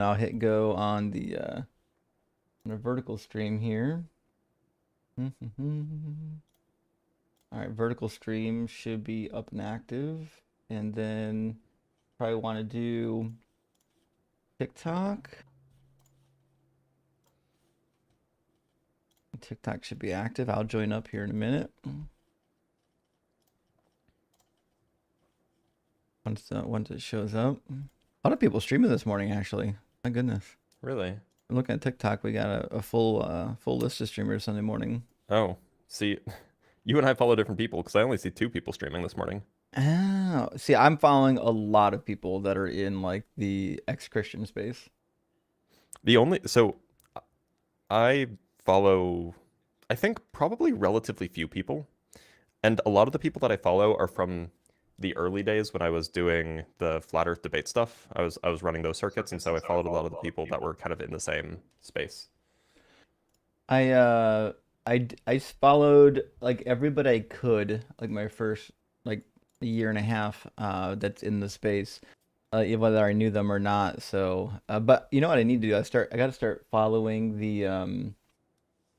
I'll hit go on a vertical stream here. All right, vertical stream should be up and active, and then probably want to do TikTok. TikTok should be active. I'll join up here in a minute. Once it shows up. A lot of people streaming this morning, actually. My goodness. Really? I'm looking at TikTok. We got a full list of streamers Sunday morning. Oh, see, you and I follow different people because I only see 2 people streaming this morning. Oh, see, I'm following a lot of people that are in like the ex-Christian space. So I follow, I think probably relatively few people, and a lot of the people that I follow are from the early days when I was doing the flat Earth debate stuff. I was running those circuits, and so I followed a lot of the people that were kind of in the same space. I I followed like everybody I could, like my first like a year and a half that's in the space, whether I knew them or not. So, but you know what I need to do? I got to start following the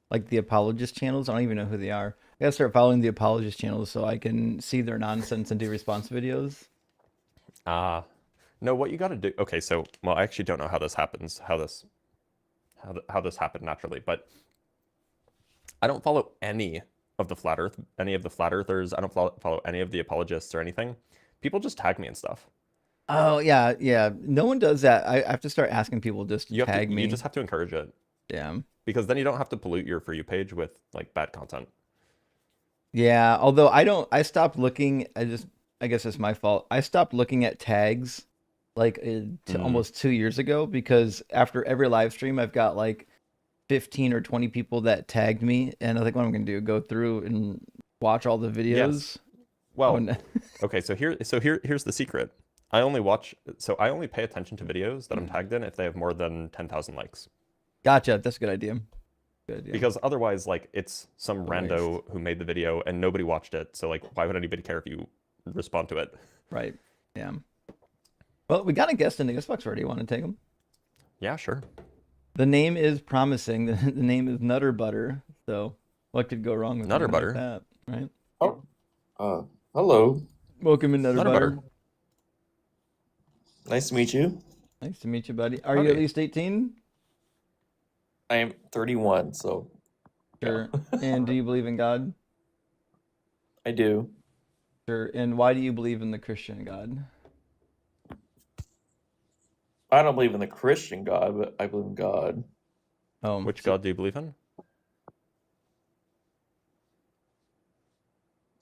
like the apologist channels. I don't even know who they are. I gotta start following the apologist channels so I can see their nonsense and do response videos. Ah, no, what you got to do. Okay, so well, I actually don't know how this happens, how this happened naturally, but I don't follow any of the flat earthers. I don't follow any of the apologists or anything. People just tag me and stuff. Oh yeah, yeah. No one does that. I have to start asking people just to tag You me. just have to encourage it Yeah. because then you don't have to pollute your For You page with like bad content. Yeah, although I don't, I stopped looking. I guess it's my fault. I stopped looking at tags like Mm, almost 2 years ago because after every live stream, I've got like 15 or 20 people that tagged me, and I think what I'm gonna do, go through and watch all the yes. videos. Oh, Well, no. okay, here's the secret. I only pay attention to videos that I'm tagged in if they have more than 10,000 likes. Gotcha. That's a good idea. Good idea. Because otherwise, like, it's some The waste. rando who made the video and nobody watched it. So, like, why would anybody care if you respond to it? Right. Yeah. Well, we got a guest in the guest box already. Want to take him? Yeah, sure. The name is promising. The name is Nutter Butter. So, what could go wrong with a Nutter name like butter. that, right? Oh, hello. Welcome in, Nutter Nutter Butter. butter. Nice to meet you. Nice to meet you, buddy. Are you at Howdy. least 18? I am 31, so yeah, Sure. And do you believe in God? I do. Sure. And why do you believe in the Christian God? I don't believe in the Christian God, but I believe in God. Which So, god do you believe in?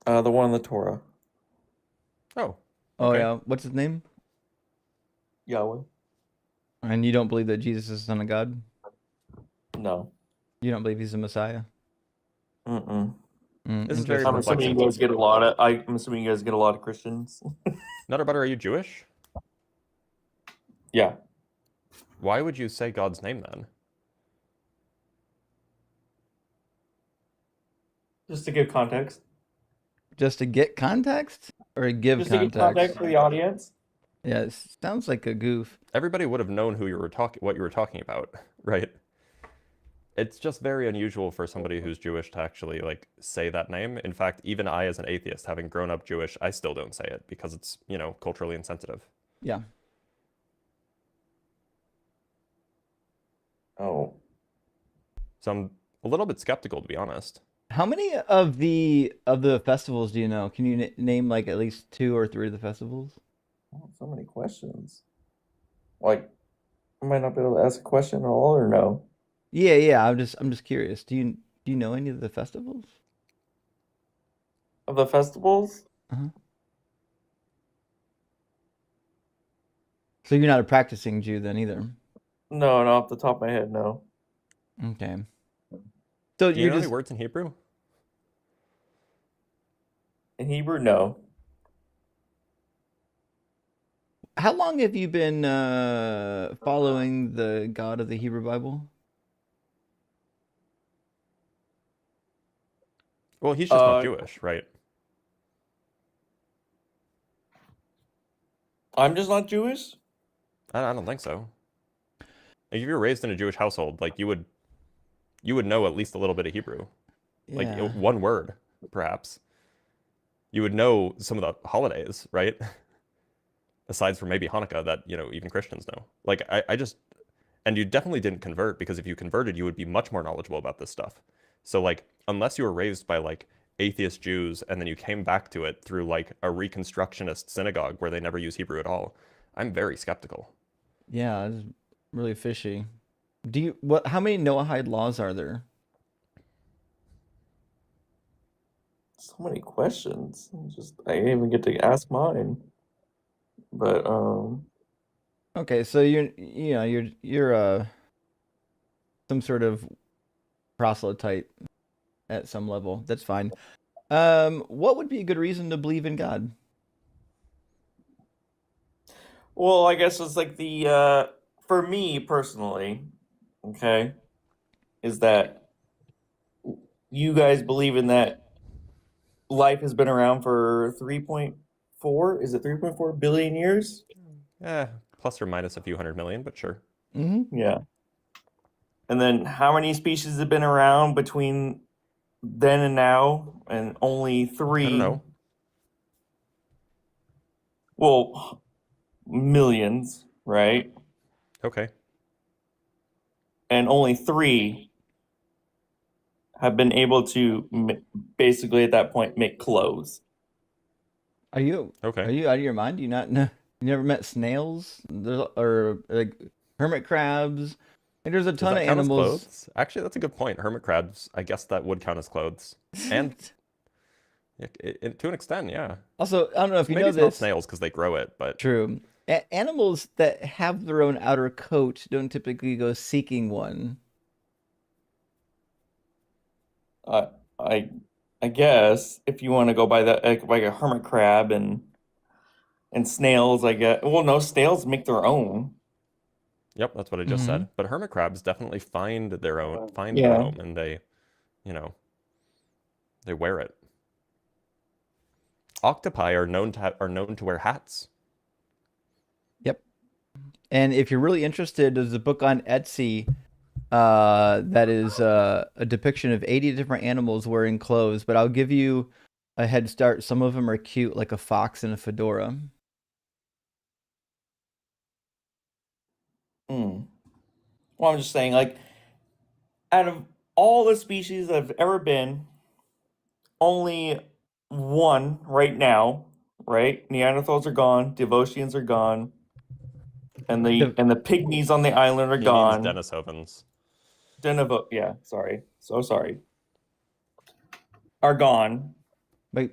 The one in the Torah, Oh, oh okay. yeah. What's his name? Yahweh. And you don't believe that Jesus is the Son of God? No. You don't believe he's the Messiah? Mm-mm. This is very I'm Interesting. assuming you perplexing. guys get a lot of. I'm assuming you guys get a lot of Christians. Nutter butter, are you Jewish? Yeah. Why would you say God's name then? Just to give context. Just to get context or give Just to give context? context for the audience. Yeah, it sounds like a goof. Everybody would have known what you were talking about, right? It's just very unusual for somebody who's Jewish to actually like say that name. In fact, even I, as an atheist, having grown up Jewish, I still don't say it because it's, culturally insensitive. Yeah. Oh, So I'm a little bit skeptical, to be honest. How many of the festivals do you know? Can you name like at least two or three of the festivals? so many questions. Like, I might not be able to ask a question at all, or no. Yeah, yeah. I'm just curious. Do you know any of the festivals? Of the festivals? Uh-huh. So you're not a practicing Jew then either. No, not off the top of my head, no. Okay. So Do you you're know any just words in Hebrew? In Hebrew, no. how long have you been following the God of the Hebrew Bible? Well, he's just not Uh, Jewish, right? I'm just not Jewish. I don't think so. Like if you were raised in a Jewish household, like you would know at least a little bit of Hebrew, like Yeah. one word perhaps. You would know some of the holidays, right? Aside from maybe Hanukkah, that even Christians know. Like I just, and you definitely didn't convert, because if you converted, you would be much more knowledgeable about this stuff. So like, unless you were raised by like atheist Jews and then you came back to it through like a Reconstructionist synagogue where they never use Hebrew at all, I'm very skeptical. Yeah, it's really fishy. How many Noahide laws are there? So many questions. I didn't even get to ask mine. But Okay, so you're some sort of proselyte at some level. That's fine. What would be a good reason to believe in God? well, I guess it's like the for me personally, okay, is that you guys believe in that life has been around for 3.4, is it 3.4 billion years? Eh, plus or minus a few hundred million, but sure. Mm-hmm. Yeah. And then how many species have been around between then and now? And only I don't three, know. well, millions, right? Okay. And only three have been able to basically at that point make clothes. Are you Okay. out of your mind? Do you not know? You never met snails? Or like hermit crabs? And there's a Does ton of that count as animals. clothes? Actually, that's a good point. Hermit crabs, I guess that would count as clothes. And to an extent, yeah. Also, I don't know if you Maybe know it's not this. snails because they grow it, but True. Animals that have their own outer coat don't typically go seeking one. Uh, I I guess if you want to go by that, like a hermit crab and snails, I guess. Well, no, snails make their own. yep, that's what I just Mm-hmm. said. But hermit crabs definitely find their Yeah. home, and you know, they wear it. Octopi are known to wear hats. Yep. And if you're really interested, there's a book on Etsy that is a depiction of 80 different animals wearing clothes, but I'll give you a head start. Some of them are cute, like a fox in a fedora. Hmm. Well, I'm just saying, like, out of all the species that have ever been, only one right now, right? Neanderthals are gone, Devotians are gone, and the The, and the pygmies on the island are He means gone. Denisovans. Denevo, yeah, sorry, so sorry, are gone, but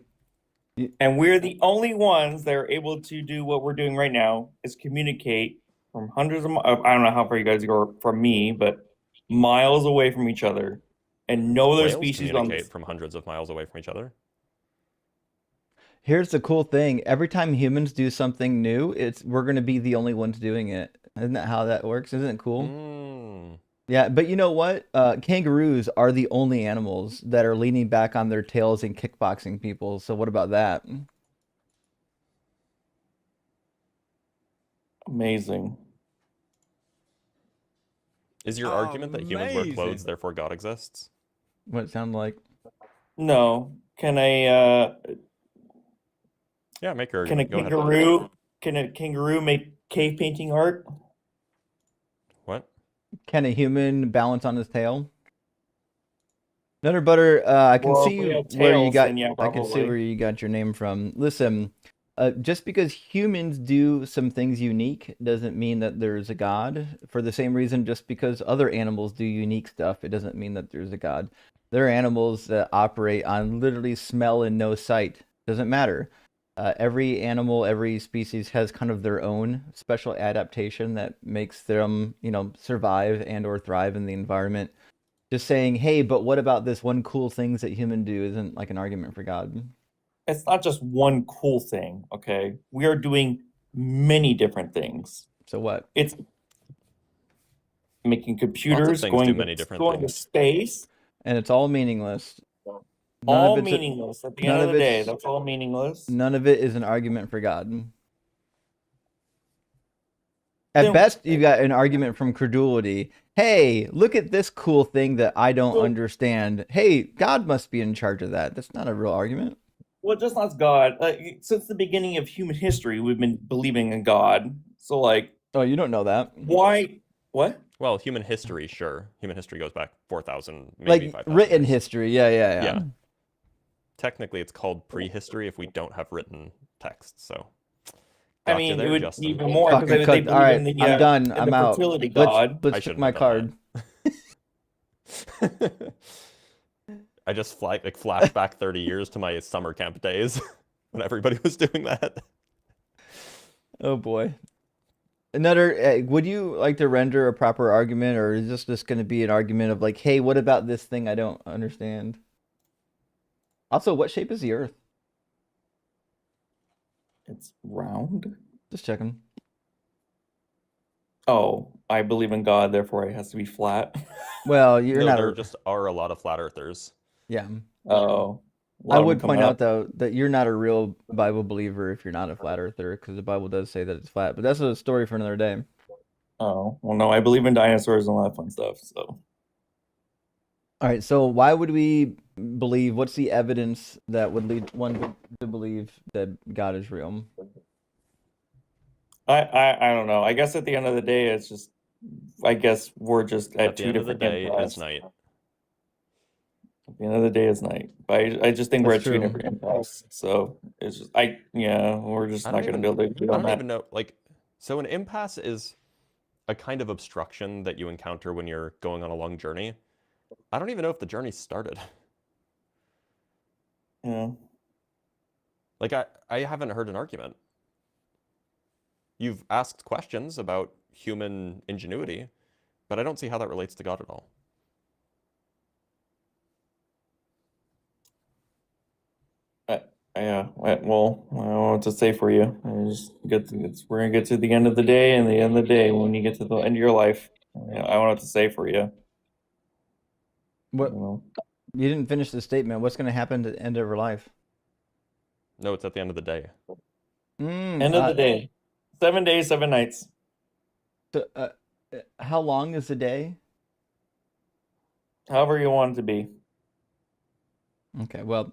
and we're the only ones that are able to do what we're doing right now, is communicate from hundreds of miles. I don't know how far you guys go from me, but miles away from each other, and no other Whales species on communicate this. from hundreds of miles away from each other. here's the cool thing: every time humans do something new, we're gonna be the only ones doing it. Isn't that how that works? Isn't it cool? Mm. Yeah, but you know what? Kangaroos are the only animals that are leaning back on their tails and kickboxing people. So what about that? Amazing. Is your argument that humans wear clothes, therefore God exists? What it sound like? No, Yeah, make your can a argument. Go ahead. kangaroo make cave painting art? What? Can a human balance on his tail? Nutter Butter, I can Well, if see we have where you tails, got. then yeah, I can see probably. where you got your name from. Listen, just because humans do some things unique doesn't mean that there's a God. For the same reason, just because other animals do unique stuff, it doesn't mean that there's a God. There are animals that operate on literally smell and no sight. Doesn't matter. Every animal, every species has kind of their own special adaptation that makes them, survive and or thrive in the environment. Just saying, hey, but what about this one cool things that humans do isn't like an argument for God. It's not just one cool thing, okay? We are doing many different things. So what? It's making Lots of computers, things do going to many different going to things. space, And it's all meaningless. None of all it's meaningless. At the end none of of the day, it's that's all meaningless. none of it is an argument for God. At Then- best, you've got an argument from credulity. Hey, look at this cool thing that I don't So- understand. Hey, God must be in charge of that. That's not a real argument. Well, just not God. Since the beginning of human history, we've been believing in God. So, like, Oh, you don't know that. why? What? Well, human history, sure. Human history goes back 4,000, maybe Like 5,000 written years. history. Yeah. Yeah. Technically, it's called prehistory if we don't have written text. So, I gotcha mean, there, it would Justin. even more Fucking because they cut. believe All right, in the I'm done. in I'm the out. fertility Let's god. let's I check shouldn't my have done card. I just flashed back 30 years to my summer camp days when everybody was doing that. Oh boy. Another. Would you like to render a proper argument, or is this just going to be an argument of like, hey, what about this thing I don't understand? Also, what shape is the Earth? It's round. Just checking. Oh, I believe in God, therefore it has to be flat. Well, you're No, not. there just are a lot of flat earthers. Yeah. Oh, a I lot of would them point come out though that you're not a real Bible believer if you're not a flat earther, because the Bible does say that it's flat. But that's a story for another day. Oh, well, no, I believe in dinosaurs and a lot of fun stuff. So, All right. So why would we believe? What's the evidence that would lead one to believe that God is real? I don't know. I guess at the end of the day, it's just, I guess we're just At at the two end of the different day impaths. is night. At the end of the day is night. But I just think we're at That's two true. different impaths. So it's just, we're just I not don't going to even, be able to I do on don't that. even know. So an impasse is a kind of obstruction that you encounter when you're going on a long journey. I don't even know if the journey started. Yeah. I haven't heard an argument. You've asked questions about human ingenuity, but I don't see how that relates to God at all. Yeah. Well, I don't know what to say for you. We're gonna get to the end of the day, and the end of the day, when you get to the end of your life, I don't know what to say for you. What You know? you didn't finish the statement. What's going to happen at the end of her life? No, it's at the end of the day. End of the day, 7 days, 7 nights. So, how long is the day? However you want it to be. Okay, well,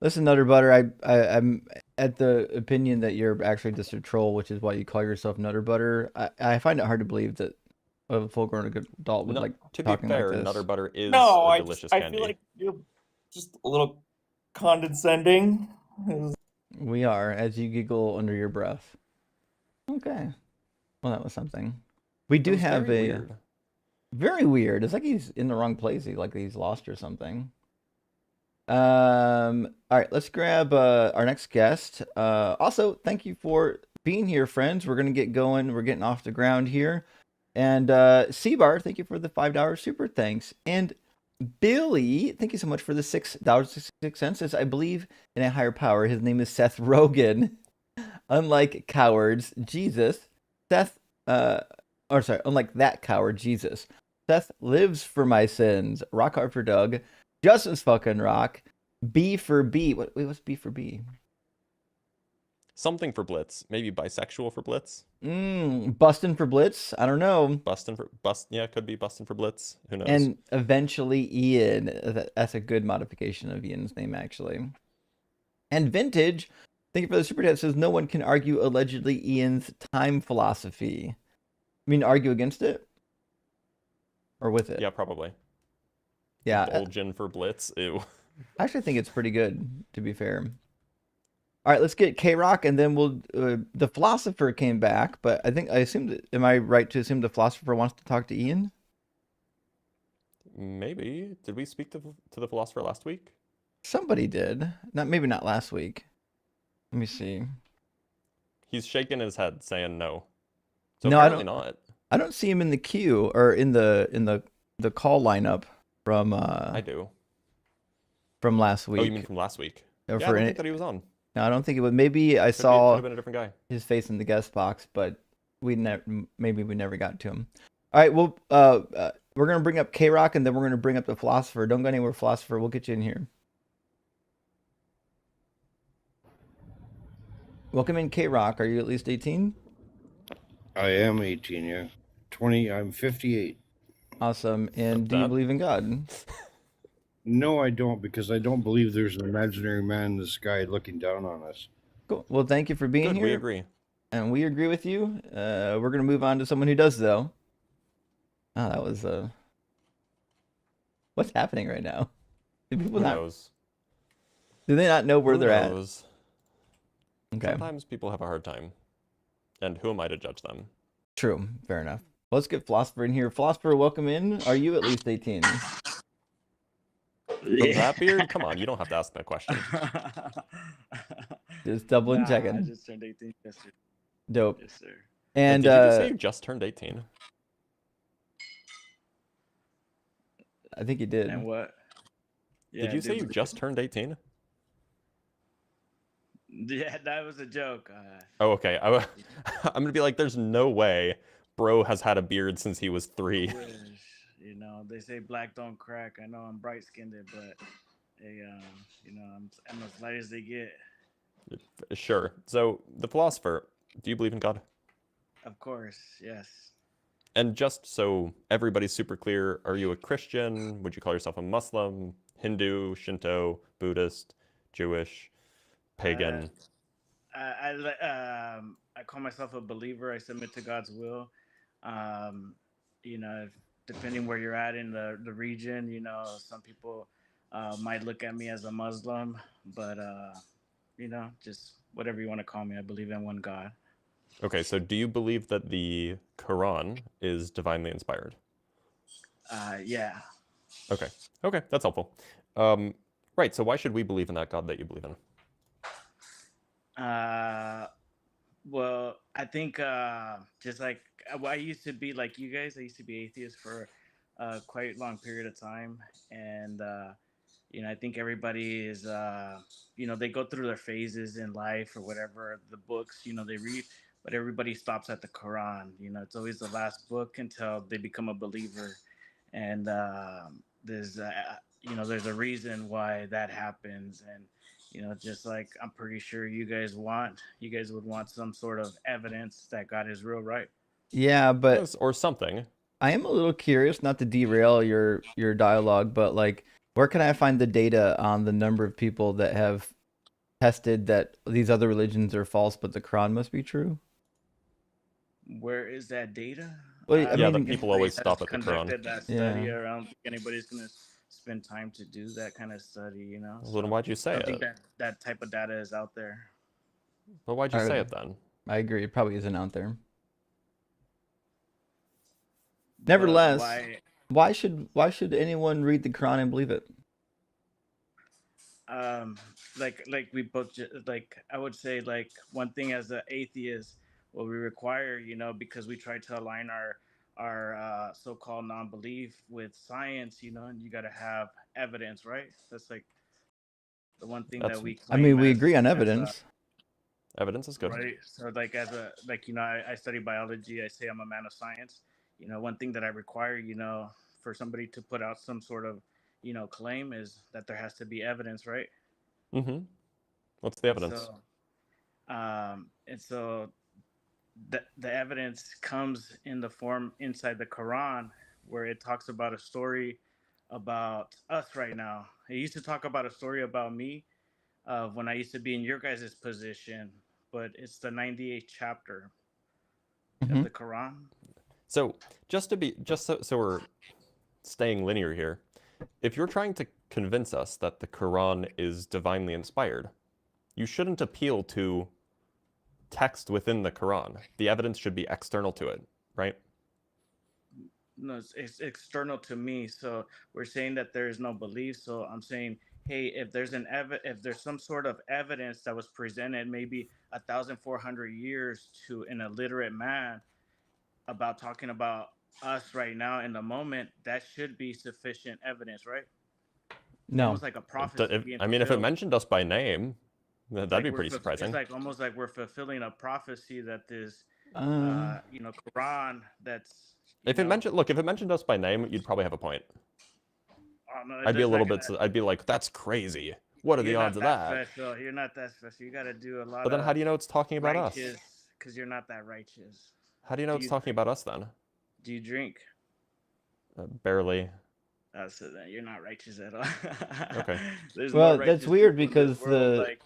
listen, Nutter Butter, I'm at the opinion that you're actually just a troll, which is why you call yourself Nutter Butter. I find it hard to believe that a full-grown adult would No, like to be talking fair, like this. Nutter Butter is No, a I delicious I candy. feel like you're just a little condescending. We are, as you giggle under your breath. Okay, well, that was something. We It do was have very a weird. very weird. It's like he's in the wrong place. He's lost or something. All right, let's grab our next guest. Also, thank you for being here, friends. We're gonna get going. We're getting off the ground here. And C-Bar, thank you for the $5 super thanks. And Billy, thank you so much for the $6.66. As I believe in a higher power. His name is Seth Rogen. Unlike cowards, Jesus, Seth, unlike that coward, Jesus, Seth lives for my sins. Rock hard for Doug. Justice fucking rock. B for B. Wait, what's B for B? Something for Blitz. Maybe bisexual for Blitz. Bustin' for Blitz. I don't know. Yeah, could be Bustin' for Blitz. Who knows? And eventually Ian. That's a good modification of Ian's name, actually. And Vintage, thank you for the super chat. Says no one can argue allegedly Ian's time philosophy. I mean, argue against it or with it? Yeah, probably. Yeah. Bulgin for Blitz. Ew. I actually think it's pretty good, to be fair. All right, let's get K-Rock, and then we'll. The philosopher came back, but I assumed. Am I right to assume the philosopher wants to talk to Ian? Maybe. Did we speak to the philosopher last week? Somebody did. Maybe not last week. Let me see. He's shaking his head, saying no. So No, I apparently don't. not. I don't see him in the queue or in the call lineup from I do. from last week. Oh, you mean from last week? Or Yeah, I for don't think that he was on. No, I don't think it was. Maybe I Could saw have been a different guy. his face in the guest box, but maybe we never got to him. All right, well, we're gonna bring up K-Rock, and then we're gonna bring up the philosopher. Don't go anywhere, philosopher. We'll get you in here. Welcome in, K-Rock. Are you at least 18? I am 18, yeah. 20, I'm 58. Awesome. And do you That- believe in God? No, I don't, because I don't believe there's an imaginary man in the sky looking down on us. Cool. Well, thank you for being Good, here. we agree. And we agree with you. We're gonna move on to someone who does, though. Oh, that was what's happening right now? Do people Who not? knows? Do they not know where Who they're knows? at? Okay. Sometimes people have a hard time. And who am I to judge them? True. Fair enough. Let's get Philosopher in here. Philosopher, welcome in. Are you at least 18? From that beard? Come on, you don't have to ask that question. Just doubling I checking. just turned 18 yesterday. Dope. Yes, sir. And Did you just say you just turned 18? I think you did. And what? Did you say you just turned 18? Yeah, that was a joke. Oh, okay. I'm gonna be like, there's no way bro has had a beard since he was 3. I wish, you know, they say black don't crack. I know I'm bright skinned, but they, you know, I'm as light as they get. Sure. So, the philosopher, do you believe in God? Of course, yes. And just so everybody's super clear, are you a Christian? Would you call yourself a Muslim, Hindu, Shinto, Buddhist, Jewish, pagan? I call myself a believer. I submit to God's will. You know, depending where you're at in the region, you know, some people might look at me as a Muslim, but you know, just whatever you want to call me. I believe in one God. Okay, so do you believe that the Quran is divinely inspired? Yeah. Okay. Okay, that's helpful. Right, so why should we believe in that God that you believe in? Well, I think just like I used to be like you guys, I used to be atheist for a quite long period of time, and you know, I think everybody is you know, they go through their phases in life or whatever. The books, you know, they read, but everybody stops at the Quran. You know, it's always the last book until they become a believer, and there's you know, there's a reason why that happens, and you know, just like I'm pretty sure you guys would want some sort of evidence that God is real, right? Yeah, but Yes, or something. I am a little curious, not to derail your dialogue, but like, where can I find the data on the number of people that have tested that these other religions are false, but the Quran must be true? Where is that data? Well, I don't Yeah, mean, that people anybody always has stop at the Quran. conducted that study, Yeah. or I don't think anybody's gonna spend time to do that kind of study. You know, Well, then why'd you I say don't think it? that type of data is out there. Well, why'd you Are say they? it then? I agree. It probably isn't out there. But Nevertheless, why should anyone read the Quran and believe it? like we both like I would say like one thing as an atheist, what we require, you know, because we try to align our so-called non-belief with science, you know, and you got to have evidence, right? That's like the one thing That's that we I mean, claim we as agree on as evidence. evidence is good. right. So like as a like, you know, I study biology. I say I'm a man of science. You know, one thing that I require, you know, for somebody to put out some sort of, you know, claim is that there has to be evidence, right? Mm-hmm. What's the And evidence? so the evidence comes in the form inside the Quran, where it talks about a story about us right now. It used to talk about a story about me of when I used to be in your guys' position, but it's the 98th chapter Mhm. of the Quran. So so we're staying linear here. If you're trying to convince us that the Quran is divinely inspired, you shouldn't appeal to text within the Quran. The evidence should be external to it, right? No, it's external to me. So we're saying that there is no belief. So I'm saying, hey, if there's some sort of evidence that was presented maybe 1,400 years to an illiterate man about talking about us right now in the moment, that should be sufficient evidence, right? No. Almost like a prophecy being I mean, if it fulfilled. mentioned us by name, that'd Like be pretty surprising. It's like almost like we're fulfilling a prophecy that this, Uh, you know, Quran. That's If it mentioned us by name, you'd probably have a point. oh, no, I'd be a there's little not bit. gonna- I'd be like, that's crazy. What are the You're odds not of that that? special. You're not that special. You got to do a lot But then, of how do you know it's talking about us? righteous because you're not that righteous. How do you know Do it's you talking about us then? do you drink? Barely. So then you're not righteous at all. Okay. There's more Well, that's righteous weird people in this because world, like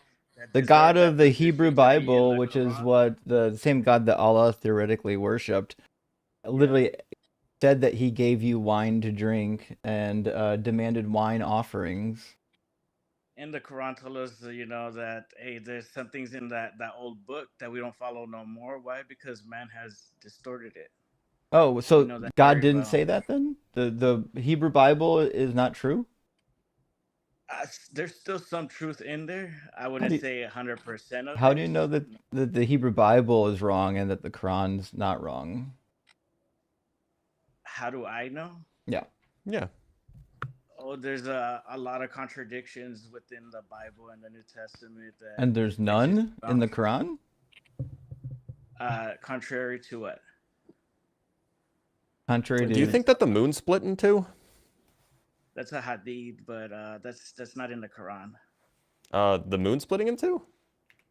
the God of the that Hebrew drink already in Bible, the which is Quran. what the same God that Allah theoretically worshipped, literally said that he gave you wine to drink and demanded wine offerings. In the Quran told us, that hey, there's some things in that old book that we don't follow no more. Why? Because man has distorted it. Oh, so We know that God very didn't well. say that then? The Hebrew Bible is not true? There's still some truth in there. I How wouldn't do you, say 100% of how it. do you know that the Hebrew Bible is wrong and that the Quran's not wrong? How do I know? Yeah. Yeah. Oh, there's a lot of contradictions within the Bible and the New Testament that And there's it's just none in the bound. Quran? Contrary to what? Contrary What Do you to think that the moon split in two? That's a hadith, but that's not in the Quran. The moon splitting in two?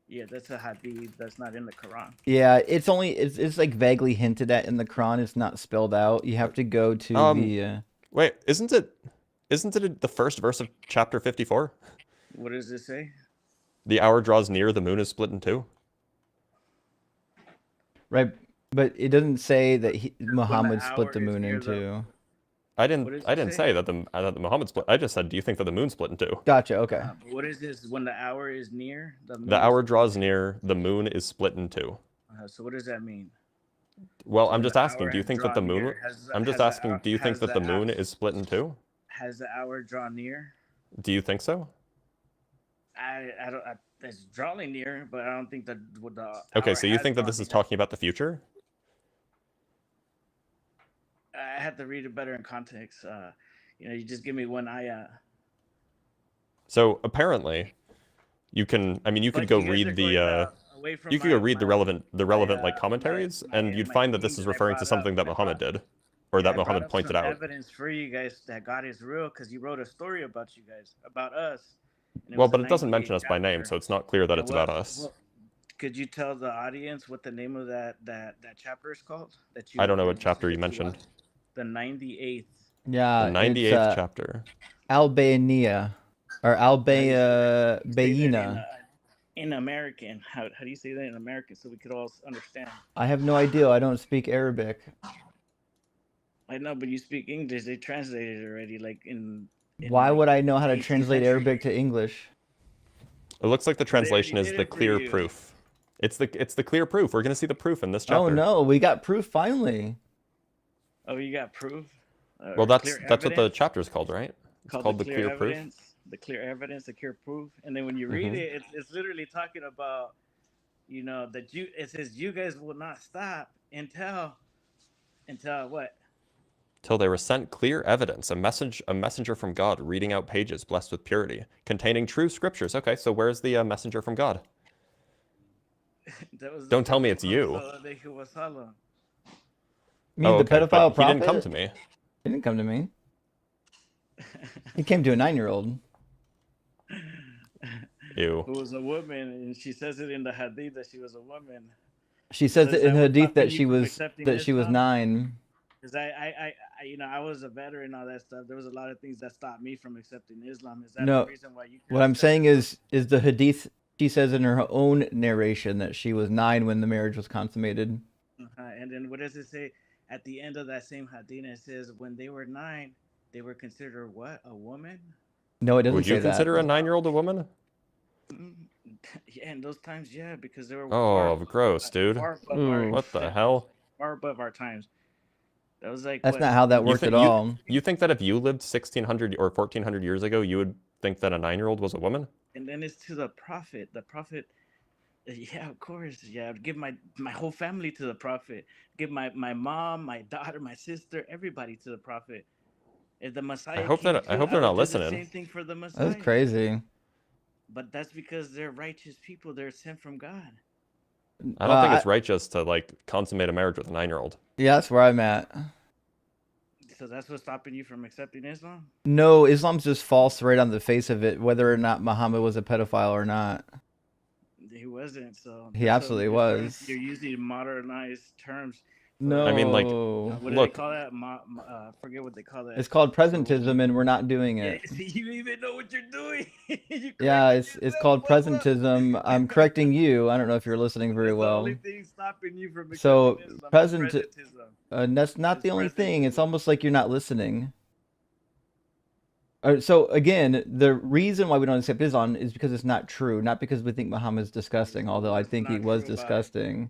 Yeah, that's a hadith. That's not in the Quran. Yeah, it's like vaguely hinted at in the Quran. It's not spelled out. You have to go to the Wait, isn't it the first verse of chapter 54? What does it say? The hour draws near, the moon is split in two. right, but it doesn't say that When the Muhammad split hour the is moon near in two. I What didn't does I it didn't say? say that the Muhammad split. I just said, do you think that the moon split in two? Gotcha. Okay. But what is this? When the hour is near, the moon The is hour split draws in near, the moon is split in two. two. So what does that mean? Well, So I'm when just the asking, hour do you has think that the drawn moon? near, I'm just asking, do you think that the moon hour is split in two? has the hour drawn near? Do you think so? I don't. It's drawing near, but I don't think that the Okay, hour so you has think that drawn this is near. talking about the future? I had to read it better in context. You just give me one ayah. So apparently, you can. I mean, you could But go you guys are read the. going away from You could go read the relevant like my commentaries, my and you'd my find that thing this is that I referring to brought up. something that Muhammad did, or that I brought Muhammad up pointed some out. evidence for you guys that God is real because you wrote a story about you guys, about us. And Well, was the but it doesn't 98th mention us by name, chapter. so it's not clear that And it's about us. could you tell the audience what the name of that chapter is called? That I don't know what that chapter said you that mentioned. watched? The 98th. The Yeah, it's 98th chapter. Albania or How do you say that Bayina. in American? How do you say that in American so we could all understand? I have no idea. I don't speak Arabic. I know, but you speak English. They translated it already, like in Why like would I know how to 18th translate century. Arabic to English? It looks like the They already translation is did the it for clear you. proof. It's the clear proof. We're gonna see the proof in this chapter. Oh no, we got proof finally. Oh, you got proof? Well, Or that's clear what the evidence? chapter's called, right? It's called the clear proof. evidence, the clear evidence, the clear proof. And then when you read Mhm. it, it's literally talking about, that it says you guys will not stop until what? Till they were sent clear evidence, a messenger from God, reading out pages blessed with purity, containing true scriptures. Okay, so where's the messenger from God? That was Don't tell me it's you. You mean Oh, the okay, pedophile but he prophet? didn't come to me. He didn't come to me. He came to a 9-year-old. Ew. Who was a woman, and she says it in the hadith that she was a woman. She says Does in that Hadith stop that you she from was accepting that she was Islam? 9. Because I was a veteran and all that stuff. There was a lot of things that stopped me from accepting Islam. Is that No, the reason why you? What I'm saying is the Hadith. She says in her own narration that she was 9 when the marriage was consummated. And then what does it say at the end of that same hadith? It says when they were 9, they were considered what? A woman? No, it doesn't Would you say that. consider a 9-year-old a woman? Yeah, in those times, yeah, because they were Oh, gross, dude. far above Ooh. What the hell? far above our times. That was like That's what? not how that You worked think at all. you think that if you lived 1600 or 1400 years ago, you would think that a 9-year-old was a woman? And then it's to the prophet. The prophet, yeah, of course. Yeah, I'd give my whole family to the prophet. Give my mom, my daughter, my sister, everybody to the prophet. If the Messiah I hope came they're too, I not would do the listening. same thing for the Messiah. That's crazy. But that's because they're righteous people. They're sent from God. I don't think it's righteous to like consummate a marriage with a 9-year-old. Yeah, that's where I'm at. So that's what's stopping you from accepting Islam? No, Islam's just false right on the face of it, whether or not Muhammad was a pedophile or not. He wasn't. So He that's what absolutely I'm saying. was. You're using modernized terms. No. I mean, like, What do look, they call that? Forget what they call that. It's called presentism, and we're not doing Yeah, it. see, you even know what you're doing. You Yeah, corrected it's yourself. called What's up? presentism. I'm correcting you. I don't know if you're listening very That's the only well. thing stopping you from becoming So Islam. present, Presentism. that's not It's the only thing. It's presentism. almost like you're not listening. So again, the reason why we don't accept Islam is because it's not true, not because we think Muhammad's disgusting, although I What's think he not was true about it? disgusting.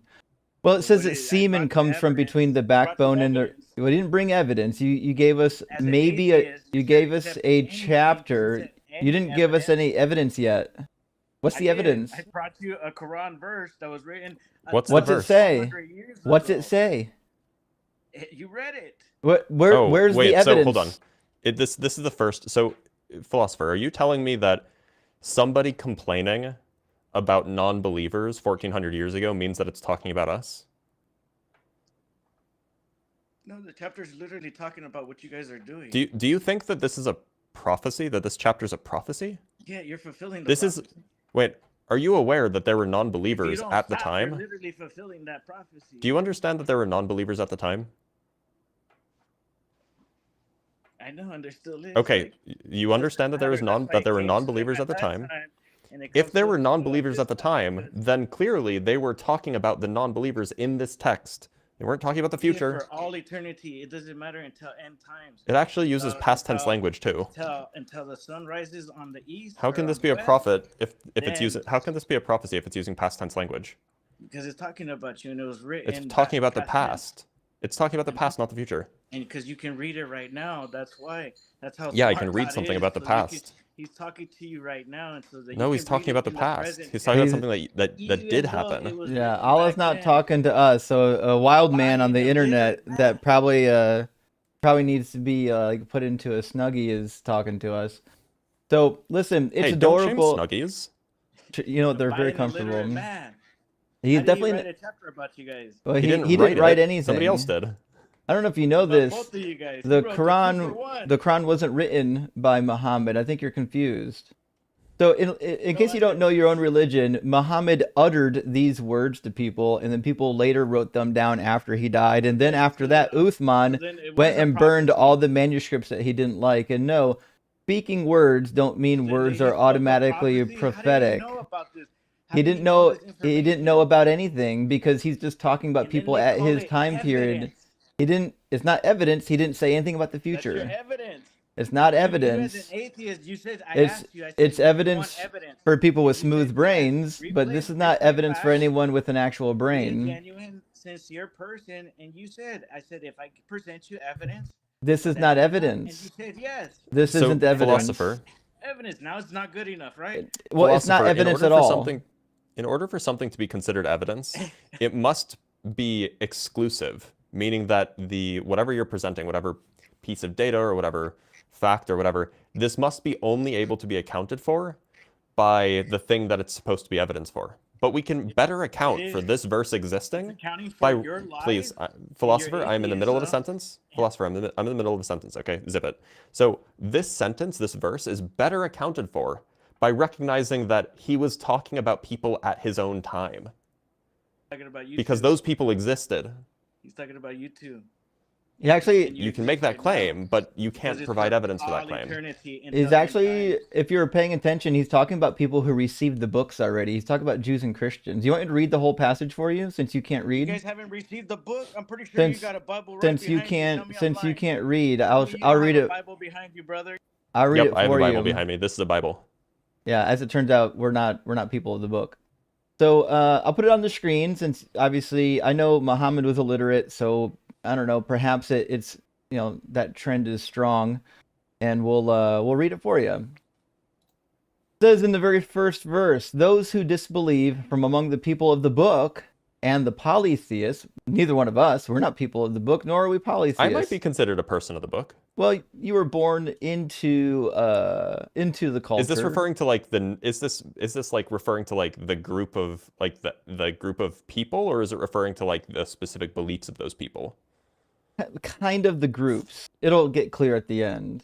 Well, it Well, says what that is- I semen brought you comes from between the evidence. I brought you backbone and the. evidence. We didn't bring evidence. You gave us As an maybe atheist, you said gave us accept a anything, chapter. accept You any didn't give us evidence. any evidence yet. What's I the did. evidence? I brought you a Quran verse that was written. What's the What's it verse? say? 400 years What's ago. it say? You read it. oh, Where's wait, the evidence? so hold on. This is the first. So, philosopher, are you telling me that somebody complaining about non-believers 1400 years ago means that it's talking about us? No, the chapter is literally talking about what you guys are doing. Do you think that this is a prophecy? That this chapter is a prophecy? Yeah, you're fulfilling the This is. prophecy. Wait, are you aware that there were If you non-believers don't at the stop, time? You're literally fulfilling that prophecy. Do you understand that there were non-believers at the time? I know, and there still is. Okay, like, you understand that there was that's why that it there were came to them non-believers at the that time? and it If comes there to were us non-believers this at the time, because- then clearly they were talking about the non-believers in this text. They weren't talking about the Yeah, future. for all eternity. It doesn't matter until end times. It actually uses past tense until- language too. Until the sun rises on the east. How or can on this the be a west, prophet if it's then- using? How can this be a prophecy if it's using past tense language? Because it's talking about you and it was written. It's talking about the past tense. past. It's talking about the past, not the future. And because you can read it right now, that's why. That's how. Yeah, I smart can read God something is, about the so you can- past. He's talking to you right now, and so that No, you he's can read talking it about the in past. present He's talking about tense, something that even did though happen. it was Yeah, written Allah's back not then. talking to us. So a wild man on the Body of internet living that man. probably needs to be like put into a snuggie is talking to us. So listen, it's Hey, don't shame adorable. Snuggies. You know, they're very Body of illiterate comfortable. man. He's How did definitely. he write a chapter about you guys? Well, He didn't write write it. anything. Somebody else did. I don't know if you know About this. both of you guys. The He wrote 2 for 1. Quran wasn't written by Muhammad. I think you're confused. So, in case you don't know your own religion, Muhammad uttered these words to people, and then people later wrote them down after he died. And then after that, Uthman Then it was went a and burned prophecy. all the manuscripts that he didn't like. And no, speaking words don't mean Then words he are spoke a automatically prophecy? How did prophetic. he know about this? How He did didn't know. this He didn't know information? about anything because he's just talking about And then people they at call his it time period. evidence. He didn't. It's not evidence. He didn't say anything about the That's your future. evidence. It's not You evidence. as an atheist, you said, I It's asked you, I said, it's "Do you want evidence evidence?" for people with You smooth said, brains, yes. but this is not Replay evidence for back. anyone with an actual Be a brain. genuine, sincere person, and you said, I said, if I present you evidence, This is that's not enough. evidence. And you said yes. This So, isn't evidence. philosopher. Evidence. Now it's not good enough, right? Well, it's not Philosopher, evidence at all. In order for something to be considered evidence, it must be exclusive, meaning that whatever you're presenting, whatever piece of data or whatever fact or whatever, this must be only able to be accounted for by the thing that it's supposed to be evidence for. But we can better account for this verse existing Accounting for by your life. please, philosopher, I'm in the middle of a atheism. sentence. Philosopher, I'm in the middle of a sentence. Okay, zip it. So this sentence, this verse, is better accounted for by recognizing that he was talking about people at his own time, Talking about you because two. those people existed. He's talking about you too. He actually And You can make that right now, claim, but you because can't it's provide for evidence for that all claim. eternity until is end actually, times. if you were paying attention, he's talking about people who received the books already. He's talking about Jews and Christians. You want me to read the whole passage for you, since you can't You read? guys haven't received the book. I'm pretty sure Since- you got a Bible right Since you behind you. Tell me I'm since you lying. can't read, Tell I'll me you I'll don't read have a it. Bible behind you, brother. I'll read Yep, it I have a for Bible you. behind me. This is a Bible. Yeah, as it turns out, we're not people of the book. So I'll put it on the screen, since obviously I know Muhammad was illiterate, so I don't know. Perhaps it's that trend is strong, and we'll read it for you. It says in the very first verse, "Those who disbelieve from among the people of the book and the polytheists." Neither one of us. We're not people of the book, nor are we polytheists. I might be considered a person of the book. Well, you were born into the culture. Is this referring to like is this like referring to like the group of like the group of people, or is it referring to like the specific beliefs of those people? Kind of the groups. It'll get clear at the end.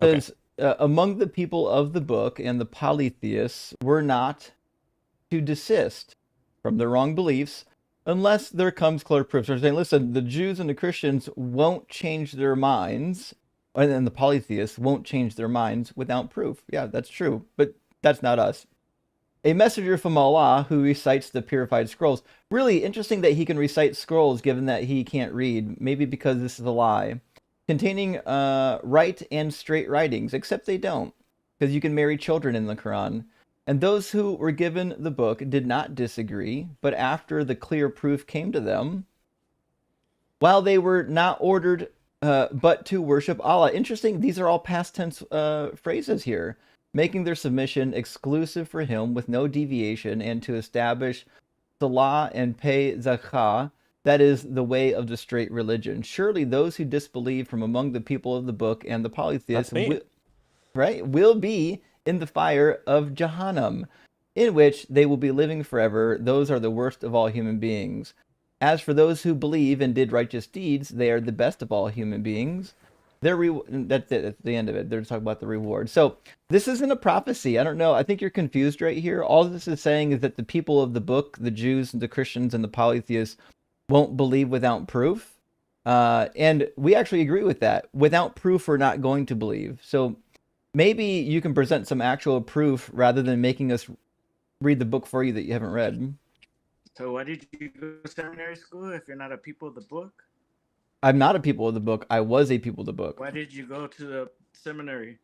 Okay. Says, among the people of the book and the polytheists were not to desist from their wrong beliefs unless there comes clear proof. So they're saying, listen, the Jews and the Christians won't change their minds, and then the polytheists won't change their minds without proof. Yeah, that's true, but that's not us. A messenger from Allah who recites the purified scrolls. Really interesting that he can recite scrolls given that he can't read. Maybe because this is a lie. Containing right and straight writings, except they don't, because you can marry children in the Quran. And those who were given the book did not disagree, but after the clear proof came to them, while they were not ordered but to worship Allah. Interesting, these are all past tense phrases here. Making their submission exclusive for him with no deviation, and to establish salah and pay zakah, that is the way of the straight religion. Surely those who disbelieve from among the people of the book and the polytheists will be in the fire of Jahannam, in which they will be living forever. Those are the worst of all human beings. As for those who believe and did righteous deeds, they are the best of all human beings. That's it. That's the end of it. They're talking about the reward. So this isn't a prophecy. I don't know. I think you're confused right here. All this is saying is that the people of the book, the Jews, the Christians, and the polytheists, won't believe without proof. And we actually agree with that. Without proof, we're not going to believe. So maybe you can present some actual proof rather than making us read the book for you that you haven't read. So why did you go to seminary school if you're not a people of the book? I'm not a people of the book. I was a people of the book. Why did you go to the seminary?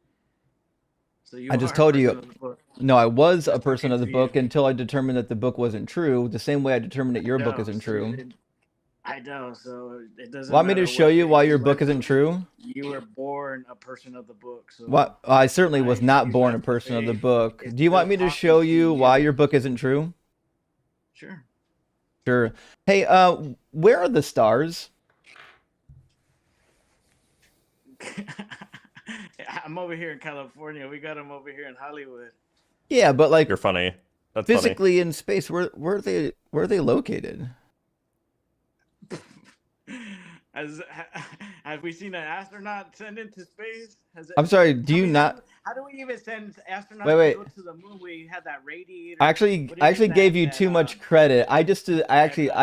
So you I just are a told person you. of the book. No, I was a That's person okay of the for book you. until I determined that the book wasn't true. The same way I determined that your book No, isn't so you true. didn't- I know, so it doesn't Want me matter to show what you faith why your book went isn't to. true? You were born a person of the book. So What? I certainly why was not you born a left the person of the faith book. is Do you want still me to talking show to you why your book isn't true? Sure. Sure. Hey, where are the stars? I'm over here in California. We got them over here in Hollywood. Yeah, but like You're funny. That's funny. physically in space, where are they located? Have we seen an astronaut sent into space? I'm sorry, do Tell you me, not? how do we even send astronauts Wait. to go to the moon? We had that radiator. I What actually is gave that? you too much credit. I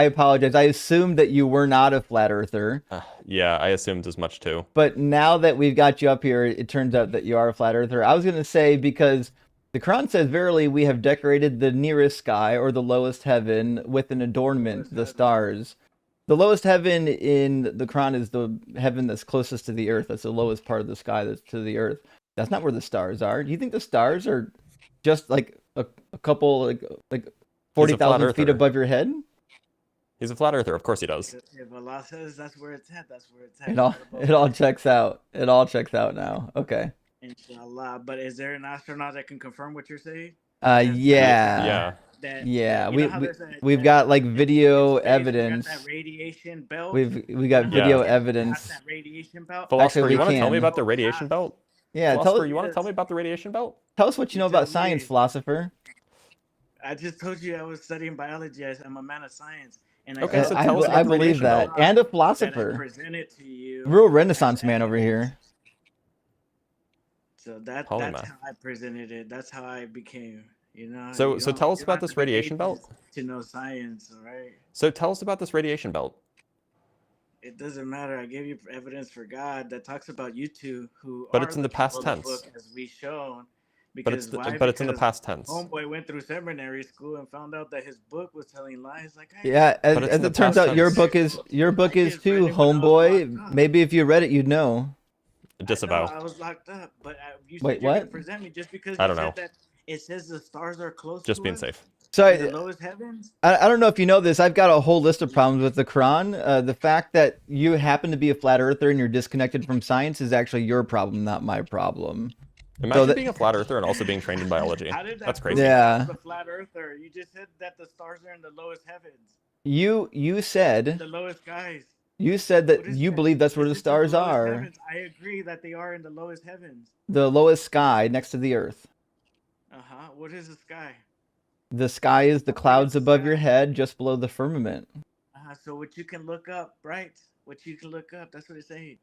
apologize. I assumed that you were not a flat earther. Yeah, I assumed as much too. But now that we've got you up here, it turns out that you are a flat earther. I was going to say, because the Quran says, verily, we have decorated the nearest sky or the lowest heaven with an adornment, the stars. The lowest heaven in the Quran is the heaven that's closest to the earth. That's the lowest part of the sky that's to the earth. That's not where the stars are. Do you think the stars are just like a couple, like 40,000 feet earther. above your head? He's a flat earther. Of course he does. If Allah says that's where it's at, that's where it's at. It all checks out. It all checks out now. Okay. Inshallah. But is there an astronaut that can confirm what you're saying? Yeah. That, Yeah, you know how there's we've got like video in space, evidence. We got that radiation belt. We got Yeah. video Past evidence. that radiation belt. Philosopher, Actually, you we want to tell can. me about the radiation belt? Yeah, Philosopher, you want to tell me about the radiation belt? tell us what you know You tell about science, me. philosopher. I just told you I was studying biology. I'm a man of science, and Okay, so I, tell us about I the believe radiation that. belt. And a that I philosopher. presented to you. Real Renaissance man over here. So that's Polymath. how I presented it. That's how I became. You know. So you so don't- tell us you don't about have this to be radiation atheist belt. to know science. All right. So tell us about this radiation belt. It doesn't matter. I gave you evidence for God that talks about you two who But are it's in the past people of tense. book, as we shown. But it's Because why? but it's in the Because past tense. Homeboy went through seminary school and found out that his book was telling lies. Like, hey, Yeah, But it's as in the it turns past out, your tense. book is just too, read it when I was homeboy. locked up. Maybe if you read it, you'd know. I Disavow. was locked up, but you Wait, said you're gonna what? present me just because I you don't said know. that it says the stars are close Just to being us safe. So in the lowest heavens. I don't know if you know this. I've got a whole list of problems with the Quran. The fact that you happen to be a flat earther and you're disconnected from science is actually your problem, not my problem. Imagine being a flat earther and also being trained in biology. How did that That's prove crazy. Yeah. The flat earther. You just said that the stars are in the lowest heavens, You said the lowest skies. that What is you that? believe that's where the It's in stars lowest are. heavens. I agree that they are in the lowest heavens. The lowest sky next to the earth. What is the sky? The sky is the What is clouds the above your sky? head, just below the firmament. So what you can look up, right? What you can look up. That's what it's saying.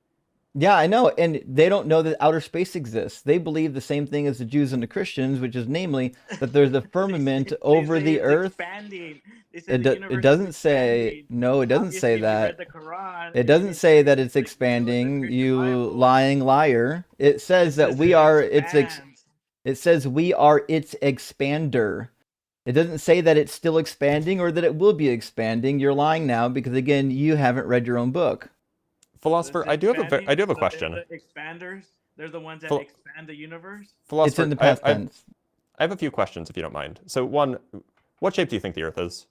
Yeah, I know, and they don't know that outer space exists. They believe the same thing as the Jews and the Christians, which is namely that there's a firmament over say the it's earth. expanding. They say It, the it universe is doesn't say, expanding. no, it doesn't say Obviously, if you read that. the Quran, It doesn't it say says, that it's like, you know, in the expanding, Christian you Bible, lying liar. It says that says we it are expands. it says we are its expander. It doesn't say that it's still expanding or that it will be expanding. You're lying now because again, you haven't read your own book. Philosopher, It's I do have expanding. I do have a So question. they're the expanders. They're the ones that Phil- expand the universe. Philosopher, It's in the past tense. I have a few questions if you don't mind. So one, what shape do you think the Earth is?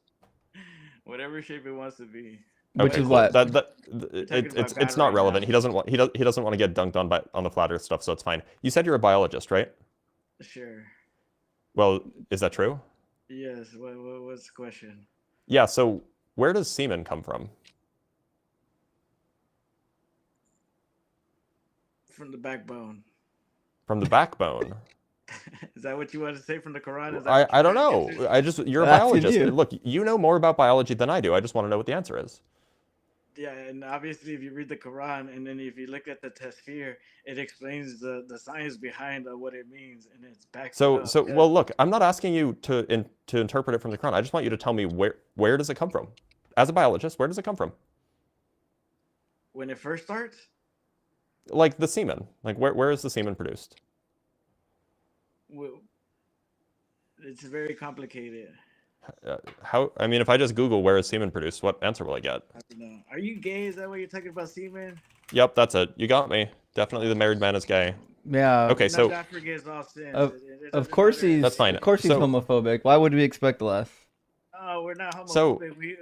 Whatever shape it wants to be. Which Okay, is cool. what? It's not relevant. He doesn't want he doesn't want to get dunked on the flat Earth stuff, so it's fine. You said you're a biologist, right? Sure. Well, is that true? Yes. What's the question? Yeah. So where does semen come from? From the backbone. From the backbone. Is that what you want to say from the Quran? Is that what I you're don't trying to know. get to? You're a Asking biologist. you. Look, you know more about biology than I do. I just want to know what the answer is. Yeah, and obviously, if you read the Quran and then if you look at the tafsir, it explains the science behind what it means, and it's backed So up. well, look, I'm not asking you to interpret it from the Quran. I just want you to tell me where does it come from? As a biologist, where does it come from? When it first starts, Like the semen. Like where is the semen produced? well, it's very complicated. How? I mean, if I just Google where is semen produced, what answer will I get? I don't know. Are you gay? Is that why you're talking about semen? Yep, that's it. You got me. Definitely the married man is gay. Yeah. Okay, so God forgives all sins. Of, It of doesn't course matter. he's That's fine. Of course he's So- homophobic. Why would we expect less? Oh, we're not homophobic. So-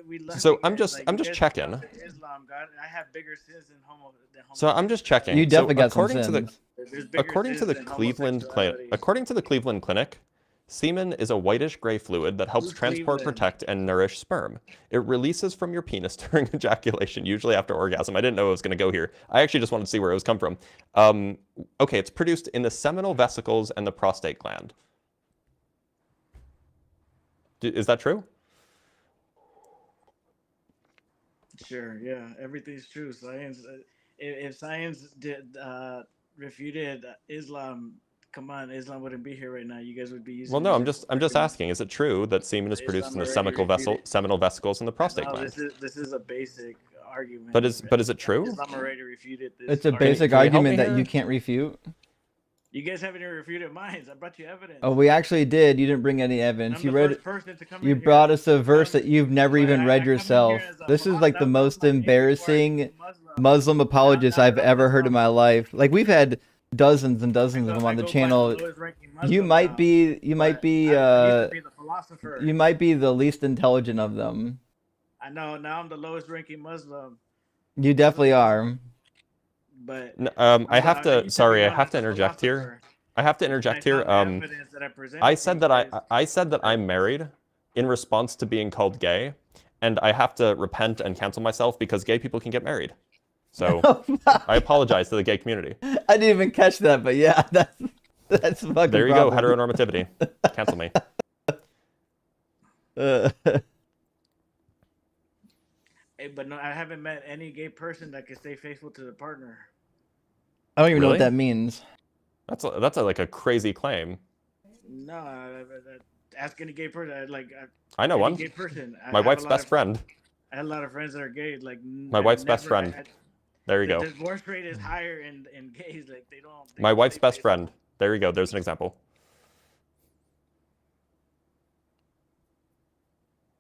we love so you I'm guys. just- Like, I'm you just guys checking. come to Islam, God, I have bigger sins than homo. So I'm just checking. You definitely so got some according to the sins. There's bigger according to sins the than Cleveland homosexuality. according to the Cleveland Clinic, semen is a whitish gray fluid that helps Who's transport, Cleveland? protect, and nourish sperm. It releases from your penis during ejaculation, usually after orgasm. I didn't know it was going to go here. I actually just wanted to see where it was come from. Okay, it's produced in the seminal vesicles and the prostate gland. Is that true? Sure, yeah, everything's true. Science, if science did refuted Islam, come on, Islam wouldn't be here right now. You guys would be using. Well, no, I'm these just arguments. asking. Is it true that semen is produced in the Islam already seminal vesicles and the prostate No, gland? this is a basic argument. But is it true? Islam already refuted this. It's a argument. basic can you help argument me that here? you can't refute. You guys haven't even refuted mine. I brought you evidence. Oh, we actually did. You didn't bring any evidence. I'm You the read first person to come You in here brought us a and verse come- that you've never but even I read come in here yourself. as a This is philo- like the that was most like 84 embarrassing Muslim. Muslim apologist Now I've ever heard in my Muslim. life. Like we've had dozens and dozens of them I on the go by channel. lowest ranking Muslim You might now, be but I used to be the philosopher. you might be the least intelligent of them. I know now I'm the lowest ranking Muslim, You definitely are. but I have you to. took Sorry, me I on have as to a interject here. philosopher, I have to and I interject here. found evidence that I presented I to said you that guys. I said that I'm married in response to being called gay, and I have to repent and cancel myself because gay people can get married. So I apologize to the gay community. I didn't even catch that, but yeah, that's fucking. There you problem. go, heteronormativity. Cancel me. Hey, but no, I haven't met any gay person that can stay faithful to the partner. I don't even know what Really? that means. That's like a crazy claim. No, ask any gay person. I know any one. gay person. I My have a wife's lot best of- friend. I had a lot of friends that are gay. Like My wife's best friend. There you The go. divorce rate is higher in gays. Like they don't. My don't wife's stay best faithful. friend. There you go. There's an example.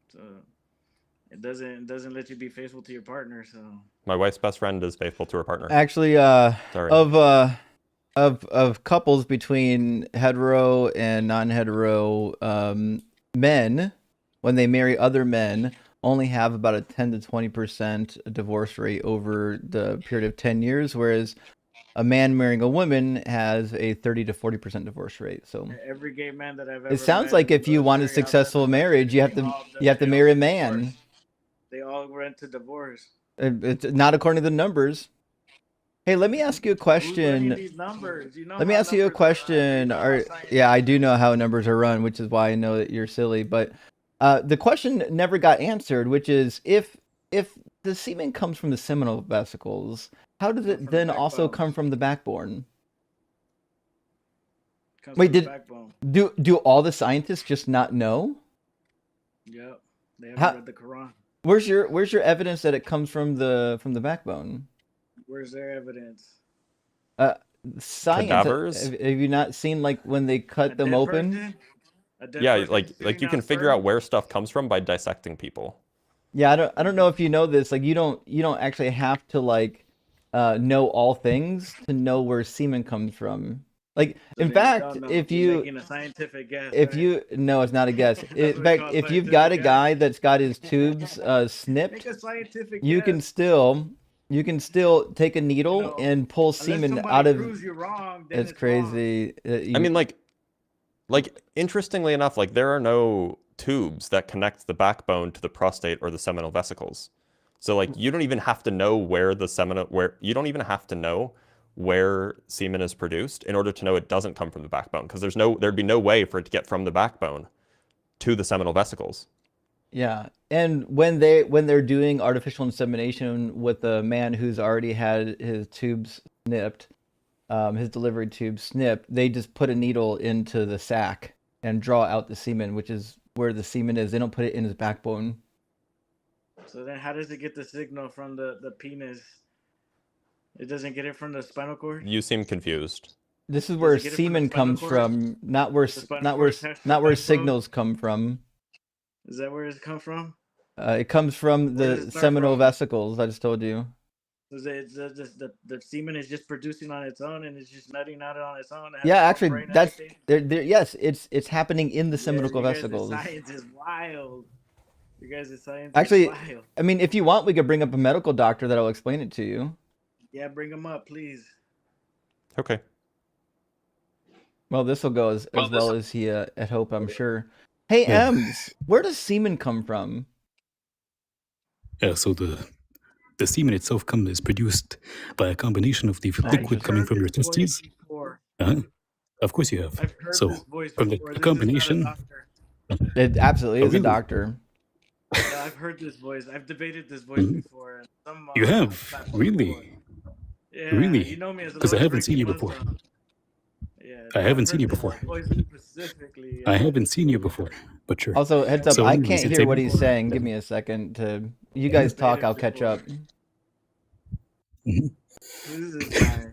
So it doesn't let you be faithful to your partner. So My wife's best friend is faithful to her partner. Actually, Sorry. of couples between hetero and non-hetero men, when they marry other men, only have about a 10 to 20% divorce rate over the period of 10 years, whereas a man marrying a woman has a 30 to 40% divorce rate. So every gay man that I've ever it sounds met like in if the you want a military, successful outside the marriage, you have military, to they all marry a get man. divorced. They all went to divorce. It's not according to the numbers. Hey, let me ask you a Who's running question. these numbers? You know Let me how ask you a numbers are run. question. You know how science Yeah, I do works. know how numbers are run, which is why I know that you're silly. But the question never got answered, which is if the semen comes from the seminal vesicles How does it from the then also backbone. come from the backbone? Comes Wait, from the did backbone. do all the scientists just not know? Yep. They haven't How, read the Quran. where's your evidence that it comes from the backbone? Where's their evidence? Uh, Science. Cadavers? Have you not seen like when they A cut them dead open? person? A dead Yeah, person like spitting you can out figure out sperm? where stuff comes from by dissecting people. Yeah, I don't know if you know this. Like you don't actually have to like know all things to know where semen comes from. Like So in then you fact, don't know. if You're you making a scientific guess, if right? you no, it's not a guess. That's In what they fact, call if you've got a scientific guess. guy that's got his tubes Make snipped, a scientific you guess. can still take a needle know, and pull Unless semen somebody out of. proves you're wrong, then It's it's wrong. crazy. I mean, like interestingly enough, like there are no tubes that connect the backbone to the prostate or the seminal vesicles. So like you don't even have to know where you don't even have to know where semen is produced in order to know it doesn't come from the backbone, because there'd be no way for it to get from the backbone to the seminal vesicles. Yeah, and when they're doing artificial insemination with a man who's already had his tubes snipped, his delivery tube snipped, they just put a needle into the sac and draw out the semen, which is where the semen is. They don't put it in his backbone. So then how does it get the signal from the penis? It doesn't get it from the spinal cord? You seem confused. This is Does where it get it from the semen spinal comes cord? from, not where The spinal not cord where attached to not the where backbone? signals come from. Is that where it come from? It comes from Where does it the start seminal from? vesicles. I just told you. Is it the semen is just producing on its own and it's just nutting out on its own? It has Yeah, its own actually, brain and that's everything? there. Yes, it's happening in the Yeah, seminal you guys' vesicles. science is wild. You guys' science Actually, is wild. I mean, if you want, we could bring up a medical doctor that'll explain it to you. Yeah, bring them up, please. Okay. Well, this will go as well as he had hoped, I'm sure. Hey, Yeah. Ems, where does semen come from? So the semen itself is produced by a combination of the Oh, liquid just- coming from your This voice testes. before. Of course you have. I've heard So this voice from the before. This combination, is not a doctor. It absolutely Oh, is a really? doctor. Yeah, I've heard this voice. I've debated this voice Mhm. before. And some, You have? platform Really? before. Yeah, Really? you know me as a 'Cause I Louis haven't seen Breaking you before. Muslim. Yeah, I no, haven't I've seen you heard this before. voice specifically. I haven't seen you before, but sure. Also, heads up, So I anyways, can't it's hear a- what he's saying. Give me a second to. You guys talk, I'll catch up. Mhm. Who's this guy?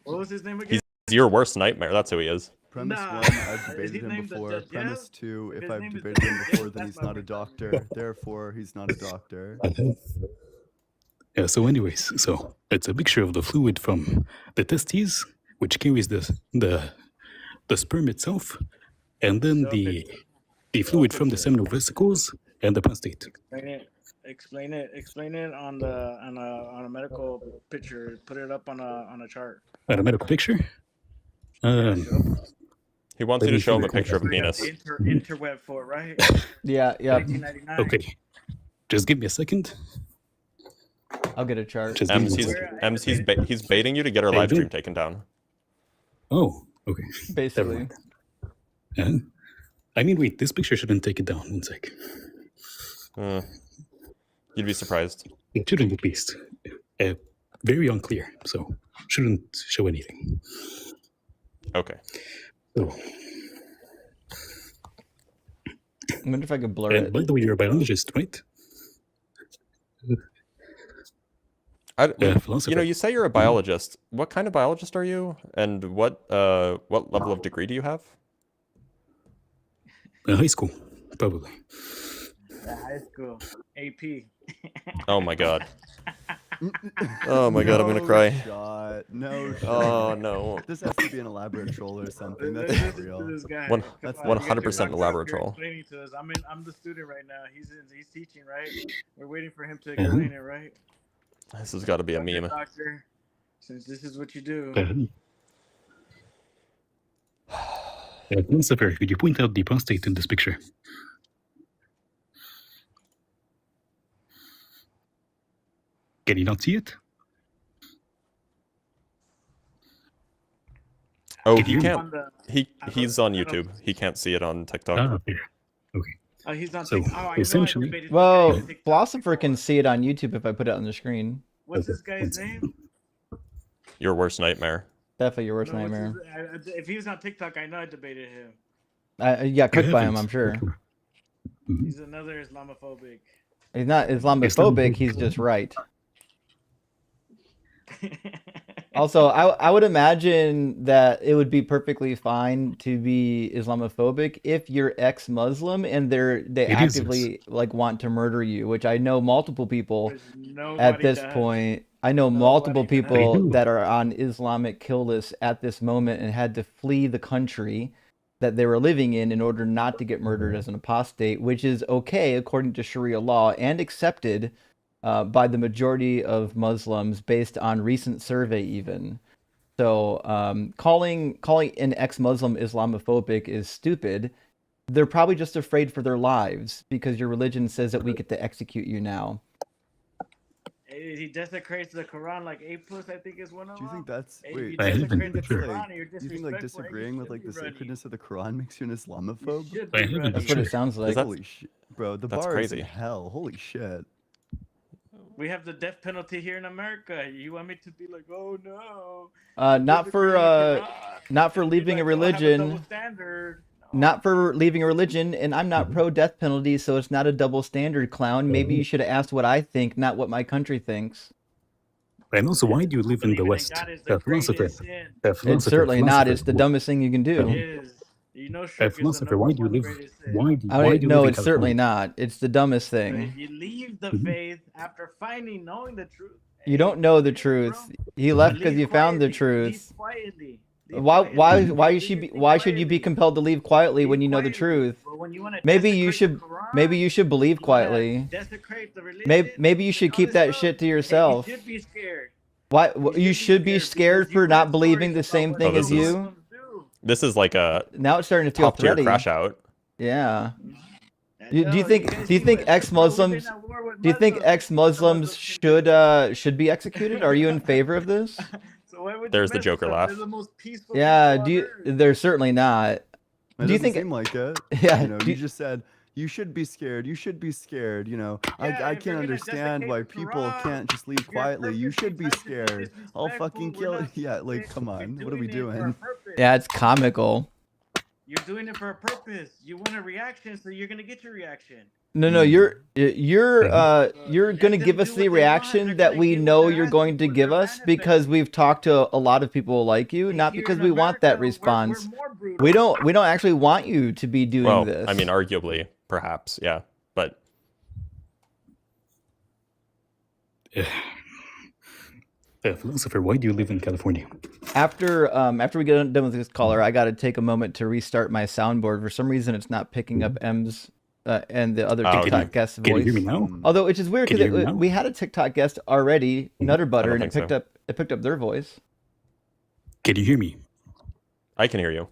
What was his name again? He's your worst nightmare. That's who he is. Premise Nah. 1, I've Is debated he him named the before. Dajjal? Premise 2, If if his I've name is debated him Dajjal, before, then that's he's my not a retard. doctor. Therefore, he's not a doctor. Yeah, so anyways, so it's a mixture of the fluid from the testes, which carries the sperm itself, and then Show a picture. the fluid from the picture. seminal vesicles and the prostate. Explain it on a medical picture. Put it up on a chart. A medical picture. He wants Let you to me show him a figure it picture of a We got penis. interweb for it, right? Yeah, yeah. 1999. Okay, just give me a second. I'll get a chart. Just give me Ems, a Where- second. he's baiting you to get our Hey, live stream Vin. taken down. Oh, okay. Basically. I mean, wait, this picture shouldn't take it down. One sec. You'd be surprised. It shouldn't, at least. Very unclear, so shouldn't show anything. Okay. So, I wonder if I could blur and it. by the way, you're a biologist, right? Philosopher. You know, you say you're a biologist. What kind of biologist are you? And what level of degree do you have? High school, probably. High school AP. Oh my god. Oh my god, I'm gonna cry. Shot. No shot. Oh no. This has to be an elaborate troll or something. That's Let's not listen to real. this guy. One- Come that's on, you got your 100% doctor elaborate up here troll. Explaining to us. I'm the student right now. He's teaching, right? We're waiting for him to explain it, right? This has got to be a Okay, meme. doctor, since this is what you do. Philosopher, could you point out the prostate in this picture? Can you not see it? Oh, Can he you- can't. He's on YouTube. He can't see it on TikTok. Here. Okay. Oh, he's not. So, I essentially- debated this Well, guy on TikTok philosopher before. can see it on YouTube if I put it on the screen. What's this Okay, guy's one name? second. Your worst nightmare. Definitely your worst No, nightmare. if he was on TikTok, I know I debated him. You got You cooked by him, haven't. I'm sure. Mhm. He's another Islamophobic. He's not Islamophobic. He's just right. Also, I would imagine that it would be perfectly fine to be Islamophobic if you're ex-Muslim and they It is, yes. actively like want to murder you, which I know multiple people There's at nobody this does. point. I know multiple Nobody does. They people do. that are on Islamic kill lists at this moment and had to flee the country that they were living in order not to get murdered as an apostate, which is okay according to Sharia law and accepted by the majority of Muslims based on recent survey even. So calling an ex-Muslim Islamophobic is stupid. They're probably just afraid for their lives because your religion says that we get to execute you now. He desecrates the Quran like A plus, I think is one of Do you them. think that's Hey, wait? you I Do you haven't, desecrate think the sure. it's Quran and you're do you think like disrespectful, hey, you disagreeing with should like be the running. sacredness of the Quran makes you an You Islamophobe? should I be haven't, running. That's what sure. it sounds like. that- Holy shit, bro! The That's bar is in crazy. hell. Holy shit. We have the death penalty here in America. You want me to be like, oh no? Not for desecrating the Quran, not for and be leaving a like, oh, I have religion. double standard. Not for leaving a religion, and I'm not pro death penalty, so it's not a double standard, clown. Maybe you should have asked what I think, not what my country thinks. And also, why do you live in the Believing in West? God is the Philosopher. greatest sin. It's certainly not. It's the dumbest thing you can It do. is. You know, shirk is the Philosopher, number why do you one live? greatest sin. Why do I you don't know. live in It's certainly California? not. It's the dumbest So thing. if you leave the Mhm. faith after knowing the truth, You don't know the hey, truth. bro, He left because leave you found the quietly. Leave truth. quietly. Leave Why quietly. why Leave should your thing why should you be quietly. compelled to leave quietly when Leave you know the quietly. truth? But when you want to Maybe you desecrate the should Quran, maybe you should believe you wanna quietly. desecrate the religion, Maybe you and should all keep this that stuff, shit to hey, yourself. you should be scared. Why You you should be scared because for you not read believing stories the about same what thing Oh, as this is- you? Muslims do. This is like a Now it's starting to feel top tier threaty. crash out. Yeah. I Do you know, think guys do you see think what- bro, we've ex-Muslims been at war with do you think Muslims. ex-Muslims should be executed? Are you in favor of this? So why would There's you the mess Joker with them? laugh. They're the most peaceful Yeah, people do on you earth. they're certainly not. It Do you doesn't think seem like it. yeah, You know, do you just said you should be scared. You should be scared. You know, Yeah, I if you're can't gonna understand desecrate why the people Quran, can't just leave you're quietly. You purposely should be trying to be scared. I'll fucking disrespectful. We're kill. not Yeah, like saying come you're on. What are we doing it for a doing? purpose. Yeah, it's comical. You're doing it for a purpose. You want a reaction, so you're gonna get your reaction. No, Mm. you're Let gonna them give do us what the they want. reaction They're that gonna we get what know they're you're asking going to for. give They're us because manifesting. we've talked to a lot of people like you, And not here because in we want that America, we're response. more brutal. We don't actually want you to be doing Well, this. I mean, arguably, perhaps, yeah. But Philosopher, why do you live in California? After we get done with this caller, I got to take a moment to restart my soundboard. For some reason, it's not picking up M's and the other Oh, TikTok okay. guest's Can you hear me voice. now? Mm. Although, which is weird Can you because hear me now? we had a TikTok guest already, Nutter Butter, don't and think so. it picked up their voice. Can you hear me? I can hear you.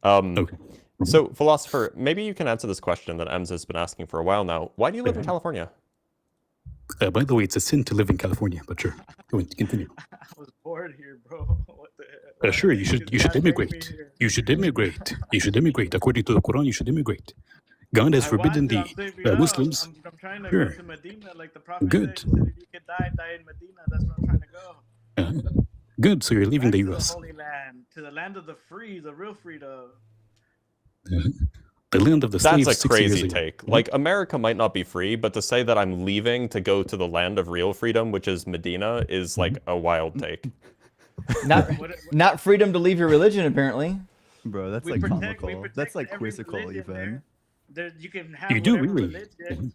Okay. So, philosopher, maybe you can answer this question that Ems has been asking for a while now. Why do you live in Okay. California? By the way, it's a sin to live in California, but sure. Go on, continue. I was bored here, bro. What the hell? Sure, you should God made me immigrate. here. You should immigrate. You should immigrate. According to the Quran, you should immigrate. God has I forbidden want to, the I'm saving up. Muslims. I'm trying to Sure. go to Medina, like the prophet Good. said. He said if you could die, die in Medina. That's where I'm trying to go. Good, so you're leaving Back the to U.S. the Holy Land, to the land of the free, the real freedom. The land of the slaves. That's a 60 years crazy ago. take. Like, America might not be free, but to say that I'm leaving to go to the land of real freedom, which is Medina, is like a wild take. Not freedom to leave your religion, apparently. Bro, that's We like protect- we comical. protect That's like every quizzical religion even. there, you can have You do, whatever really. religion.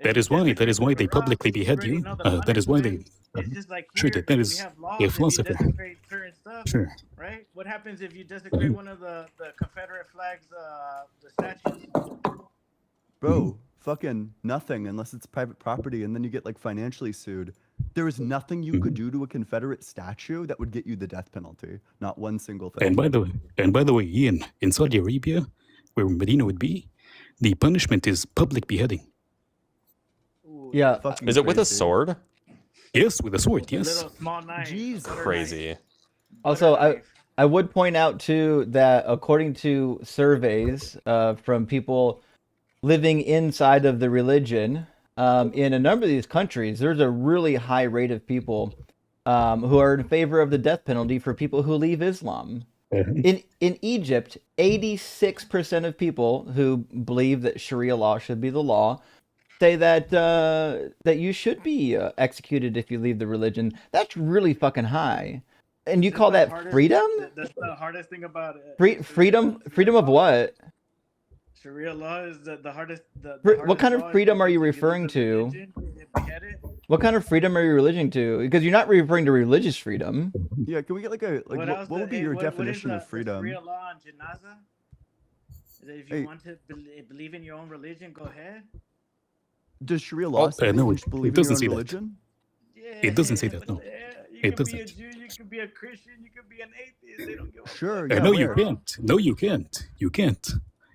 That If is you why. That desecrate is why the they Quran, publicly you behead already you. know the That is why they. punishment. It's just like Sure, here, that we is have laws a if you philosopher. desecrate certain stuff, Sure. right? What happens if you desecrate one of the Confederate flags, the statues? Bro, fucking nothing unless it's private property, and then you get like financially sued. There is nothing you could do to a Confederate statue that would get you the death penalty. Not one single thing. And by the way, Ian, in Saudi Arabia, where Medina would be, the punishment is public beheading. Ooh, Yeah, Fucking Is it with a crazy. sword? Yes, with a sword. a Yes. little small knife. Jesus. butter Crazy. knife, Also, butter knife. I would point out too that according to surveys from people living inside of the religion, in a number of these countries, there's a really high rate of people who are in favor of the death penalty for people who leave Islam. In Egypt, 86% of people who believe that Sharia law should be the law say that that you should be executed if you leave the religion. That's really fucking high. And you call that freedom? That's the hardest thing about it. Freedom of what? Sharia law is the hardest. What kind of freedom are you referring to? What kind of freedom are you referring to? Because you're not referring to religious freedom. Yeah, can we get what would be your definition of freedom? Sharia law on janaza? Is that if you want to believe in your own religion, go ahead. Does Sharia law say no, you should believe it doesn't in say your own that. religion? Yeah, It doesn't say that, no. You It could be a doesn't. Jew, you could be a Christian, you could be an atheist. They don't give a Sure. fuck. Yeah, No, you where? can't. No, you can't. You can't.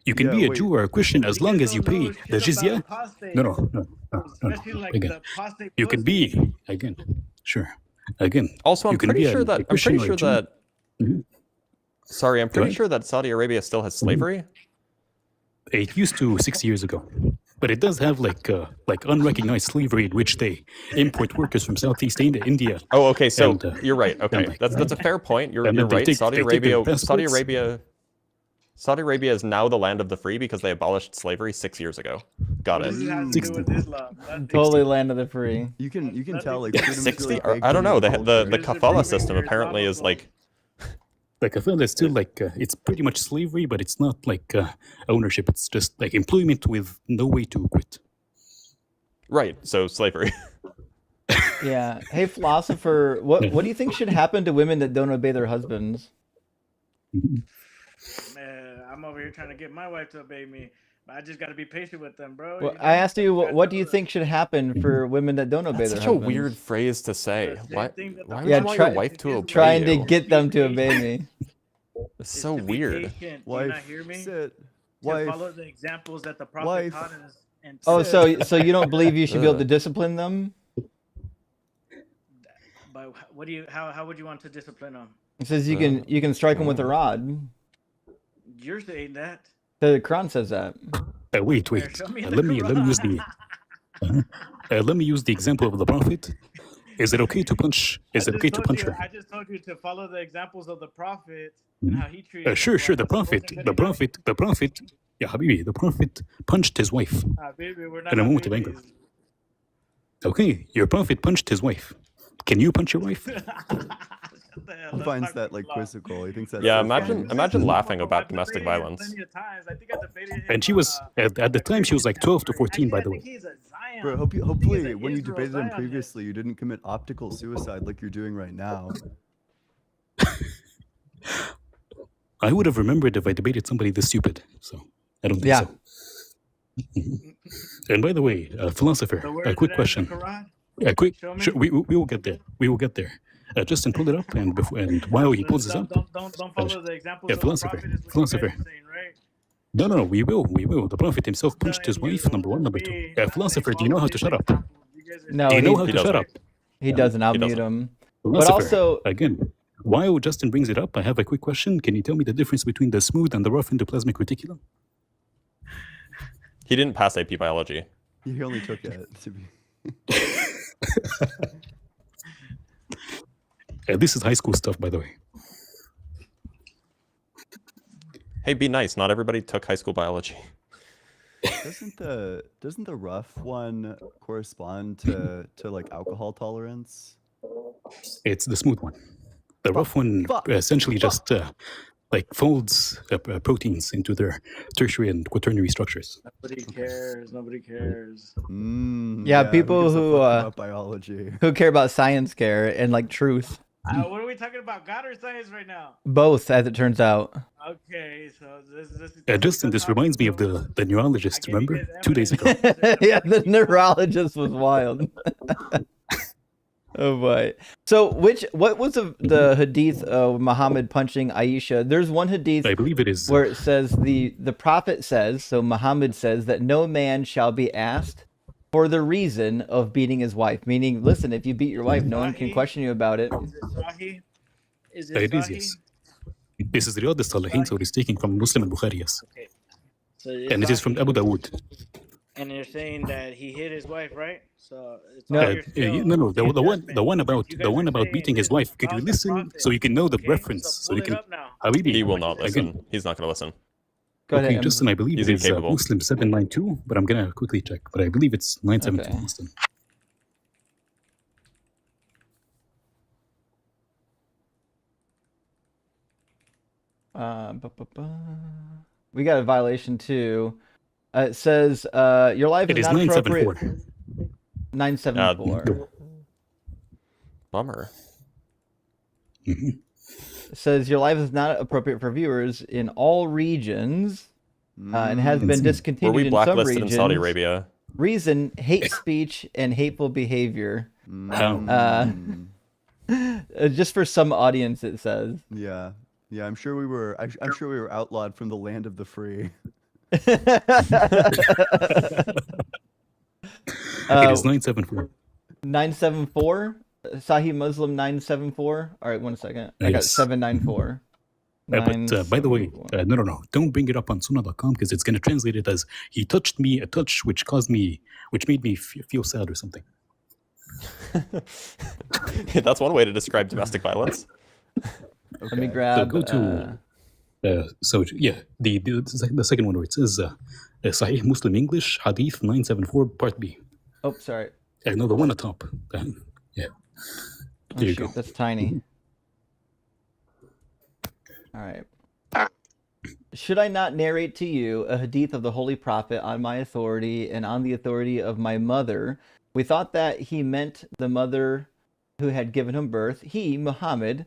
You can Yeah, be a wait. Jew or a Christian as long as you pay the jizya. No. Especially like Again, the apostate you can Muslims. be again. Sure. Again. Also, I'm you can pretty be sure a that Christian or a Jew. Mhm. Sorry, I'm Go pretty ahead. sure that Saudi Arabia still has slavery. It used to 6 years ago, but it does have like unrecognized slavery in which they import workers from Southeast India. Oh, okay. So And, you're right. Okay, like- that's a fair point. You're and then they right. take- Saudi they take their Arabia, passports. Saudi Arabia is now the land of the free because they abolished slavery 6 years ago. Got What it. does it have to do with Islam? Nothing. Totally land of the free. You can tell like Nothing. freedom is 60? really Or, baked I don't into know. the The culture. kafala system apparently is like Like I feel it's still like it's pretty much slavery, but it's not like ownership. It's just like employment with no way to quit. right. So slavery. Yeah. Hey, philosopher, what do you think should happen to women that don't obey their husbands? Man, I'm over here trying to get my wife to obey me, but I just got to be patient with them, bro. Well, You I know? asked you, Gotta what do know you that. think should happen for women that don't obey That's their such a husbands? weird phrase to say. The same Why? thing that the Why would Yeah, you want your try- wife to obey Trying to you? get them to obey me. It's Is so to be weird. patient. Do you Wife, not hear me? sit. To Wife, follow the examples that the prophet wife. taught us. And Oh, to- so you don't believe you should be able to Ugh. discipline them? But what do you? How would you want to discipline them? It says you can strike them with a rod. You're saying that. The Quran says that. Wait. Show me Let me use the let me use the example of the prophet. Is it okay to punch? Is it okay to punch her? I just told you to follow the examples of the prophet and how he treated. Sure. The people. prophet. Yeah, Habibi, the prophet punched his wife. Baby, we're not In a moment of anger. Habibis. Okay, your prophet punched his wife. Can you punch your wife? he finds that like quizzical. He thinks that's Yeah, so imagine funny. laughing about I've domestic debated him violence. plenty of times. I think I debated him, And she was at the time she was like 12 to 14, by the way. I think he's a Zion. Bro, I think he's hopefully a when you Israel debated him Zionist. previously, you didn't commit optical suicide like you're doing right now. I would have remembered if I debated somebody this stupid. So I don't think Yeah. so. And by the way, philosopher, So where a is quick it at in the question. Quran? A quick, Show me. sure, we will get there. We will get there. Justin, pull it up, and while he pulls this up, Don't follow the examples yeah, of philosopher, the prophet. Is what philosopher. you guys are saying, right? No, we will. The prophet himself punched his Telling wife. you, Number one, number two. me, I'm Philosopher, saying do you know follow how to these shut up? examples. You guys are No, Do you know how he to shut up? doesn't. He doesn't. I'll He mute doesn't. him. Philosopher, also- again, while Justin brings it up, I have a quick question. Can you tell me the difference between the smooth and the rough endoplasmic reticulum? He didn't pass AP biology. He only took it to be. This is high school stuff, by the way. Hey, be nice. Not everybody took high school biology. Doesn't the rough one correspond to like alcohol tolerance? It's the smooth one. The rough one Fuck. essentially just like folds proteins into their tertiary and quaternary structures. Nobody cares. Nobody cares. Yeah, people who gives a who, fuck about biology. Who care about science care and like truth? What are we talking about? God or science right now? Both, as it turns out. Okay, so this Justin, this reminds me of the neurologist, I gave you remember? guys 2 days ago. evidence. Yeah, the neurologist was wild. Oh boy. So what was the hadith of Muhammad punching Aisha? There's one hadith I believe it is. where it says the prophet says, so Muhammad says that no man shall be asked for the reason of beating his wife. Meaning, listen, if you beat your wife, no one can question you about it. Is it Sahih? Is It is, Sahih? yes. This is Riyadh al-Salihin, so it is taken from Muslim and Bukhari, yes. Okay. So And it is from Sahih. Abu Dawood. And you're saying that he hit his wife, right? So it's No. all your skill. No. Seeing The judgment. one But you guys are about saying beating his this wife. Could you about the listen prophet. so you can know the Okay, reference? so So pull you it can. up now. Habibi, He I will want you not to listen. again. He's not going to listen. Go Okay, ahead. Justin, I believe He's it is incapable. Muslim 792, but I'm gonna quickly check. But I believe it's 972. Okay. Justin. We got a violation too. It says your life It is is not appropriate. 974. 974. Bummer. It says your life is not appropriate for viewers in all regions and has been Insane. Were discontinued we in some blacklisted in regions. Saudi Arabia? Reason: hate speech and hateful behavior. How? Just for some audience, it says. Yeah, yeah. I'm sure we were. I'm sure we were outlawed from the land of the free. It is 974. 974. Sahih Muslim 974. All right, 1 second. I got Yes. 794. But by the way, no. Don't bring it up on Sunnah.com because it's going to translate it as he touched me a touch which made me feel sad or something. That's one way to describe domestic violence. Let me grab. So go to. The second one where it says Sahih Muslim English Hadith 974 Part B. Oh, sorry. No, the one at top. Yeah. Oh, There you shoot, go. that's tiny. All right. Should I not narrate to you a hadith of the Holy Prophet on my authority and on the authority of my mother? We thought that he meant the mother who had given him birth. He, Muhammad,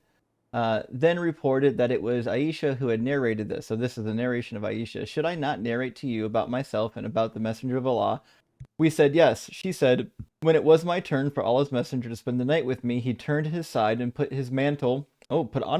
then reported that it was Aisha who had narrated this. So this is the narration of Aisha. Should I not narrate to you about myself and about the Messenger of Allah? We said yes. She said, when it was my turn for Allah's messenger to spend the night with me, he turned to his side and put on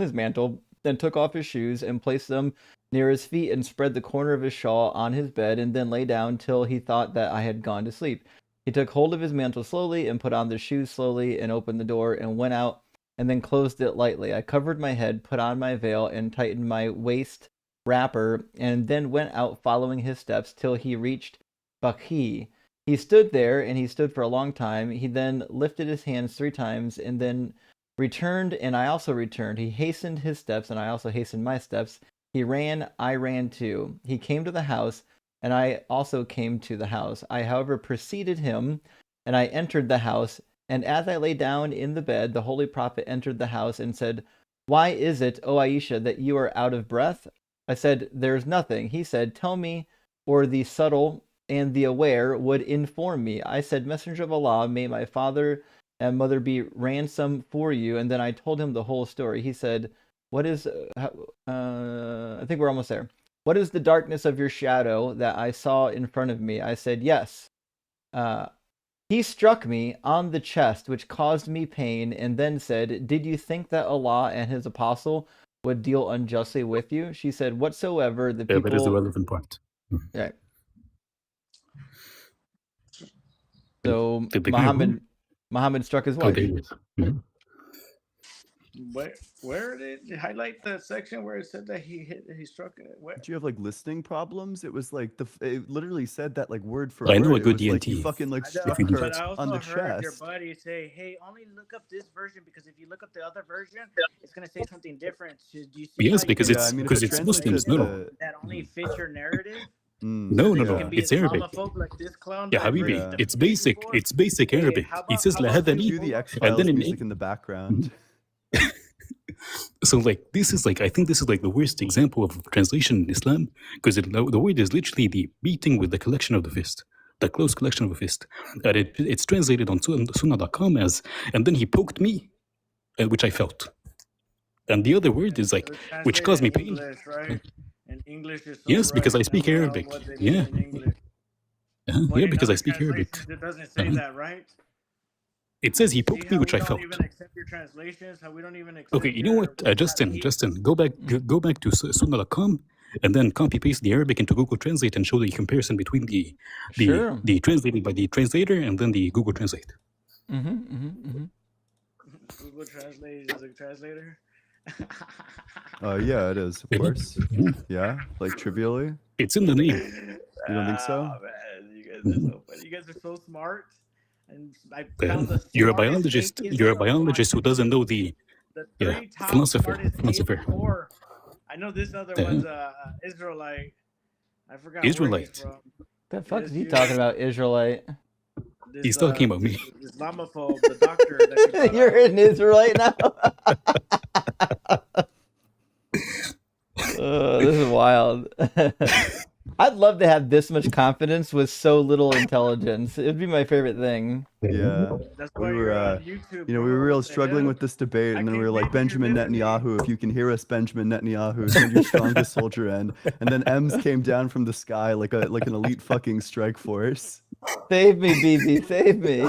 his mantle, then took off his shoes and placed them near his feet and spread the corner of his shawl on his bed and then lay down till he thought that I had gone to sleep. He took hold of his mantle slowly and put on the shoes slowly and opened the door and went out and then closed it lightly. I covered my head, put on my veil, and tightened my waist wrapper, and then went out following his steps till he reached Baqi. He stood there, and he stood for a long time. He then lifted his hands 3 times, and then returned, and I also returned. He hastened his steps, and I also hastened my steps. He ran, I ran too. He came to the house, and I also came to the house. I, however, preceded him, and I entered the house. And as I lay down in the bed, the Holy Prophet entered the house and said, "Why is it, O Aisha, that you are out of breath?" I said, "There's nothing." He said, "Tell me, or the subtle and the aware would inform me." I said, "Messenger of Allah, may my father and mother be ransom for you." And then I told him the whole story. He said, "What is, I think we're almost there. What is the darkness of your shadow that I saw in front of me?" I said, "Yes. He struck me on the chest, which caused me pain, and then said, 'Did you think that Allah and his apostle would deal unjustly with you?' She said, 'Whatsoever the Yeah, people..." that is the relevant part. Right. So Did the guy who? Muhammad struck his Oh, wife. there he is. Mhm. Where did you highlight the section where it said that he struck it? Where? Do you have like listening problems? It was like it literally said that like word for I know word. a good It was like you DNT. fucking like I struck know, If you do her but I also on the heard your chest. buddy say, "Hey, only look up this version because if you look up the other version, it's gonna say something different." Do you see? Yes, how because you Yeah, I it's mean, if because it it's translates Muslims. it No, no, to that only fits your narrative? no. It yeah. can be It's Arabic. Islamophobe like this clown Yeah, that I've Habibi. heard Yeah. It's defending basic. before. It's basic Hey, Arabic. how It about says how about lahadani, Cue the X and Files then music in the background. So like this is like I think this is like the worst example of translation in Islam because the word is literally the beating with the collection of the fist, the close collection of a fist, and it's translated on Sunnah.com as and then he poked me, which I felt, and the other word is like which translate caused in me pain. English, right? And English is so Yes, because right I speak on Arabic. what they Yeah, mean in English. yeah, But in because I other speak Arabic. translations, it doesn't say that, right? It says he See poked me, how which we I don't felt. even accept your translations? How we don't even accept Okay, you know your what, Justin? hadith? Justin, go back to Sunnah.com, and then copy paste the Arabic into Google Translate and show the comparison between Sure. the translated by the translator and then the Google Translate. Google Translate is a translator. Yeah, it is, of course. Yeah, like trivially. It's in the name. You don't think so? Oh, man, you guys are so funny. You guys are so smart. And I found the You're a smartest biologist. atheist You're a on biologist who doesn't know the the yeah, three top philosopher. smartest Philosopher. atheists. Or I know this other one's Israelite. I forgot Israelite. where he's from. The fuck This is he dude- talking about, Israelite? This, He's talking about me. this Islamophobe, the doctor. That you brought You're up. an Israelite now. This is wild. I'd love to have this much confidence with so little intelligence. It'd be my favorite thing. Yeah. That's We why were, you're uh, on YouTube. You know, we were bro. real What the struggling hell? with this debate, I and then we can't were like, believe you're Benjamin listening. Netanyahu, if you can hear us, Benjamin Netanyahu, send your strongest soldier in. And then Ems came down from the sky like an elite fucking strike force. Save me, BB, save me.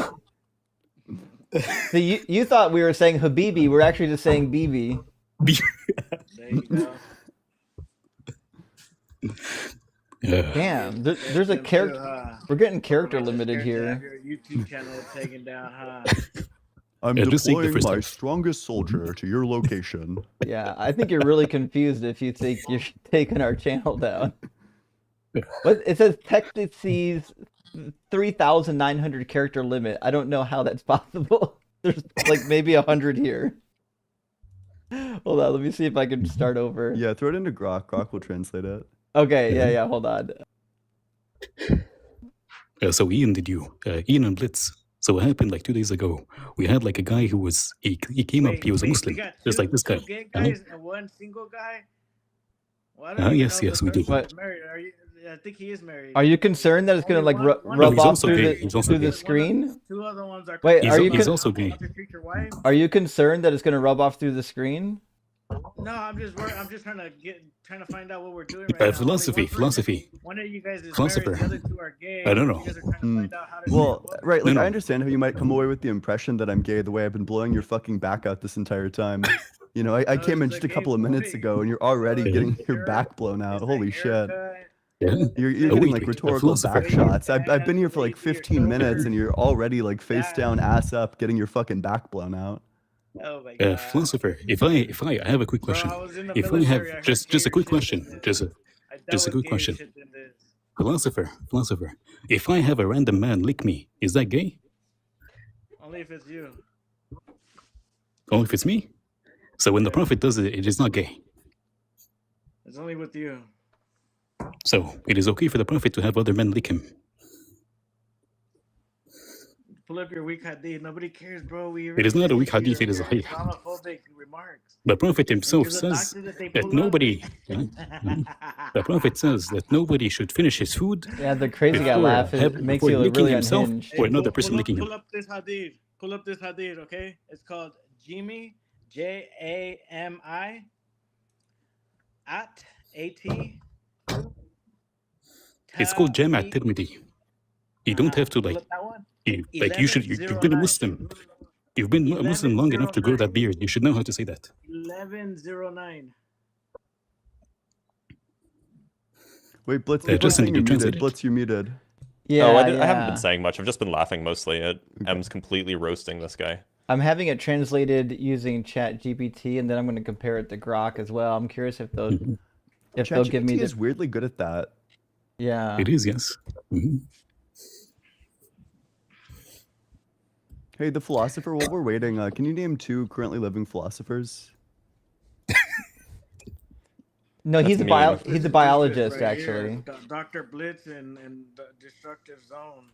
So you thought we were saying Habibi, we're actually just saying BB. There you go. Damn, there's a character. We're getting character limited Have here. your YouTube channel taken down, huh? I'm Yeah, just take the deploying first my half. strongest soldier to your location. Yeah, I think you're really confused if you think you're taking our channel down. What it says technically sees 3,900 character limit. I don't know how that's possible. There's like maybe 100 here. Hold on, let me see if I can start over. Yeah, throw it into Krock. Krock will translate it. Okay, yeah, hold on. So Ian, Ian and Blitz. So what happened like 2 days ago? We had like a guy who was he came up. He was a Muslim, we got just like this guy. Two gay guys and one single guy. Well, I don't Ah, even yes, know yes, if the we do. third one's married. Are you? I think he is married. Are you concerned that it's gonna Only like one rub he's off also through gay. the He's also through gay. the screen? Two other ones are. Wait, are you He's con- also gay. To treat your wife? Are you concerned that it's gonna rub off through the screen? No, I'm just trying to find out what we're doing right now. Only Philosophy. One of you guys is Philosopher. married, the other two are gay. I don't know. You guys are trying to find out how to Well, right, like No. I understand how you might come away with the impression that I'm gay the way I've been blowing your fucking back out this entire time. You know, I came in it's just a a gay couple of minutes boy. ago and you're already Yeah. getting your back blown out. Holy shit. Yeah. You're Oh, getting wait, like a rhetorical philosopher. back shots. I've been here for like 15 minutes and you're already like face down, ass up, getting your fucking back blown out. Oh my god. Philosopher. If I have a quick question. Bro, I was in the If I military, have I heard just a gayer quick shit question, than just this. I just a dealt with quick gayer question. shit than this. philosopher. If I have a random man lick me, is that gay? Only if it's you. Only if it's me. So when the prophet does it, it is not gay. It's only with you. So it is okay for the prophet to have other men lick him. Pull up your weak hadith. Nobody cares, bro. It is not a weak hadith, it is a hadith. Islamophobic remarks. The prophet himself You're the says doctor that they that pull up. nobody. The prophet says that nobody should finish his food Yeah, the crazy guy before, laugh makes before you look licking really himself unhinged. or another person licking him. Pull up this hadith. Pull up this hadith, okay? It's called Jami, Jami, at A-T. It's called Jam at Tirmidhi. You don't have to Pull like, up that one. you've been a Muslim. You've been a Muslim long enough to grow that beard. You should know how to say that. 1109. Wait, Blitz, Yeah, people are Justin, saying did you you're translate muted. it? Blitz, you're muted. Yeah, I haven't yeah. been saying much. I've just been laughing mostly at M's completely roasting this guy. I'm having it translated using Chat GPT, and then I'm going to compare it to Grok as well. I'm curious if they'll give me ChatGPT the is weirdly good at that. yeah. It is, yes. Mhm. Hey, the philosopher, while we're waiting, can you name 2 currently living philosophers? No, he's a mean. he's a biologist Right here, actually. Dr. Blitz and the Destructive Zone.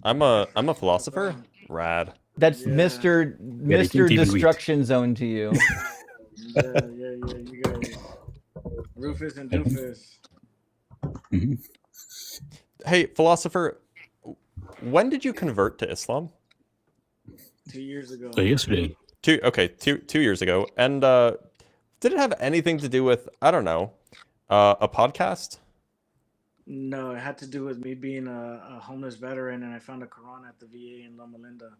I'm a philosopher? Rad. That's Yeah. Mr. Yeah, he Mr. can't even read. Destruction Zone to you. Yeah, you guys. Rufus and Doofus. Mhm. Hey, philosopher, when did you convert to Islam? 2 years ago. Yesterday. Two years ago. And did it have anything to do with, I don't know, a podcast? No, it had to do with me being a homeless veteran, and I found a Quran at the VA in Loma Linda.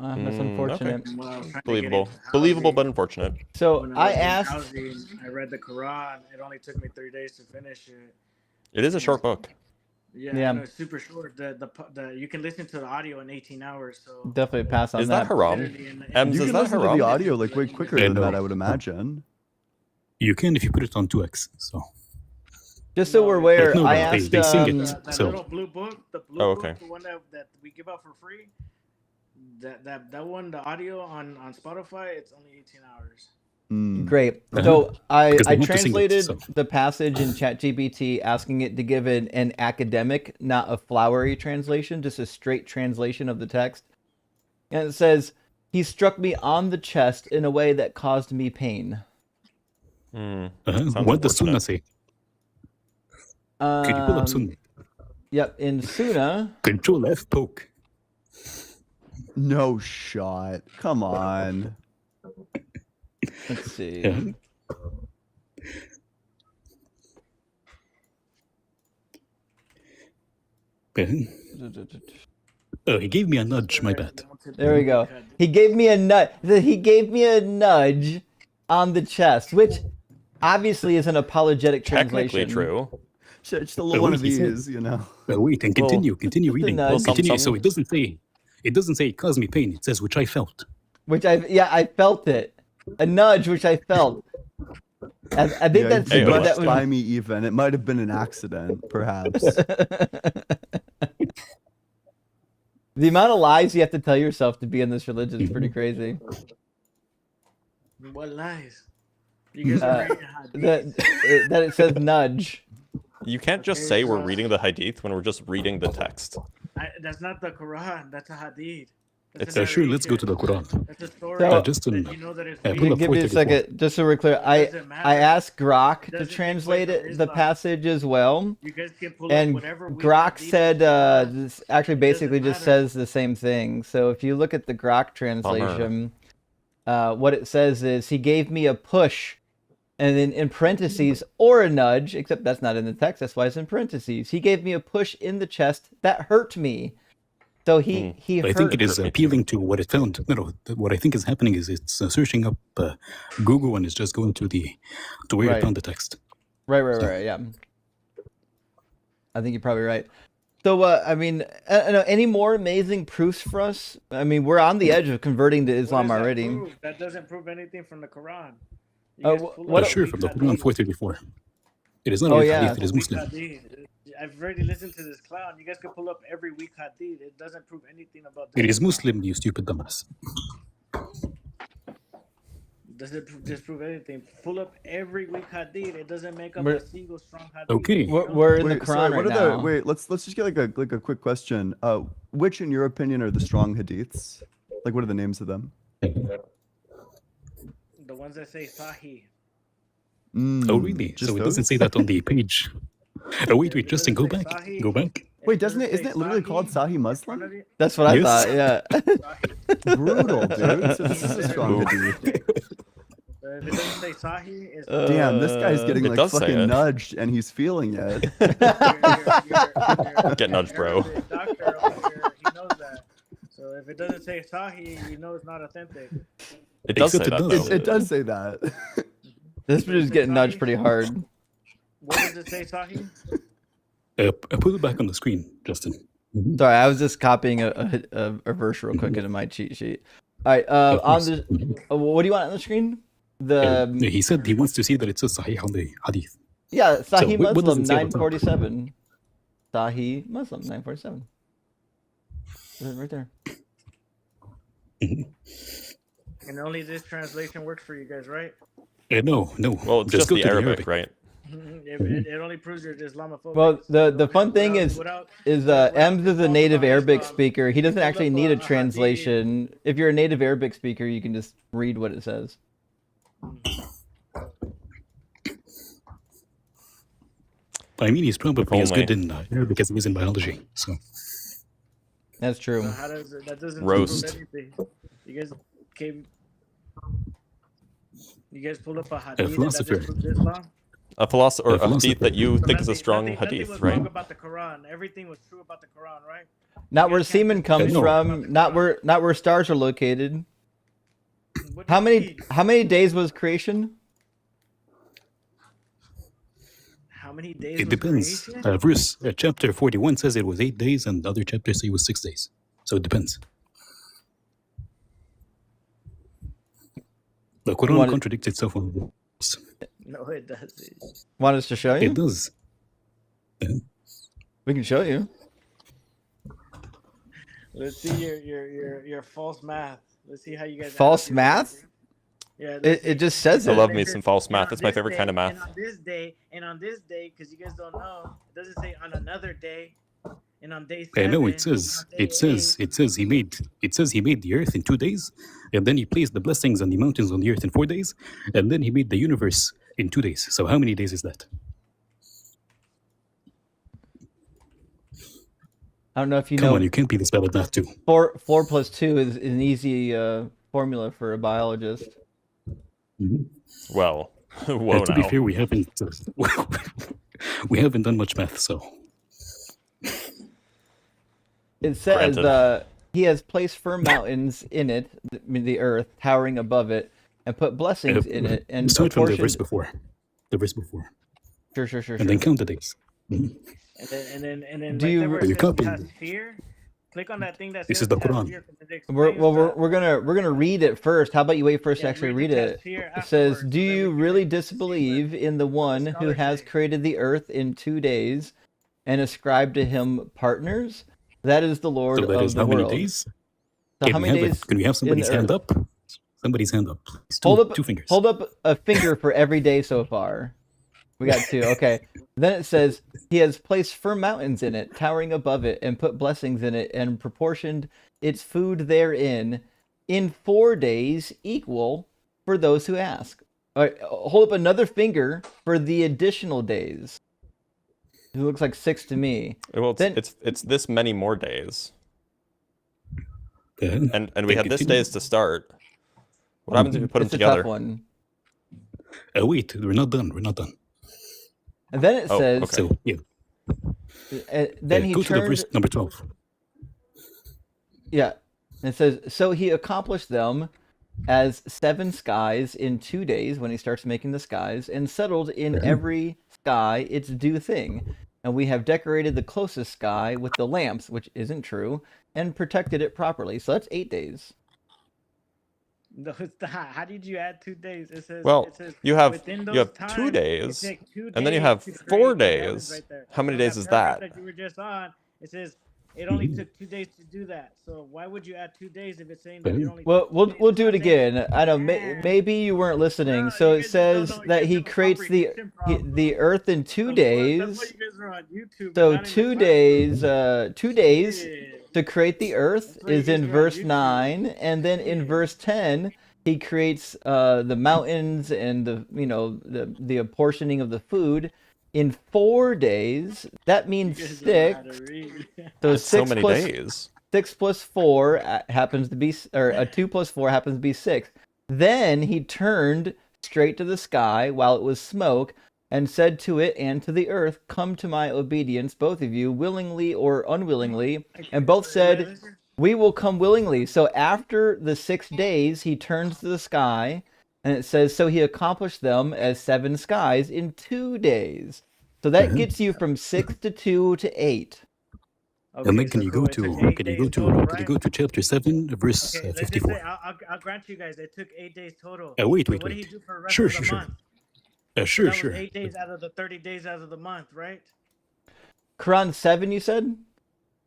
That's okay. unfortunate. And when I was trying to get Believable. into housing- Believable, but unfortunate. So when I was in asked. housing, I read the Quran. It only took me 3 days to finish it. It is a short book. Yeah, Yeah. and it's super short. The you can listen to the audio in 18 hours. So Definitely pass on Is that haram? literally in- Ems, You is can that listen to haram? the audio like way quicker Yeah, than no. that, I would imagine. You can if you put it on 2x. So Just so No, we're it's- aware, No, I no, asked. they sing it. That So- little blue book, the blue Oh, book, okay. the one that we give out for free. That one, the audio on Spotify, it's only 18 hours. Mm. Great. Uh-huh. So I Because they want to sing it, translated so. the passage in ChatGPT, asking it to give an academic, not a flowery translation, just a straight translation of the text. And it says, "He struck me on the chest in a way that caused me pain." Hmm. What Sounds does Sunnah unfortunate. say? Could you pull up Sunnah? Yep, in Sunnah. Control F poke. No shot. Come on. Let's see. Yeah. Oh, he gave me a nudge. My bad. There we go. He gave me a nudge. He gave me a nudge on the chest, which obviously is an apologetic Technically translation. true. Just a little one of these, you know. Wait, and continue just a reading. nudge. Well, Continue. some- So it doesn't say it caused me pain. It says which I felt. Which I felt it. A nudge, which I felt. I think Yeah, that's he Hey, what brushed that by was. me even. It might have been an accident, perhaps. The amount of lies you have to tell yourself to be in this religion is pretty crazy. What lies? You guys are reading That it says nudge. You can't just Okay, say we're so- reading the hadith when we're just reading the text. That's not the Quran. That's a hadith. It's- a Sure, let's go to the Quran. That's a story. So- just that an- you know that it's pull real. up Give me a 434. second, just so we're clear. Doesn't matter. I asked Krock to Doesn't translate equate to it, the Islam. passage as well. You guys can pull up And whatever we Grok hadith said you want. this actually It basically doesn't just matter. says the same thing. So if you look at the Grok translation, what it says is he gave me a push, and then in parentheses or a nudge, except that's not in the text. That's why it's in parentheses. He gave me a push in the chest that hurt me. So he I hurt. think it is appealing to what it found. What I think is happening is it's searching up Google and it's just going to where Right. it found the text. Right. Yeah. I think you're probably right. So, I mean, any more amazing proofs for us? I mean, we're on the edge of converting to What Islam does that already. prove? That doesn't prove anything from the Quran. You Oh, guys wh- pull what- up Sure, weak from the hadith. Quran 434. It is not Oh, a yeah. hadith, it is Weak Muslim. hadith. I've already listened to this clown. You guys can pull up every weak hadith. It doesn't prove anything about It is Islam. Muslim, you stupid dumbass. Doesn't disprove anything. Pull up every weak hadith. It doesn't make up We're- a single strong hadith. Okay. We're in the Wait, Quran sorry, right what now. are the wait, let's just get like a quick question. Which in your opinion are the strong hadiths? Like what are the names of them? The ones that say Sahih. Oh, really? just So it doesn't those? say that on the page. Oh, wait, It Justin, go doesn't back. say Go Sahih. back. Wait, It doesn't it? say Isn't it literally called Sahih in Muslim? front of it. That's what I Yes. thought. Yeah. Sahih. Brutal, dude. So this is a strong Ooh. hadith. So if it doesn't say Sahih, it's Damn, this guy's getting It like does say fucking it. nudged and he's feeling it. Get nudged, bro. Arabic doctor over here, he knows that. So if it doesn't say Sahih, you know it's not authentic. It does say Except it that, does. though. It does say that. This dude's getting nudged pretty hard. What does it say Sahih? Put it back on the screen, Justin. Mhm. Sorry, I was just copying a verse real quick into my cheat sheet. All right, on course. the what do you want on the screen? The He said he wants to see that it says Sahih on the hadith. yeah, Sahih what does Muslim it say on the top? 947. Sahih Muslim 947. Right there. And only this translation works for you guys, right? No. Well, it's just go the to Arabic, right? It only proves you're Islamophobic. Well, the So fun thing is without Ems is a native about Arabic Islam, speaker. He doesn't pull actually up need a a translation. If you're a native Arabic speaker, you can just read what it says. I mean, he's probably as only. good in Arabic as he is in biology. So That's true. So how does that doesn't Roast. prove anything. You guys came. You guys pulled up a hadith that philosopher. disproves Islam. A philosopher, or a philosopher. hadith that you So think is a nothing- strong nothing hadith, was right? wrong about the Quran. Everything was true about the Quran, right? Not You where guys can't semen just comes No. from. Not where stars are located. What do How you many mean? how many days was creation? How many days? it was depends. creation? Verse chapter 41 says it was 8 days, and the other chapters say it was 6 days. So it depends. The Quran What- contradicts itself on this. No, it doesn't. Want us to show you? It does. We can show you. Let's see your false math. Let's see how you guys add False up your math? days. Yeah, It let's see. just says I it. love me some false And math. on That's my this favorite kind of day, math. And on this day, because you guys don't know, it doesn't say on another day. And on day I 7, know and on day 8. it says he made the earth in 2 days, and then he placed the blessings and the mountains on the earth in 4 days, and then he made the universe in 2 days. So how many days is that? I don't know if you Come know. on, you can't be this bad at math too. 4 plus 2 is an easy formula for a biologist. Mhm. Well, whoa To be now. fair, we haven't we haven't done much math, so It says Granted. he has placed firm mountains in it, the earth, towering above it, and put blessings in it, and start from the verse apportioned. before. The verse before, Sure. and then count the days. Mhm. And then Do right you- there where Are you it says copying? sphere, click on that thing that This says is the test Quran. sphere, 'cause it We're explains gonna read it first. How about you wait for us to Yeah, actually read read the test it? here It says, afterwards, "Do so then you we can really see disbelieve in the one who scholars has say. created the earth in 2 days and ascribed to him partners? That is the Lord So that of is the how many world." days? So how many days Can we have in somebody's the hand earth? up? Somebody's hand up, please. Two fingers. Hold up a finger for every day so far. We got 2. Okay. Then it says, "He has placed firm mountains in it, towering above it, and put blessings in it, and proportioned its food therein in 4 days equal for those who ask." All right, hold up another finger for the additional days. It looks like 6 to me. Well, Then it's this many more days, Then and we have this days to start. What happens if you put them it's a together? tough one. Wait, we're not done. We're not done. And then it Oh, says, okay. So yeah, then he go to the turned. verse number 12. Yeah. It says, "So he accomplished them as 7 skies in 2 days," when he starts making the skies, "and settled in every sky its due thing. And we have decorated the closest sky with the lamps," which isn't true, "and protected it properly." So that's 8 days. No, it's not. How did you add 2 days? It says. Well, it says you have within 2 those times, days, it takes 2 and then you days have to 4 create the heavens days. right there. How many So days is paragraph that? that you were just on, it says it only took 2 days to do that. So why would you add 2 days if it's saying that it only? Well, took 2 days? we'll It's do not it saying- again. I know And- maybe you weren't listening. No, So you it guys just don't says know. You that guys he have a creates the comprehension problem. the earth in 2 That's days. why you guys are on YouTube. So and not in the 2 classroom. days, 2 days Yeah. to create the earth That's why you is guys in are on verse YouTube. 9, and then in Yeah. verse 10 he creates the mountains and the apportioning of the food in 4 days. That You means guys don't know how 6. to read. So That's so 6 many plus days. 6 plus 4 happens to be, or 2 plus 4 happens to be 6. Then he turned straight to the sky while it was smoke, and said to it and to the earth, "Come to my obedience, both of you, willingly or unwillingly." And both said, "We will come willingly." So after the 6 days, he turns to the sky, and it says, "So he accomplished them as 7 skies in 2 days." So that gets you from 6 to 2 to 8. Okay, And then so can you cool. go It took to 8 days total, can you right? go to chapter 7, verse Okay, let's just 54? say I'll grant you guys it took 8 days total. Wait, So wait, what did he wait. do for the rest Sure, of the sure, sure. month? Sure, That was sure. 8 days out of the 30 days out of the month, right? Quran 7, you said?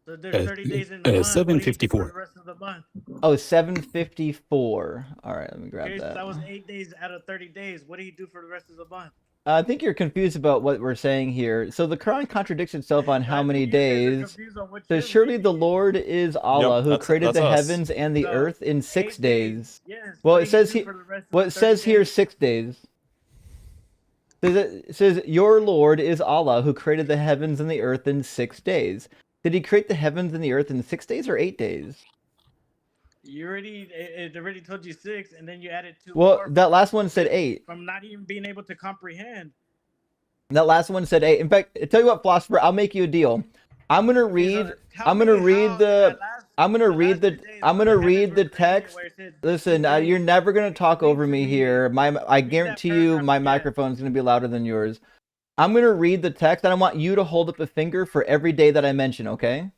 So there's 30 days in the month. What did he do for the 754. rest of the month? Oh, 754. All right, let me grab Okay, so that. that was 8 days out of 30 days. What did he do for the rest of the month? I think you're confused about what we're saying here. So the Quran contradicts itself on how I many think you guys are days. confused on what So you're surely the reading. Lord is Allah, who that's created the us. heavens and the So, earth in 6 8 days. Yes. Well, what it did says he do he- for the rest of Well, the it says 30 here days? 6 days. It says, "Your Lord is Allah, who created the heavens and the earth in 6 days." Did he create the heavens and the earth in 6 days or 8 days? It already told you 6, and then you added 2 Well, more that last one said 8. from not even being able to comprehend. That last one said 8. In fact, tell you what, philosopher, I'll make you a deal. I'm gonna read. I'm gonna read the. I'm gonna read the. I'm gonna read the text. Listen, you're never gonna talk over me here. I guarantee you, my microphone's gonna be louder than yours. I'm gonna read the text, and I want you to hold up a finger for every day that I mention. Okay?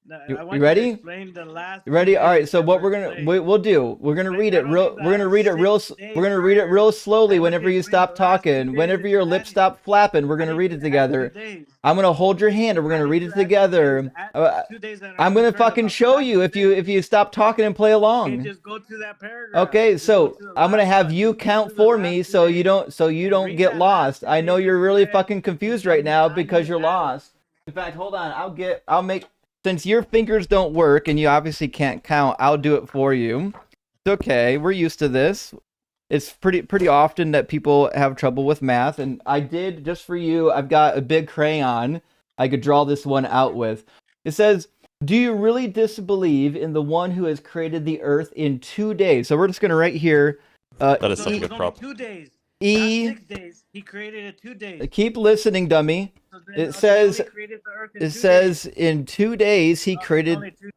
No, You- I you want ready? to explain the last. You ready? few All right. days So that what were we're gonna explained. we'll do? We're gonna But read I it don't real. need We're gonna the read it real. 6 We're gonna days read it prior. real slowly. I want to Whenever you explain stop the last 2 talking, days whenever that your you lips added. stop flapping, we're I gonna need read to it add together. 2 days. I'm gonna hold your hand and we're I gonna need read to it add 2 days. together. Add 2 days that are I'm gonna concerned fucking about the show last you 2 if you days. stop talking and play Okay, along. just go to that paragraph. Okay, Just go so to the I'm gonna last have one. you Just go count to the for last me 2 so you days. don't Read get that last lost. 2 I know days you're that you really read fucking and confused tell right me now how you because you're added it. lost. In fact, hold on. I'll make since your fingers don't work and you obviously can't count, I'll do it for you. It's okay. We're used to this. It's pretty often that people have trouble with math, and I did just for you. I've got a big crayon I could draw this one out with. It says, "Do you really disbelieve in the one who has created the earth in 2 days?" So we're just gonna write here. That is So such a it was good only prop. 2 days, E. not 6 days. He created it 2 days. Keep listening, dummy. So then, It he says only created the earth in it 2 says days. in 2 days he It's created. only 2.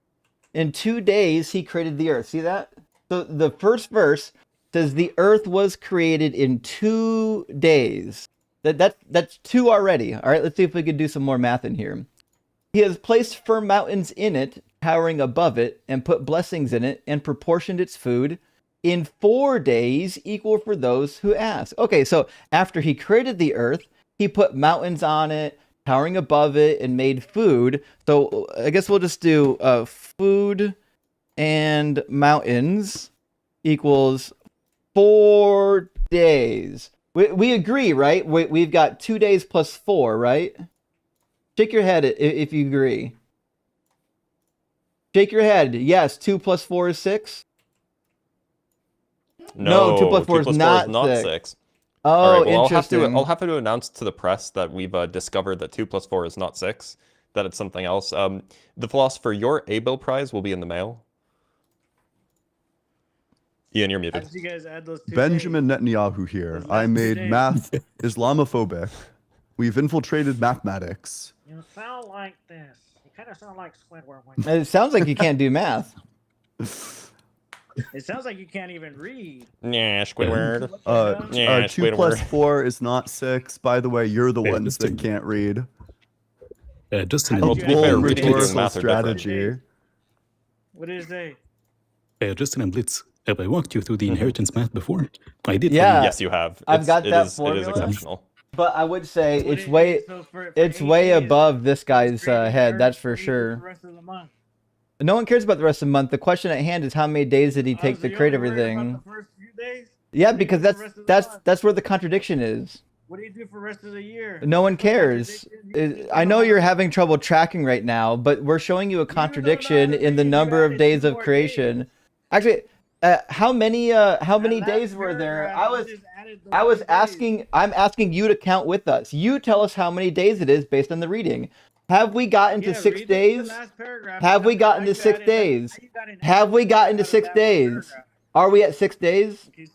In 2 days he created the earth. See that? So the first verse says the earth was created in 2 days. That's two already. All right, let's see if we can do some more math in here. He has placed firm mountains in it, towering above it, and put blessings in it, and proportioned its food in 4 days, equal for those who ask. Okay, so after he created the earth, he put mountains on it, towering above it, and made food. So I guess we'll just do food and mountains equals 4 days. We agree, right? We've got 2 days plus 4, right? Shake your head if you agree. Shake your head. Yes, 2 plus 4 is 6. No, 2 plus 4 is not 6. 6. Oh, All right, well, interesting. I'll have to announce to the press that we've discovered that 2 plus 4 is not 6, that it's something else. The philosopher, your Abel Prize will be in the mail. Ian, you're How muted. did you guys add those 2 Benjamin days? Netanyahu here. Those I last 2 made days. math Islamophobic. We've infiltrated mathematics. You sound like this. You kind of sound like Squidward. It sounds like you can't do math. It sounds like you can't even read. Yeah, Squidward. Yeah, 2 plus Squidward. 4 is not 6. By the way, you're the Yeah, ones Justin. that can't read. Justin, How and, did you Bull add fair, reading and doing rhetorical math are different. strategy. What did it say? Justin and Blitz, have I walked you through the inheritance math before? I did. Yeah. Yes, you have. I've got it that is formula. exceptional. But I would say What it's did- way so for it's 8 way days, above this guy's creating the head, earth, that's for what do you do sure. The rest of the month? No one cares about the rest of the month. The question at hand is how many days did he Oh, take so to you're create only worried about everything? the first few days? Yeah, What do you because do for the rest of the month? that's where the contradiction is. What do you do for the rest of the year? No one What cares. contradiction? You just I don't know have- you're having trouble tracking right now, but we're showing you a don't know how contradiction to in the read. You number of added days 2 of more creation. days. Actually, how many That days last were there? paragraph, you just added those I was 2 days. I'm asking you to count with us. You tell us how many days it is based on the reading. Have we gotten to Yeah, 6 read the days? last paragraph. Have we Tell me gotten how to you 6 added that- days? how you got an Have we extra gotten to out of 6 that one days? paragraph. Are we at 6 days? Okay,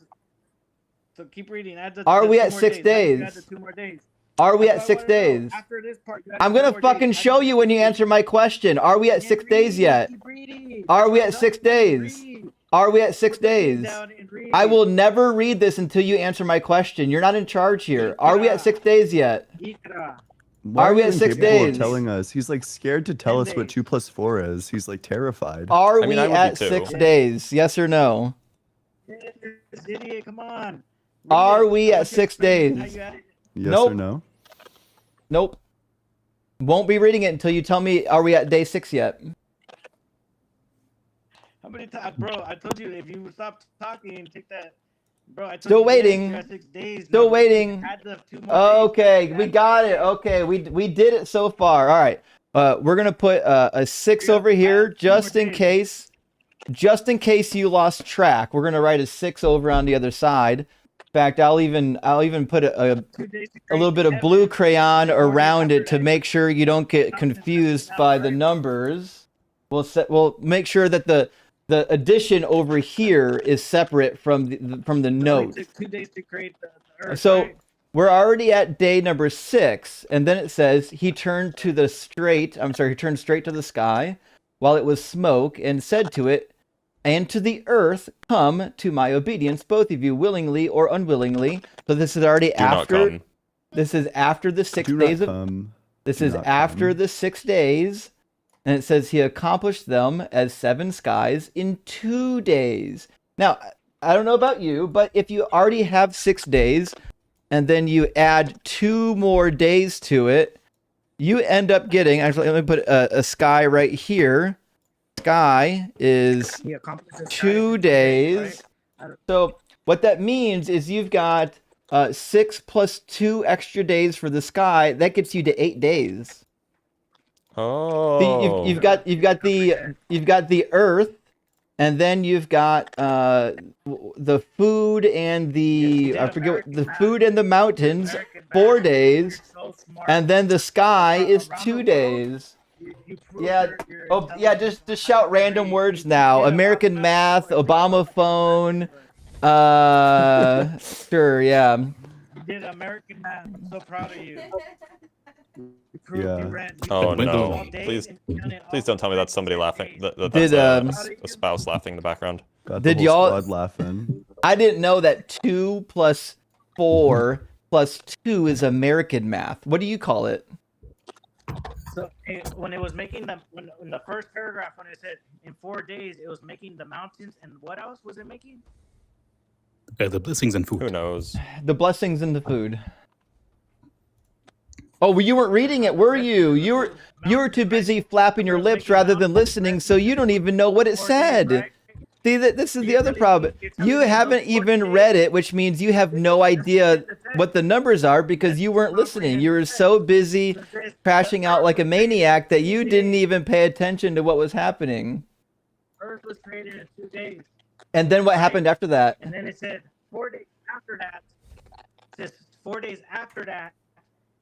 so keep reading. Add the, Are the we 2 at more 6 days. How you days? add the 2 more days. Are we That's at what I 6 wanna know. days? After this part, you add I'm 2 gonna more fucking days. How show do you when you read? answer my question. Are we at Can't 6 days read. yet? Keep reading. Are we Tell at me 6 how to days? read. Are we at 6 Put the thing days? down and read. I will never read this until you answer my question. You're not in charge here. Are we at 6 days yet? Ikra. Why Are we you at 6 incapable of days? telling us? He's like scared to tell 10 us what days. 2 plus 4 is. He's like terrified. Are I mean, we I would be at too. 6 days? Yes or no? This idiot, come on. Read Are it. we I at want you to 6 explain how days? you added it. Yes Nope. or no? Nope. Won't be reading it until you tell me, are we at day 6 yet? How many times, bro? I told you if you stop talking, take that. Bro, I told Still you waiting. you're at 6 days. Still Now, waiting. add the 2 more days. Okay, we Add got 2 it. more days. Okay, we did it so far. All right. We're gonna put a 6 Yeah, over here add 2 more just in days. case. Just in case you lost track, we're gonna write a 6 over on the other side. In fact, I'll even put a 2 days to little create bit of heaven. blue crayon Before you around it covered to it. make sure you don't get confused by the numbers. We'll make sure that the addition over here is separate from the It note. took 2 days to create the earth. So right? we're already at day number 6, and then it says he turned straight to the sky while it was smoke, and said to it, and to the earth, come to my obedience, both of you, willingly or unwillingly. So this is already Do not after. come. This is after the 6 Do days not of. come. This do is not after come. the 6 days. And it says he accomplished them as 7 skies in 2 days. Now, I don't know about you, but if you already have 6 days and then you add 2 more days to it, you end up getting, actually, let me put a sky right here. Sky is He accomplished the skies 2 in 2 days. right? So what that means is you've got 6 plus 2 extra days for the sky. That gets you to 8 days. Oh. So you've got the earth, and then you've got the food and the I forget what, the food and the mountains, 4 days, and then the sky is 2 days. Yeah. Oh yeah. Just shout random words now. American math, Obama phone. Sure. Yeah. You did American math. I'm so proud of you. You proved Yeah. you ran. You Oh When no! all day Please, and you done it please all don't tell me that's in somebody 6 laughing. days. That's Did, a spouse laughing in the background. Got Did the whole y'all- squad laughing. I didn't know that 2 plus 4 plus 2 is American math. What do you call it? So when it was making the when in the first paragraph when it said in 4 days it was making the mountains and what else was it making? The blessings and Who food. knows? The blessings in the food. Oh, well, you weren't reading it, were you? You were too busy flapping your lips rather than listening, so you don't even know what it 4 days, said. right? See, this is the other problem. You haven't even read it, which means you have no idea what the numbers are because you weren't listening. You were so busy crashing out like a maniac that you didn't even pay attention to what was happening. Earth was created in 2 days, And then what happened after that? and then it said 4 days after that. It says 4 days after that,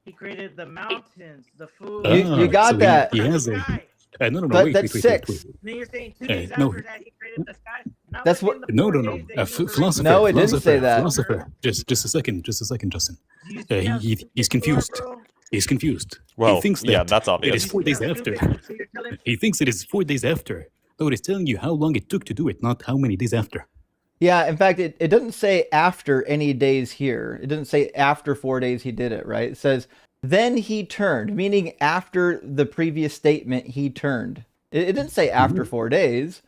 he created the mountains, the food. You got so that. He has a. sky. No, But wait, that's wait, wait, 6. wait. Then you're saying 2 days no. after that he created the sky. Not That's within what- the No, 4 no, no. days that you were Philosopher. No, it didn't say philosopher, that. Philosopher. Just a second, Justin. You see how He's stupid you are, confused. bro? He's confused. Well, he thinks that yeah, that's it obvious. is 4 days You see how after. stupid- so you're telling- He thinks it is 4 days after. No, it is telling you how long it took to do it, not how many days after. Yeah, in fact, it doesn't say after any days here. It doesn't say after 4 days he did it, right? It says, then he turned, meaning after the previous statement, he turned. It didn't say after 4 days.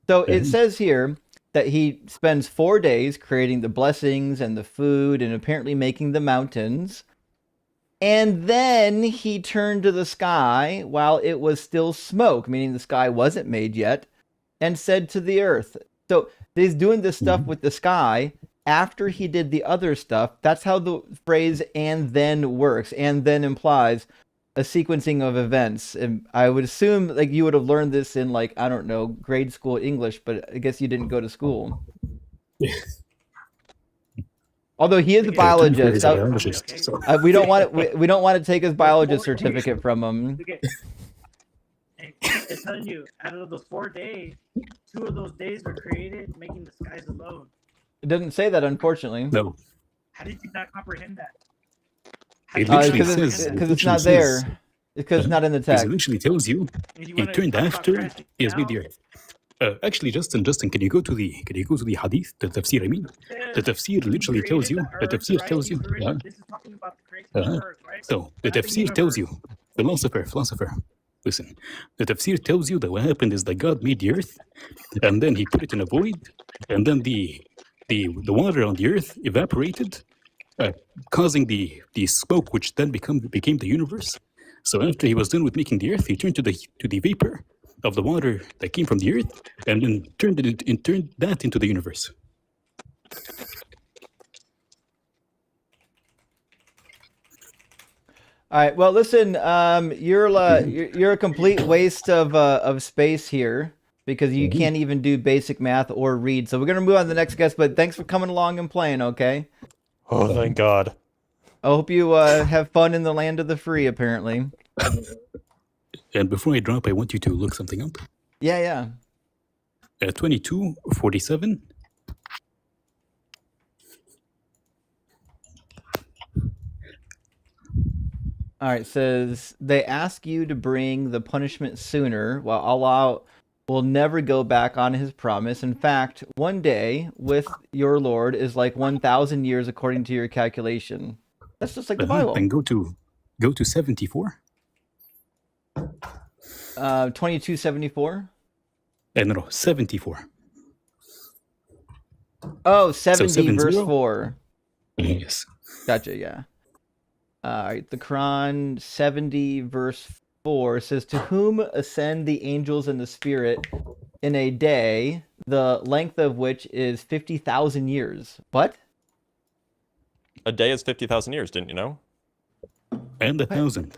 So it says here that he spends 4 days creating the blessings and the food and apparently making the mountains. And then he turned to the sky while it was still smoke, meaning the sky wasn't made yet, and said to the earth. So he's doing this stuff with the sky after he did the other stuff. That's how the phrase "and then" works. And then implies a sequencing of events. And I would assume like you would have learned this in like, I don't know, grade school English, but I guess you didn't go to school. Although he is a biologist, He's a biologist, so- we don't want we don't want to take his biologist certificate from him. It's telling you, out of those 4 days, 2 of those days were created making the skies alone. It doesn't say that, unfortunately. No, How did you not comprehend that? It How did literally you says- not Because comprehend it's it not literally there. says- Because it's not in the because text. it literally tells you that? You he wanna turned talk about after crashing he has made the down? earth. Actually, Justin, can you go to the hadith, the tafsir? I mean, the tafsir literally tells you. The tafsir tells you. Yeah. This is talking about the creation of Uh-huh. the earth, right? So the Not the tafsir tells universe. you, philosopher. Listen, the tafsir tells you that what happened is that God made the earth, and then He put it in a void, and then the water on the earth evaporated, causing the smoke, which then became the universe. So after He was done with making the earth, He turned to the vapor of the water that came from the earth, and then turned that into the universe. All right. Well, listen. You're a complete waste of space here because you can't even do basic math or read. So we're gonna move on to the next guest. But thanks for coming along and playing. Okay. Oh, thank God. I hope you have fun in the land of the free. Apparently. And before I drop, I want you to look something up. Yeah. Yeah. 2247. All right. Says they ask you to bring the punishment sooner, while Allah will never go back on His promise. In fact, one day with your Lord is like 1,000 years according to your calculation. That's just like the Bible. And go to 74. 2274. No, 74. Oh, 70 70? verse 4. Yes. Gotcha, yeah. All right, the Quran 70 verse 4 says, "To whom ascend the angels and the spirit in a day, the length of which is 50,000 years." What? A day is 50,000 years, didn't you know? And 1,000.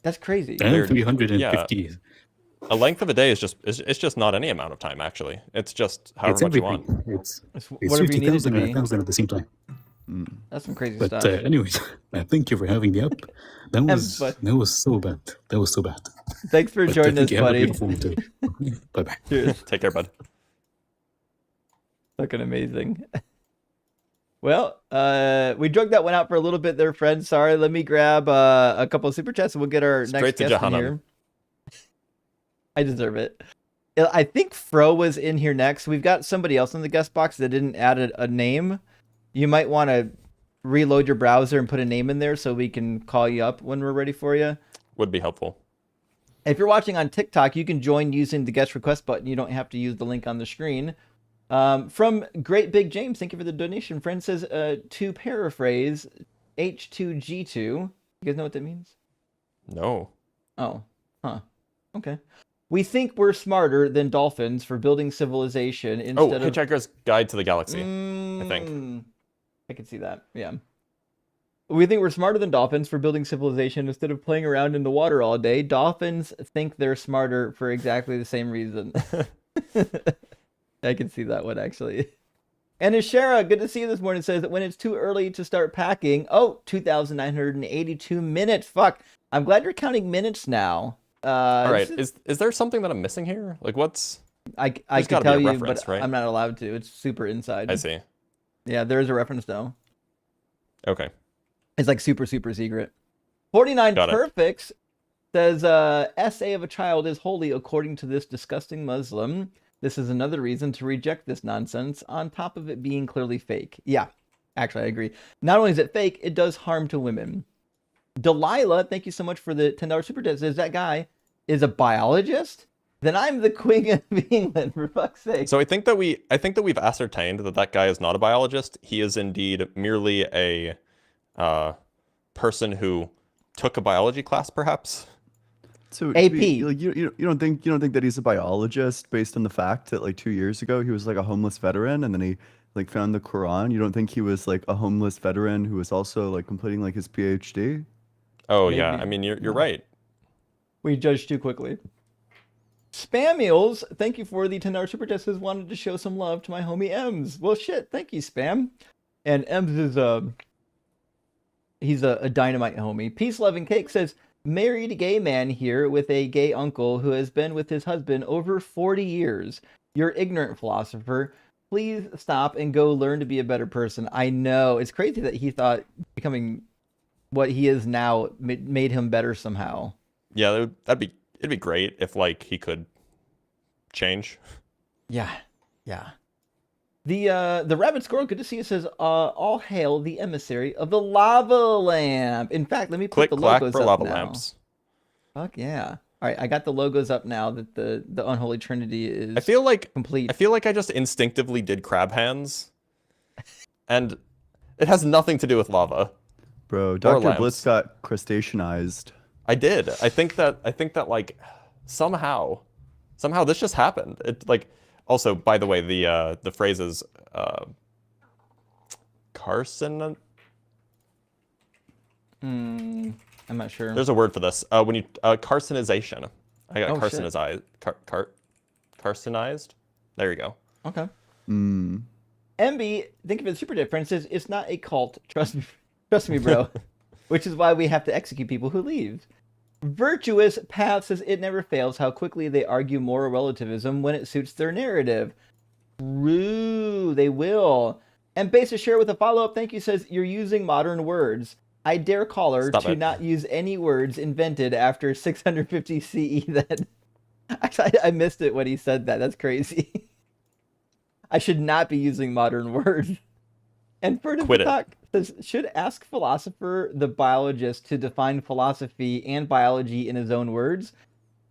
That's crazy. And Weird. 350. A length of a day is just not any amount of time, actually. It's just however It's much you everything. want. It's Whatever you need it to 50,000 and be. 1,000 at the same time. That's some crazy But stuff. anyways, thank you for having me up. That was but- that was so bad. That was so bad. Thanks for But joining thank us, you. Have a buddy. beautiful one too. Bye bye. Cheers. Take care, bud. Fucking amazing. Well, we drug that one out for a little bit there, friends. Sorry, let me grab a couple of super chats and we'll get our Straight next to guest in Jahannam. here. I deserve it. I think Fro was in here next. We've got somebody else in the guest box that didn't add a name. You might want to reload your browser and put a name in there so we can call you up when we're ready for you. Would be helpful. If you're watching on TikTok, you can join using the guest request button. You don't have to use the link on the screen. From Great Big James, thank you for the donation. Friend says, to paraphrase, H2G2. You guys know what that means? No. Oh, huh. Okay. We think we're smarter than dolphins for building civilization instead of... Hitchhiker's Guide to the Galaxy, I think. I can see that, yeah. We think we're smarter than dolphins for building civilization instead of playing around in the water all day. Dolphins think they're smarter for exactly the same reason. I can see that one, actually. And Ashera, good to see you this morning, says that when it's too early to start packing... Oh, 2,982 minutes. Fuck. I'm glad you're counting minutes now. All right. Is there something that I'm missing here? Like, what's... I There's can gotta be a tell you, reference, but right? I'm not allowed to. It's super inside. I see. Yeah, there is a reference, though. Okay. It's like super, super secret. 49 Got it. Perfects says, essay of a child is holy according to this disgusting Muslim. This is another reason to reject this nonsense, on top of it being clearly fake. Yeah, actually, I agree. Not only is it fake, it does harm to women. Delilah, thank you so much for the $10 super chat. Says that guy is a biologist? Then I'm the queen of England, for fuck's sake. So I think that we've ascertained that guy is not a biologist. He is indeed merely a person who took a biology class, perhaps. So AP. You don't think that he's a biologist based on the fact that like 2 years ago he was like a homeless veteran and then he like found the Quran? You don't think he was like a homeless veteran who was also like completing like his PhD? Oh Maybe. yeah, I mean you're right. We judged too quickly. Spamules, thank you for the $10 super chat. Says wanted to show some love to my homie Ems. Well, shit, thank you, Spam. And Ems is he's a dynamite homie. Peace, love, and cake says married gay man here with a gay uncle who has been with his husband over 40 years. You're ignorant, philosopher. Please stop and go learn to be a better person. I know it's crazy that he thought becoming what he is now made him better somehow. Yeah, it'd be great if like he could change. Yeah. The rabbit squirrel, good to see you, says all hail the emissary of the lava lamp. In fact, let me put Click the clack logos for up lava now. lamps. Fuck yeah. All right, I got the logos up now that the unholy trinity is I feel like complete. I just instinctively did crab hands, and it has nothing to do with lava. Bro, Dr. lamps. Blitz got crustaceanized. I did. I think that like somehow this just happened. It like also, by the way, the phrases carcin. I'm not sure. There's a word for this. When you carcinization. I got Oh, shit. carcinized. Carcinized. There you go. Okay. MB, thank you for the super chat. Friend says it's not a cult. Trust me, bro. Which is why we have to execute people who leave. Virtuous Path says it never fails how quickly they argue moral relativism when it suits their narrative. True, they will. And Base to share with a follow-up, thank you, says you're using modern words. I dare caller Stop to it. not use any words invented after 650 CE that... Actually, I missed it when he said that. That's crazy. I should not be using modern words. And Ferdinand Quit it. Talk says, should ask philosopher the biologist to define philosophy and biology in his own words.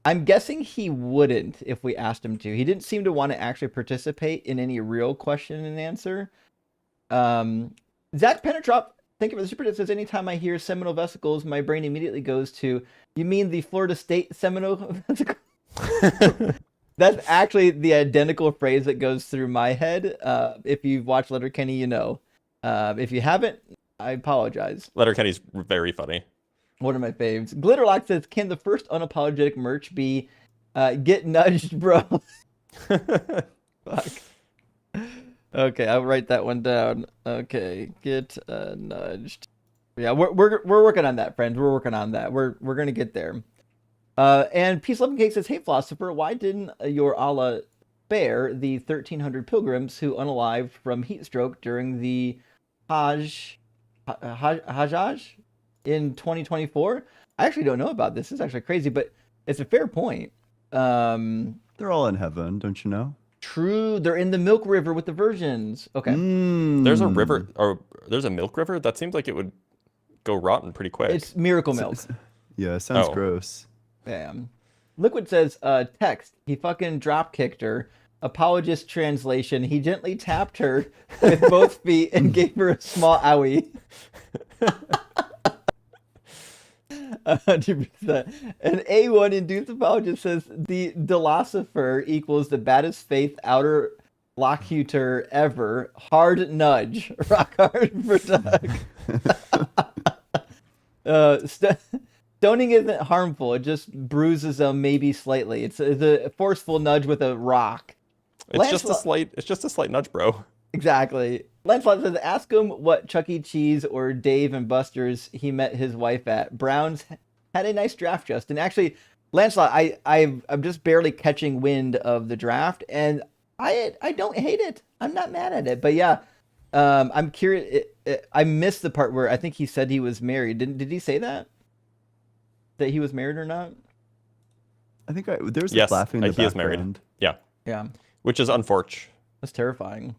I'm guessing he wouldn't if we asked him to. He didn't seem to want to actually participate in any real question and answer. Zach Penetrop, thank you for the super chat, says, anytime I hear seminal vesicles, my brain immediately goes to, you mean the Florida State seminal vesicle? That's actually the identical phrase that goes through my head. If you've watched Letterkenny, you know. If you haven't, I apologize. Letterkenny's very funny. One of my faves. Glitterlock says, can the first unapologetic merch be get nudged, bro? Fuck. Okay, I'll write that one down. Okay, get nudged. Yeah, we're working on that, friends. We're working on that. We're gonna get there. And Peace Loving Cake says, hey philosopher, why didn't your Allah spare the 1,300 pilgrims who unalived from heat stroke during the Hajj in 2024? I actually don't know about this. It's actually crazy, but it's a fair point. They're all in heaven, don't you know? True, they're in the Milk River with the virgins. Okay. There's a river, or there's a milk river? That seems like it would go rotten pretty quick. It's miracle milk. Yeah, sounds Oh. gross. Damn. Liquid says, text, he fucking drop kicked her. Apologist translation, he gently tapped her with both feet and gave her a small owie. 100%. An A1 induced apologist says the philosopher equals the baddest faith outer locutor ever. Hard nudge. Rock hard for Doug. Stoning isn't harmful. It just bruises them maybe slightly. It's a forceful nudge with a rock. It's just a slight nudge, bro. Exactly. Lancelot says, ask him what Chuck E. Cheese or Dave and Buster's he met his wife at. Browns had a nice draft, Justin. Actually, Lancelot, I'm just barely catching wind of the draft, and I don't hate it. I'm not mad at it. But yeah, I'm curious. I missed the part where I think he said he was married. Did he say that? That he was married or not? I think there's Yes, laughing in the he is married. background. Yeah. Yeah. Which is unfortunate. That's terrifying.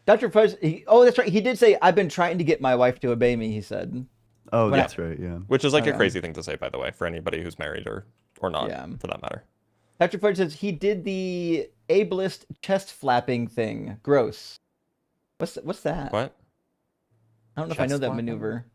Dr. Fudge, oh, that's right. He did say, I've been trying to get my wife to obey me, he said. Oh, When that's right, yeah. Which is like Okay. a crazy thing to say, by the way, for anybody who's married or not, Yeah. for that matter. Dr. Fudge says he did the ableist chest flapping thing. Gross. What's that? What? I don't know if I know Chest that flapping? maneuver.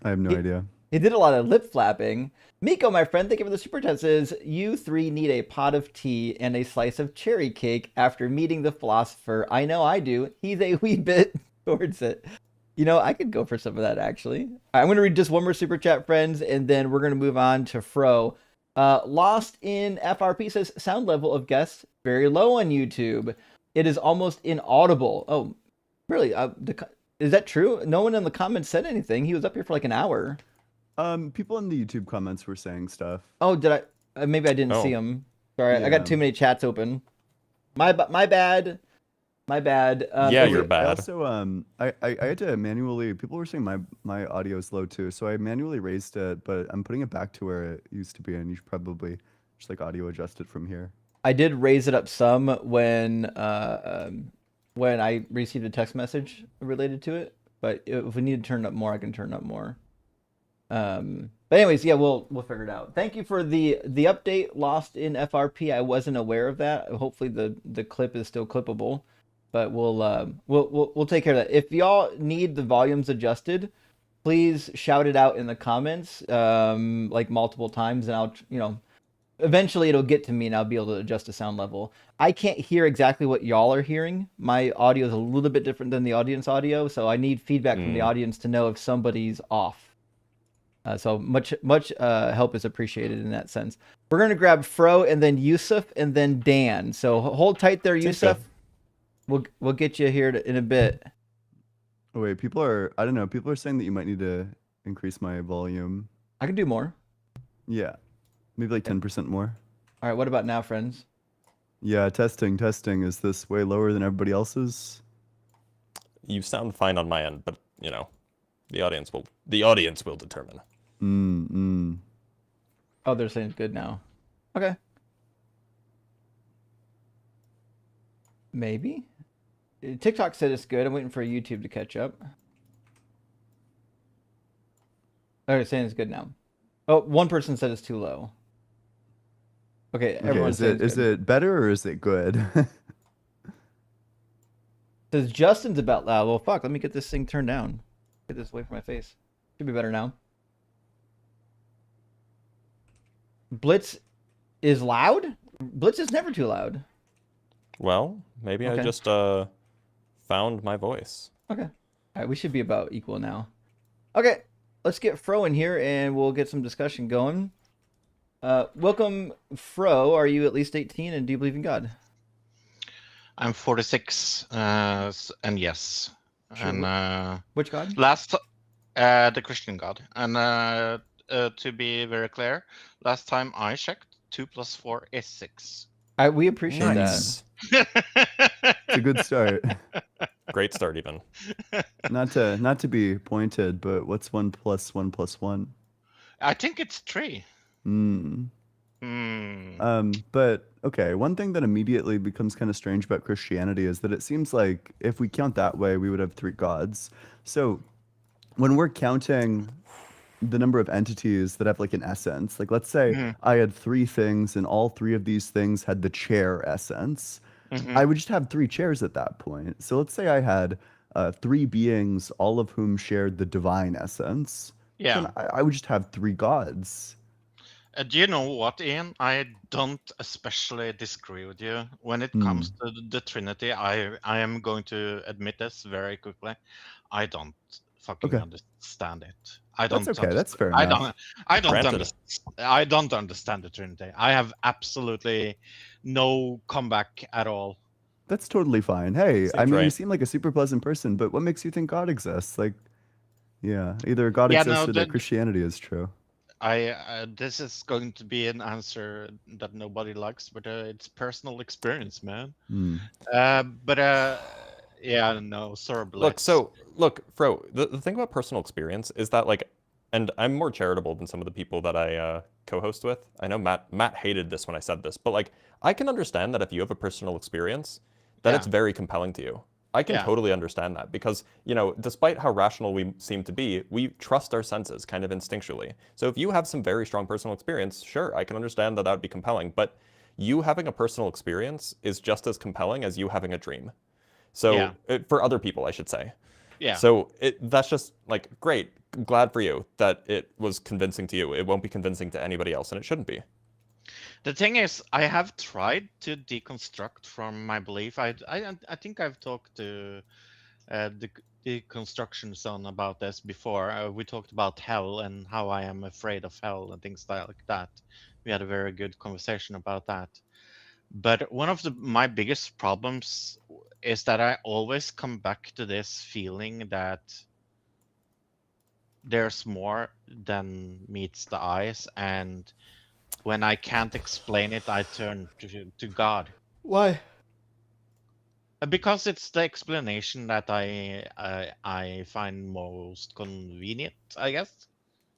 I have no idea. He did a lot of lip flapping. Miko, my friend, thank you for the super chat, says, you three need a pot of tea and a slice of cherry cake after meeting the philosopher. I know I do. He's a wee bit towards it. You know, I could go for some of that, actually. I'm going to read just one more super chat, friends, and then we're going to move on to Fro. Lost in FRP says, sound level of guests very low on YouTube. It is almost inaudible. Oh, really? Is that true? No one in the comments said anything. He was up here for like an hour. People in the YouTube comments were saying stuff. Oh, did I? Maybe I didn't see him. Sorry, I got Yeah. too many chats open. My bad. My bad. Yeah, but you're I bad. also I had to manually. People were saying my audio is low too, so I manually raised it, but I'm putting it back to where it used to be, and you should probably just like audio adjust it from here. I did raise it up some when I received a text message related to it. But if we need to turn it up more, I can turn it up more. But anyways, yeah, we'll figure it out. Thank you for the update. Lost in FRP. I wasn't aware of that. Hopefully the clip is still clippable, but we'll take care of that. If y'all need the volumes adjusted, please shout it out in the comments, like multiple times, and I'll eventually it'll get to me and I'll be able to adjust the sound level. I can't hear exactly what y'all are hearing. My audio is a little bit different than the audience audio, so I need feedback from the audience to know if somebody's off. So much help is appreciated in that sense. We're going to grab Fro and then Youssef and then Dan. So hold tight there, Youssef. We'll get you here in a bit. Oh wait, I don't know. People are saying that you might need to increase my volume. I can do more. Yeah, maybe like 10% more. All right, what about now, friends? Yeah, testing. Is this way lower than everybody else's? You sound fine on my end, but the audience will determine. Oh, they're saying it's good now. Okay. Maybe. TikTok said it's good. I'm waiting for YouTube to catch up. Oh, saying it's good now. Oh, one person said it's too low. Okay, Okay, everyone's is saying it it's good. it better or is it good? Says Justin's about loud. Well, fuck. Let me get this thing turned down. Get this away from my face. Should be better now. Blitz is loud? Blitz is never too loud. Well, maybe I Okay. just found my voice. Okay. All right, we should be about equal now. Okay, let's get Fro in here and we'll get some discussion going. Welcome, Fro. Are you at least 18 and do you believe in God? I'm 46, and yes, Sure. and Which God? the Christian God, and to be very clear, last time I checked, 2 + 4 is 6. We appreciate Nice. It's a good start. Great start, even. Not to be pointed, but what's 1 + 1 + 1? I think it's 3. Hmm. But okay, one thing that immediately becomes kind of strange about Christianity is that it seems like if we count that way, we would have 3 gods. So when we're counting the number of entities that have like an essence, like let's say Mhm. I had 3 things and all 3 of these things had the chair essence, I would just have 3 chairs at that point. So let's say I had 3 beings, all of whom shared the divine essence. Yeah. Then I would just have 3 gods. Do you know what, Ian? I don't especially disagree with you when it comes to the Trinity. I am going to admit this very quickly. I don't fucking Okay. understand it. I don't. That's okay. That's fair I enough. don't. I don't Granted. understand. I don't understand the Trinity. I have absolutely no comeback at all. That's totally fine. Hey, I Seems mean, you right. seem like a super pleasant person, but what makes you think God exists? Like, yeah, either God Yeah, exists no, or that Christianity is true. This is going to be an answer that nobody likes, but it's personal experience, man. Yeah, no, sorry, Look, Fro, the thing about personal experience is that, like, and I'm more charitable than some of the people that I co-host with. I know Matt hated this when I said this, but like, I can understand that if you have a personal experience, that it's Yeah. very compelling to you. I can Yeah. totally understand that because, you know, despite how rational we seem to be, we trust our senses kind of instinctually. So if you have some very strong personal experience, sure, I can understand that that would be compelling, but you having a personal experience is just as compelling as you having a dream. So Yeah. for other people, I should say. Yeah. So that's just like, great. I'm glad for you that it was convincing to you. It won't be convincing to anybody else, and it shouldn't be. The thing is, I have tried to deconstruct from my belief. I think I've talked to the deconstruction zone about this before. We talked about hell and how I am afraid of hell and things like that. We had a very good conversation about that. But one of my biggest problems is that I always come back to this feeling that there's more than meets the eyes, and when I can't explain it, I turn to God. Why? Because it's the explanation that I find most convenient, I guess.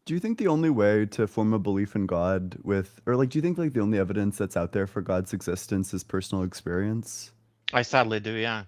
Do you think the only way to form a belief in God or like, do you think like the only evidence that's out there for God's existence is personal experience? I sadly do, yeah.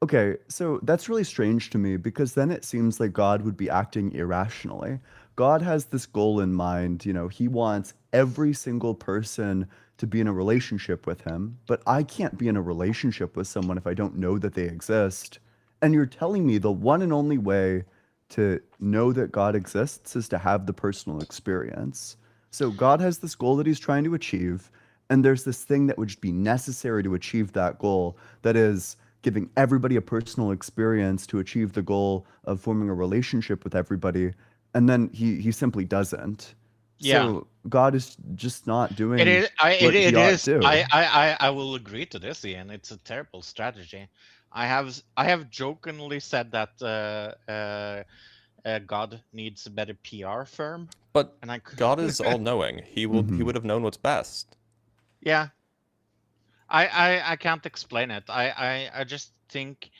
Okay, so that's really strange to me because then it seems like God would be acting irrationally. God has this goal in mind, he wants every single person to be in a relationship with him, but I can't be in a relationship with someone if I don't know that they exist. And you're telling me the one and only way to know that God exists is to have the personal experience. So God has this goal that he's trying to achieve, and there's this thing that would just be necessary to achieve that goal, that is giving everybody a personal experience to achieve the goal of forming a relationship with everybody, and then he simply doesn't. Yeah. So God is just not doing It is. what he ought to. I will agree to this, Ian. It's a terrible strategy. I have jokingly said that God needs a better PR firm. But and God is all-knowing. He would have known what's best. Yeah. I can't explain it. I just think.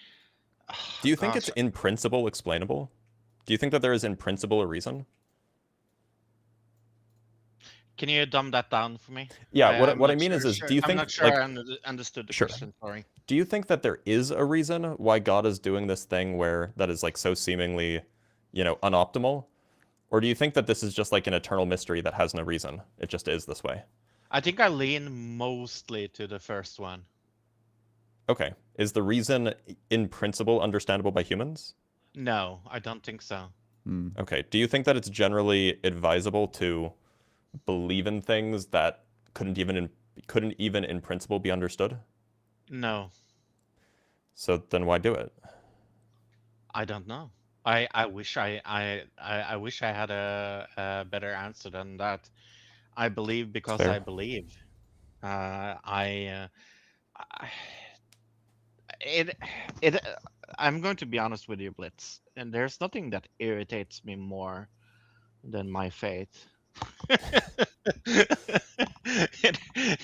Do you think it's in principle explainable? Do you think that there is in principle a reason? Can you dumb that down for me? Yeah, what I mean is do you think... I'm not sure I understood the Sure. question, sorry. Do you think that there is a reason why God is doing this thing that is like so seemingly, unoptimal? Or do you think that this is just like an eternal mystery that has no reason? It just is this way. I think I lean mostly to the first one. Okay. Is the reason in principle understandable by humans? No, I don't think so. Okay. Do you think that it's generally advisable to believe in things that couldn't even in principle be understood? No, So then why do it? I don't know. I wish I wish I had a better answer than that. I believe because fair. I believe. I'm going to be honest with you, Blitz, and there's nothing that irritates me more than my faith.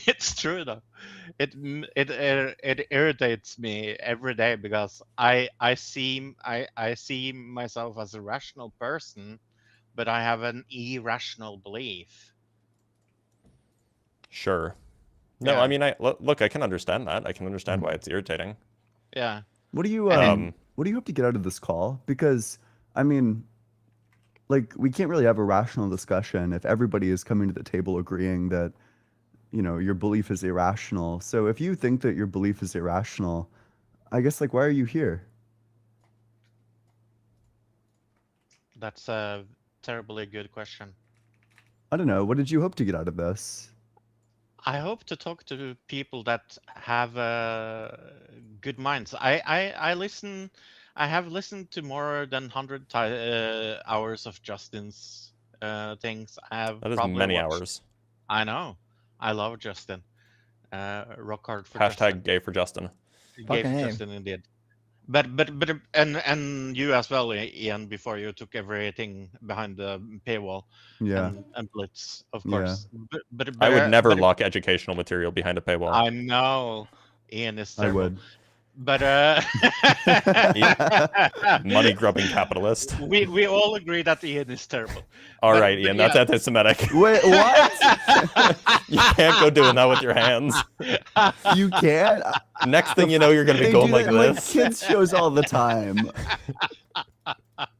It's true though. It irritates me every day because I see myself as a rational person, but I have an irrational belief. Sure. No, Yeah. I mean, look, I can understand that. I can understand why it's irritating. Yeah. What do you what do you hope to get out of this call? Because I mean, like, we can't really have a rational discussion if everybody is coming to the table agreeing that, you know, your belief is irrational. So if you think that your belief is irrational, I guess, like, why are you here? That's a terribly good question. I don't know. What did you hope to get out of this? I hope to talk to people that have good minds. I have listened to more than 100 hours of Justin's things. I have That is probably many watched. hours. I know. I love Justin. Rock hard for Hashtag Justin. gay for Justin. Gay Fucking for hey. Justin indeed. But and you as well, Ian, before you took everything behind the paywall. Yeah. And Blitz, of Yeah. course. But I would never lock educational material behind a paywall. I know. Ian is I terrible. would. But Money grubbing capitalist. we all agree that Ian is terrible. All But- right, but Ian, yeah. that's anti-Semitic. Wait, what? You can't go doing that with your hands. You can't? Next thing you know, you're gonna be They going do like that in, like, this. kids shows all the time.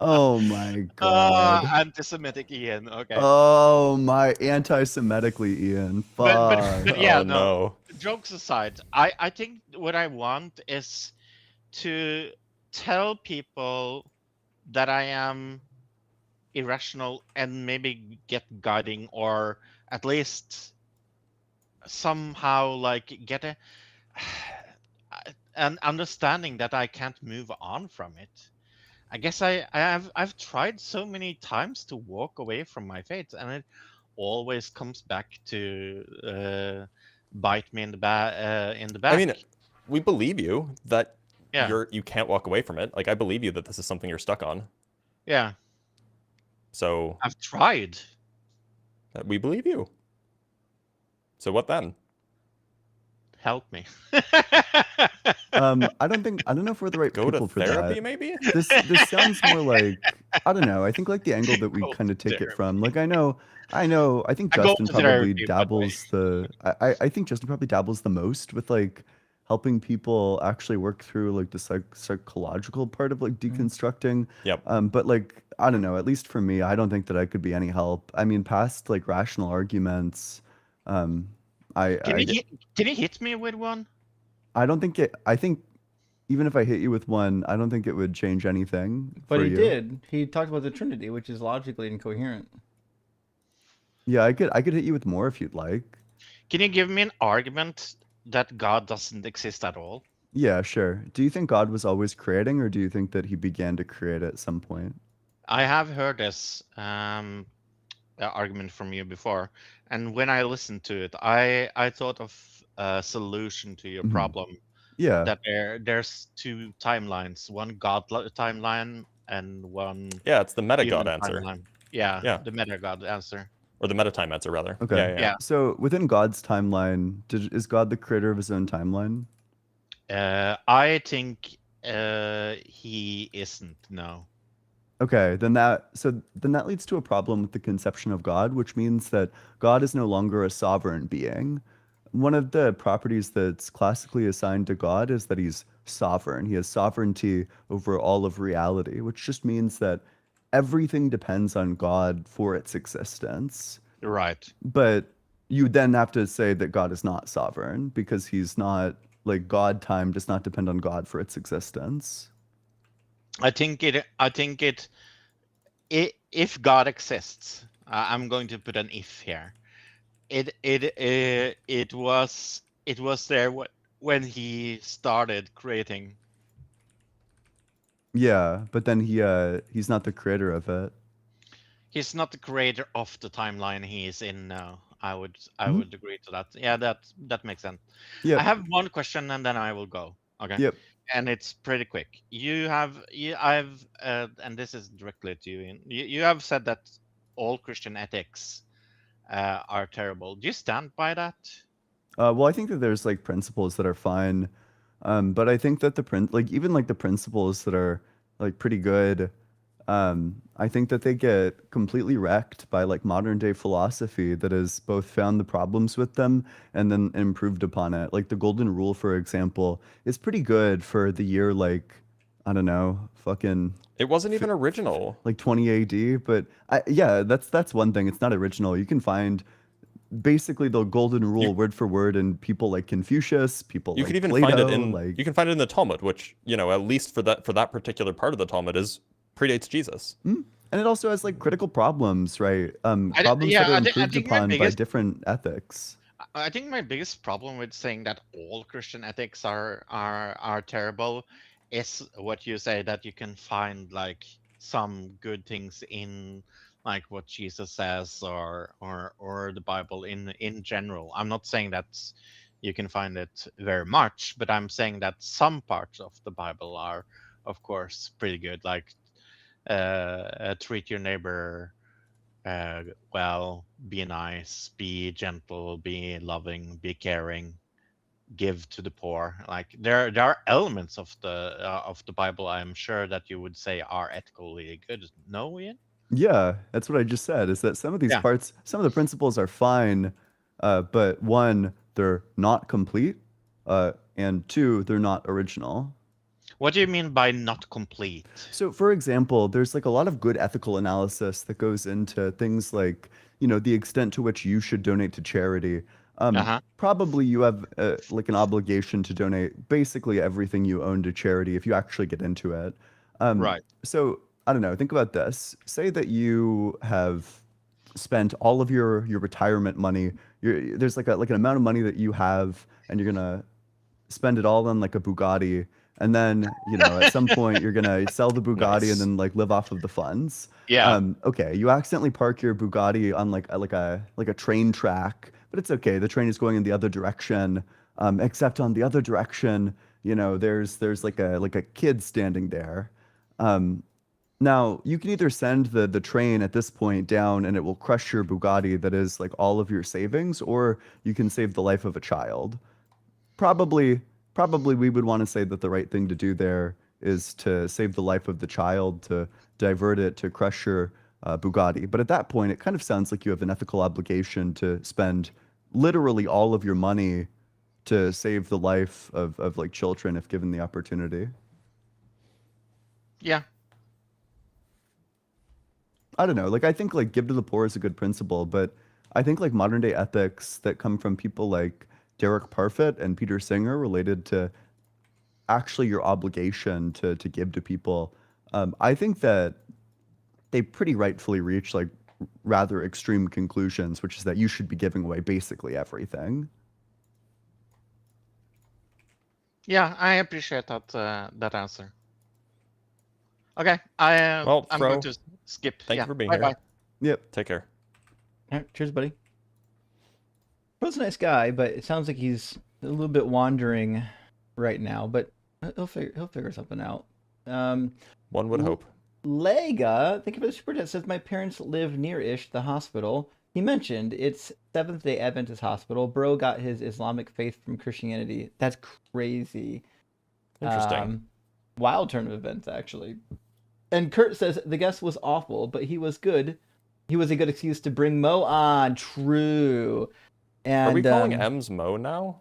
Oh my god. Anti-Semitic Ian. Okay. Oh my, anti-Semitically, Ian. But Fuck. yeah, Oh, no. Jokes aside, I think what I want is to tell people that I am irrational and maybe get guiding, or at least somehow like get an understanding that I can't move on from it. I guess I've tried so many times to walk away from my faith, and it always comes back to bite me in the back. I mean, we believe you that Yeah. you can't walk away from it. Like, I believe you that this is something you're stuck on. Yeah, So I've tried. we believe you. So what then? Help me. I don't know if we're the right Go people to for therapy, that. maybe? This sounds more like, I don't know. I think like the angle that we Go kind of to take it therapy. from. Like I know. I think I go Justin to probably therapy, by the way. dabbles the. I think Justin probably dabbles the most with like helping people actually work through like the psychological part of like deconstructing. Yep. But like I don't know. At least for me, I don't think that I could be any help. I mean, past like rational arguments. Can you hit me with one? I don't think it. I think even if I hit you with one, I don't think it would change anything. But for he you. did. He talked about the Trinity, which is logically incoherent. Yeah, I could hit you with more if you'd like. Can you give me an argument that God doesn't exist at all? Yeah, sure. Do you think God was always creating, or do you think that he began to create at some point? I have heard this argument from you before, and when I listened to it, I thought of a solution to your Mhm. problem. Yeah. That there's two timelines, one God timeline and one Yeah, it's the meta human god answer. timeline. Yeah, Yeah. the meta God answer. Or the meta time answer, rather. Okay. Yeah, yeah. Yeah. So within God's timeline, is God the creator of his own timeline? I think he isn't. No. Okay, then that leads to a problem with the conception of God, which means that God is no longer a sovereign being. One of the properties that's classically assigned to God is that he's sovereign. He has sovereignty over all of reality, which just means that everything depends on God for its existence. Right. But you then have to say that God is not sovereign because he's not, like, God time does not depend on God for its existence. I think if God exists, I'm going to put an if here. It was there when he started creating. Yeah, but then he's not the creator of it. He's not the creator of the timeline he is in now. I would Mhm. would agree to that. Yeah, that makes sense. Yep. I have one question and then I will go. Okay. Yep. And it's pretty quick. I've and this is directly to you. Ian. You have said that all Christian ethics are terrible. Do you stand by that? Well, I think that there's like principles that are fine, but I think that even like the principles that are like pretty good, I think that they get completely wrecked by like modern day philosophy that has both found the problems with them and then improved upon it. Like the golden rule, for example, is pretty good for the year like, I don't know, fucking It wasn't even original. like 20 AD, but yeah, that's one thing. It's not original. You can find basically the golden rule word for word in people like Confucius, people You like can even Plato, find it in like you can find it in the Talmud, which, you know, at least for that particular part of the Talmud predates Jesus. and it also has like critical problems, right? Problems that are improved upon by different ethics. I think my biggest problem with saying that all Christian ethics are terrible is what you say, that you can find like some good things in like what Jesus says or the Bible in general. I'm not saying that you can find it very much, but I'm saying that some parts of the Bible are, of course, pretty good. Like treat your neighbor well, be nice, be gentle, be loving, be caring, give to the poor. Like there are elements of the Bible I'm sure that you would say are ethically good. No, Ian? Yeah, that's what I just said, is that some of these parts, some of the principles are fine, but one, they're not complete, and two, they're not original. What do you mean by not complete? So, for example, there's like a lot of good ethical analysis that goes into things like, you know, the extent to which you should donate to charity. Probably you have like an obligation to donate basically everything you own to charity if you actually get into it. Right. So, I don't know, think about this. Say that you have spent all of your retirement money. There's like an amount of money that you have, and you're gonna spend it all on like a Bugatti, and then, you know, at some point you're gonna sell the Bugatti and then like live off of the funds. Yeah. Okay, you accidentally park your Bugatti on like a train track, but it's okay. The train is going in the other direction. Except on the other direction, you know, there's like a kid standing there. Now you can either send the train at this point down and it will crush your Bugatti that is like all of your savings, or you can save the life of a child. Probably we would want to say that the right thing to do there is to save the life of the child, to divert it to crush your Bugatti. But at that point, it kind of sounds like you have an ethical obligation to spend literally all of your money to save the life of like children if given the opportunity. Yeah. I don't know. Like, I think like give to the poor is a good principle, but I think like modern day ethics that come from people like Derek Parfit and Peter Singer related to actually your obligation to give to people, I think that they pretty rightfully reach like rather extreme conclusions, which is that you should be giving away basically everything. Yeah, I appreciate that answer. Okay, I'm going to skip. Thank you for being bye here. Bye. Yep. Take care. All right, cheers, buddy. Bro's a nice guy, but it sounds like he's a little bit wandering right now. But he'll figure something out. One would hope. Lega, thank you for the super chat. Says my parents live near-ish the hospital. He mentioned it's Seventh-day Adventist hospital. Bro got his Islamic faith from Christianity. That's crazy. Interesting. Wild turn of events, actually. And Kurt says the guest was awful, but he was good. He was a good excuse to bring Mo on. True. And are we calling M's Mo now?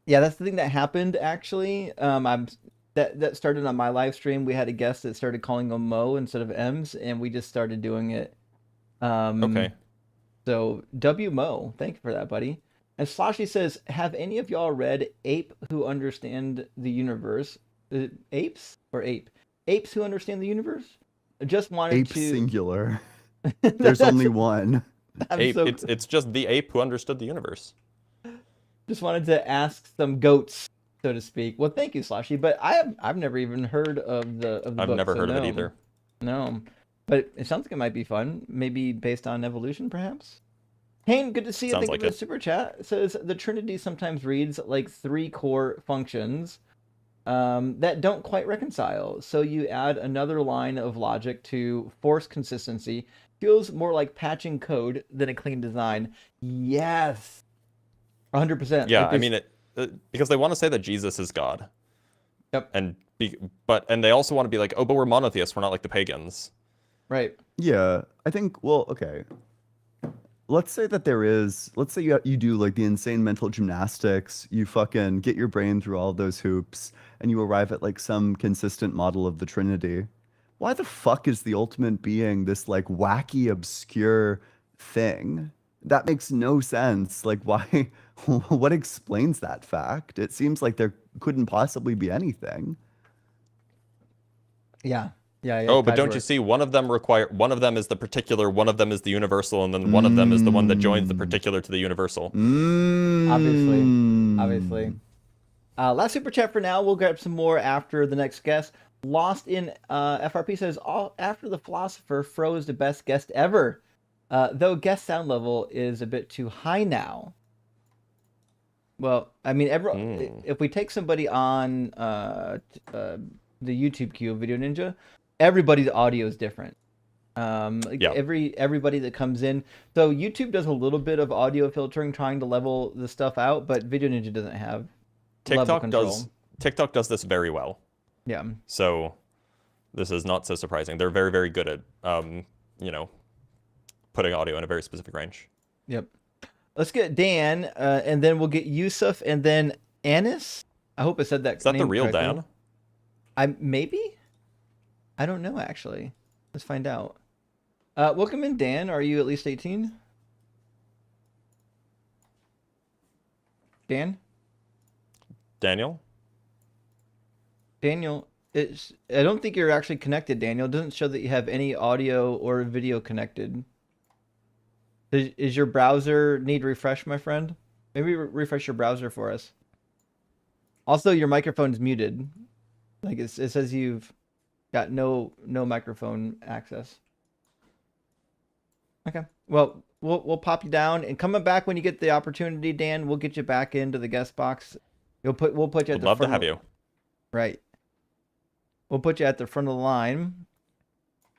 Yeah, that's the thing that happened. Actually, I'm that started on my live stream. We had a guest that started calling them Mo instead of M's, and we just started doing it. Okay. So W Mo, thank you for that, buddy. And Sloshy says, "Have any of y'all read Ape Who Understand the Universe?" Is it apes or ape? Apes Who Understand the Universe? I just wanted Ape to. singular. There's only one. Ape. It's just the ape who understood the universe. Just wanted to ask some goats, so to speak. Well, thank you, Sloshy. But I've never even heard of the I've book, never so heard of it no. either. No, but it sounds like it might be fun. Maybe based on evolution, perhaps. Hayne, good to see you. Sounds Thank like you for the it. super chat. It says the Trinity sometimes reads like 3 core functions that don't quite reconcile. So you add another line of logic to force consistency. Feels more like patching code than a clean design. Yes, 100%. Yeah, Like I mean, because they want to say that Jesus is God. Yep. And they also want to be like, oh, but we're monotheists. We're not like the pagans. Right. Yeah, I think. Well, okay. Let's say that there is. Let's say you do like the insane mental gymnastics. You fucking get your brain through all those hoops, and you arrive at like some consistent model of the Trinity. Why the fuck is the ultimate being this like wacky, obscure thing? That makes no sense. Like, why? What explains that fact? It seems like there couldn't possibly be anything. Yeah. Yeah. Oh, but don't you see? One of them is the particular, one of them is the universal, and then one of them is the one that joins the particular to the universal. Obviously. Last super chat for now. We'll grab some more after the next guest. Lost in FRP says, after the philosopher, Fro is the best guest ever. Though guest sound level is a bit too high now. Well, I mean, if we take somebody on the YouTube queue of Video Ninja, everybody's audio is different. Everybody that comes in. So YouTube does a little bit of audio filtering, trying to level the stuff out, but Video Ninja doesn't have level control. TikTok does this very well. Yeah. So this is not so surprising. They're very, very good at putting audio in a very specific range. Yep. Let's get Dan, and then we'll get Youssef, and then Anis. I hope I said that. Is that the name real correctly. Dan? Maybe. I don't know actually. Let's find out. Welcome in, Dan. Are you at least 18? Dan? Daniel? Daniel, I don't think you're actually connected, Daniel. It doesn't show that you have any audio or video connected. Is your browser need refresh, my friend? Maybe refresh your browser for us. Also, your microphone's muted. Like it says you've got no microphone access. Okay. Well, we'll pop you down, and coming back when you get the opportunity, Dan, we'll get you back into the guest box. We'll put you at the front. Love to have you. Right. We'll put you at the front of the line.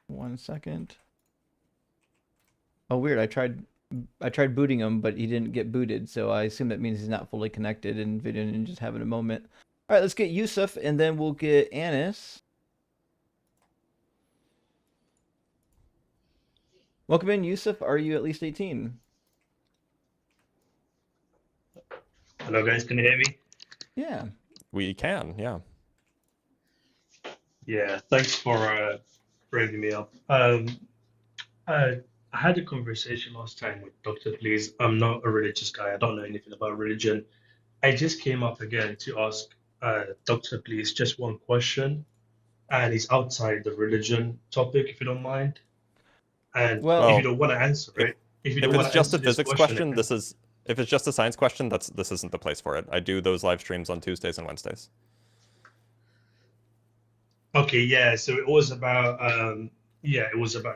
1 second. Oh, weird. I tried booting him, but he didn't get booted, so I assume that means he's not fully connected, and Video Ninja's having a moment. All right, let's get Youssef, and then we'll get Anis. Welcome in, Youssef. Are you at least 18? Hello, guys. Can you hear me? Yeah. We can, yeah. Yeah, thanks for bringing me up. I had a conversation last time with Dr. Please. I'm not a religious guy. I don't know anything about religion. I just came up again to ask Dr. Please just one question, and it's outside the religion topic, if you don't mind. And if you don't want to answer it, if it's just a physics question, if it's just a science question, this isn't the place for it. I do those live streams on Tuesdays and Wednesdays. Okay, yeah. So it was about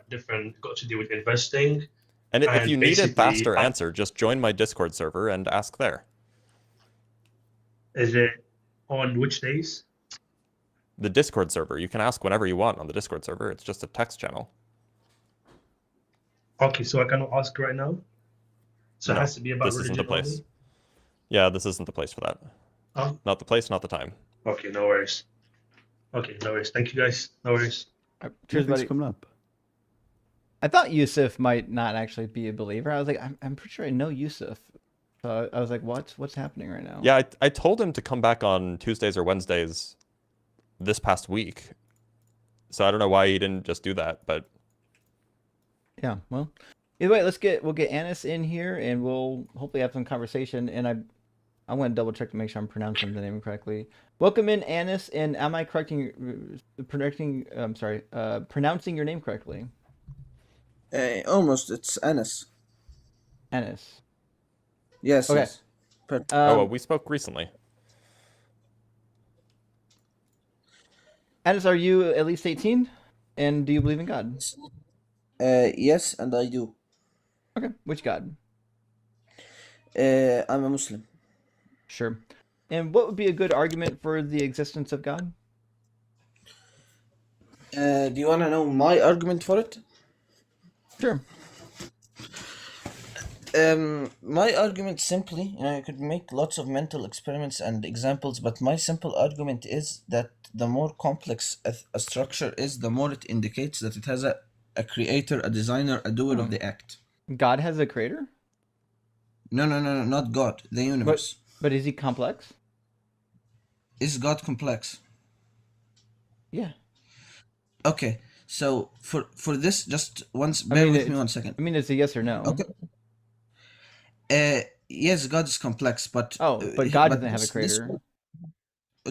different, got to do with investing. And if you need a faster answer, just join my Discord server and ask there. Is it on which days? The Discord server. You can ask whenever you want on the Discord server. It's just a text channel. Okay, so I cannot ask right now? So it has to be about religion. This isn't the place. Yeah, this isn't the place for that. Oh. Not the place, not the time. Okay, no worries. Okay, no worries. Thank you, guys. No worries. Cheers, buddy. Coming up. I thought Youssef might not actually be a believer. I was like, I'm pretty sure I know Youssef. So I was like, what's happening right now? Yeah, I told him to come back on Tuesdays or Wednesdays this past week. So I don't know why he didn't just do that, but Yeah, well, either way, we'll get Anis in here, and we'll hopefully have some conversation. And I want to double check to make sure I'm pronouncing the name correctly. Welcome in, Anis, and am I pronouncing your name correctly? Almost. It's Anis. Anis. Yes. Okay. Yes. well, we spoke recently. Anis, are you at least 18? And do you believe in God? Yes, and I do. Okay, which God? I'm a Muslim. Sure. And what would be a good argument for the existence of God? Do you want to know my argument for it? Sure. My argument simply, I could make lots of mental experiments and examples, but my simple argument is that the more complex a structure is, the more it indicates that it has a creator, a designer, a doer of the act. God has a creator? No, not God, the universe. But is he complex? Is God complex? Yeah. Okay, so for this, just once, bear with me 1 second. I mean, it's a yes or no. Okay. Yes, God is complex, but but God doesn't have a creator.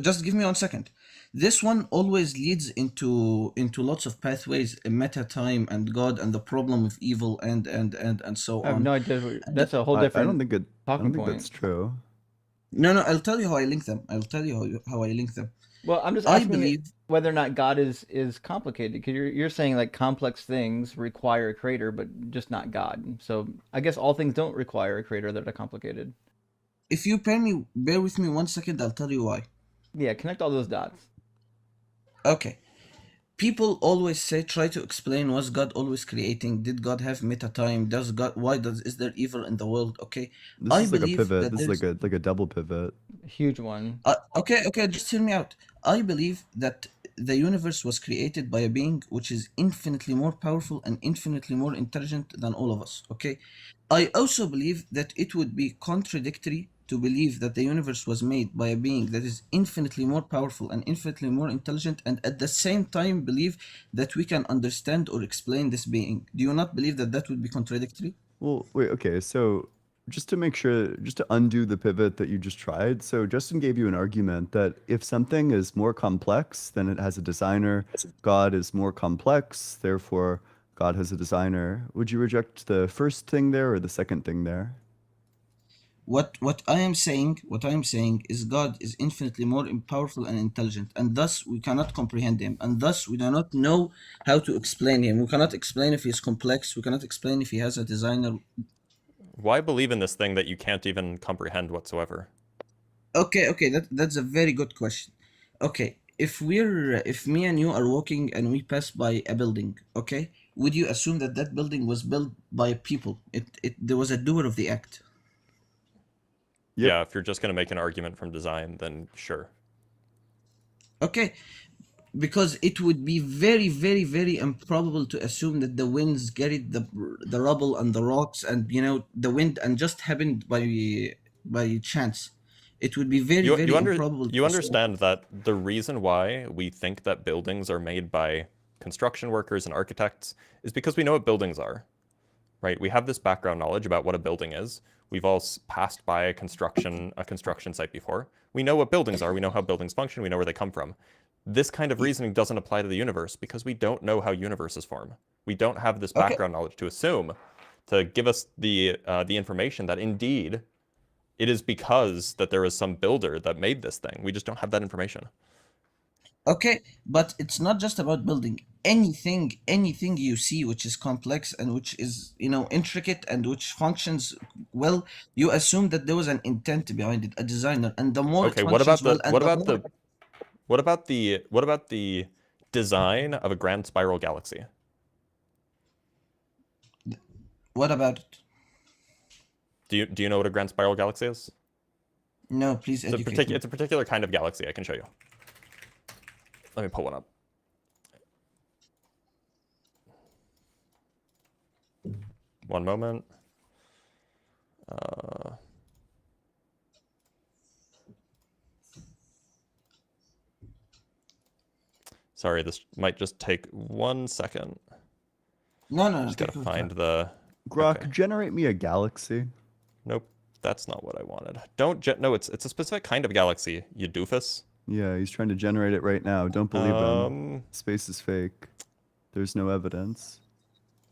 Just give me 1 second. This one always leads into lots of pathways, meta time and God and the problem of evil and so on. I have no idea. That's a whole different. I don't think that's true. No, I'll tell you how I link them. How I link them. Well, I'm just asking whether or not God is complicated, because you're saying like complex things require a creator, but just not God. So I guess all things don't require a creator that are complicated. If you bear with me 1 second, I'll tell you why. Yeah, connect all those dots. Okay. People always try to explain, was God always creating? Did God have meta time? Is there evil in the world? Okay. This is like a pivot. This is like a double pivot. Huge one. Okay, just hear me out. I believe that the universe was created by a being which is infinitely more powerful and infinitely more intelligent than all of us. Okay. I also believe that it would be contradictory to believe that the universe was made by a being that is infinitely more powerful and infinitely more intelligent, and at the same time believe that we can understand or explain this being. Do you not believe that would be contradictory? Well, wait, okay, so just to undo the pivot that you just tried, so Justin gave you an argument that if something is more complex, then it has a designer. God is more complex, therefore God has a designer. Would you reject the first thing there or the second thing there? What I am saying is God is infinitely more powerful and intelligent, and thus we cannot comprehend him, and thus we do not know how to explain him. We cannot explain if he is complex. We cannot explain if he has a designer. Why believe in this thing that you can't even comprehend whatsoever? Okay, that's a very good question. Okay, if me and you are walking and we pass by a building, okay, would you assume that building was built by people? There was a doer of the act. Yep. Yeah, if you're just going to make an argument from design, then sure. Okay, because it would be very, very, very improbable to assume that the winds carried the rubble and the rocks and the wind and just happened by chance. It would be very, very improbable. You understand that the reason why we think that buildings are made by construction workers and architects is because we know what buildings are, right? We have this background knowledge about what a building is. We've all passed by a construction site before. We know what buildings are. We know how buildings function. We know where they come from. This kind of reasoning doesn't apply to the universe because we don't know how universes form. We don't have this background knowledge to assume, to give us the information that indeed it is because that there was some builder that made this thing. We just don't have that information. Okay, but it's not just about building. Anything you see which is complex and which is intricate and which functions well, you assume that there was an intent behind it, a designer, and the more okay, it what about the design of a grand spiral galaxy? What about it? Do you know what a grand spiral galaxy is? No, please educate me. It's a particular kind of galaxy. I can show you. Let me pull one up. One moment. Sorry, this might just take 1 second. No. Just Take gotta your find time. the. Krock, Okay. generate me a galaxy. Nope, that's not what I wanted. No, it's a specific kind of galaxy. You doofus. Yeah, he's trying to generate it right now. Don't believe him. Space is fake. There's no evidence.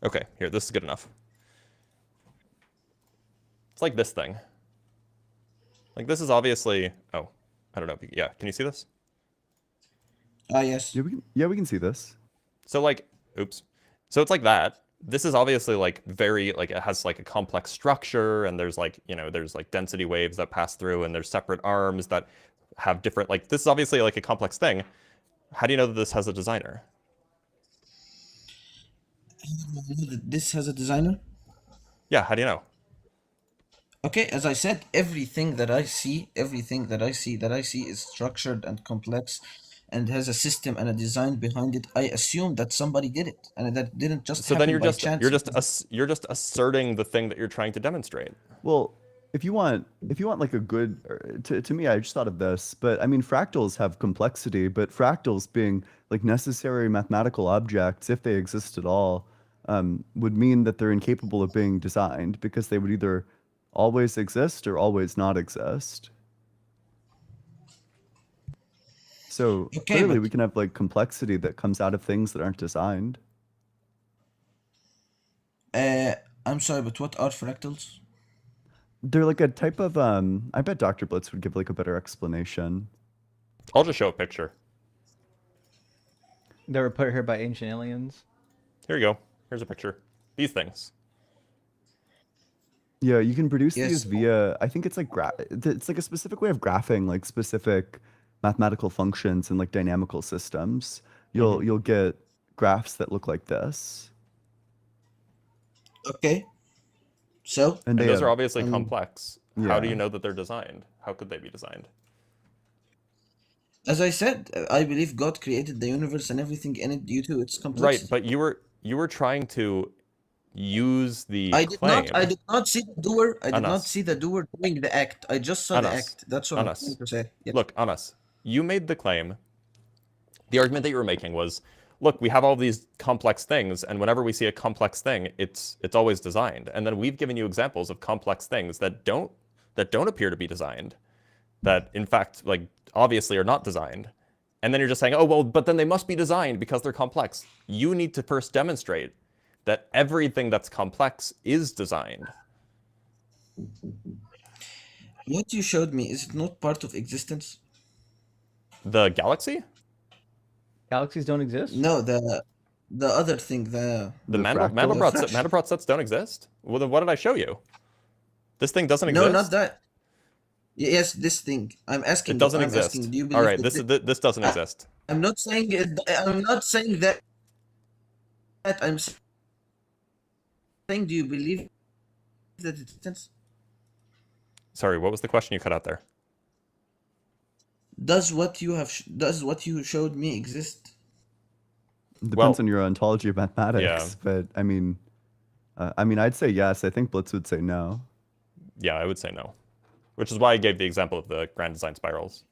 Okay, here, this is good enough. It's like this thing. Like this is obviously. Oh, I don't know. Yeah, can you see this? Yes. Yeah, we can see this. So like, oops. So it's like that. This is obviously like very like it has like a complex structure, and there's like there's like density waves that pass through, and there's separate arms that have different like this is obviously like a complex thing. How do you know that this has a designer? This has a designer. Yeah, how do you know? Okay, as I said, everything that I see is structured and complex and has a system and a design behind it. I assume that somebody did it and that didn't just So happen then by chance. you're just asserting the thing that you're trying to demonstrate. Well, if you want like a good to me, I just thought of this, but I mean fractals have complexity, but fractals being like necessary mathematical objects, if they exist at all, would mean that they're incapable of being designed because they would either always exist or always not exist. So Okay, clearly but- we can have like complexity that comes out of things that aren't designed. I'm sorry, but what are fractals? They're like a type of I bet Dr. Blitz would give like a better explanation. I'll just show a picture. They were put here by ancient aliens. Here you go. Here's a picture. These things. Yeah, you can produce Yes. these via I think it's like it's like a specific way of graphing like specific mathematical functions and like dynamical systems. You'll get graphs that look like this. Okay. So And they those have- are obviously complex. How do yeah. you know that they're designed? How could they be designed? as I said, I believe God created the universe and everything in it due to its Right, complexity. but you were trying to use the I did claim. not see the doer. I did not Anas. see the doer doing the act. I just saw the Anas. act. That's what I'm Anas. trying to say. Yeah. Look, Anas, you made the claim. The argument that you were making was, look, we have all these complex things, and whenever we see a complex thing, it's always designed. And then we've given you examples of complex things that don't appear to be designed, that in fact, like obviously are not designed. And then you're just saying, oh well, but then they must be designed because they're complex. You need to first demonstrate that everything that's complex is designed. What you showed me, is it not part of existence? The galaxy? Galaxies don't exist? No, the other thing, The fractal? Mandelbrot sets don't exist? Well, then what did I show you? This thing doesn't no, exist? not that. Yes, this thing. I'm asking. It doesn't I'm exist. Asking, do you believe All right, that this doesn't exist. I'm not saying it. I'm not saying that. I'm saying, do you believe that it exists? Sorry, what was the question you cut out there? Does what you have? Does what you showed me exist? Depends Well, on your ontology of mathematics, yeah. but I mean I'd say yes. I think Blitz would say no. Yeah, I would say no. Which is why I gave the example of the grand design spirals.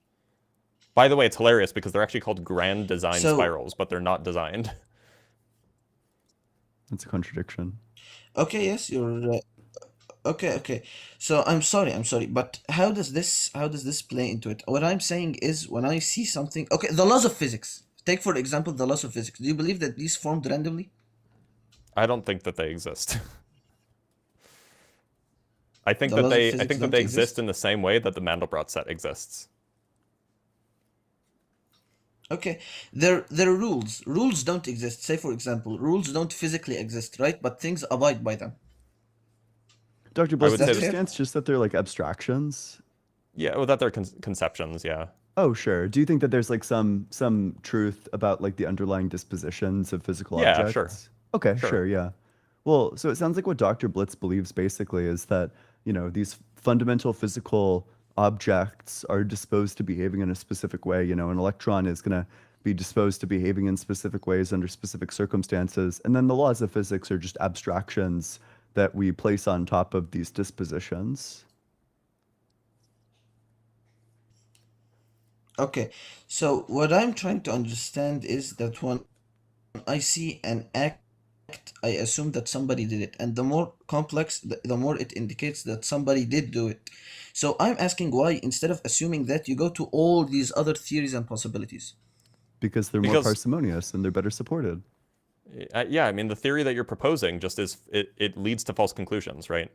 By the way, it's hilarious because they're actually called grand design So- spirals, but they're not designed. That's a contradiction. Okay. Yes, you're. Okay. So I'm sorry, but how does this play into it? What I'm saying is when I see something, okay, the laws of physics. Take for example the laws of physics. Do you believe that these formed randomly? I don't think that they exist. I think The that laws of they physics don't exist exist? in the same way that the Mandelbrot set exists. Okay, there are rules. Rules don't exist. Say for example, rules don't physically exist, right? But things abide by them. Dr. I Blitz, would is say your that- stance just that they're like abstractions? Yeah, well, that they're conceptions, yeah. Oh, sure. Do you think that there's like some truth about like the underlying dispositions of physical Yeah, objects? sure. Okay, Sure. sure, yeah. Well, so it sounds like what Dr. Blitz believes basically is that, these fundamental physical objects are disposed to behaving in a specific way. An electron is going to be disposed to behaving in specific ways under specific circumstances. And then the laws of physics are just abstractions that we place on top of these dispositions. Okay, so what I'm trying to understand is that when I see an act, I assume that somebody did it, and the more complex, the more it indicates that somebody did do it. So I'm asking why, instead of assuming that, you go to all these other theories and possibilities. Because they're more Because parsimonious and they're better supported. yeah, I mean, the theory that you're proposing just is it leads to false conclusions, right?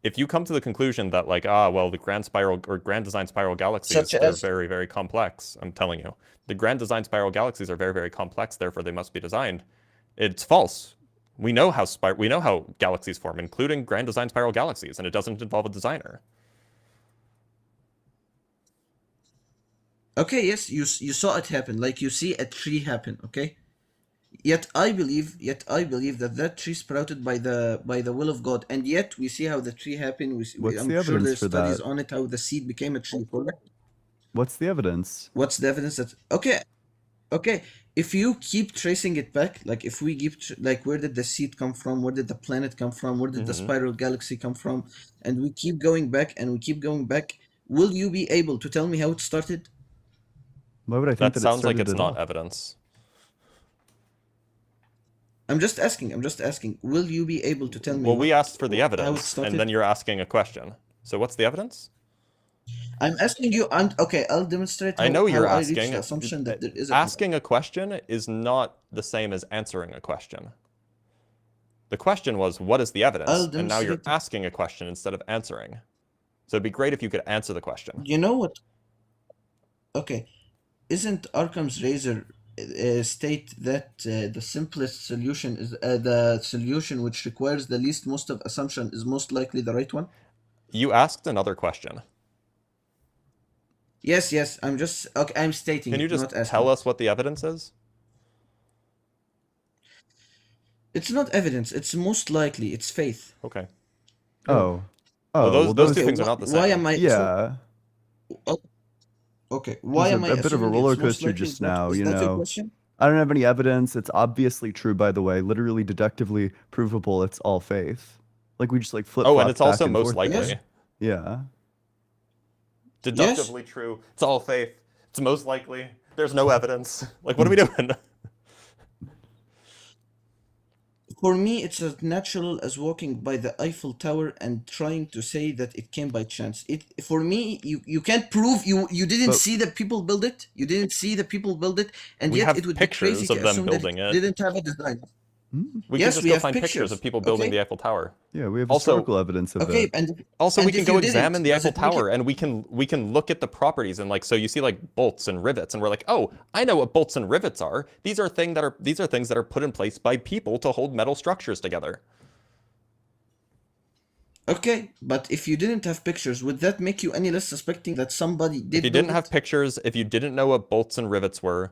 If you come to the conclusion that like, well, the grand spiral or grand design spiral galaxies, Such they're as? very, very complex. I'm telling you, the grand design spiral galaxies are very, very complex. Therefore, they must be designed. It's false. We know how galaxies form, including grand design spiral galaxies, and it doesn't involve a designer. Okay, yes, you saw it happen, like you see a tree happen. Okay, yet I believe that tree sprouted by the will of God, and yet we see how the tree happened. What's I'm the sure evidence there's for studies that? on it, how the seed became a tree. Correct? What's the evidence? What's the evidence that? Okay, if you keep tracing it back, like if we keep like, where did the seed come from? Where did the planet come from? Where did the spiral galaxy come from? And we keep going back and we keep going back. Will you be able to tell me how it started? Why would I think That that it sounds like started it's at not all? evidence. I'm just asking. Will you be able to tell me Well, we asked for the how it evidence, started? and then you're asking a question. So what's the evidence? I'm asking you. Okay, I'll demonstrate I know you're how I reached asking. the assumption that there is a Asking a question is not the same as answering a question. The question was, what is the evidence? I'll And now you're demonstrate. asking a question instead of answering. So it'd be great if you could answer the question. You know what? Okay, isn't Occam's razor state that the simplest solution is the solution which requires the least most of assumption is most likely the right one? You asked another question. Yes. I'm just okay. I'm stating Can you it, just not asking. tell us what the evidence is? It's not evidence. It's most likely. It's faith. Okay. Oh. Well, Oh, those two Okay, things are not the same. why am I? Yeah. Okay, It why was am I a bit of a assuming roller it's most coaster likely? just now, Is you that your know. question? I don't have any evidence. It's obviously true, by the way. Literally deductively provable. It's all faith. Like we just like flip. Oh, and it's also and most forth likely. there. Yeah. Deductively true. It's all faith. It's most likely. There's no evidence. Like, what are we doing? For me, it's as natural as walking by the Eiffel Tower and trying to say that it came by chance. For me, you can't prove you didn't But- see the people build it. You didn't see the people build it, and We yet have it would be crazy pictures to of them assume that building it. didn't have a design. We Yes, can just we go have find pictures pictures, of people building okay? the Eiffel Tower. Yeah, we have Also- historical evidence of Okay, it. and Also, we and can if go you didn't, examine the does Eiffel it make Tower, it- and we can look at the properties, and like, so you see like bolts and rivets, and we're like, oh, I know what bolts and rivets are. These are things that are put in place by people to hold metal structures together. Okay, but if you didn't have pictures, would that make you any less suspecting that somebody did If you build didn't have it? pictures, if you didn't know what bolts and rivets were,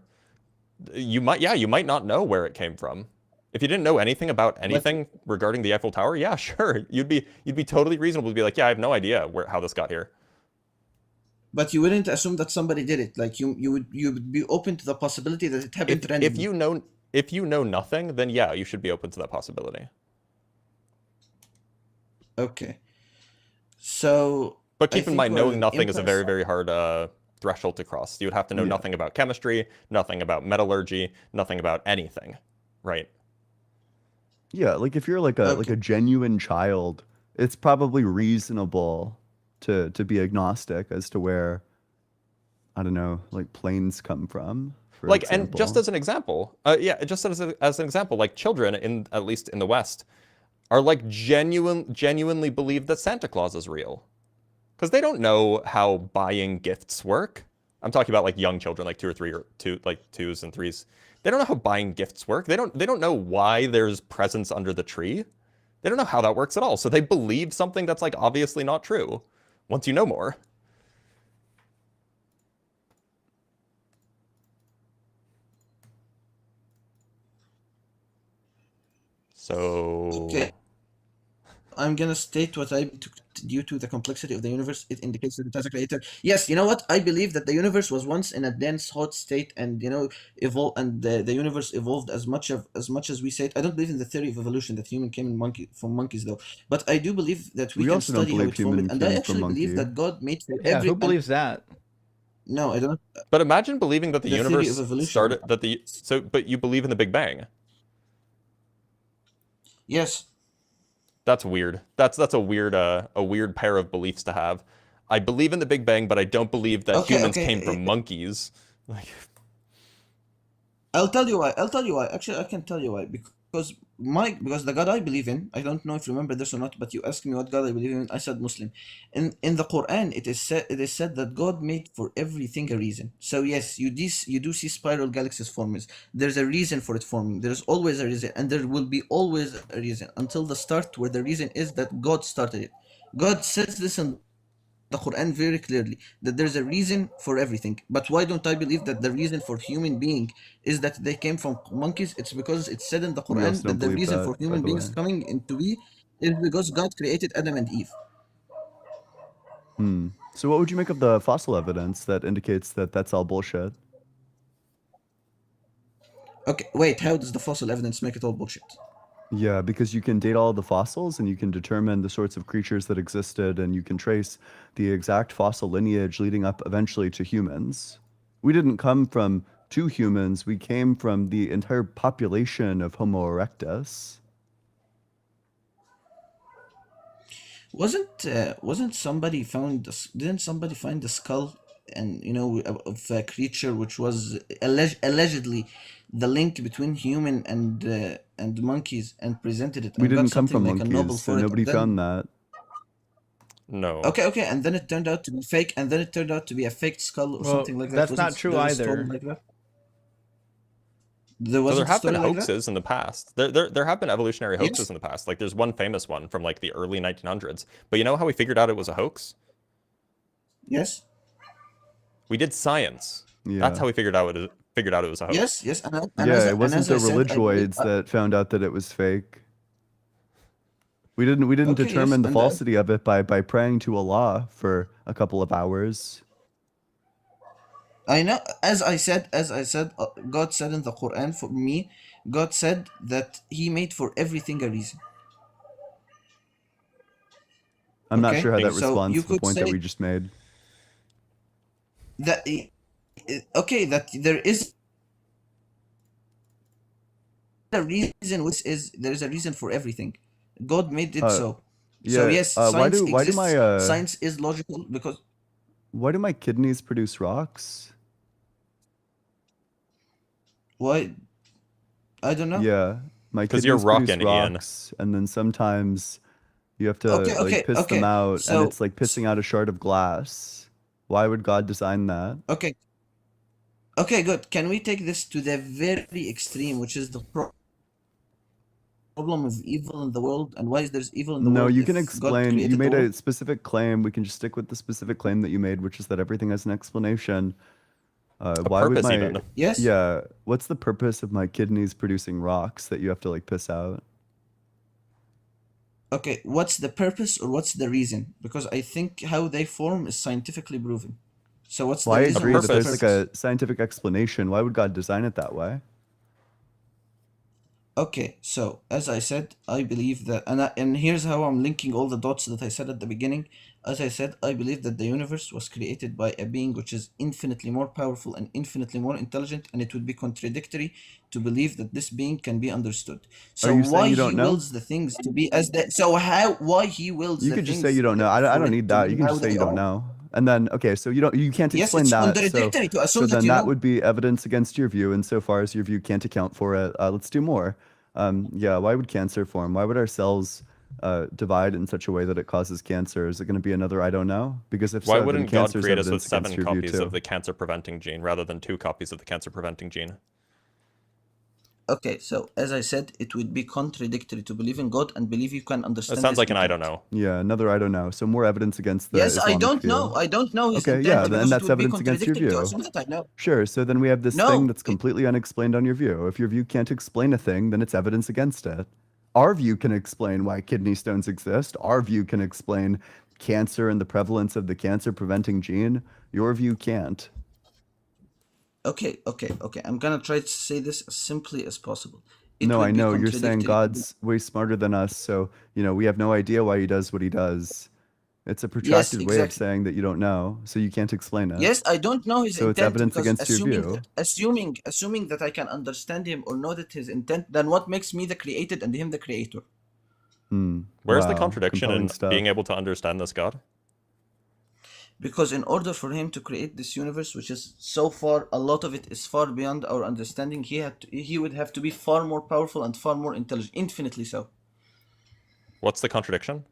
you might not know where it came from. If you didn't know anything about anything regarding the Eiffel Tower, yeah, sure, you'd be totally reasonable to be like, yeah, I have no idea how this got here. But you wouldn't assume that somebody did it. Like you would be open to the possibility that it happened randomly. If you know nothing, then yeah, you should be open to that possibility. Okay. So But I keep in think mind, we're knowing nothing is a very, impasse. very hard threshold to cross. You would have to know Yeah. nothing about chemistry, nothing about metallurgy, nothing about anything, right? Yeah, like if you're like a genuine child, it's probably reasonable to be agnostic as to where, I don't know, like planes come from. For Like, example. and just as an example, just as an example, like children, at least in the West, are like genuinely believe that Santa Claus is real, because they don't know how buying gifts work. I'm talking about like young children, like 2 or 3 or 2, like 2s and 3s. They don't know how buying gifts work. They don't know why there's presents under the tree. They don't know how that works at all. So they believe something that's like obviously not true. Once you know more. So Okay. I'm gonna state what I due to the complexity of the universe, it indicates that it has a creator. Yes, you know what? I believe that the universe was once in a dense, hot state, and evolved, and the universe evolved as much as we say it. I don't believe in the theory of evolution that human came from monkeys, though. But I do believe that we We can also don't study how believe it formed, human and I came from actually believe monkey. that God made for Yeah, every. who believes that? No, I don't. But imagine believing that the The theory of universe evolution. but you believe in the Big Bang. Yes. That's weird. That's a weird pair of beliefs to have. I believe in the Big Bang, but I don't believe that Okay. humans came Okay. from monkeys. Like, I'll tell you why. I'll tell you why. Actually, I can tell you why. Because the God I believe in, I don't know if you remember this or not, but you asked me what God I believe in. I said Muslim. In the Quran, it is said that God made for everything a reason. So yes, you do see spiral galaxies forming. There's a reason for it forming. There's always a reason, and there will be always a reason until the start, where the reason is that God started it. God says this in the Quran very clearly, that there's a reason for everything. But why don't I believe that the reason for human being is that they came from monkeys? It's because it's said in the We also Quran don't that the believe reason that, for by human the beings way. coming into be is because God created Adam and Eve. So what would you make of the fossil evidence that indicates that that's all bullshit? Okay, wait, how does the fossil evidence make it all bullshit? Yeah, because you can date all the fossils and you can determine the sorts of creatures that existed, and you can trace the exact fossil lineage leading up eventually to humans. We didn't come from two humans, we came from the entire population of Homo erectus. Wasn't somebody found didn't somebody find the skull, and of a creature which was allegedly the link between human and monkeys, and presented it We and got didn't come something from like a Nobel monkeys, so for it, nobody and then found that. no. okay, and then it turned out to be fake, and then it turned out to be a fake skull or Well, something like that. that's Wasn't not true there a story either. like that? There So there wasn't a have been story like that? hoaxes in the past. There have been evolutionary hoaxes Yes. in the past. Like there's one famous one from like the early 1900s. But you know how we figured out it was a hoax? Yes. We did science. Yeah. That's how we figured out it was a hoax. Yes. And Yeah, it wasn't as the I said, I believe. religioids that found out that it was fake. We didn't Okay, yes, determine the and falsity of it by praying to Allah for a couple of hours. I know, as I said, God said in the Quran for me, God said that He made for everything a reason. I'm not Okay, sure how that so responds you to the could point that say we just made. that, okay, that there is a reason, which is there is a reason for everything. God made it so. So Yeah, yes, why science do exists. my Science is logical because why do my kidneys produce rocks? why? I don't know. Yeah, my 'Cause you're kidneys produce rockin', Ian. rocks, and then sometimes you have to Okay, piss them out, and So it's like pissing out a shard of glass. Why would God design that? okay, good. Can we take this to the very extreme, which is the problem of evil in the world, and why is there's evil in the No, world you can if God explain. You created the made world? a specific claim. We can just stick with the specific claim that you made, which is that everything has an explanation. A Why would purpose my even. Yes. yeah? What's the purpose of my kidneys producing rocks that you have to piss out? Okay, what's the purpose or what's the reason? Because I think how they form is scientifically proven. So what's Well, the I reason? agree What's that the there's purpose? a scientific explanation. Why would God design it that way? Okay, so as I said, I believe that, and here's how I'm linking all the dots that I said at the beginning. As I said, I believe that the universe was created by a being which is infinitely more powerful and infinitely more intelligent, and it would be contradictory to believe that this being can be understood. So you saying why you he don't know? wills the things to be as they, so how why he wills You the could just things say you don't know. I for don't it need to that. be You can how just say they you don't are? know. And then okay, so you can't Yes, explain it's that. contradictory to So assume that then you that know. would be evidence against your view. Insofar as your view can't account for it, let's do more. Yeah, why would cancer form? Why would our cells divide in such a way that it causes cancer? Is it going to be another I don't know? Because if Why so, then wouldn't God cancer is create us with evidence against 7 your view copies too. of the cancer-preventing gene rather than 2 copies of the cancer-preventing gene? Okay, so as I said, it would be contradictory to believe in God and believe you can understand It sounds His like an I don't intent. know. Yeah, another I don't know. So more evidence against the Yes, I Islamic don't view. know. I don't know His Okay, yeah, intent then because it that's would be evidence against your contradictory to view. assume that I know. Sure. So then we have this thing No, that's completely unexplained on your view. If your view can't explain a thing, then it's evidence against it. Our view can explain why kidney stones exist. Our view can explain cancer and the prevalence of the cancer preventing gene. Your view can't. okay. I'm gonna try to say this as simply as possible. It No, I would be know. You're saying contradictory. God's way smarter than us, so we have no idea why he does what he does. It's a protracted way of exactly. saying that you don't know, so you can't explain it. Yes, I don't know his So it's intent evidence because against your view. assuming that I can understand him or know that his intent, then what makes me the created and him the creator? Where's the Wow, contradiction compelling in stuff. being able to understand this God? Because in order for him to create this universe, which is so far, a lot of it is far beyond our understanding, he would have to be far more powerful and far more intelligent, infinitely so. What's the contradiction?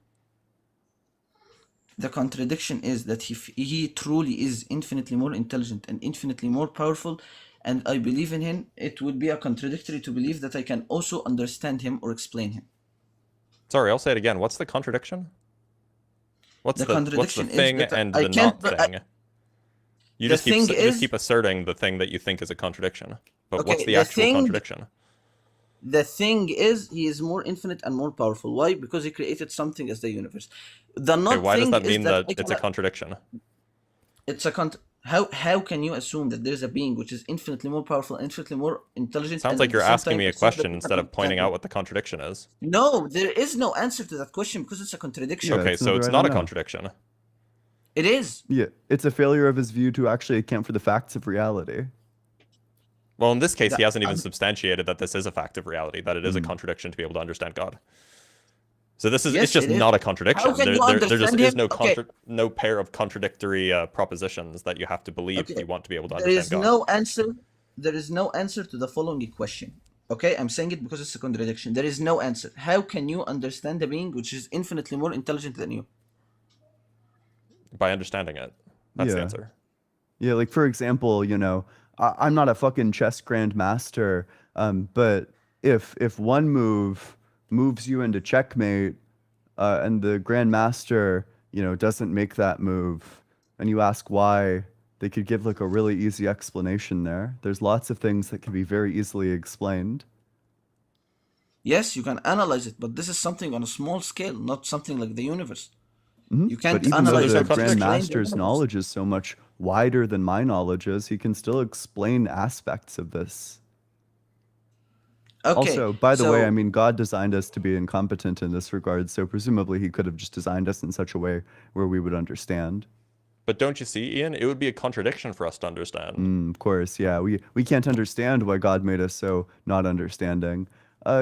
The contradiction is that he truly is infinitely more intelligent and infinitely more powerful, and I believe in him. It would be a contradictory to believe that I can also understand him or explain him. Sorry, I'll say it again. What's the contradiction? What's The the contradiction is thing that and I the can't. not thing? You The just thing keep is, asserting the thing that you think is a contradiction. But what's okay, the actual contradiction? the thing is, he is more infinite and more powerful. Why? Because he created something as the universe. The Okay, not why does thing that is mean that that it's a contradiction? it's a how can you assume that there's a being which is infinitely more powerful, infinitely more intelligent? Sounds and like at you're the same asking time me a assume that question you instead can of pointing understand out what the contradiction is. No, there is no answer to that question because it's a contradiction. Yeah, Okay, it's so another it's I not don't a know. contradiction. It is. Yeah, it's a failure of his view to actually account for the facts of reality. Well, in this case, he That- hasn't even substantiated that this is a fact of reality, that it is a contradiction to be able to understand God. So this is Yes, it's just it is. not a contradiction. How can you There just understand is him? no Okay. no pair of contradictory propositions that you have to believe if Okay. you want to be able to There understand is God. no answer. There is no answer to the following question. Okay, I'm saying it because it's a contradiction. There is no answer. How can you understand a being which is infinitely more intelligent than you? By understanding it. That's the Yeah. answer. Yeah, like for example, I'm not a fucking chess grandmaster, but if one move moves you into checkmate, and the grandmaster, doesn't make that move, and you ask why, they could give like a really easy explanation there. There's lots of things that can be very easily explained. Yes, you can analyze it, but this is something on a small scale, not something like the universe. Mhm. You can't But even though analyze there's no the it to explain the grandmaster's universe. knowledge is so much wider than my knowledge is, he can still explain aspects of this. Okay. Also, by the way, so- I mean, God designed us to be incompetent in this regard, so presumably he could have just designed us in such a way where we would understand. But don't you see, Ian? It would be a contradiction for us to understand. Of course, yeah. We can't understand why God made us so not understanding.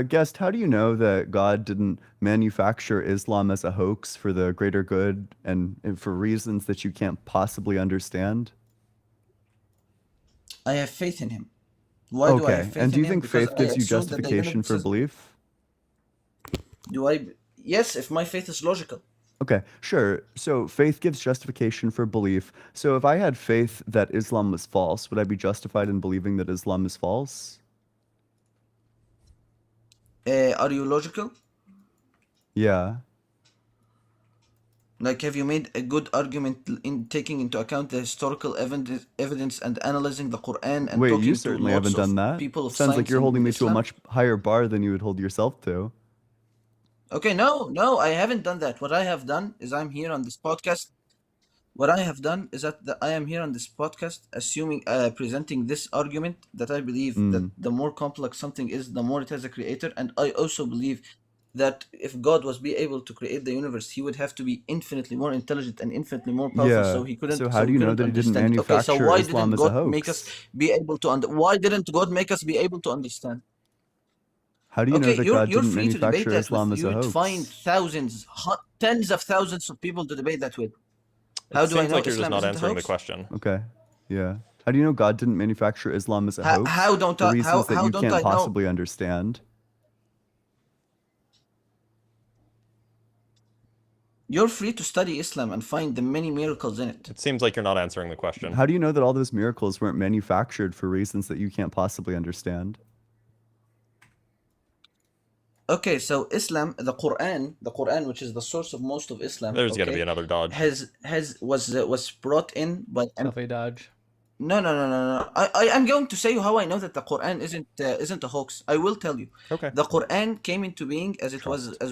Guest, how do you know that God didn't manufacture Islam as a hoax for the greater good and for reasons that you can't possibly understand? I have faith in him. Why do I have Okay, faith and do in you him? think Because faith I gives you assume that the justification universe for is- belief? Yes, if my faith is logical. Okay, sure. So faith gives justification for belief. So if I had faith that Islam was false, would I be justified in believing that Islam is false? Are you logical? Yeah. Like, have you made a good argument in taking into account the historical evidence and analyzing the Quran and Wait, talking you to certainly lots haven't done of that. people of Sounds like science you're in holding me to a Islam? much higher bar than you would hold yourself to. Okay, no, I haven't done that. What I have done is I'm here on this podcast. What I have done is that I am here on this podcast, assuming, presenting this argument that I believe that the more complex something is, the more it has a creator, and I also believe that if God was be able to create the universe, he would have to be infinitely more intelligent and infinitely more powerful. Yeah. So he couldn't. So how do you know that he didn't understand it. Okay, so manufacture why Islam didn't as a God make us hoax? be able to Why didn't God make us be able to understand? How do you know Okay, that you're God didn't free to debate manufacture that Islam with. as a You'd find hoax? thousands, tens of thousands of people to debate that with. How It do I seems know like you're just Islam not isn't a answering the hoax? question. Okay. Yeah. How do you know God didn't manufacture Islam as a hoax How don't for I? reasons that How you don't can't I know? possibly understand? You're free to study Islam and find the many miracles in it. It seems like you're not answering the question. How do you know that all those miracles weren't manufactured for reasons that you can't possibly understand? Okay, so Islam, the Quran, which is the source of most of Islam, There's got to be another dodge. was brought in by. Selfie dodge. No. I'm going to say how I know that the Quran isn't a hoax. I will tell you. Okay. The Quran came into being as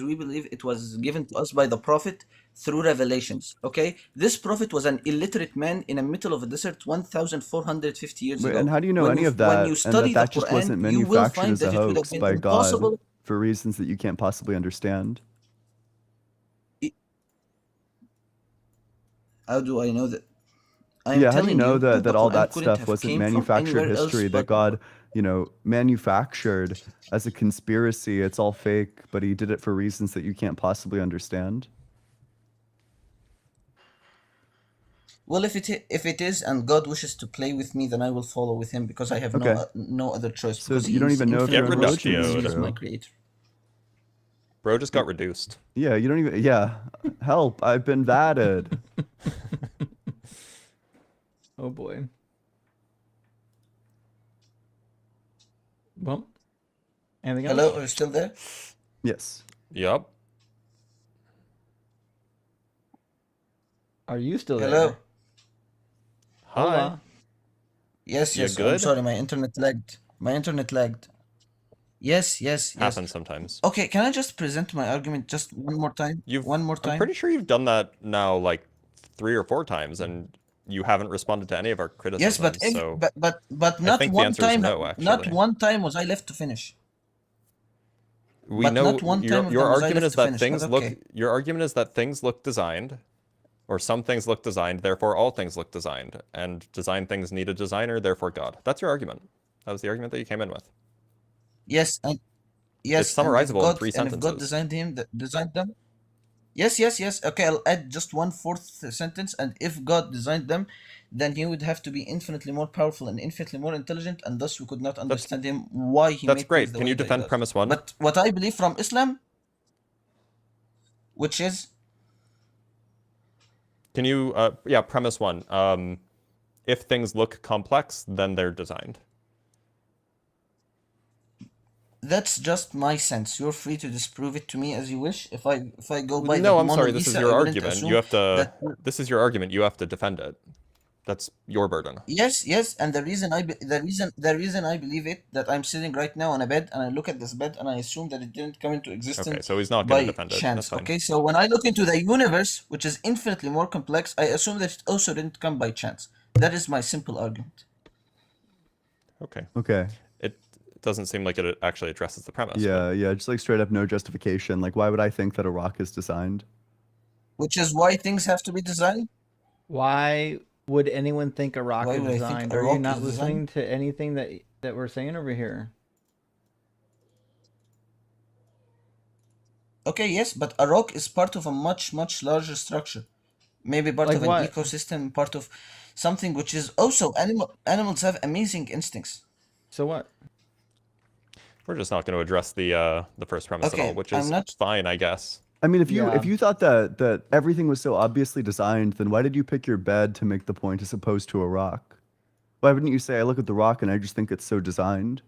we believe it was given to us by the Prophet through revelations. Okay, this Prophet was an illiterate man in the middle of a desert 1,450 years Wait, ago. and how do you know When any you- of that? When you And study that the just Quran, wasn't you will manufactured find as a that it would have hoax been by impossible. God for reasons that you can't possibly understand? How do I know that? I'm Yeah, how do you telling know you that the all Quran that couldn't stuff have wasn't came from manufactured anywhere else history, that but God, manufactured as a conspiracy? It's all fake, but he did it for reasons that you can't possibly understand. well, if it is, and God wishes to play with me, then I will follow with him because I have Okay. no other choice. So Because you don't he's even know if Get infinitely your own more religion is superior reductioed. as my true. creator. Bro just got reduced. Yeah, you don't even. Yeah, help! I've been vatted. Oh boy. Well, anything else? Hello, are you still there? Yes. Yup. Are you still Hello. there? Hi. Hola. Yes, You I'm good? sorry, my internet lagged. Yes. Happens sometimes. Okay, can I just present my argument just one more time? One more I'm time? pretty sure you've done that now like 3 or 4 times, and you haven't responded to any of our Yes, criticisms. So but I not think the one answer is time. no. Not Actually, one time was I left to finish. we But know not one time of your them was I argument left is to that finish. things But look. okay. Your argument is that things look designed, or some things look designed. Therefore, all things look designed, and designed things need a designer. Therefore, God. That's your argument. That was the argument that you came in with. Yes, It's and summarizable in 3 if God sentences. designed them. Yes. Okay, I'll add just one fourth sentence. And if God designed them, then he would have to be infinitely more powerful and infinitely more intelligent, and thus we could not understand him why he That's made things great. the Can way you that he defend does. premise 1? But what I believe from Islam, which is Can you, yeah, premise 1. If things look complex, then they're designed. that's just my sense. You're free to disprove it to me as you wish. If I go by No, the I'm Mona sorry. This is Lisa, your I wouldn't argument. assume You have to. that. This is your argument. You have to defend it. That's your burden. Yes, and the reason I believe it, that I'm sitting right now on a bed and I look at this bed and I assume that it didn't come into Okay, existence so he's not going to by defend it. chance. That's fine. Okay, so when I look into the universe, which is infinitely more complex, I assume that it also didn't come by chance. That is my simple argument. Okay. Okay. It doesn't seem like it actually addresses the premise. Yeah, just like straight up no justification. Like, why would I think that a rock is designed? Which is why things have to be designed. Why would anyone think a rock Why is would I think designed? a Are you rock not is listening designed? to anything that we're saying over here? Okay, yes, but a rock is part of a much larger structure. Maybe part Like of an what? ecosystem, part of something which is also animals have amazing instincts. So what? We're just not going to address the first premise at all, Okay, which I'm is not. fine, I guess. I mean, if Yeah. you thought that everything was so obviously designed, then why did you pick your bed to make the point as opposed to a rock? Why wouldn't you say, I look at the rock and I just think it's so designed?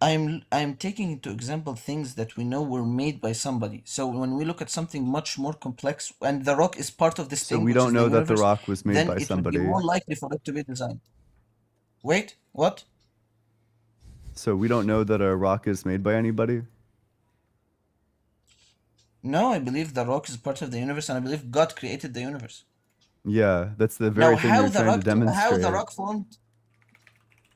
I'm taking into example things that we know were made by somebody. So when we look at something much more complex, and the rock is part of this So thing, we which don't is know the that the universe, rock was made then by it would be somebody. more likely for it to be designed. Wait, what? So we don't know that a rock is made by anybody? No, I believe the rock is part of the universe, and I believe God created the universe. Yeah, that's the Now, very thing how you're the trying to rock demonstrate. formed?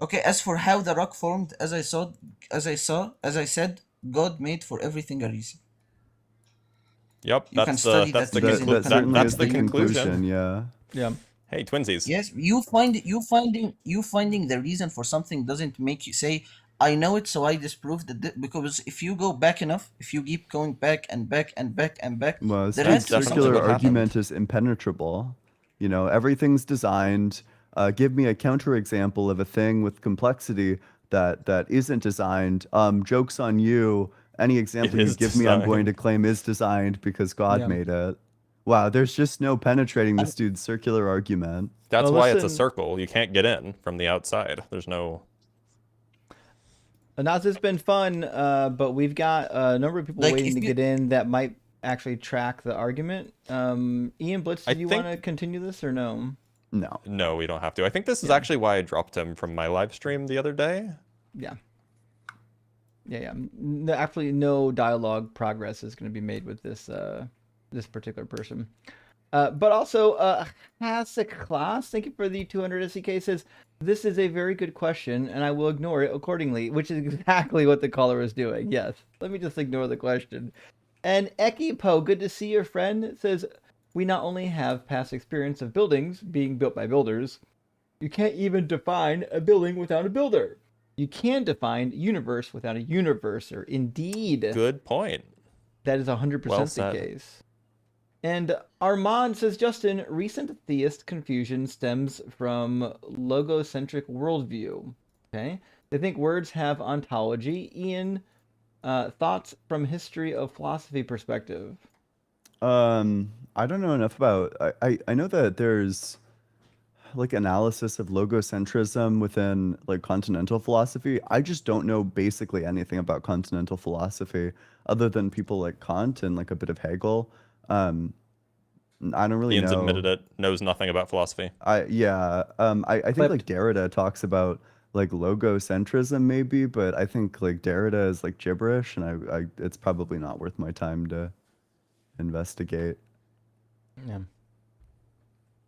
Okay, as for how the rock formed, as I said, God made for everything a reason. Yep, You can that's study that's that the reason. That certainly that's is the the conclusion, yeah. Yeah. Hey, twinsies. Yes, you finding the reason for something doesn't make you say, I know it, so I disprove that. Because if you go back enough, if you keep going back and back and back and back, Well, there Steve's had to be definitely circular something. what argument happened. is impenetrable. You know, everything's designed. Give me a counterexample of a thing with complexity that isn't designed. Joke's on you. Any example you is give me, I'm going to designed. claim is designed because God Yeah. made it. Wow, there's just no penetrating this dude's circular argument. That's Well, why it's a listen- circle. You can't get in from the outside. There's no. Naz, it's been fun, but we've got a number of people Like, waiting if to you- get in that might actually track the argument. Ian Blitz, I do you think- want to continue this or no? No. No, we don't have to. I think this is actually why I dropped him from my live stream the other day. Yeah. Absolutely no dialogue progress is going to be made with this this particular person. But also, Hasek Class, thank you for the 200 SEK, says, this is a very good question, and I will ignore it accordingly, which is exactly what the caller is doing. Yes, let me just ignore the question. And Ekipo, good to see your friend. It says, we not only have past experience of buildings being built by builders, you can't even define a building without a builder. You can define universe without a universer. Indeed. Good point. That is 100% Well the said. case. And Armand says, Justin, recent theist confusion stems from logocentric worldview. Okay. They think words have ontology. Ian, thoughts from history of philosophy perspective? I don't know enough about. I know that there's like analysis of logocentrism within like continental philosophy. I just don't know basically anything about continental philosophy other than people like Kant and like a bit of Hegel. I don't really Ian's know. admitted it, knows nothing about philosophy. I think But- like Derrida talks about like logocentrism maybe, but I think like Derrida is like gibberish, and I it's probably not worth my time to investigate. Yeah.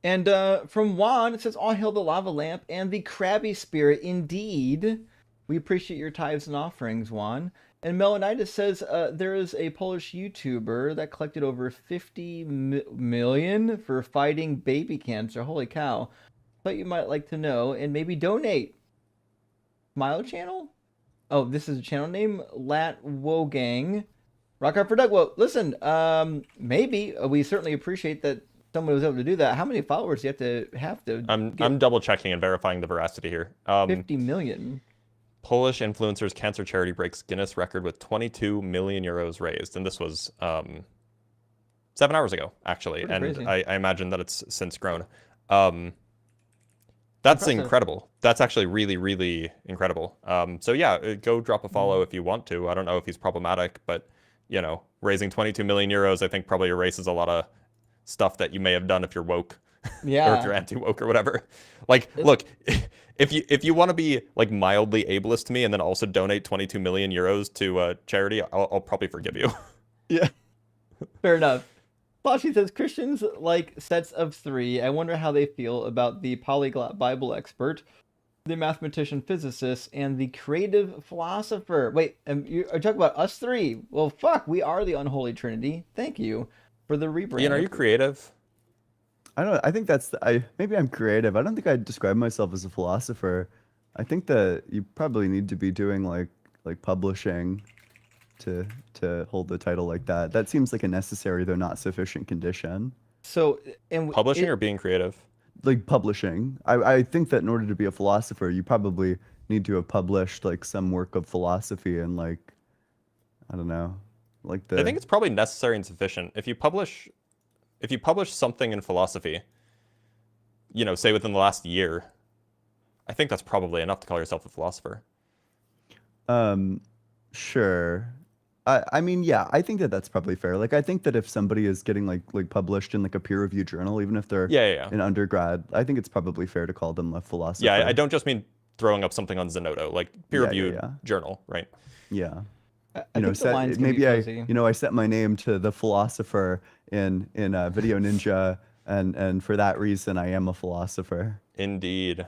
And from Juan, it says, all hail the lava lamp and the crabby spirit. Indeed. We appreciate your tithes and offerings, Juan. And Melanitis says there is a Polish YouTuber that collected over 50 million for fighting baby cancer. Holy cow. Thought you might like to know and maybe donate. Smile channel? Oh, this is a channel name? Lat Wogang. Rock hard for Doug. Well, listen, maybe. We certainly appreciate that someone was able to do that. How many followers do you have to I'm double checking and verifying the veracity here. 50 million. Polish influencers cancer charity breaks Guinness record with 22 million euros raised, and this was 7 hours ago, actually. Pretty And crazy. I imagine that it's since grown. That's Impressive. incredible. That's actually really, really incredible. So yeah, go drop a follow if you want to. I don't know if he's problematic, but you know, raising 22 million euros, I think probably erases a lot of stuff that you may have done if you're woke. Yeah. Or if you're anti-woke or whatever. Like, look, if you want to be like mildly ableist to me and then also donate 22 million euros to charity, I'll probably forgive you. Yeah. Fair enough. Boschi says Christians like sets of three. I wonder how they feel about the polyglot Bible expert, the mathematician physicist, and the creative philosopher. Wait, are you talking about us three? Well, fuck, we are the unholy trinity. Thank you for the rebrand. Ian, are you creative? I don't. I think maybe I'm creative. I don't think I'd describe myself as a philosopher. I think that you probably need to be doing like publishing to hold the title like that. That seems like a necessary though not sufficient condition. So, and Publishing or being creative? Like publishing. I think that in order to be a philosopher, you probably need to have published like some work of philosophy and like, I don't know, like I think it's probably necessary and sufficient. If you publish something in philosophy, you know, say within the last year, I think that's probably enough to call yourself a philosopher. Sure. I mean, yeah, I think that that's probably fair. Like, I think that if somebody is getting like published in like a peer-reviewed journal, even if they're Yeah. in undergrad, I think it's probably fair to call them a philosopher. Yeah, I don't just mean throwing up something on Zenodo, like peer-reviewed journal, right? Yeah. I You know, think the lines can be maybe fuzzy. I set my name to the philosopher in Video Ninja, and for that reason, I am a philosopher. Indeed.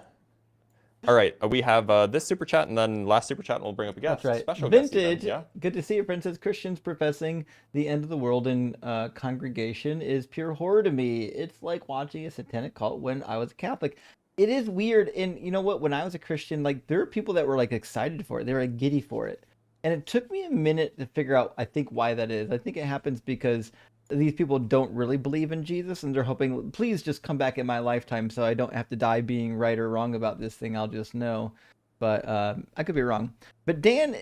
All right, we have this super chat, and then last super chat, and we'll bring up a guest. That's right. Special guest even, Vintage. yeah. Good to see you, Princess. Christians professing the end of the world in congregation is pure horror to me. It's like watching a satanic cult when I was a Catholic. It is weird. And you know what? When I was a Christian, like there are people that were like excited for it. They were like giddy for it. And it took me a minute to figure out, I think, why that is. I think it happens because these people don't really believe in Jesus, and they're hoping, please just come back in my lifetime so I don't have to die being right or wrong about this thing. I'll just know. But I could be wrong. But Dan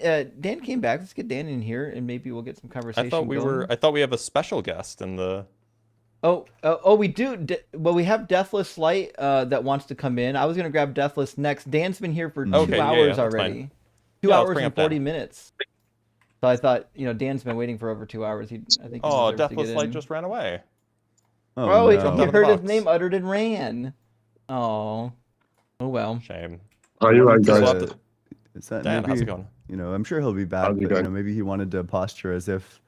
came back. Let's get Dan in here, and maybe we'll get some conversation. I thought we have a special guest in the. Oh, we do. Well, we have Deathless Light that wants to come in. I was gonna grab Deathless next. Dan's been here for 2 hours that's already. fine. 2 let's hours bring and up Dan. 40 minutes. So I thought, Dan's been waiting for over 2 hours. I think. Oh, he deserves to Deathless get Light in. just ran away. Oh, he no. heard his name uttered and ran. Oh well. Shame. How are you right, Just guys? left it. Is that Dan, maybe, how's it going? I'm sure he'll be back, How's it but going? maybe he wanted to posture as if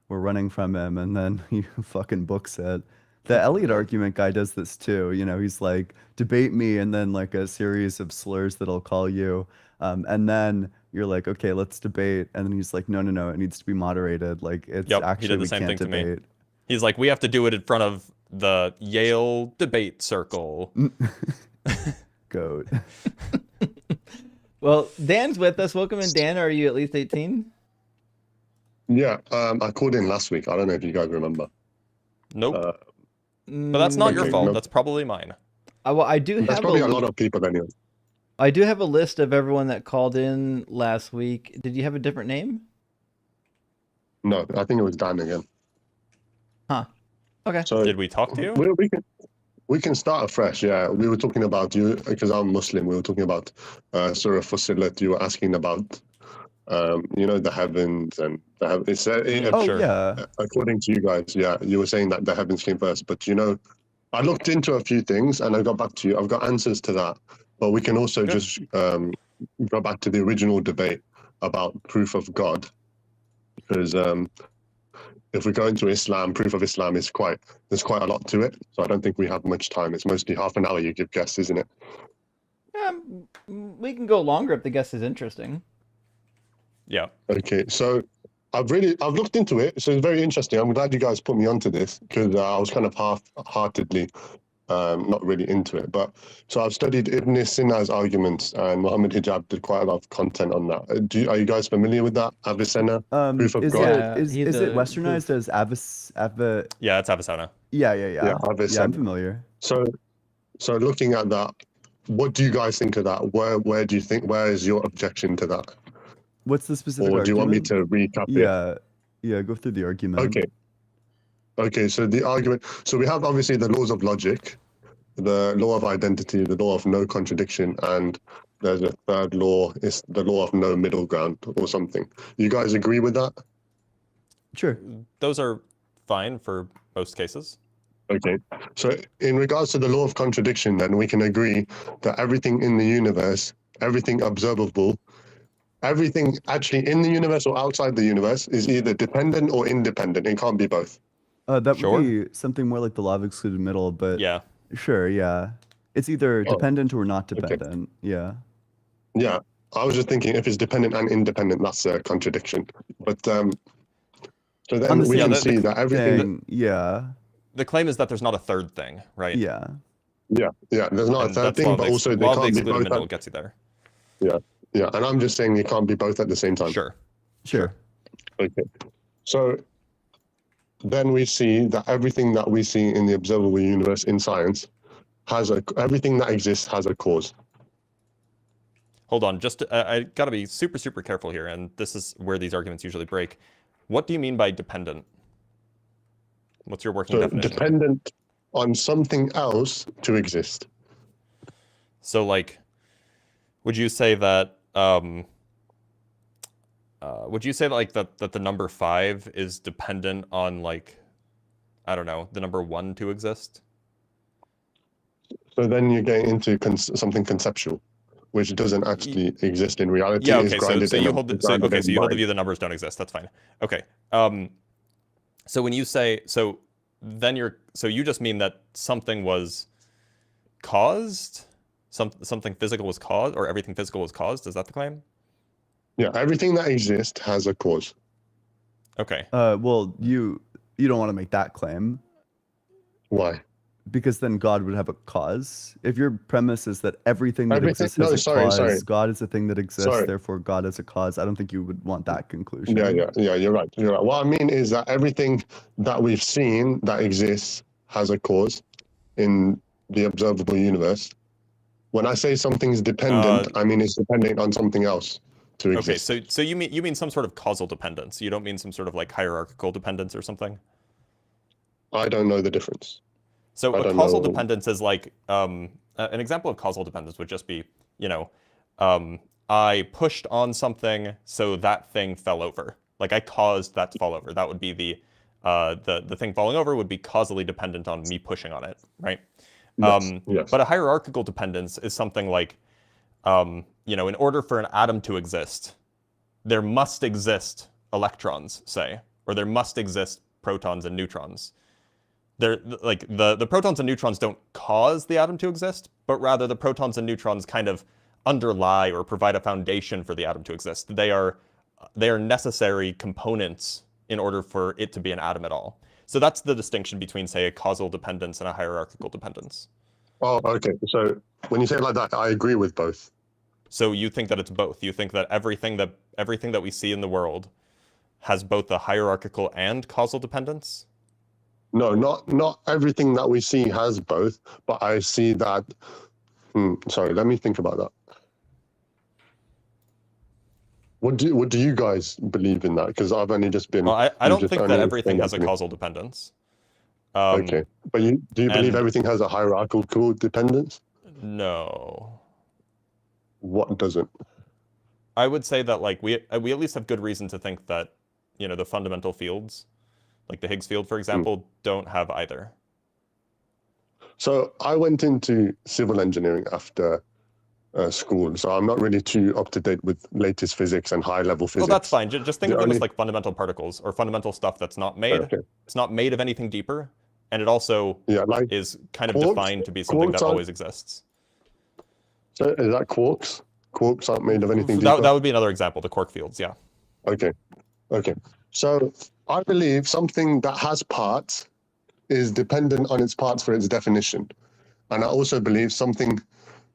we're running from him, and then he fucking books it. The Elliot argument guy does this too. He's like, debate me, and then like a series of slurs that I'll call you, and then you're like, okay, let's debate, and then he's like, no, no, no, it needs to be moderated. Like it's Yep, actually he did the we same can't thing to me. debate. He's like, we have to do it in front of the Yale debate circle. Goat. Well, Dan's with us. Welcome in, Dan. Are you at least 18? Yeah, I called in last week. I don't know if you guys remember. Nope. Mm, But that's not your okay, fault. no. That's probably mine. well, I do There's have probably a lot of people anyway. I do have a list of everyone that called in last week. Did you have a different name? No, I think it was Dan again. Huh. Okay. So Did we talk to you? we can start afresh. Yeah, we were talking about you because I'm Muslim. We were talking about Surah Fussilat. You were asking about the heavens and the heavens. Oh Sure. yeah. According to you guys, yeah, you were saying that the heavens came first. But I looked into a few things and I got back to you. I've got answers to that. But we can also Good. just go back to the original debate about proof of God, because if we go into Islam, proof of Islam there's quite a lot to it. So I don't think we have much time. It's mostly half an hour you give guests, isn't it? We can go longer if the guest is interesting. Yeah. Okay, so I've looked into it. So it's very interesting. I'm glad you guys put me onto this because I was kind of half-heartedly not really into it. But so I've studied Ibn Sina's arguments, and Muhammad Hijab did quite a lot of content on that. Are you guys familiar with that? Avicenna, proof of Is God. it he's it a westernized as Yeah, it's Avicenna. Yeah, Yeah, I'm Avicenna. familiar. So looking at that, what do you guys think of that? Where do you think? Where is your objection to that? What's the specific Or do you want argument? me to recap it? Yeah, go through the argument. Okay, so the argument, so we have obviously the laws of logic, the law of identity, the law of no contradiction, and there's a third law, it's the law of no middle ground or something. You guys agree with that? Sure. Those are fine for most cases. Okay, so in regards to the law of contradiction, then we can agree that everything in the universe, everything observable, everything actually in the universe or outside the universe is either dependent or independent. It can't be both. That Sure. would be something more like the law of excluded middle, but Yeah. sure, yeah. It's either Oh, dependent or not okay. dependent. Yeah. Yeah, I was just thinking if it's dependent and independent, that's a contradiction. But so On then the we same can see that everything. thing, yeah. The claim is that there's not a third thing, right? Yeah. Yeah, there's not a And third that's thing, but also they law of the can't be excluded both. middle gets you there. Yeah, and I'm just saying you can't be both at the same time. Sure. Sure. Okay, so then we see that everything that we see in the observable universe in science everything that exists has a cause. Hold on, I gotta be super, super careful here, and this is where these arguments usually break. What do you mean by dependent? What's your working So definition? dependent on something else to exist. So, like, would you say that that the number 5 is dependent on, like, I don't know, the number 1 to exist? So then you get into something conceptual, which doesn't actually exist in reality. Yeah. Is Okay. grounded So in you a- hold the, grounded in so you hold the mind. view that numbers don't exist. That's fine. Okay. So when you say then you just mean that something was caused, something physical was caused, or everything physical was caused. Is that the claim? Yeah, everything that exists has a cause. Okay. Well, you don't want to make that claim Why? because then God would have a cause. If your premise is that everything that Everything- exists has no, a sorry, cause, sorry. God is a thing that exists, Sorry. therefore God is a cause, I don't think you would want that conclusion. Yeah, you're right. What I mean is that everything that we've seen that exists has a cause in the observable universe. When I say something's dependent, I mean it's dependent on something else to exist. Okay. So you mean some sort of causal dependence. You don't mean some sort of like hierarchical dependence or something. I don't know the difference. So I a don't causal know. dependence is like an example of causal dependence would just be, I pushed on something so that thing fell over. Like I caused that to fall over. That would be the thing falling over would be causally dependent on me pushing on it, right? Yes. But a hierarchical dependence is something like, in order for an atom to exist, there must exist electrons, say, or there must exist protons and neutrons. The protons and neutrons don't cause the atom to exist, but rather the protons and neutrons kind of underlie or provide a foundation for the atom to exist. They are necessary components in order for it to be an atom at all. So that's the distinction between, say, a causal dependence and a hierarchical dependence. Oh, okay. So when you say it like that, I agree with both. So you think that it's both. You think that everything that we see in the world has both a hierarchical and causal dependence? No, not everything that we see has both, but I see that. Sorry, let me think about that. What do you guys believe in that? Because I've only just been. Well, I don't think that everything has a causal dependence. Okay, but do you believe and- everything has a hierarchical dependence? No. What doesn't? I would say that like we at least have good reason to think that, you know, the fundamental fields, like the Higgs field, for example, don't have either. So I went into civil engineering after school, so I'm not really too up to date with latest physics and high level physics. Well, that's fine. Just think of them as like fundamental particles or fundamental stuff that's not made. Okay. It's not made of anything deeper, and it also like is kind of quarks- defined to be something that quarks always exists. So is that quarks? Quarks aren't made of anything That deeper? would be another example, the quark fields, yeah. Okay. So I believe something that has parts is dependent on its parts for its definition. And I also believe something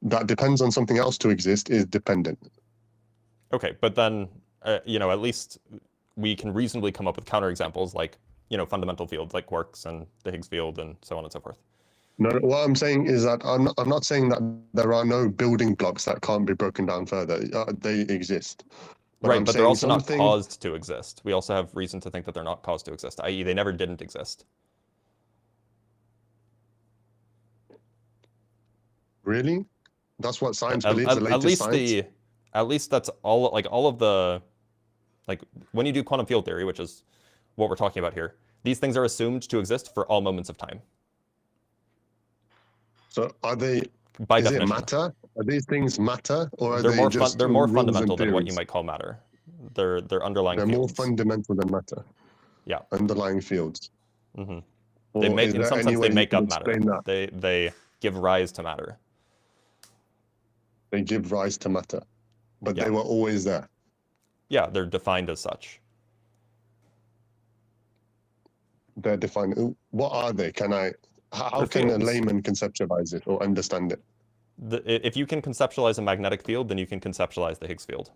that depends on something else to exist is dependent. Okay, but then, you know, at least we can reasonably come up with counterexamples like, you know, fundamental fields like quarks and the Higgs field and so on and so forth. No, what I'm saying is that I'm not saying that there are no building blocks that can't be broken down further. They exist. Right, but they're saying also not something- caused to exist. We also have reason to think that they're not caused to exist, i.e. they never didn't exist. Really? That's what science believes, the latest At least science? at least that's all, like all of the, like when you do quantum field theory, which is what we're talking about here, these things are assumed to exist for all moments of time. So are they, By is definition. it matter? Are these things matter? Or are They're they more just they're more rules and fundamental than what you theories? might call matter. They're underlying They're more fields. fundamental than matter. Yeah. Underlying fields. Mm-hmm. Or They make, is in there some any sense, way they you make could up matter. explain that? They give rise to matter. They give rise to matter, but Yeah. they were always there. Yeah, they're defined as such. They're defined. What are they? How The can a fields. layman conceptualize it or understand it? If you can conceptualize a magnetic field, then you can conceptualize the Higgs field.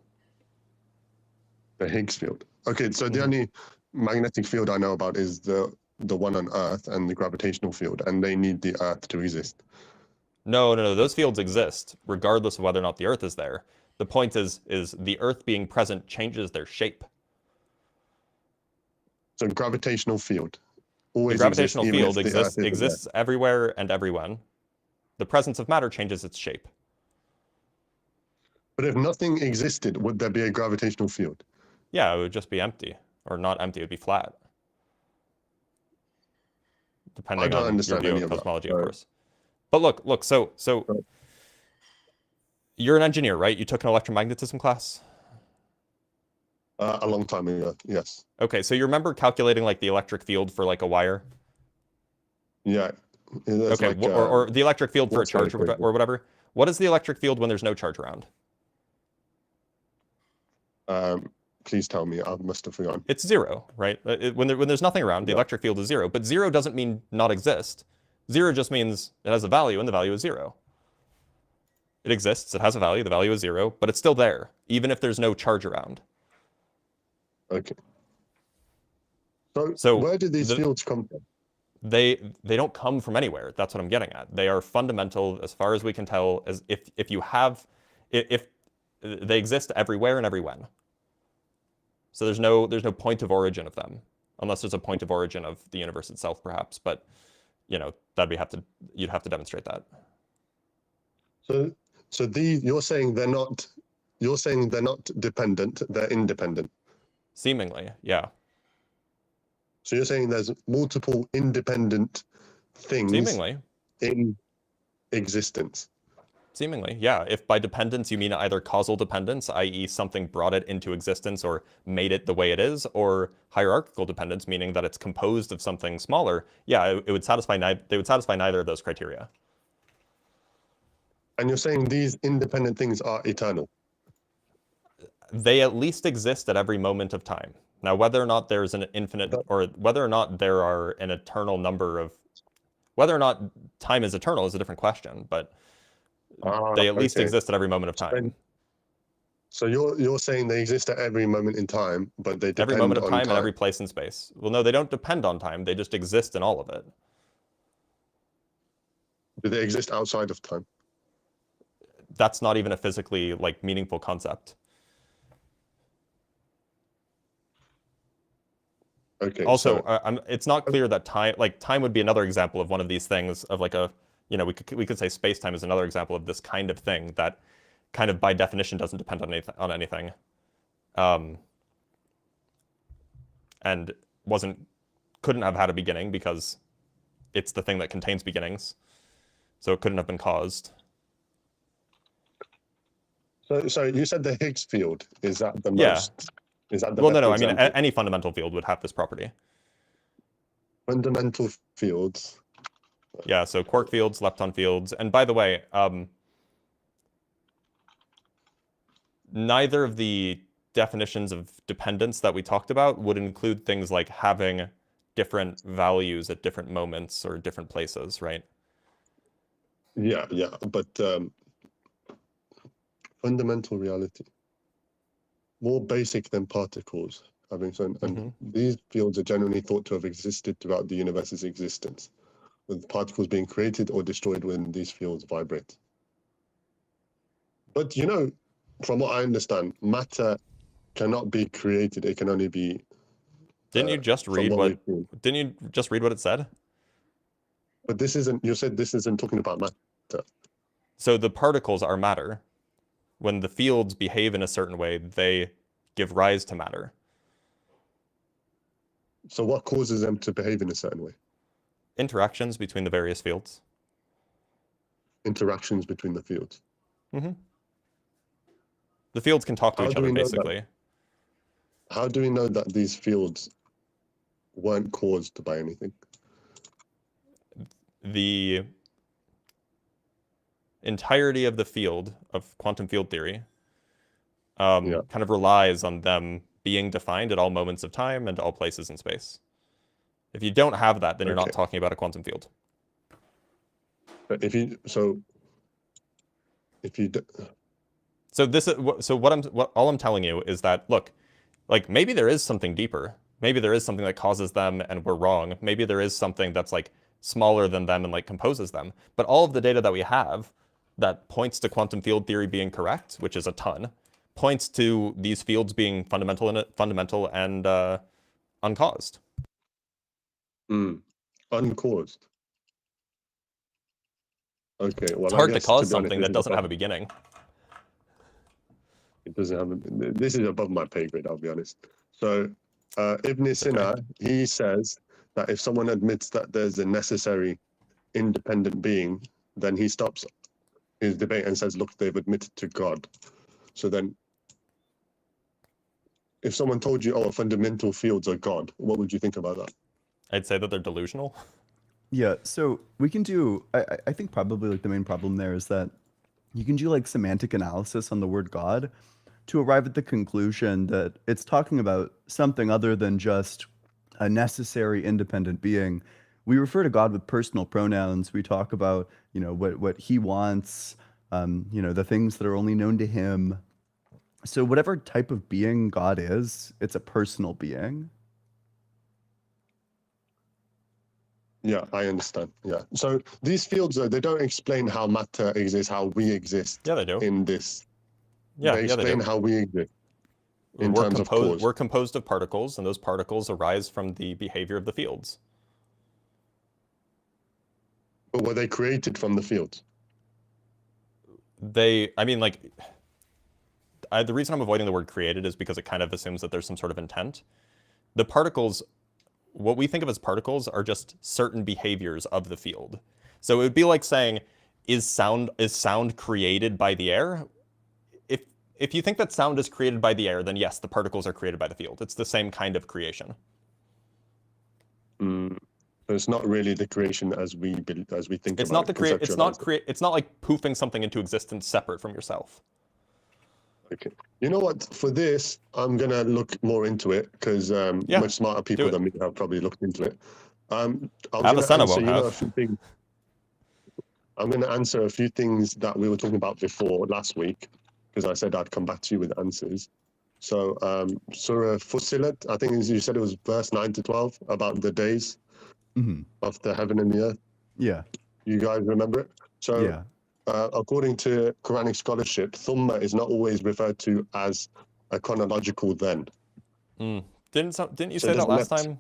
The Higgs field. Okay, so the only magnetic field I know about is the one on Earth and the gravitational field, and they need the Earth to exist. No. Those fields exist regardless of whether or not the Earth is there. The point is the Earth being present changes their shape. So gravitational field The always gravitational exists, even field if the Earth isn't exists everywhere and everyone. The presence of matter changes its shape. there. But if nothing existed, would there be a gravitational field? Yeah, it would just be empty. Or not empty, it would be flat. Depending don't on understand your view any of of that. cosmology, of course. But look, so you're an engineer, right? You took an electromagnetism class? A long time ago, yes. Okay, so you remember calculating like the electric field for like a wire? Yeah. There's Okay, like, or the electric field for a what's that charge equation? or whatever. What is the electric field when there's no charge around? Please tell me. I must have forgotten. It's zero, right? When there's nothing around, the electric field is zero. But zero doesn't mean not exist. Zero just means it has a value, and the value is zero. It exists, it has a value, the value is zero, but it's still there, even if there's no charge around. Okay. So where did these fields come from? They don't come from anywhere. That's what I'm getting at. They are fundamental, as far as we can tell, as if they exist everywhere and everywhen. So there's no point of origin of them, unless there's a point of origin of the universe itself, perhaps. But you know, you'd have to demonstrate that. So you're saying they're not dependent, they're independent. Seemingly, yeah. So you're saying there's multiple independent things Seemingly. in existence. Seemingly, yeah. If by dependence you mean either causal dependence, i.e. something brought it into existence or made it the way it is, or hierarchical dependence, meaning that it's composed of something smaller, yeah, it would satisfy they would satisfy neither of those criteria. And you're saying these independent things are eternal. They at least exist at every moment of time. Now, whether or not there's an infinite, or whether or not there are an eternal number of, whether or not time is eternal is a different question, but they at least okay. exist at every moment of time. So you're saying they exist at every moment in time, but they depend Every moment of on time time. and every place in space. Well, no, they don't depend on time. They just exist in all of it. Do they exist outside of time? That's not even a physically like meaningful concept. Okay. Also, so, it's not clear that time would be another example of one of these things of like a, you know, we could say space-time is another example of this kind of thing that kind of by definition doesn't depend on anything. And couldn't have had a beginning because it's the thing that contains beginnings. So it couldn't have been caused. So you said the Higgs field, is that the Yeah. most? Is that the Well, best no, I mean, example? any fundamental field would have this property. Fundamental fields. Yeah, so quark fields, lepton fields. And by the way, neither of the definitions of dependence that we talked about would include things like having different values at different moments or different places, right? Yeah, but fundamental reality, more basic than particles, having and Mhm. these fields are generally thought to have existed throughout the universe's existence, with particles being created or destroyed when these fields vibrate. But you know, from what I understand, matter cannot be created; it can only be. Didn't you just read what? Didn't you just read what it said? But this isn't. You said this isn't talking about matter. So the particles are matter. When the fields behave in a certain way, they give rise to matter. So what causes them to behave in a certain way? Interactions between the various fields. Interactions between the fields. Mm-hmm. The fields can talk to each other, basically. How do we know that these fields weren't caused by anything? The entirety of the field of quantum field theory kind of relies on them being defined at all moments of time and all places in space. If you don't have that, then you're not talking about a quantum field. But if you all I'm telling you is that, look, like maybe there is something deeper. Maybe there is something that causes them and we're wrong. Maybe there is something that's like smaller than them and like composes them. But all of the data that we have that points to quantum field theory being correct, which is a ton, points to these fields being fundamental and uncaused. Uncaused. Okay, well, it's hard to cause something that doesn't have a beginning. It doesn't have. This is above my pay grade, I'll be honest. So, Ibn Sina, he says that if someone admits that there's a necessary independent being, then he stops his debate and says, "Look, they've admitted to God." So then, if someone told you, "Oh, fundamental fields are God," what would you think about that? I'd say that they're delusional. Yeah, so we can do, I think probably like the main problem there is that you can do like semantic analysis on the word God to arrive at the conclusion that it's talking about something other than just a necessary independent being. We refer to God with personal pronouns. We talk about, you know, what he wants, you know, the things that are only known to him. So whatever type of being God is, it's a personal being. Yeah, I understand. Yeah. So these fields, they don't explain how matter exists, how we exist. Yeah, they do. In this. Yeah, they explain do. how we exist. In terms of cause. We're composed of particles, and those particles arise from the behavior of the fields. But were they created from the fields? I mean, like, the reason I'm avoiding the word created is because it kind of assumes that there's some sort of intent. The particles, what we think of as particles, are just certain behaviors of the field. So it would be like saying, is sound created by the air? If you think that sound is created by the air, then yes, the particles are created by the field. It's the same kind of creation. So it's not really the creation as we think It's about not the it, it's not like poofing something into existence separate from yourself. Okay. You know what? For this, I'm gonna look more into it because much smarter people than me have probably looked into it. I was Avicenna gonna answer, won't a few things. I'm gonna answer a few things that we were talking about before last week because I said I'd come back to you with answers. So, Surah Fussilat, I think you said it was verse 9 to 12 about the days of the heaven and the earth. Yeah. You guys remember it? So, Yeah. According to Quranic scholarship, thumma is not always referred to as a chronological then. Didn't you So say that doesn't last that- time?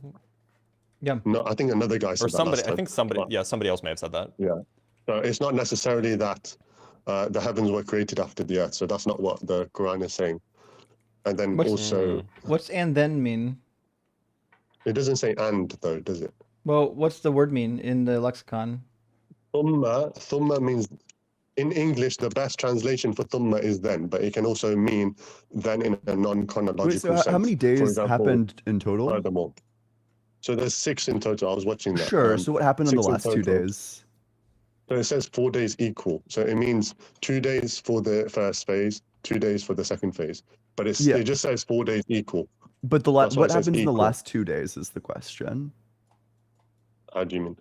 Yeah. No, I think another guy said Or that somebody, last time. I think somebody, But, yeah, somebody else may have said that. yeah. So it's not necessarily that the heavens were created after the earth. So that's not what the Quran is saying. And then also, What's and then mean? it doesn't say and though, does it? Well, what's the word mean in the lexicon? Thumma means, in English, the best translation for thumma is then, but it can also mean then in a non-chronological Wait, so sense. how many For days example, happened in total? furthermore. So there's 6 in total. I was watching that. Sure. So what happened in the 6 last 2 total. days? So it says 4 days equal. So it means 2 days for the first phase, 2 days for the second phase. But it just says 4 days equal. But That's why what it says happens in the equal. last 2 days is the question. How do you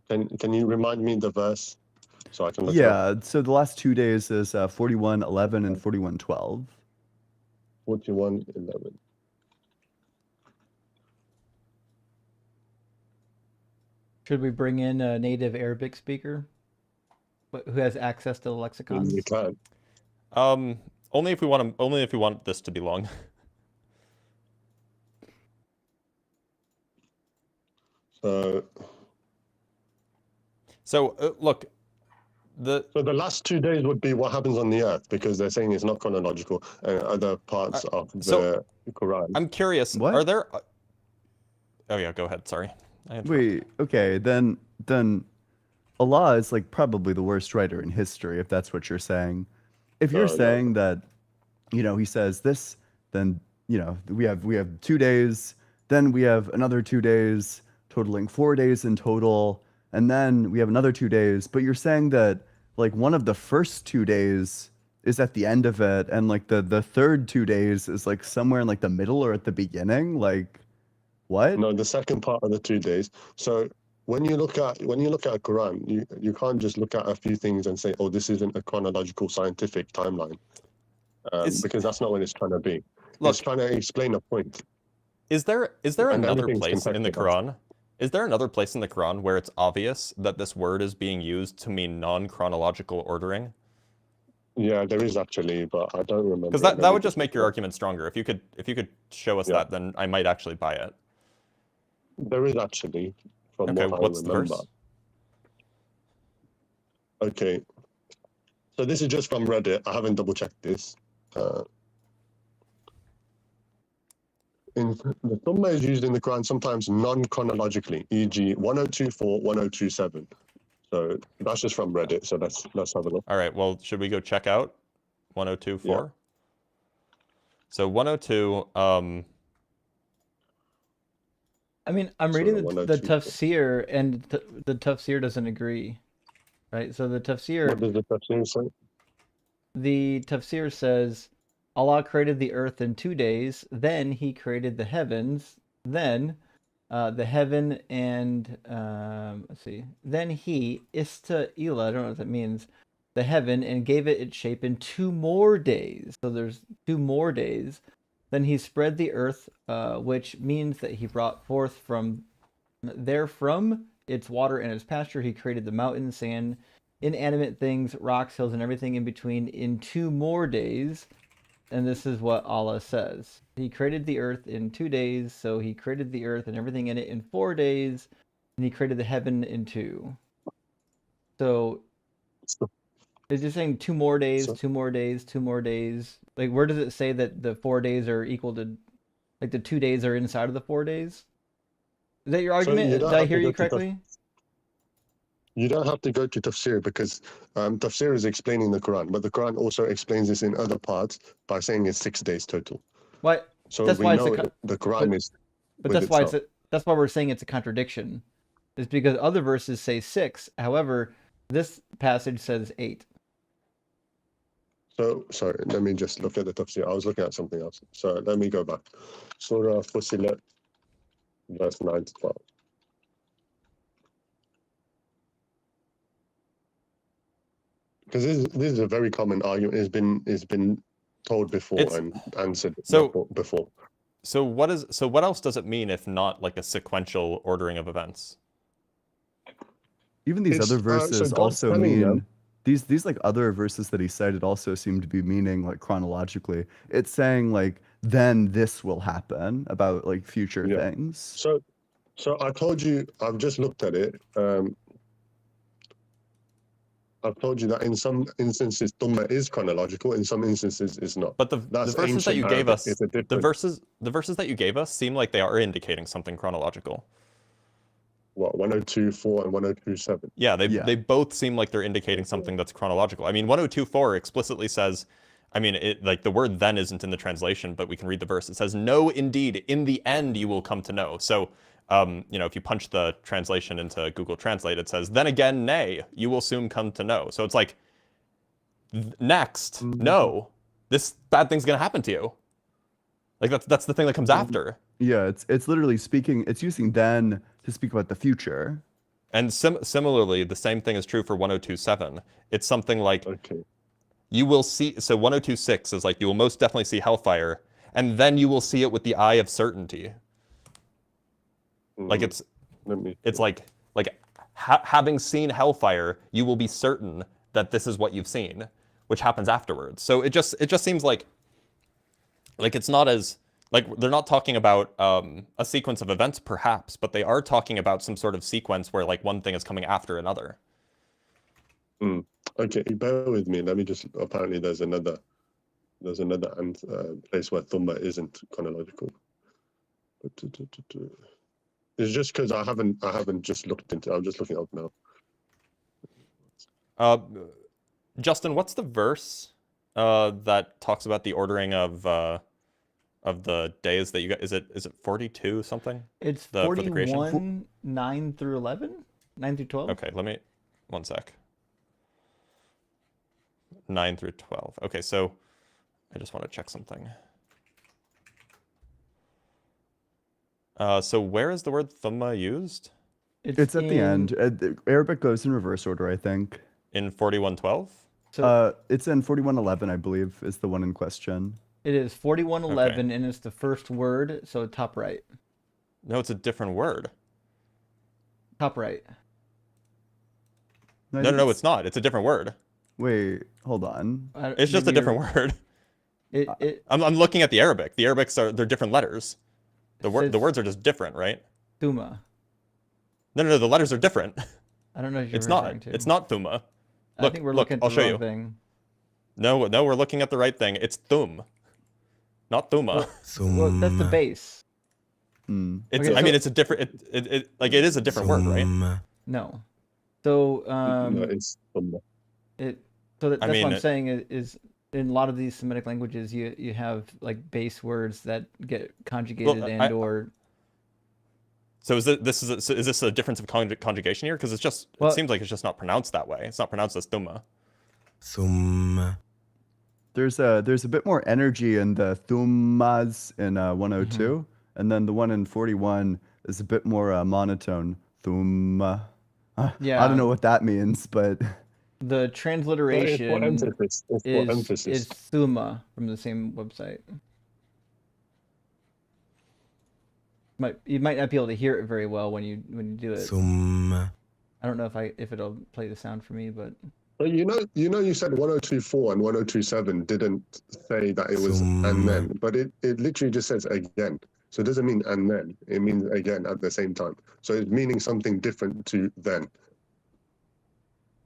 mean? Can you remind me the verse so I can look it up? Yeah. So the last 2 days is 41:11 and 41:12. 41:11. Should we bring in a native Arabic speaker who has access to the lexicon? You can. Only if we want this to be long. So look, so the last 2 days would be what happens on the earth because they're saying it's not chronological and other parts of the Quran. I'm curious. What? Are there? Oh yeah, go ahead. Sorry. Wait. Okay. Then Allah is like probably the worst writer in history, if that's what you're saying. If you're saying that, he says this, then we have 2 days, then we have another 2 days, totaling 4 days in total, and then we have another 2 days. But you're saying that like one of the first 2 days is at the end of it, and like the third 2 days is like somewhere in like the middle or at the beginning. Like, what? No, the second part of the 2 days. So when you look at a Quran, you can't just look at a few things and say, oh, this isn't a chronological scientific timeline, because that's not what it's trying to be. It's trying to explain a point. Is there another everything's place in the contextualized. Quran? Is there another place in the Quran where it's obvious that this word is being used to mean non-chronological ordering? Yeah, there is actually, but I don't remember. Because that would just make your argument stronger. If you could show us that, then I might actually buy it. There is actually, from Okay, what what's I the remember. verse? Okay, so this is just from Reddit. I haven't double checked this. The Thumma is used in the Quran sometimes non-chronologically, e.g. 1024, 1027. So that's just from Reddit. So let's have a look. All right. Well, should we go check out 1024? Yeah. So 102. I mean, I'm reading the tafsir, and the tafsir doesn't agree, right? So the tafsir. What does the tafsir say? The tafsir says, Allah created the earth in 2 days, then he created the heavens, then the heaven and, let's see, then he, ista'ila, I don't know what that means, the heaven, and gave it its shape in 2 more days. So there's 2 more days. Then he spread the earth, which means that he brought forth from its water and its pasture. He created the mountains, sand, inanimate things, rocks, hills, and everything in between in 2 more days. And this is what Allah says. He created the earth in 2 days, so he created the earth and everything in it in 4 days, and he created the heaven in 2. So it's just saying 2 more days, 2 more days, 2 more days. Like, where does it say that the 4 days are equal to, like, the 2 days are inside of the 4 days? Is that your argument? Did I hear you correctly? You don't have to go to tafsir because tafsir is explaining the Quran, but the Quran also explains this in other parts by saying it's 6 days total. What? So that's we why know it's the Quran is. But that's why it's That's why we're saying it's a contradiction. It's because other verses say 6. However, this passage says 8. So, sorry, let me just look at the tafsir. I was looking at something else. So let me go back. Surah Fussilat, verse 9 to 12. Because this is a very common argument. It's been told before and answered before. So what else does it mean if not like a sequential ordering of events? Even these other verses God's also telling them- mean these like other verses that he cited also seem to be meaning like chronologically. It's saying like then this will happen about like future things. So I told you, I've just looked at it. I've told you that in some instances Dhamma is chronological, in some instances it's not. But the verses that you gave us, the verses that you gave us seem like they are indicating something chronological. What, 102.4 and 102.7? Yeah, they both seem like they're indicating something that's chronological. I mean, 102.4 explicitly says, I mean, it like the word then isn't in the translation, but we can read the verse. It says, "No, indeed, in the end you will come to know." So, you know, if you punch the translation into Google Translate, it says, "Then again, nay, you will soon come to know." So it's like, next, no, this bad thing's gonna happen to you. Like that's the thing that comes after. Yeah, it's literally speaking. It's using then to speak about the future. And similarly, the same thing is true for 102.7. It's something like, you will see. So 102.6 is like, you will most definitely see hellfire, and then you will see it with the eye of certainty. Like it's like having seen hellfire, you will be certain that this is what you've seen, which happens afterwards. So it just seems like it's not as like they're not talking about a sequence of events perhaps, but they are talking about some sort of sequence where like one thing is coming after another. Okay, bear with me. Let me just. Apparently, there's another place where Thumma isn't chronological. It's just because I haven't just looked into. I'm just looking up now. Justin, what's the verse that talks about the ordering of the days that you got? Is it 42 something? It's for the creation? 41, 9 through 11? 9 through 12? Okay, let me, one sec. 9 through 12. Okay, so I just want to check something. So where is the word thumma used? It's at the end. Arabic goes in reverse order, I think. In 41:12? So it's in 41:11, I believe, is the one in question. It is 41:11, and it's the first word, so top right. No, it's a different word. Top right. No, it's not. It's a different word. Wait, hold on. It's just a different word. I'm looking at the Arabic. The Arabics they're different letters. The words are just different, right? Thumma. No, the letters are different. I don't know if you're It's not. referring to. It's not thumma. I think we're looking at the I'll show wrong you. thing. No, we're looking at the right thing. It's thum, not thumma. Well, that's the base. It's. Okay, I mean, it's a different. It is a different word, right? No. So No, it's Thumma. So that's mean, what I'm saying is in a lot of these Semitic languages you have like base words that get conjugated or. So is this a difference of conjugation here? Because it seems like it's just not pronounced that way. It's not pronounced as thumma. There's a bit more energy in the thummas in 102, and then the one in 41 is a bit more monotone. Thumma. Yeah. I don't know what that means, but The transliteration It's for emphasis. is thumma from the same website. You might not be able to hear it very well when you do it. I don't know if it'll play the sound for me, but But you said 102.4 and 102.7 didn't say that it was and then, but it literally just says again. So it doesn't mean and then. It means again at the same time. So it's meaning something different to then.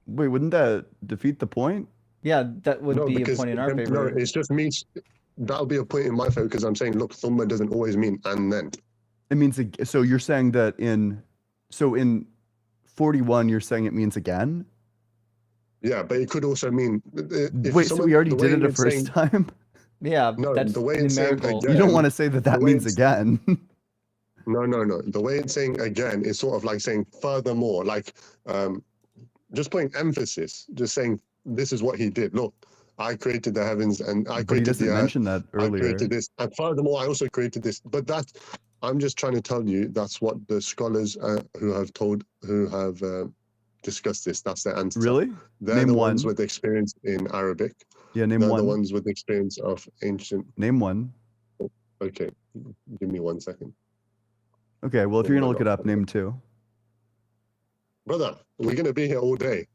wait, wouldn't that defeat the point? yeah, that would be a because point in our no, favor. it's just me. That'll be a point in my favor because I'm saying, look, thumma doesn't always mean and then. It means so. You're saying that in 41, you're saying it means again. Yeah, but it could also mean. Wait, so we already did it a first time? Yeah, No, that's the way it's saying numerical. again. You don't want to say that way means it's- again. No, no, no. The way it's saying again is sort of like saying furthermore, like just putting emphasis, just saying this is what he did. Look, I created the heavens and I But he created doesn't the earth. mention that I earlier. created this, and furthermore, I also created this. But that, I'm just trying to tell you, that's what the scholars who have discussed this. That's their answer. Really? They're Name the one. ones with experience in Arabic. Yeah, name They're one. the ones with experience of ancient. Name one. Okay, give me 1 second. Okay, well, if you're gonna look it up, name two. Brother, we're gonna be here all day.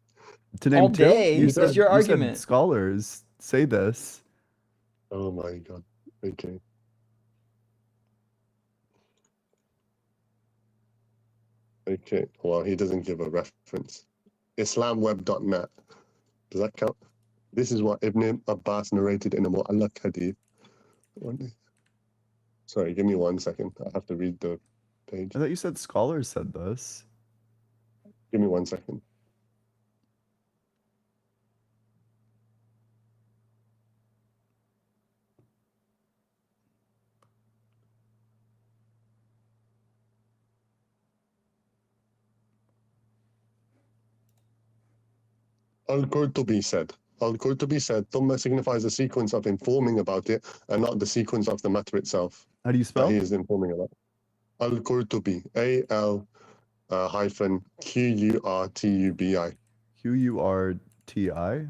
To name All two? day? You That's said, your you argument. said scholars say this. Oh my god. Okay. Okay. Well, he doesn't give a reference. Islamweb.net. Does that count? This is what Ibn Abbas narrated in a Mu'allaq hadith. Sorry, give me 1 second. I have to read the page. I thought you said scholars said this. Give me 1 second. Al-Qurtubi said. Al-Qurtubi said, Thumma signifies a sequence of informing about it and not the sequence of the matter itself. How do you That spell? he is informing about. Al-Qurtubi. A-L hyphen Q-U-R-T-U-B-I. Q-U-R-T-I?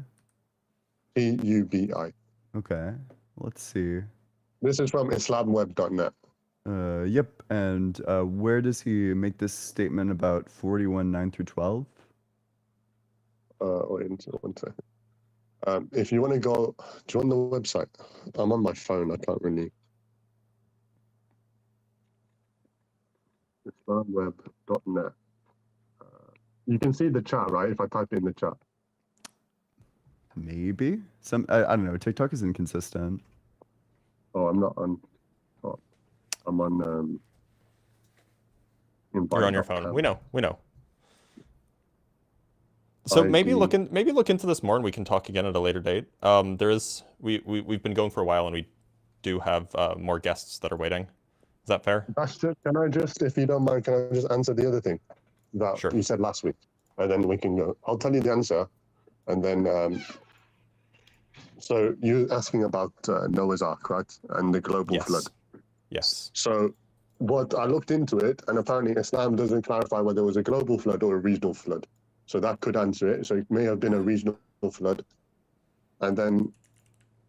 T-U-B-I. Okay, let's see. This is from Islamweb.net. Yep, and where does he make this statement about 41, 9 through 12? Wait 1 second. If you want to go, do you want the website? I'm on my phone, I can't really. Islamweb.net. You can see the chat, right? If I type it in the chat. Maybe. I don't know, TikTok is inconsistent. Oh, I'm not on. Oh, I'm on. You're on your phone. We know. We know. So ID. maybe look into this more, and we can talk again at a later date. We've been going for a while, and we do have more guests that are waiting. Is that fair? Can I just, if you don't mind, can I just answer the other thing that you said last week, and then we can go. I'll tell you the answer, and then. So you're asking about Noah's Ark, right, and the global flood. Yes. So, what I looked into it, and apparently Islam doesn't clarify whether it was a global flood or a regional flood. So that could answer it. So it may have been a regional flood. And then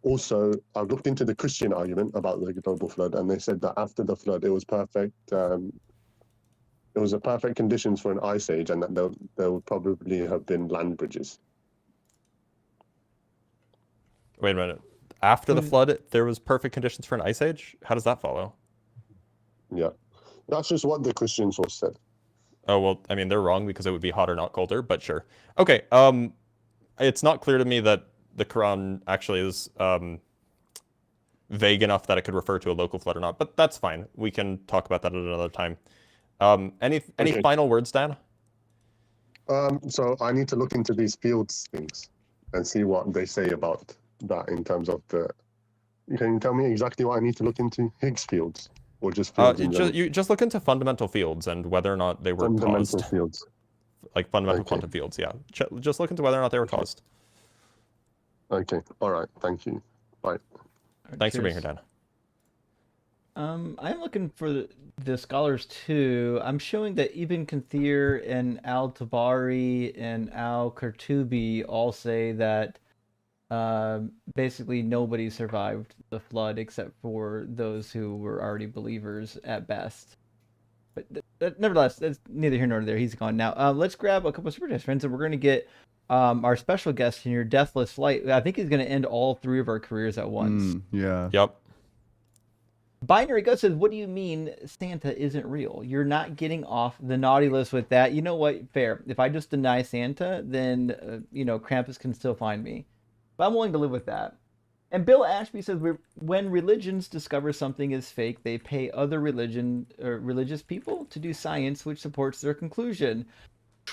also, I've looked into the Christian argument about the global flood, and they said that after the flood, it was perfect. It was a perfect conditions for an ice age, and that there would probably have been land bridges. Wait a minute. After the flood, there was perfect conditions for an ice age? How does that follow? Yeah. That's just what the Christian source said. Oh, well, I mean, they're wrong because it would be hotter, not colder, but sure. Okay, it's not clear to me that the Quran actually is vague enough that it could refer to a local flood or not, but that's fine. We can talk about that at another time. Any final words, Dan? So I need to look into these fields things and see what they say about that in terms of the. Can you tell me exactly what I need to look into? Higgs fields or just fields? You just look into fundamental fields and whether or not they were fundamental caused. Fields. Like fundamental quantum fields, yeah. Just look into whether or not they were caused. Okay. All right. Thank you. Bye. Thanks for being here, Dan. I'm looking for the scholars too. I'm showing that Ibn Kathir and Al-Tabari and Al-Qurtubi all say that basically nobody survived the flood except for those who were already believers at best. But nevertheless, that's neither here nor there. He's gone now. Let's grab a couple of super chats, friends, and we're going to get our special guest in your deathless flight. I think he's going to end all three of our careers at once. Yeah. Yep. Binary Gut says, what do you mean Santa isn't real? You're not getting off the naughty list with that. You know what? Fair. If I just deny Santa, then, Krampus can still find me. But I'm willing to live with that. And Bill Ashby says, when religions discover something is fake, they pay other religious people to do science, which supports their conclusion.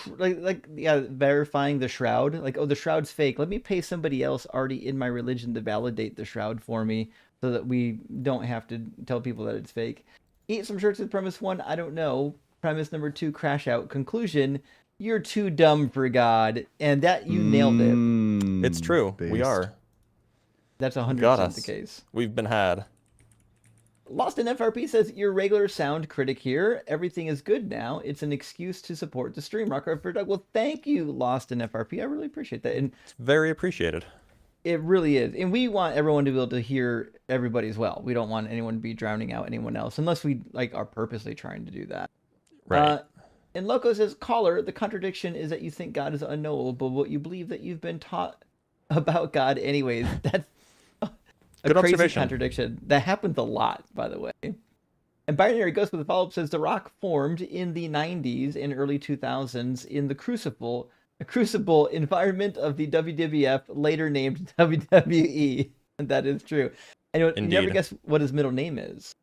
Verifying the shroud. The shroud's fake. Let me pay somebody else already in my religion to validate the shroud for me so that we don't have to tell people that it's fake. Eat some shirts with premise 1, I don't know. Premise number 2, crash out. Conclusion, you're too dumb for God. And that, you nailed it. It's true. We based. are. That's Got 100% us. the case. We've been had. Lost in FRP says, your regular sound critic here. Everything is good now. It's an excuse to support the stream. Rock for Doug. Well, thank you, Lost in FRP. I really appreciate that. And It's very appreciated. it really is. And we want everyone to be able to hear everybody as well. We don't want anyone to be drowning out anyone else unless we like are purposely trying to do that. Right. And Loco says, caller, the contradiction is that you think God is unknowable, but you believe that you've been taught about God anyways. That's a Good crazy observation. contradiction. That happens a lot, by the way. And Binary Ghost with a follow-up says, The Rock formed in the 90s and early 2000s in the Crucible environment of the WWF, later named WWE. And that is true. And you never Indeed. guess what his middle name is.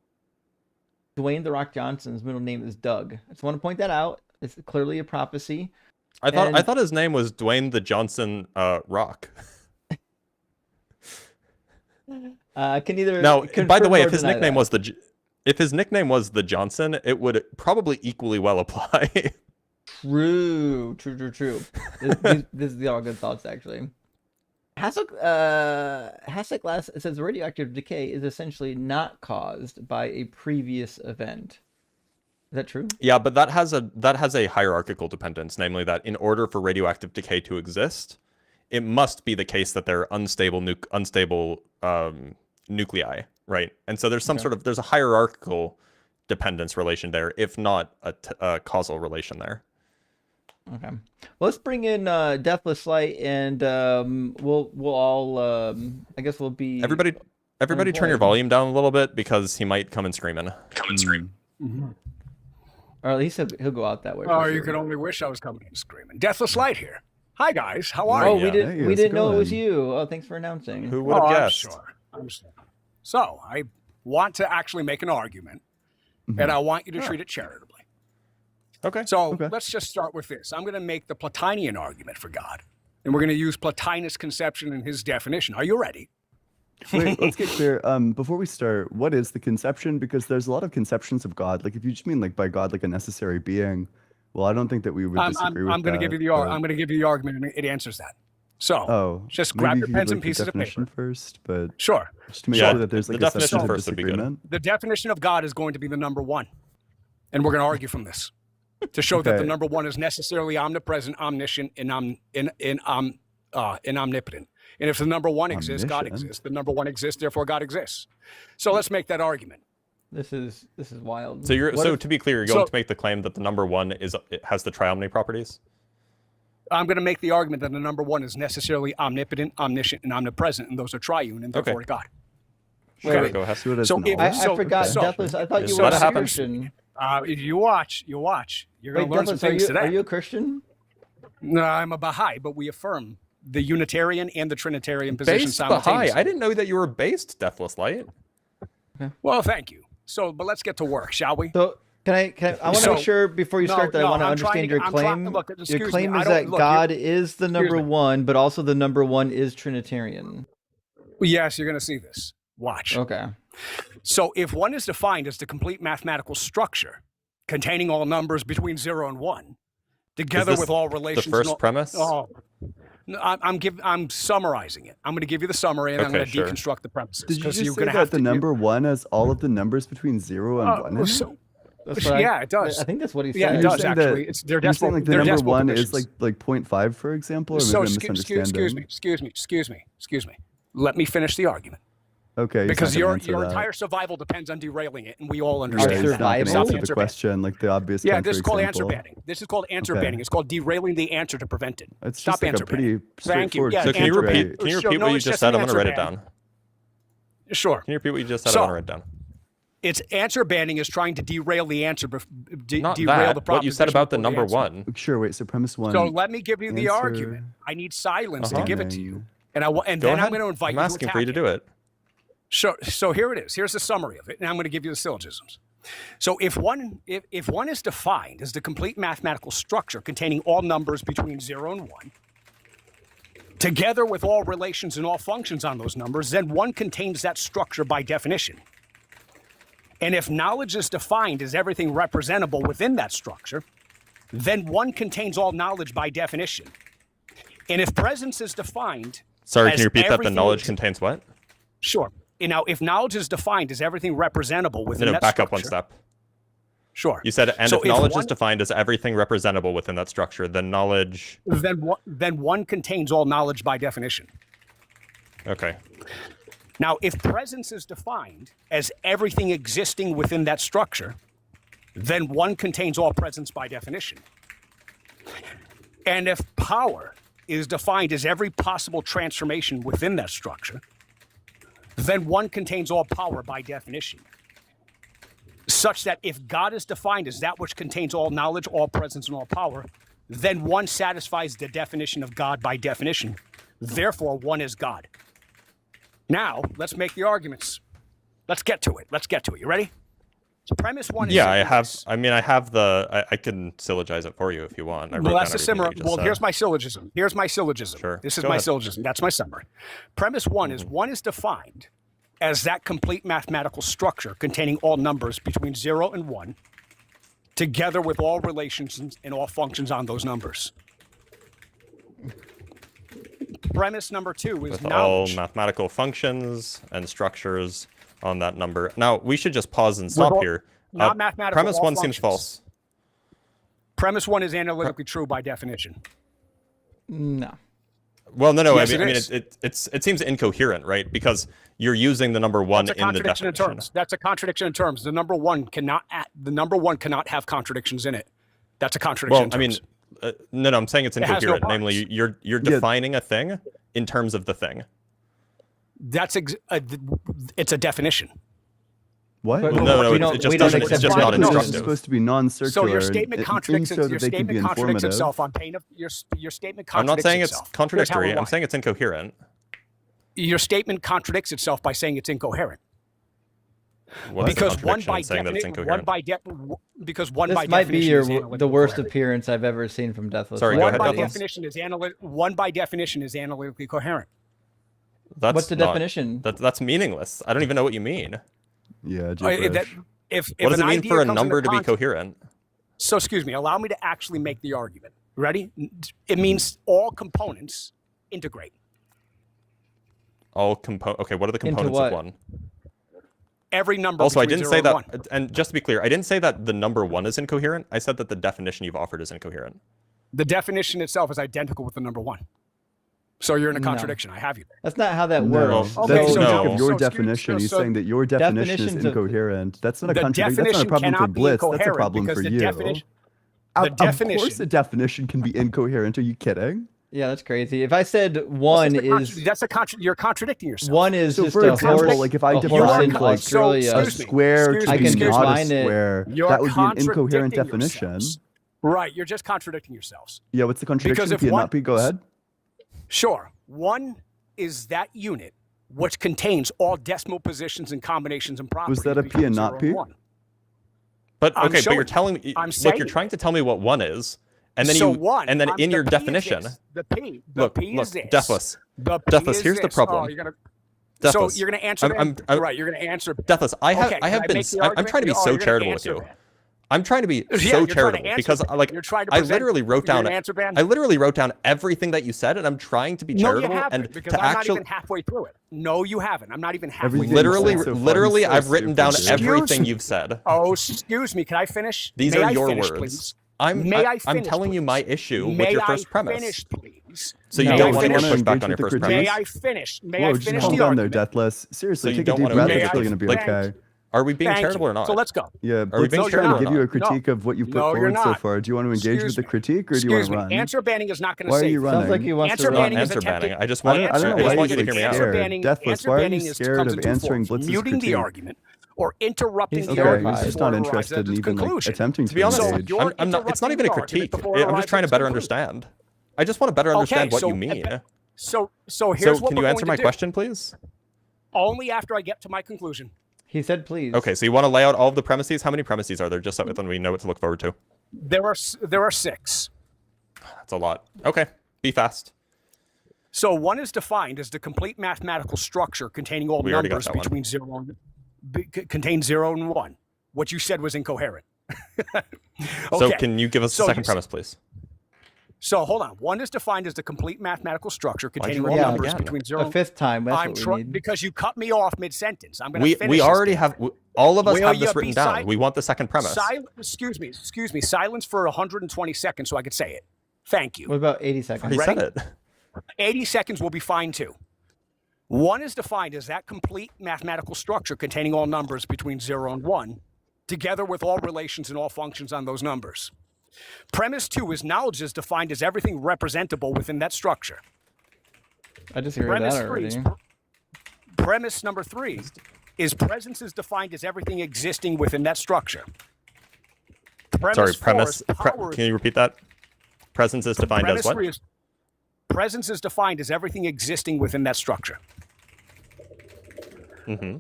Dwayne The Rock Johnson's middle name is Doug. I just want to point that out. It's clearly a prophecy. I thought his name was Dwayne the Johnson Rock. Can either Now, by the confirm way, or if his deny nickname that. was if his nickname was the Johnson, it would probably equally well apply. True. This is all good thoughts, actually. Hasek last says radioactive decay is essentially not caused by a previous event. Is that true? Yeah, but that has a hierarchical dependence, namely that in order for radioactive decay to exist, it must be the case that they're unstable nuclei, right? And so there's some sort of there's a hierarchical dependence relation there, if not a causal relation there. Okay. Well, let's bring in Deathless Light, and we'll all I guess we'll be Everybody turn your volume down a little bit because he might come and screaming. Come and scream. Or at least he'll go out that way. Oh, for you sure. could only wish I was coming in screaming. Deathless Light here. Hi guys, how are Oh, you? we didn't know it was you. Oh, thanks for announcing. Who would have guessed? I'm sure. So I want to actually make an argument, and I want you to treat it charitably. Okay. So let's just start with this. I'm going to make the Platonian argument for God, and we're going to use Plotinus' conception and his definition. Are you ready? Wait, let's get clear. Before we start, what is the conception? Because there's a lot of conceptions of God. Like, if you just mean like by God, like a necessary being, well, I don't think that we would disagree with I'm going to give you the but- I'm going to give you the argument, and it answers that. So just maybe grab you your could pens give, and pieces the of paper. definition first, but Sure. just to make Yeah, sure that there's the like a definition substantive first would be good. disagreement. The definition of God is going to be the number one, and we're going to argue from this to show that the Okay. number one is necessarily omnipresent, omniscient, and omnipotent. And if the number one exists, God Omniscient? exists. The number one exists, therefore God exists. So let's make that argument. This is wild. So What to be clear, you're going to make the claim that the number one it has the triomny properties. I'm going to make the argument that the number one is necessarily omnipotent, omniscient, and omnipresent, and those are triune, and therefore God. Sure, Wait, go ahead. So it is So knowledge. I forgot, so- Deathless. I thought you so were let a it happen. Christian. You watch. You're going Wait, to learn some Deathless, are things you today. are you a Christian? No, I'm a Baha'i, but we affirm the Unitarian and the Trinitarian position Based Baha'i. simultaneously. I didn't know that you were based Deathless Light. Well, thank you. So, but let's get to work, shall we? So can I want to So- make sure before you No, start that I no, want to I'm trying understand to- your I'm trying- claim. look, Your excuse claim me, I is don't- that look, God you're- is the number excuse me. one, but also the number one is Trinitarian. Yes, you're going to see this. Watch. Okay. So, if one is defined as the complete mathematical structure containing all numbers between 0 and 1, together this with all The relations. first premise. Oh, no, I'm summarizing it. I'm going to give you the summary, and I'm Okay, going to sure. deconstruct the premises. Did you 'cause just you're say gonna that have the to- number one has all of the numbers between 0 and 1 in it? so- That's what yeah, it does. I think that's what he said. Yeah, it You're does saying actually. that- It's they're You're saying decimal. like the they're number decimal one divisions. is like 0.5, for example, or maybe So I'm excuse misunderstanding. me. Let me finish the argument. Okay, he's Because not gonna your answer that. entire survival depends on derailing it, and we all Yeah, understand. he's Our not going to survival? answer the question, like the obvious Yeah, counter this is called answer example. banning. This is called answer Okay. banning. It's called derailing the answer to prevent it. It's Stop just like answer a pretty banning. Thank you. straightforward Yeah, So can you answer repeat? banning. Can you Sure, repeat no, what you it's just just said? an I'm gonna answer write it banning. down. Sure. Can you repeat what you just said? So- I'm gonna write it down. It's answer banning is trying to derail the answer, Not derail that. the What you said proposition about the before number answer. one. Sure, wait, so premise one. So let me give you the answer argument. I need silence to Uh-huh. give it to you, and Go then ahead. I'm going to invite I'm you to asking attack for you to it. do it. Sure. So here it is. Here's the summary of it, and I'm going to give you the syllogisms. So if one is defined as the complete mathematical structure containing all numbers between 0 and 1, together with all relations and all functions on those numbers, then one contains that structure by definition. And if knowledge is defined as everything representable within that structure, then one contains all knowledge by definition. And if presence is defined Sorry, as can you repeat that? The everything knowledge ex- contains what? Sure. And now, if knowledge is defined as everything representable within No, that back structure, up one step. Sure. You said, and So if knowledge one, is defined as everything representable within that structure, then knowledge. then one contains all knowledge by definition. Okay. Now, if presence is defined as everything existing within that structure, then one contains all presence by definition. And if power is defined as every possible transformation within that structure, then one contains all power by definition. Such that if God is defined as that which contains all knowledge, all presence, and all power, then one satisfies the definition of God by definition. Therefore, one is God. Now, let's make the arguments. Let's get to it. You ready? So premise one is Yeah, I simply have. this. I mean, I have the. I can syllogize it for you if you want. I wrote Well, down that's the everything summary. you just Well, said. here's my syllogism. Sure. This is Go my ahead. syllogism. That's my summary. Premise one is one is defined as that complete mathematical structure containing all numbers between 0 and 1, together with all relations and all functions on those numbers. Premise number two is With all knowledge. mathematical functions and structures on that number. Now we should just pause and stop all- here. not mathematical, Premise all one seems functions. false. Premise one is analytically true by definition. No. Well, no. Yes, I mean, it is. it seems incoherent, right? Because you're using the number one That's a in the contradiction definition. in terms. That's a contradiction in terms. The number one cannot have contradictions in it. That's a contradiction. Well, in I mean, terms. no, I'm saying it's It has no incoherent. Namely, parts. you're Yeah. defining a thing in terms of the thing. It's a definition. What? But Well, no, we it don't- just we don't doesn't. It's accept just not definitions. This is instructive. supposed to be non-circular. So your and statement it contradicts means so that your they can statement be contradicts informative. itself on pain of your statement I'm contradicts not saying it's itself. Here's how contradictory. and I'm why. saying it's incoherent. Your statement contradicts itself by saying it's incoherent. What's the Because one contradiction by in saying that it's definition, incoherent? because one This by might be definition is the analytically worst coherent. appearance I've ever seen from Deathless. Sorry, go One ahead, by Deathless. definition is one by definition is analytically coherent. That's What's the not- definition? That's meaningless. I don't even know what you mean. Yeah, If What does an it mean idea for a comes into number to be context- coherent? So excuse me, allow me to actually make the argument. Ready? It means all components integrate. Okay, what are the components what? of one? Every number. Also, I between didn't 0 say and that. 1. And just to be clear, I didn't say that the number one is incoherent. I said that the definition you've offered is incoherent. The definition itself is identical with the number 1. So you're in a No. contradiction. I have you there. That's not how that No, works. Okay, that's so the no. logic of your so excuse- definition. He's so saying that your definition is definitions of- incoherent. That's not a The contradiction. That's not a definition problem for cannot be Blitz. That's a incoherent problem because for the you. definition- Of course, definition- a definition can be incoherent. Are you kidding? Yeah, that's crazy. If I said one is you're contradicting yourself. one is So just for a example, horse, like if I a define horse in like Australia, a excuse me, square excuse to me, be excuse not me. a square, You're that would be an incoherent contradicting definition. yourselves. Right, you're just contradicting yourselves. Yeah, what's the contradiction? Because if Can it one- not be? Go ahead. Sure. One is that unit which contains all decimal positions and combinations and properties. Was that a P between and 0 not P? 1. But I'm okay, but showing you're you. telling me. I'm Look, you're saying- trying to tell me what one is, and then So you one, and then I'm- in the your P is definition. this. The P Look, is this. Deathless. The P Deathless, is here's the this. problem. Oh, you're gonna, Deathless. So you're going to answer. I'm- right. You're going to answer. Deathless. I have Okay, I have can been. make the I'm argument? trying to be Oh, so you're gonna charitable with answer you. ban. I'm trying to be Yeah, so you're trying to charitable answer because ban. like You're trying to I present- literally wrote you're down. gonna answer ban? I literally wrote down everything that you said, and I'm trying to be No, charitable you haven't, and because to I'm not actually. even halfway through it. No, you haven't. I'm not even halfway. Everything through Literally, so far, literally, so I've written down stupid. everything you've said. Oh, excuse me. Can I finish? These May are I your finish, words. please? I'm May I I'm finish, telling you please? my issue with May your I first premise. finish, please? So you No, don't I want to finish- push back engage on your with the first critique? May premise? I finish? May Whoa, I just finish calm the down there, argument? Deathless. Seriously, So you take a don't deep wanna breath. engage It's still with- going to be like- okay. Are we being Thank charitable you. or not? So let's go. Yeah, we Blitz being is trying to charitable give or you a not? critique of what you put No, you're forward so not. far. Do you want to engage Excuse with the me. critique, or do you want Excuse to me. run? Answer banning is not going to Why are save you you. running? Sounds like he wants Answer to Not run. banning is answer attempting. banning. I just want. I don't know I just why want you you to get hear me Answer out. scared. banning, Deathless, answer why are you banning is scared comes of in two answering forms: Blitz's muting the critique? argument or interrupting He's the Okay, argument he's just before not it arrives interested at in its even like conclusion. attempting To be honest, engage. you're I'm not. It's not even a interrupting the critique. argument before it I'm arrives just trying to at its better conclusion. understand. I just want to better understand what so you mean. So So here's what can we're you answer going my to do. question, please? Only after I get to my conclusion. He said please. Okay, so you want to lay out all of the premises? How many premises are there? Just so then we know what to look forward to. There are 6. That's a lot. Okay, be fast. So one is defined as the complete mathematical structure containing all We already got numbers that one. between 0 and contains 0 and 1. What you said was incoherent. So can you give us the second premise, please? So hold on. 1 is defined as the complete mathematical structure containing you all read that numbers again? between 0 A fifth time. That's what we need. because you cut me off mid-sentence. I'm going to finish We already this. have, all of us Will have you this be written down. We want the second premise. Excuse me. Silence for 120 seconds so I could say it. Thank you. What about 80 seconds? He said it. 80 seconds will be fine too. 1 is defined as that complete mathematical structure containing all numbers between 0 and 1, together with all relations and all functions on those numbers. Premise 2 is knowledge is defined as everything representable within that structure. I disagree with that already. Premise number 3 is presence is defined as everything existing within that structure. Premise. Can you repeat that? Presence is defined as what? Presence is defined as everything existing within that structure. Mm-hmm.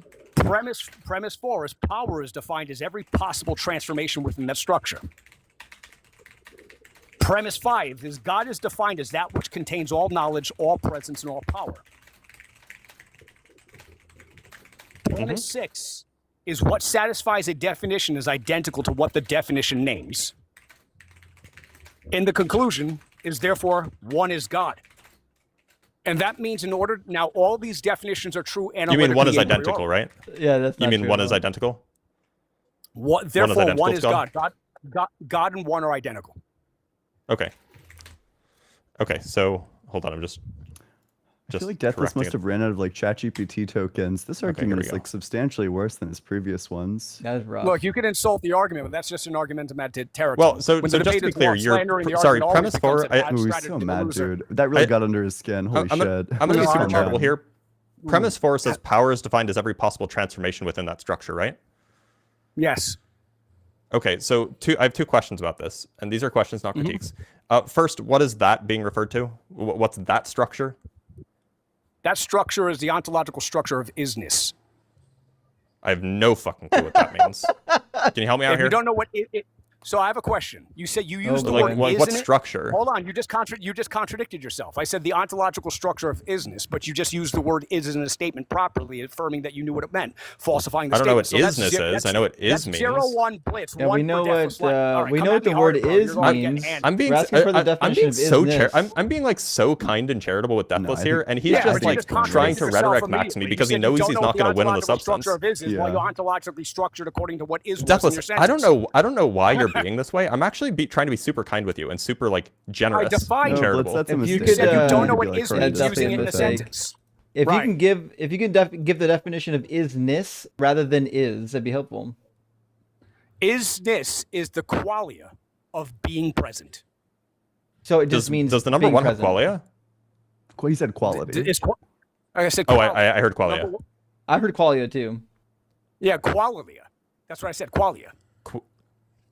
Premise 4 is power is defined as every possible transformation within that structure. Premise 5 is God is defined as that which contains all knowledge, all presence, and all power. Premise 6 is what satisfies a definition is identical to what the definition names. And the conclusion is therefore 1 is God. And that means in order, now all these definitions are true analytically. You mean 1 is identical, right? Yeah, that's not You mean true 1 at is all. identical? Therefore, 1 is God? God and 1 are identical. Okay. Okay, so hold on, I'm just I feel like Deathless correcting must have ran out of like ChatGPT tokens. This argument is go. like substantially worse than his previous ones. That is rough. Look, you can insult the argument, but that's just an argumentative territory. Well, so when just the to debate be is clear, one slandering the sorry, argument premise always becomes 4. a bad Ooh, he's strategy so to mad, loser. dude. That really got under his skin. Holy I'm shit. gonna be super No, charitable no. here. Premise 4 says power is defined as every possible transformation within that structure, right? Yes. Okay, so I have 2 questions about this, and these are questions, not critiques. First, what is that being referred to? What's that structure? That structure is the ontological structure of isness. I have no fucking clue what that means. Can you help me out If here? you don't know what so I have a question. You said you used the like word what isn't it? structure? Hold on, you just contradicted yourself. I said the ontological structure of isness, but you just used the word is in a statement properly, affirming that you knew what it meant, falsifying the I don't know what statement. isness is. I know what is means. 0-1 blitz. Yeah, 1 we know for deathless what light. All right, we come know at what the me word hard, bro. is You're going to get means. handed. I'm being We're asking for the I'm definition being of so isness. I'm being like so kind and charitable with Deathless I here, think- and he's Yeah, just but you like just contradicted trying to yourself rhetoric max me immediately. because You he said you knows don't he's know not what going to win on the ontological substance. structure of is while Yeah. you're ontologically structured according to what is was in your Deathless, sentence. I don't know why you're being this way. I'm actually trying to be super kind with you and super like generous defined and it. No, charitable. Blitz, that's a If you mistake. could, Said you don't know You'd what be like, is horrendous. means That's using it in a definitely a mistake. sentence. If Right. you can give the definition of isness rather than is, that'd be helpful. Isness is the qualia of being present. So it just means does the number being 1 have present. qualia? He said quality. Like I said, Oh, qualia. I heard qualia. Number one- I heard qualia too. Yeah, qualia. That's what I said, qualia.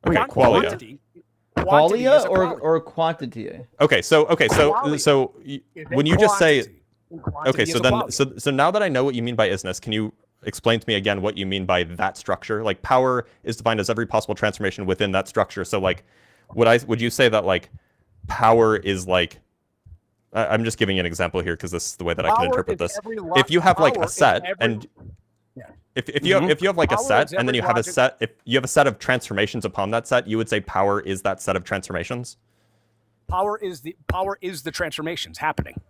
Okay, Quantity. qualia. Quantity is Qualia a quality. or quantity? Okay, so Quality is a when you just say quantity. Quantity okay, is so a then quality. so now that I know what you mean by isness, can you explain to me again what you mean by that structure? Like power is defined as every possible transformation within that structure. So like would you say that like power is like I'm just giving you an example here because this is the way that I can Power interpret is this. every If you have like power a is set every- and Yeah. if you have like a Power set is and then every you have a logic- set if you have a set of transformations upon that set, you would say power is that set of transformations? Power is the transformations happening.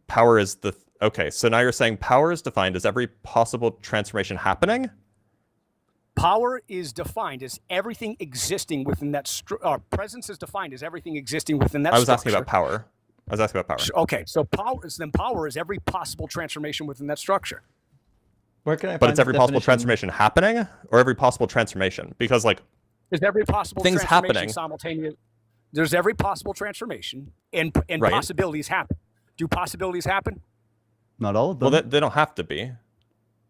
Power is the okay, so now you're saying power is defined as every possible transformation happening? Power is defined as everything existing within that presence is defined as everything existing within that I was structure. asking about power. I was asking about power. Okay, so power is every possible transformation within that structure. Where can I? But find it's every the possible definition? transformation happening or every possible transformation? Because like There's every possible Things transformation happening. simultaneous. There's every possible transformation and Right. possibilities happen. Do possibilities happen? Not all of them. well they don't have to be.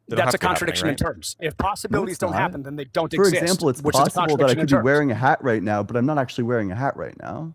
They don't have That's a to be happening, contradiction right? in terms. If possibilities don't not. happen, then they don't For exist. example, it's which is a possible that I contradiction in could be terms. wearing a hat right now, but I'm not actually wearing a hat right now.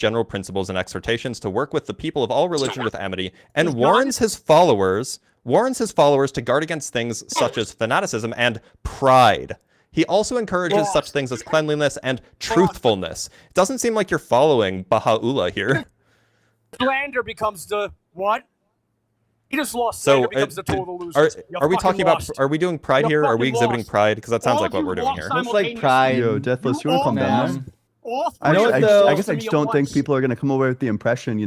general principles and exhortations to work with the people of all religion with amity, and warns his followers to guard against things such as fanaticism and pride. He also encourages such things as cleanliness and truthfulness. It doesn't seem like you're following Baha'u'llah here. Slander becomes the what? He just lost. So, Slander becomes the total losers. are we talking about? Lost. Are we doing pride You're here? Are we fucking exhibiting lost. pride? Because that sounds All like of what you we're doing lost here. Looks like simultaneously. pride. Yo, Deathless, you want to all calm down lost. there? All I three know of what you though. I lost guess to I me just at don't think once. people are going to come away with the impression,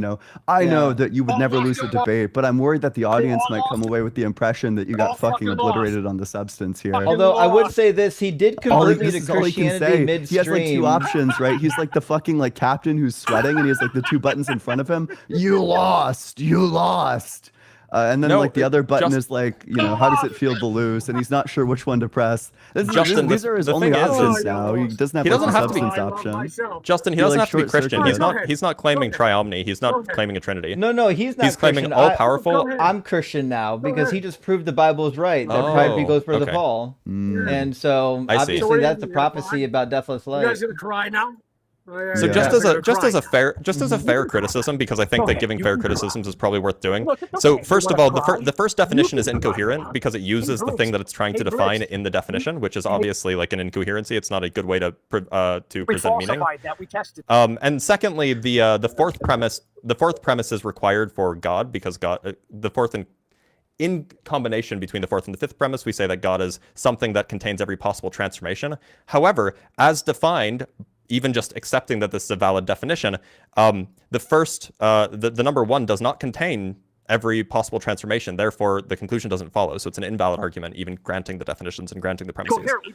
I know Yeah. that you would All never lost lose a at once. debate, but I'm worried that the audience all might come lost. away with the impression that you All got fucking fucking obliterated on the substance here. Fucking Although I would lost. say this, he did convert me This to is all he can Christianity say. midstream. He has like two options, right? He's like the fucking like captain who's sweating, and he has like the two buttons in front of him. You lost. You lost. And then No, like the other button just- is like, how does it feel to lose? And he's not sure which one to press. Justin, These are his the only thing is- options now. He doesn't have He like doesn't the have to be- substance option. Justin, he You, doesn't like, have to be Christian. He's short-circuit. not. He's not claiming triomny. He's not claiming a trinity. No, he's not. He's claiming Christian. all powerful. I'm Christian now because he just proved the Bible is right. That pride goes for the okay. fall, Mm. and so I see. obviously So what are that's you the gonna prophecy cry? about deathless You light. guys gonna cry now? So Yeah. just as a fair criticism, because I think that giving fair criticisms is probably worth doing. So first of all, the first definition is incoherent because it uses the thing that it's trying to define in the definition, which is obviously like an incoherency. It's not a good way to We present meaning. falsified that. We tested. And secondly, the fourth premise is required for God because God the fourth and in combination between the fourth and the fifth premise, we say that God is something that contains every possible transformation. However, as defined, even just accepting that this is a valid definition, the first, the number one does not contain every possible transformation. Therefore, the conclusion doesn't follow. So it's an invalid argument, even granting the definitions and granting the premises. Coherent. We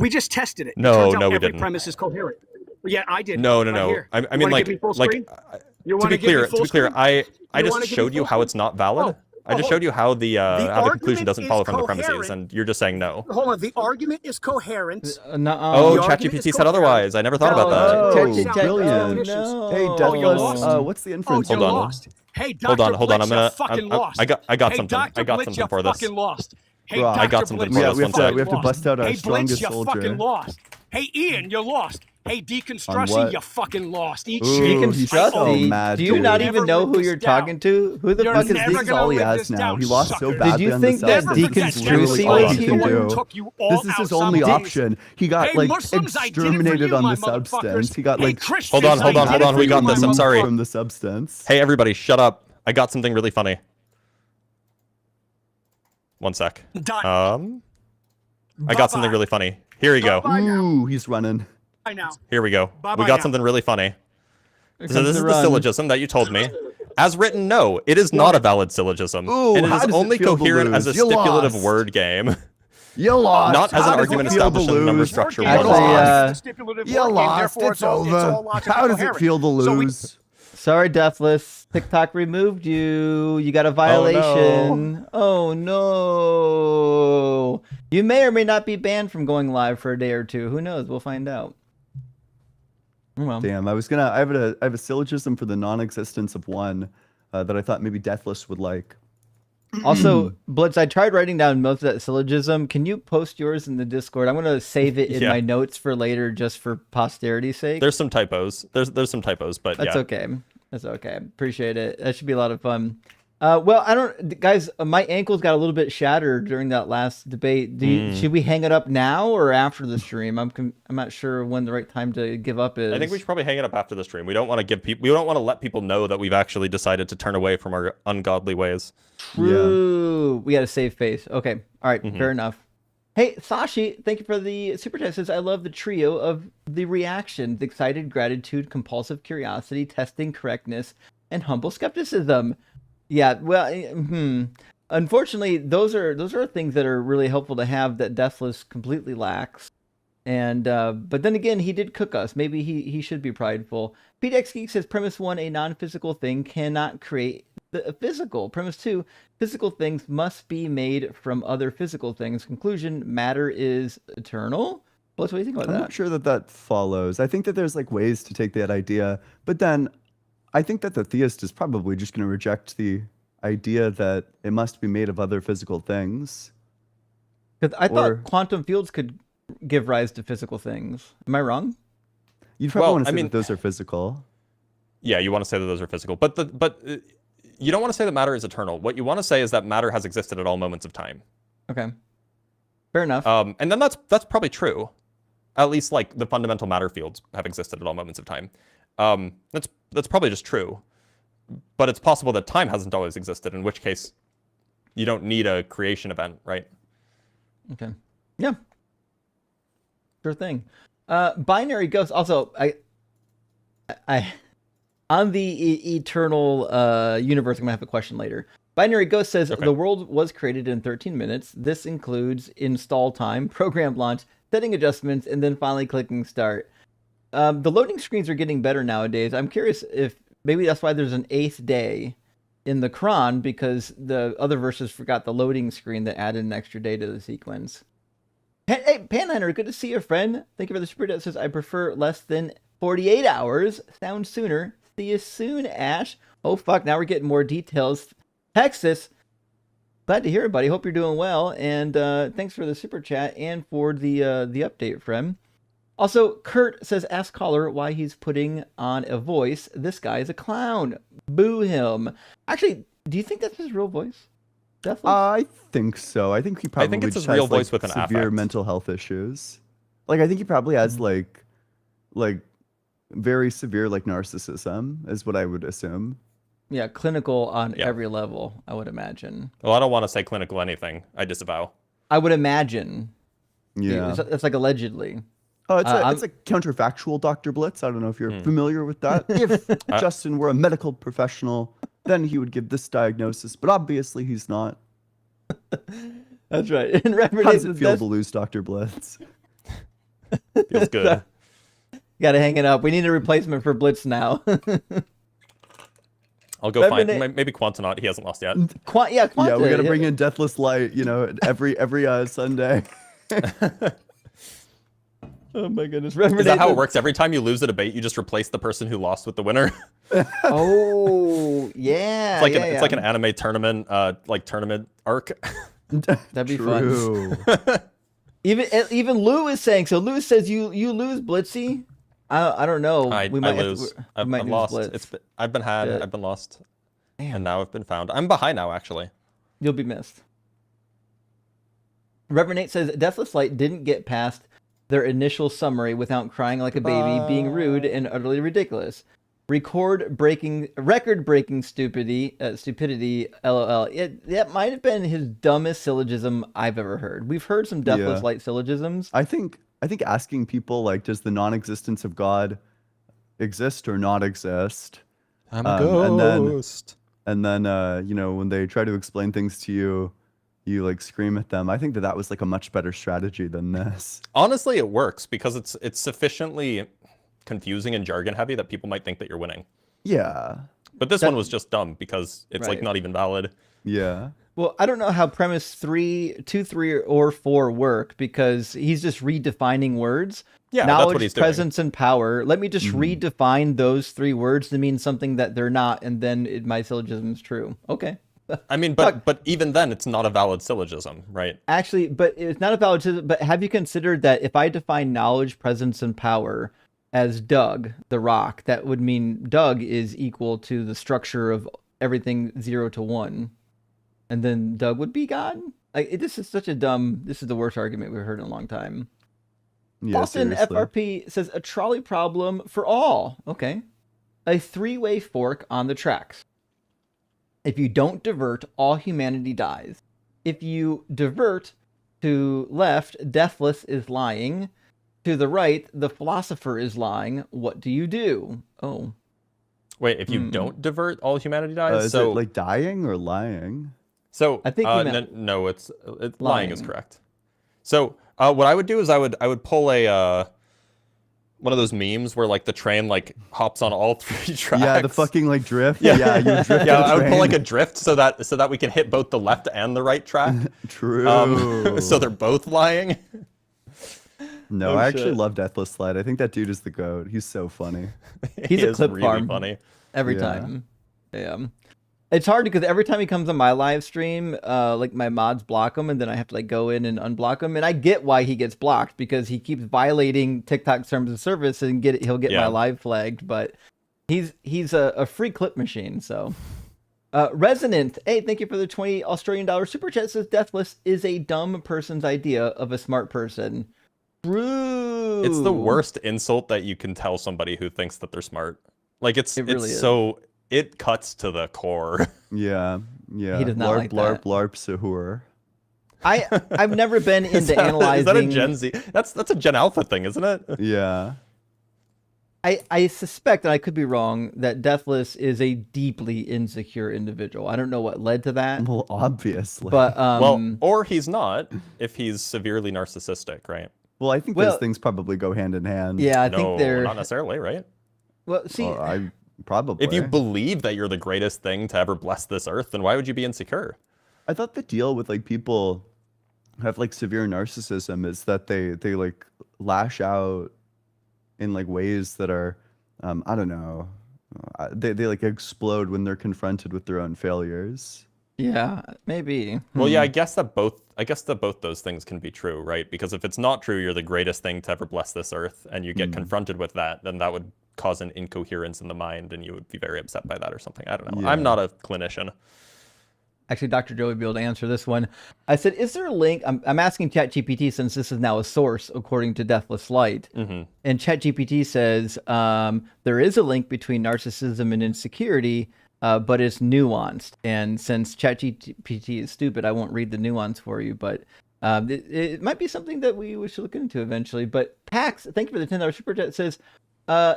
just tested it. It No, turns out no, we every didn't. premise is coherent. Yeah, I did. No. Right here. I You mean, wanna like, give me full like screen? to You wanna be give me clear, full screen? I You just wanna give me showed you full how screen? it's not valid. I just hold showed you how the how the conclusion argument doesn't is follow from the premises, coherent. and you're just saying no. Hold on. The argument is coherent. Oh, The argument ChatGPT is said otherwise. I never thought about that. Oh, brilliant. no. Hey, Oh, Deathless, what's the inference? you're Hold on. lost. Hey, Dr. Hold on. Blitz, I'm you're gonna. fucking lost. I got Hey, something. Dr. I got Blitz, something you're for this. fucking lost. Hey, Bro, Dr. I got something Blitz, for you're this. we One have to- sec. we have to lost. bust out our Hey, Blitz, strongest you're soldier. fucking lost. Hey, Ian, you're lost. Hey, Deacon On Strussi, what? you're fucking lost. Eat Ooh, shit. he's Trust so me. mad, Do you dude. not Never even know live who this you're down. talking to? Who the You're fuck is never This is Deacon? all he gonna live has this now. down, He lost so sucker. badly Did you on the think that substance. Deacon This is literally Strussi all was he here? can do. Took you all This is out his only simultaneously. option. He got Hey, like Muslims, I did it for exterminated you, on my the substance. motherfuckers. He got Hey, like Christians, Hold on. I did it We for got you, this. my I'm sorry. from the substance. Hey, everybody, shut up. I got something really funny. One sec. Done. I got something really funny. Here we go. Ooh, he's running. Bye now. Here we go. Bye-bye We got now. something really funny. Here So comes this the is the run. syllogism that you told me. As written, no, it is not a valid syllogism. Ooh, and it how is does it only feel to coherent as a lose? You stipulative lost. word game. You lost. Not as How an does it argument feel to established in the number lose? structure. Actually, You lost. It's over. How does it feel to lose? Sorry, Deathless. TikTok removed you. You got a violation. Oh no. You may or may not be banned from going live for a day or two. Who knows? We'll find out. Well, Damn, I have a syllogism for the non-existence of one that I thought maybe Deathless would like. also, Blitz, I tried writing down most of that syllogism. Can you post yours in the Discord? I'm going to save it in Yeah. my notes for later just for posterity's sake. There's some typos. There's some typos, but That's yeah. okay. That's okay. Appreciate it. That should be a lot of fun. Well, I don't, guys. My ankles got a little bit shattered during that last debate. Should we hang it up now or after the stream? I'm not sure when the right time to give up is. I think we should probably hang it up after the stream. We don't want to give people. We don't want to let people know that we've actually decided to turn away from our ungodly ways. True. We got a safe face. Okay. All right. Fair enough. Hey, Sashi, thank you for the super chat. Says, I love the trio of the reactions: excited gratitude, compulsive curiosity, testing correctness, and humble skepticism. Yeah, well, unfortunately, those are things that are really helpful to have that Deathless completely lacks. And but then again, he did cook us. Maybe he should be prideful. PDX Geek says, premise 1, a non-physical thing cannot create the physical. Premise 2, physical things must be made from other physical things. Conclusion, matter is eternal. What do you think about I'm that? not sure that follows. I think that there's like ways to take that idea, but then I think that the theist is probably just going to reject the idea that it must be made of other physical things. Because I thought quantum fields could give rise to physical things. Am I wrong? You'd probably want to say that those are physical. Yeah, you want to say that those are physical, but you don't want to say that matter is eternal. What you want to say is that matter has existed at all moments of time. Okay, fair enough. And then that's probably true. At least like the fundamental matter fields have existed at all moments of time. That's probably just true. but it's possible that time hasn't always existed, in which case you don't need a creation event, right? Okay. Yeah. Sure thing. Binary Ghost. Also, I on the eternal universe, I'm gonna have a question later. Binary Ghost says the world was created in 13 minutes. This includes install time, program launch, setting adjustments, and then finally clicking start. The loading screens are getting better nowadays. I'm curious if maybe that's why there's an 8th day in the Quran, because the other verses forgot the loading screen that added an extra day to the sequence. Hey, Panhunter, good to see you, friend. Thank you for the super chat. Says I prefer less than 48 hours. Sounds sooner. See you soon, Ash. Oh fuck! Now we're getting more details. Texas. Glad to hear it, buddy. Hope you're doing well, and thanks for the super chat and for the update, friend. Also, Kurt says, ask caller why he's putting on a voice. This guy is a clown. Boo him. Actually, do you think that's his real voice? Definitely. I think so. I think he probably it's his just real has, voice like, with an severe affect. mental health issues. Like, I think he probably has like very severe like narcissism, is what I would assume. Yeah, clinical on every level, I would imagine. Well, I don't want to say clinical anything. I disavow. I would imagine. Yeah. It's like allegedly. Oh, it's a counterfactual, Dr. Blitz. I don't know if you're familiar with that. If Justin were a medical professional, then he would give this diagnosis, but obviously he's not. That's right. And How does it feel to lose Dr. Blitz? Feels good. Got to hang it up. We need a replacement for Blitz now. I'll go find maybe Quantanaut. He hasn't lost yet. Yeah, we got to bring in Deathless Light. Every Sunday. Oh my goodness. Is that how it works? Every time you lose a debate, you just replace the person who lost with the winner? Oh, yeah. It's like an anime tournament, tournament arc. That'd be fun. Even Lou is saying so. Lou says you lose, Blitzy. I don't know. I lose. I've lost. I've been had. I've been lost. Damn. And now I've been found. I'm behind now, actually. You'll be missed. Reverend Nate says Deathless Light didn't get past their initial summary without crying like a baby, being rude and utterly ridiculous. Record-breaking stupidity. LOL. That might have been his dumbest syllogism I've ever heard. We've heard some Deathless Light syllogisms. I think asking people like, does the non-existence of God exist or not exist? I'm a ghost. And then when they try to explain things to you, you like scream at them. I think that was like a much better strategy than this. Honestly, it works because it's sufficiently confusing and jargon heavy that people might think that you're winning. Yeah. But this one was just dumb because it's like not even valid. Yeah. Well, I don't know how premise 2, 3, or 4 work because he's just redefining words. Yeah, knowledge, that's what he's presence, and power. Let me just redefine those 3 words to mean something that they're not, and then my syllogism is true. Okay. I mean, but even then, it's not a valid syllogism, right? Actually, but it's not a valid syllogism. But have you considered that if I define knowledge, presence, and power as Doug, the rock, that would mean Doug is equal to the structure of everything 0 to 1. And then Doug would be God? This is such a dumb... This is the worst argument we've heard in a long time. Yeah, Boston seriously. FRP says, a trolley problem for all. Okay. A 3-way fork on the tracks. If you don't divert, all humanity dies. If you divert to left, Deathless is lying. To the right, the philosopher is lying. What do you do? Oh. Wait, if you don't divert, all humanity dies? Is it like dying or lying? So I think no, it's lying is correct. So what I would do is I would pull a one of those memes where like the train like hops on all 3 tracks. Yeah, the fucking like drift. Yeah, you drift. Yeah, I would pull like a drift so that we can hit both the left and the right track. True. So they're both lying. No, I actually love Deathless Light. I think that dude is the GOAT. He's so funny. He's a clip really farm funny. every time. Yeah. It's hard because every time he comes on my live stream, like my mods block him, and then I have to like go in and unblock him. And I get why he gets blocked because he keeps violating TikTok's terms of service and he'll get my live flagged. But he's a free clip machine. So Resonant, hey, thank you for the $20 Australian super chat. Says Deathless is a dumb person's idea of a smart person. True. It's the worst insult that you can tell somebody who thinks that they're smart. Like it's really is. so it cuts to the core. Yeah, yeah. He does not larp, like larp, that. larp, sahur. I've never been into Is that analyzing. a Gen Z? That's a Gen Alpha thing, isn't it? Yeah. I suspect, and I could be wrong, that Deathless is a deeply insecure individual. I don't know what led to that. Well, obviously. But well, or he's not if he's severely narcissistic, right? Well, I think those things probably go hand in hand. Yeah, I no, think they're not necessarily, right? Well, see, I probably. If you believe that you're the greatest thing to ever bless this earth, then why would you be insecure? I thought the deal with like people who have like severe narcissism is that they like lash out in like ways that are I don't know, they like explode when they're confronted with their own failures. Yeah, maybe. Well, yeah, I guess that both those things can be true, right? Because if it's not true, you're the greatest thing to ever bless this earth, and you get confronted with that, then that would cause an incoherence in the mind, and you would be very upset by that or something. I don't know. Yeah. I'm not a clinician. Actually, Dr. Joe would be able to answer this one. I said, is there a link? I'm asking ChatGPT since this is now a source according to Deathless Light. Mm-hmm. And ChatGPT says there is a link between narcissism and insecurity, but it's nuanced. And since ChatGPT is stupid, I won't read the nuance for you, but it might be something that we should look into eventually. But Pax, thank you for the $10 super chat, says,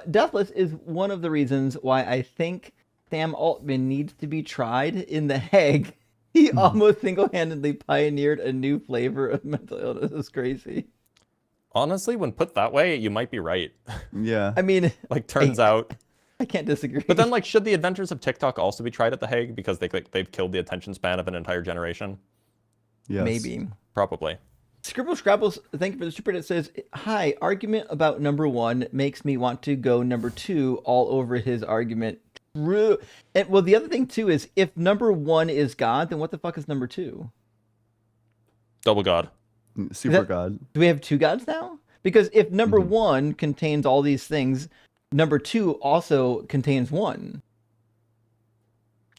Deathless is one of the reasons why I think Sam Altman needs to be tried in The Hague. He almost single-handedly pioneered a new flavor of mental illness. It's crazy. Honestly, when put that way, you might be right. Yeah. I mean, like turns out. I can't disagree. But then, like, should the adventures of TikTok also be tried at The Hague because they've killed the attention span of an entire generation? Yes. Maybe. Probably. Scribble Scrabbles, thank you for the super chat. Says, hi, argument about number 1 makes me want to go number 2 all over his argument. True. And well, the other thing too is if number 1 is God, then what the fuck is number 2? Double God. Super God. Do we have 2 gods now? Because if number 1 contains all these things, number 2 also contains 1.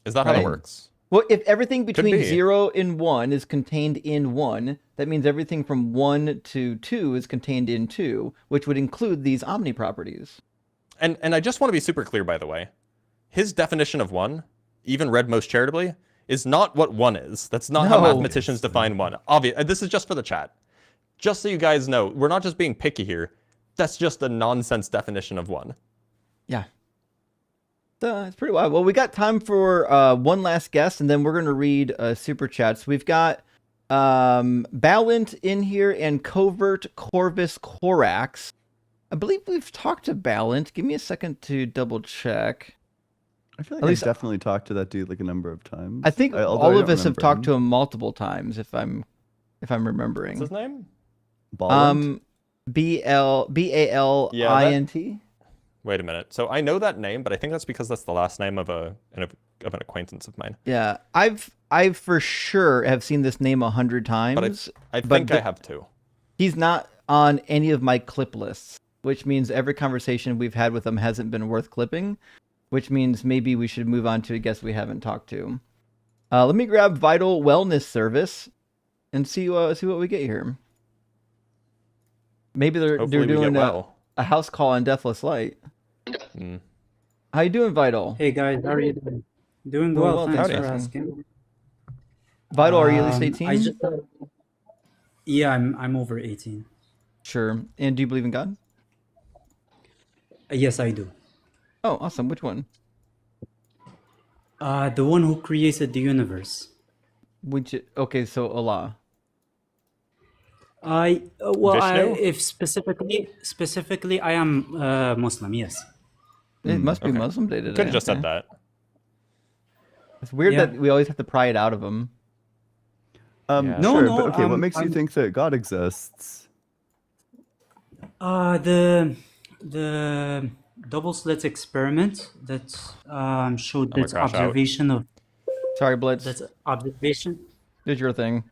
Is that how it works? Well, if everything between be. 0 and 1 is contained in 1, that means everything from 1 to 2 is contained in 2, which would include these omni properties. And I just want to be super clear, by the way. His definition of 1, even read most charitably, is not what 1 is. That's not how mathematicians define 1. This is just for the chat. Just so you guys know, we're not just being picky here. That's just a nonsense definition of 1. Yeah. It's pretty wild. Well, we got time for one last guest, and then we're going to read super chats. We've got Ballant in here and Covert Corvus Corax. I believe we've talked to Ballant. Give me a second to double check. I feel like I've definitely talked to that dude like a number of times. I think all of us have talked to him multiple times, if I'm remembering. What's his name? Ballant? Balint. Wait a minute. So I know that name, but I think that's because that's the last name of an acquaintance of mine. Yeah, I've for sure have seen this name 100 times. But I think I have too. He's not on any of my clip lists, which means every conversation we've had with him hasn't been worth clipping, which means maybe we should move on to a guest we haven't talked to. Let me grab Vital Wellness Service and see what we get here. Maybe they're doing a house call on Deathless Light. How you doing, Vital? Hey guys, how are you doing? Doing well, thanks for asking. Vital, are you at least 18? Yeah, I'm over 18. Sure. And do you believe in God? Yes, I do. Oh, awesome. Which one? The one who created the universe. Okay, so Allah. If specifically, I am Muslim. Yes. It must be Muslim Day today. Could have just said that. It's weird that we always have to pry it out of them. No. But what makes you think that God exists? The double slit experiment that showed that observation of. Sorry, Blitz. That's observation. Did your thing.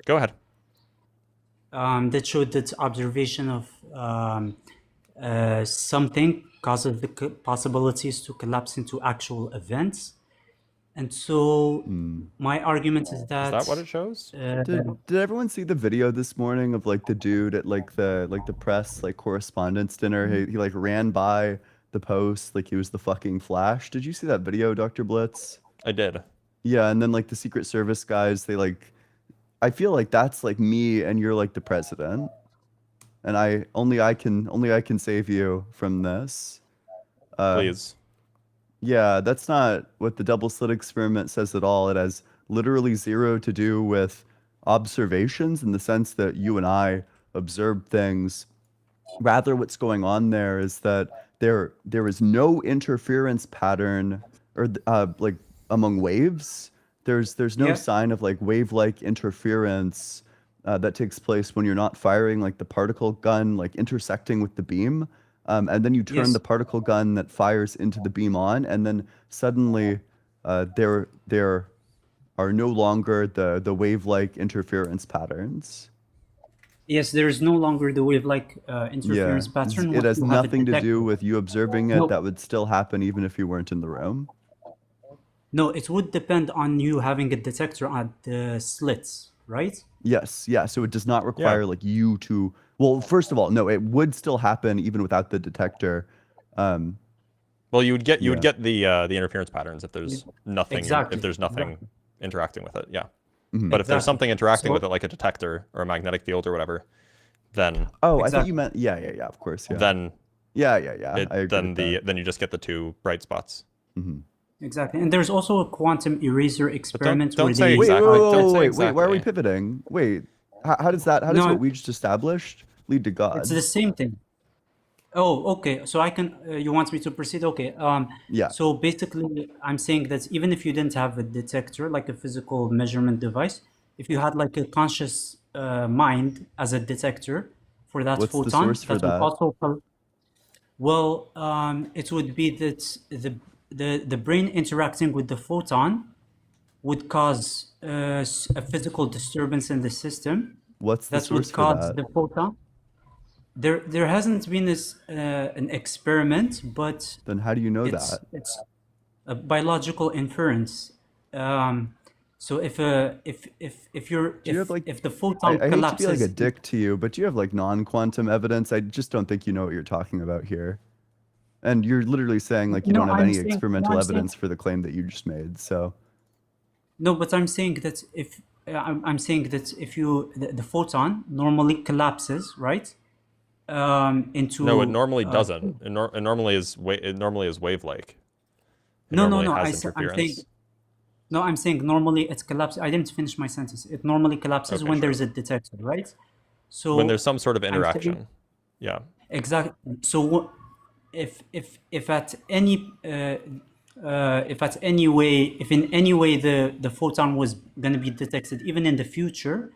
Go ahead. That showed that observation of something causes the possibilities to collapse into actual events. And so my argument is that... Is that what it shows? Did everyone see the video this morning of like the dude at like the press like correspondence dinner? He like ran by the post, like he was the fucking Flash. Did you see that video, Dr. Blitz? I did. Yeah, and then like the Secret Service guys, they like, I feel like that's like me and you're like the president. And I can save you from this. Please. Yeah, that's not what the double slit experiment says at all. It has literally zero to do with observations in the sense that you and I observed things. Rather, what's going on there is that there is no interference pattern or like among waves. There's no sign of like wave-like interference that takes place when you're not firing like the particle gun like intersecting with the beam. And then you turn the particle gun that fires into the beam on, and then suddenly there are no longer the wave-like interference patterns. Yes, there is no longer the wave-like interference pattern. It has nothing to do with you observing it. That would still happen even if you weren't in the room. No, it would depend on you having a detector at the slits, right? Yes, yeah. So it does not require like you to. Well, first of all, no, it would still happen even without the detector. Well, you would get the interference patterns if there's nothing Exactly. if there's nothing interacting with it. Yeah. Mhm. But if there's something interacting with it, like a detector or a magnetic field or whatever, then I thought you meant yeah, of course, yeah. Then yeah. I agree then you just get the two bright spots. Mm-hmm. Exactly, and there's also a quantum eraser experiment. Don't where say they... exactly. Wait, why are we pivoting? Wait, how does what we just established lead to God? It's the same thing. Oh, okay. So I can. You want me to proceed? Okay. Yeah. So basically, I'm saying that even if you didn't have a detector, like a physical measurement device, if you had like a conscious mind as a detector for that What's photon, the source for that? It would be that the brain interacting with the photon would cause a physical disturbance in the system. What's the that source would cause for that? the photon. There hasn't been an experiment, but then how do you know that? It's a biological inference. So if the photon I hate collapses, to be like a dick to you, but do you have like non-quantum evidence? I just don't think you know what you're talking about here. And you're literally saying like you don't have any experimental evidence for the claim that you just made. So no, but I'm saying that if the photon normally collapses, right? Into No, it normally doesn't. It normally is wave-like. I'm saying normally it collapses. I didn't finish my sentence. It normally collapses when there's a detector, right? So when there's some sort of interaction. Yeah. Exactly. So if at any if in any way the photon was going to be detected even in the future,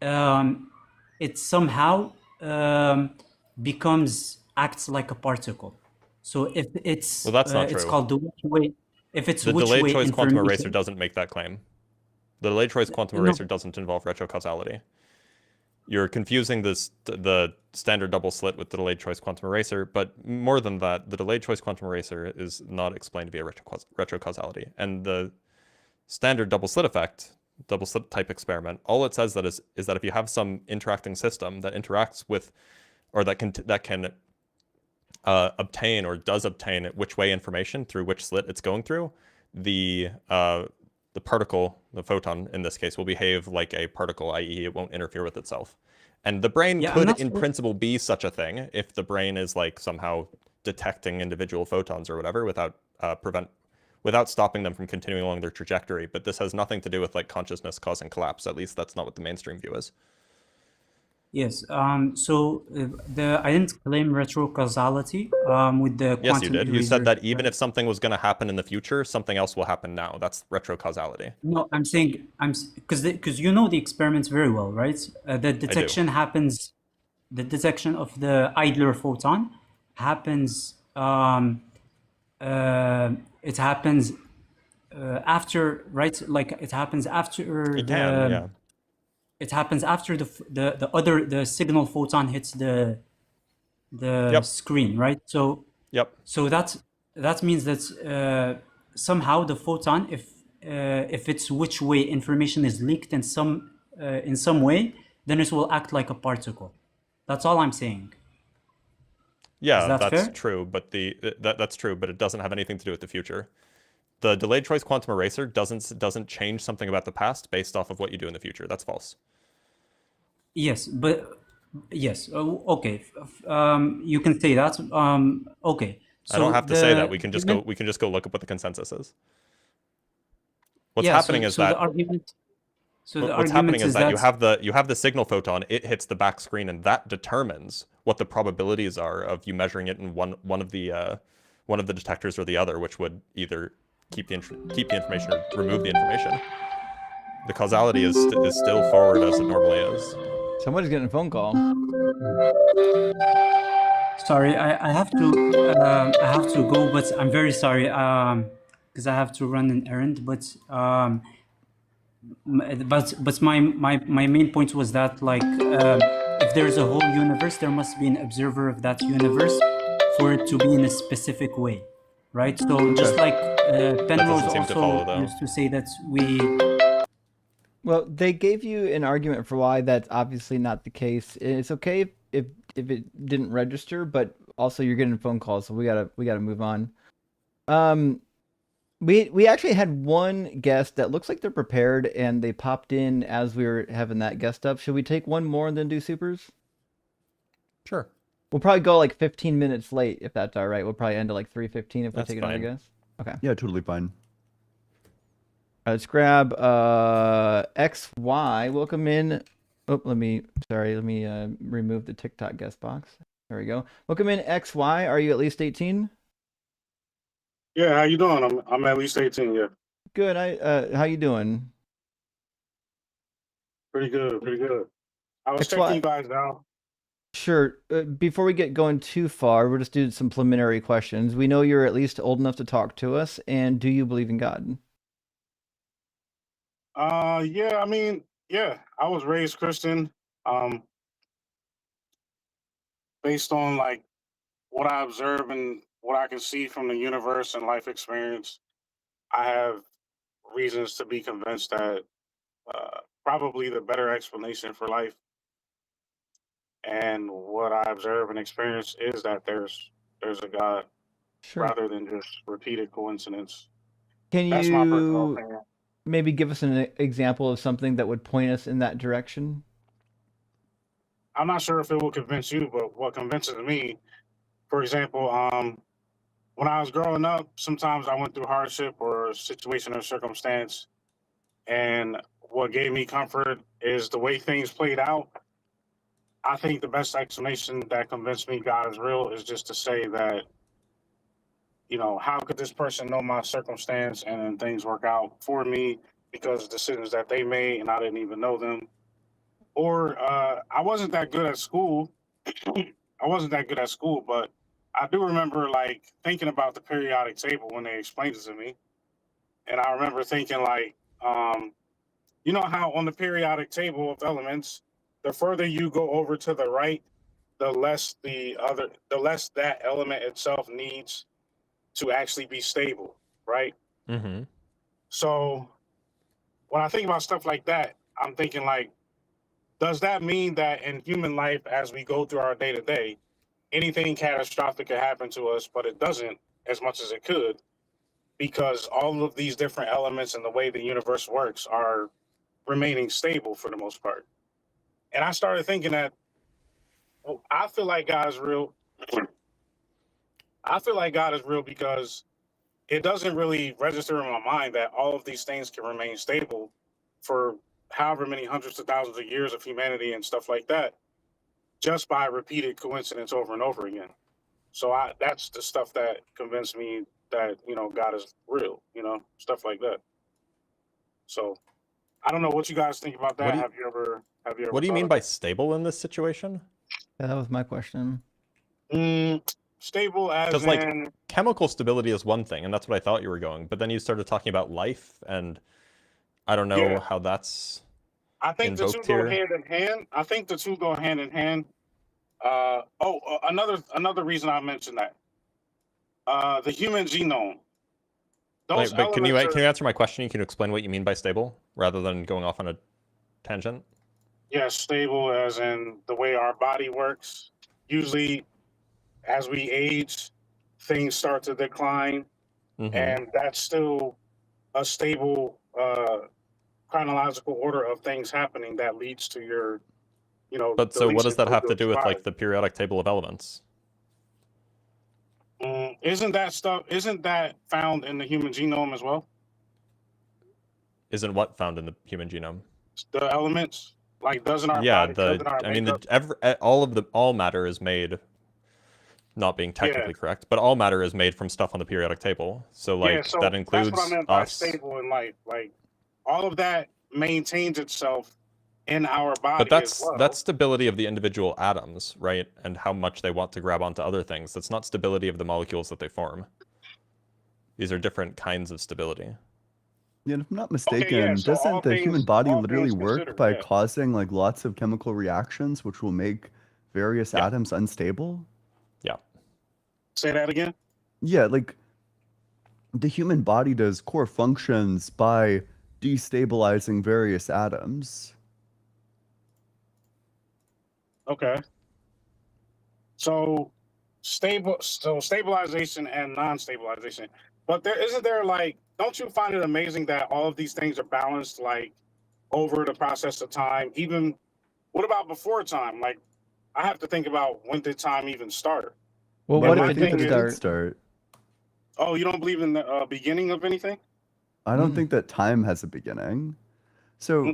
it somehow acts like a particle. So if it's that's not it's true. called the which way. If it's the which delayed way choice quantum eraser information- doesn't make that claim. The delayed choice quantum eraser doesn't involve retrocausality. You're confusing the standard double slit with the delayed choice quantum eraser, but more than that, the delayed choice quantum eraser is not explained via retrocausality. And the standard double slit effect, double slit type experiment, all it says is that if you have some interacting system that interacts with, or that can obtain or does obtain which way information through which slit it's going through, the particle, the photon in this case, will behave like a particle, i.e. it won't interfere with itself. And the brain could in principle be such a thing if the brain is like somehow detecting individual photons or whatever without stopping them from continuing along their trajectory. But this has nothing to do with like consciousness causing collapse. At least that's not what the mainstream view is. Yes. So I didn't claim retrocausality with the Yes, you quantum did. You eraser. said that even if something was going to happen in the future, something else will happen now. That's retrocausality. No, I'm saying because you know the experiments very well, right? The detection happens. The detection of the idler photon happens. It happens after, right? Like it happens after It happens after the signal photon hits the screen, right? So So that means that somehow the photon, if its which way information is leaked in some way, then it will act like a particle. That's all I'm saying. Yeah, that that's fair? true, but that's true, but it doesn't have anything to do with the future. The delayed choice quantum eraser doesn't change something about the past based off of what you do in the future. That's false. Yes, but yes. Okay. You can say that. Okay. I don't So have to say that. the We can just argument, go look up what the consensus is. What's yeah. happening So is so the that argument. So the what's happening argument is is that that you have the signal photon, it hits the back screen, and that determines what the probabilities are of you measuring it in one of the detectors or the other, which would either keep the information or remove the information. The causality is still forward as it normally is. Somebody's getting a phone call. Sorry, I have to go, but I'm very sorry because I have to run an errand. But my main point was that like if there's a whole universe, there must be an observer of that universe for it to be in a specific way, right? So just like Penrose doesn't seem to follow, though. used to say that we. Well, they gave you an argument for why that's obviously not the case. It's okay if it didn't register, but also you're getting phone calls, so we gotta move on. We actually had one guest that looks like they're prepared, and they popped in as we were having that guest up. Should we take one more and then do supers? Sure. We'll probably go like 15 minutes late if that's all right. We'll probably end at like 3:15 if we That's take another fine. guest. Okay. Yeah, totally fine. Let's grab XY. Welcome in. Oh, let me remove the TikTok guest box. There we go. Welcome in XY. Are you at least 18? Yeah, how you doing? I'm at least 18. Yeah, Good. How you doing? pretty good, pretty good. I was checking you guys out. Sure. Before we get going too far, we'll just do some preliminary questions. We know you're at least old enough to talk to us, and do you believe in God? Yeah, I mean, yeah, I was raised Christian. Based on like what I observe and what I can see from the universe and life experience, I have reasons to be convinced that probably the better explanation for life and what I observe and experience is that there's a God Sure. rather than just repeated coincidence. Can That's my personal you opinion. maybe give us an example of something that would point us in that direction? I'm not sure if it will convince you, but what convinces me, for example, when I was growing up, sometimes I went through hardship or situation or circumstance, and what gave me comfort is the way things played out. I think the best explanation that convinced me God is real is just to say that, you know, how could this person know my circumstance and then things work out for me because of decisions that they made and I didn't even know them? Or I wasn't that good at school. I wasn't that good at school, but I do remember like thinking about the periodic table when they explained it to me. And I remember thinking like, you know how on the periodic table of elements, the further you go over to the right, the less that element itself needs to actually be stable, right? Mm-hmm. So when I think about stuff like that, I'm thinking like, does that mean that in human life, as we go through our day to day, anything catastrophic could happen to us, but it doesn't as much as it could, because all of these different elements and the way the universe works are remaining stable for the most part. And I started thinking that, well, I feel like God is real. I feel like God is real because it doesn't really register in my mind that all of these things can remain stable for however many hundreds of thousands of years of humanity and stuff like that, just by repeated coincidence over and over again. So that's the stuff that convinced me that, you know, God is real, you know, stuff like that. So I don't know what you guys think about that. Have you ever What do you thought mean of by stable in this situation? Yeah, that was my question. Stable as Because in like chemical stability is one thing, and that's what I thought you were going. But then you started talking about life, and I don't know how that's I think the two invoked go here. hand in hand. I think the two go hand in hand. Another reason I mentioned that. The human genome. Those But can you elements are, answer my question? Can you explain what you mean by stable rather than going off on a tangent? stable as in the way our body works. Usually as we age, things start to decline, and that's still a stable chronological order of things happening that leads to your, But the so what least does that have to do with like survive. the periodic table of elements? Isn't that found in the human genome as well? Isn't what found in the human genome? The elements, like doesn't our Yeah, body, doesn't our I mean, makeup? all matter is made. Not being technically correct, but all matter is made from stuff on the periodic table. So like So that that's what I includes meant by us. stable in life. Like all of that maintains itself in our body But as well. that's stability of the individual atoms, right? And how much they want to grab onto other things. That's not stability of the molecules that they form. These are different kinds of stability. Yeah, and if I'm not mistaken, so doesn't the human body literally work considered, by yeah. causing like lots of chemical reactions which will make various atoms unstable? Yeah. Say that again? Yeah, like the human body does core functions by destabilizing various atoms. Okay. So stabilization and non-stabilization. But isn't there like, don't you find it amazing that all of these things are balanced like over the process of time? Even what about before time? Like I have to think about when did time even start? Well, But what I if it think didn't that it did start? start. Oh, you don't believe in the beginning of anything? I don't think that time has a beginning. So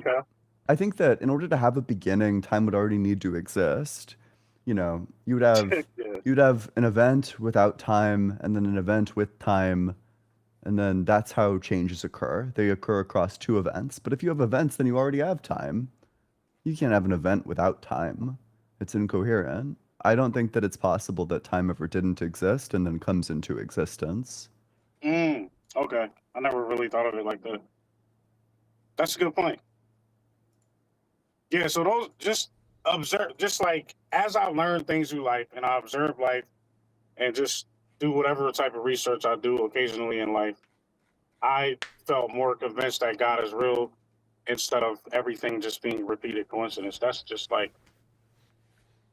I think that in order to have a beginning, time would already need to exist. You know, you'd have an event without time, and then an event with time, and then that's how changes occur. They occur across two events. But if you have events, then you already have time. You can't have an event without time. It's incoherent. I don't think that it's possible that time ever didn't exist and then comes into existence. Okay. I never really thought of it like that. That's a good point. Yeah, so those just observe, just like as I learn things through life and I observe life and just do whatever type of research I do occasionally in life, I felt more convinced that God is real instead of everything just being repeated coincidence. That's just like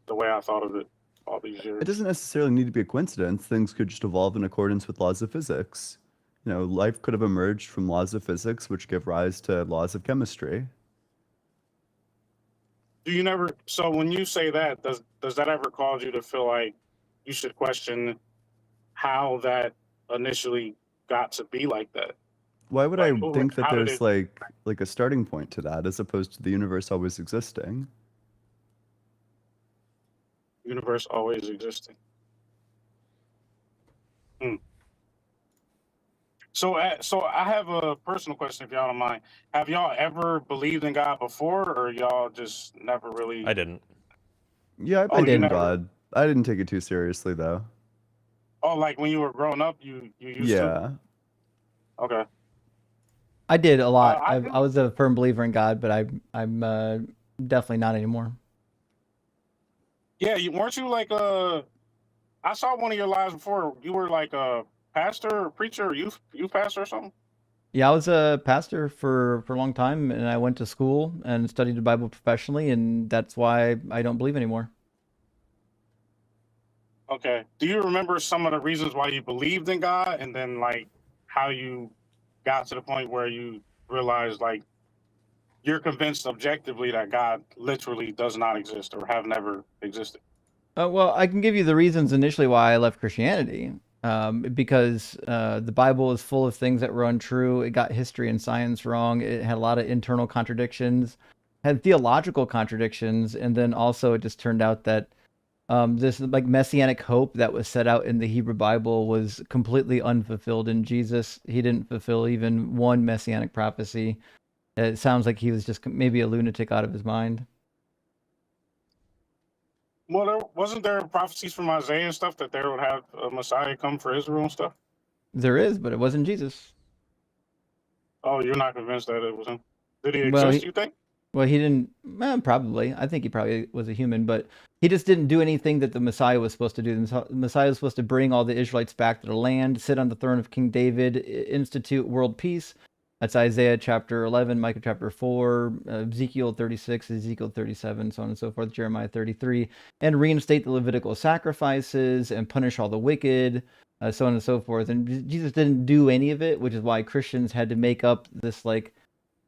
the way I thought of it all these years. It doesn't necessarily need to be a coincidence. Things could just evolve in accordance with laws of physics. You know, life could have emerged from laws of physics, which give rise to laws of chemistry. Do you never? So when you say that, does that ever cause you to feel like you should question how that initially got to be like that? Why would Like, I think that how did there's it? like a starting point to that as opposed to the universe always existing? Universe always existing. So I have a personal question, if y'all don't mind. Have y'all ever believed in God before, or y'all just never really? I didn't. Yeah, I Oh, you believe in never? God. I didn't take it too seriously though. Oh, like when you were growing up, you used to? Yeah. Okay. I did a lot. I I was a firm believer in God, but I'm definitely not anymore. Yeah, weren't you like I saw one of your lives before. You were like a pastor, or preacher, or youth pastor or something. Yeah, I was a pastor for a long time, and I went to school and studied the Bible professionally, and that's why I don't believe anymore. Okay. Do you remember some of the reasons why you believed in God, and then like how you got to the point where you realized like you're convinced objectively that God literally does not exist or have never existed? Well, I can give you the reasons initially why I left Christianity. Because the Bible is full of things that were untrue. It got history and science wrong. It had a lot of internal contradictions, had theological contradictions, and then also it just turned out that this like messianic hope that was set out in the Hebrew Bible was completely unfulfilled in Jesus. He didn't fulfill even one messianic prophecy. It sounds like he was just maybe a lunatic out of his mind. Well, wasn't there prophecies from Isaiah and stuff that there would have a Messiah come for Israel and stuff? There is, but it wasn't Jesus. Oh, you're not convinced that it was him? Did he Well, exist, you think? Well, he didn't. Probably. I think he probably was a human, but he just didn't do anything that the Messiah was supposed to do. The Messiah was supposed to bring all the Israelites back to the land, sit on the throne of King David, institute world peace. That's Isaiah chapter 11, Micah chapter 4, Ezekiel 36, Ezekiel 37, so on and so forth, Jeremiah 33, and reinstate the Levitical sacrifices and punish all the wicked, so on and so forth. And Jesus didn't do any of it, which is why Christians had to make up this like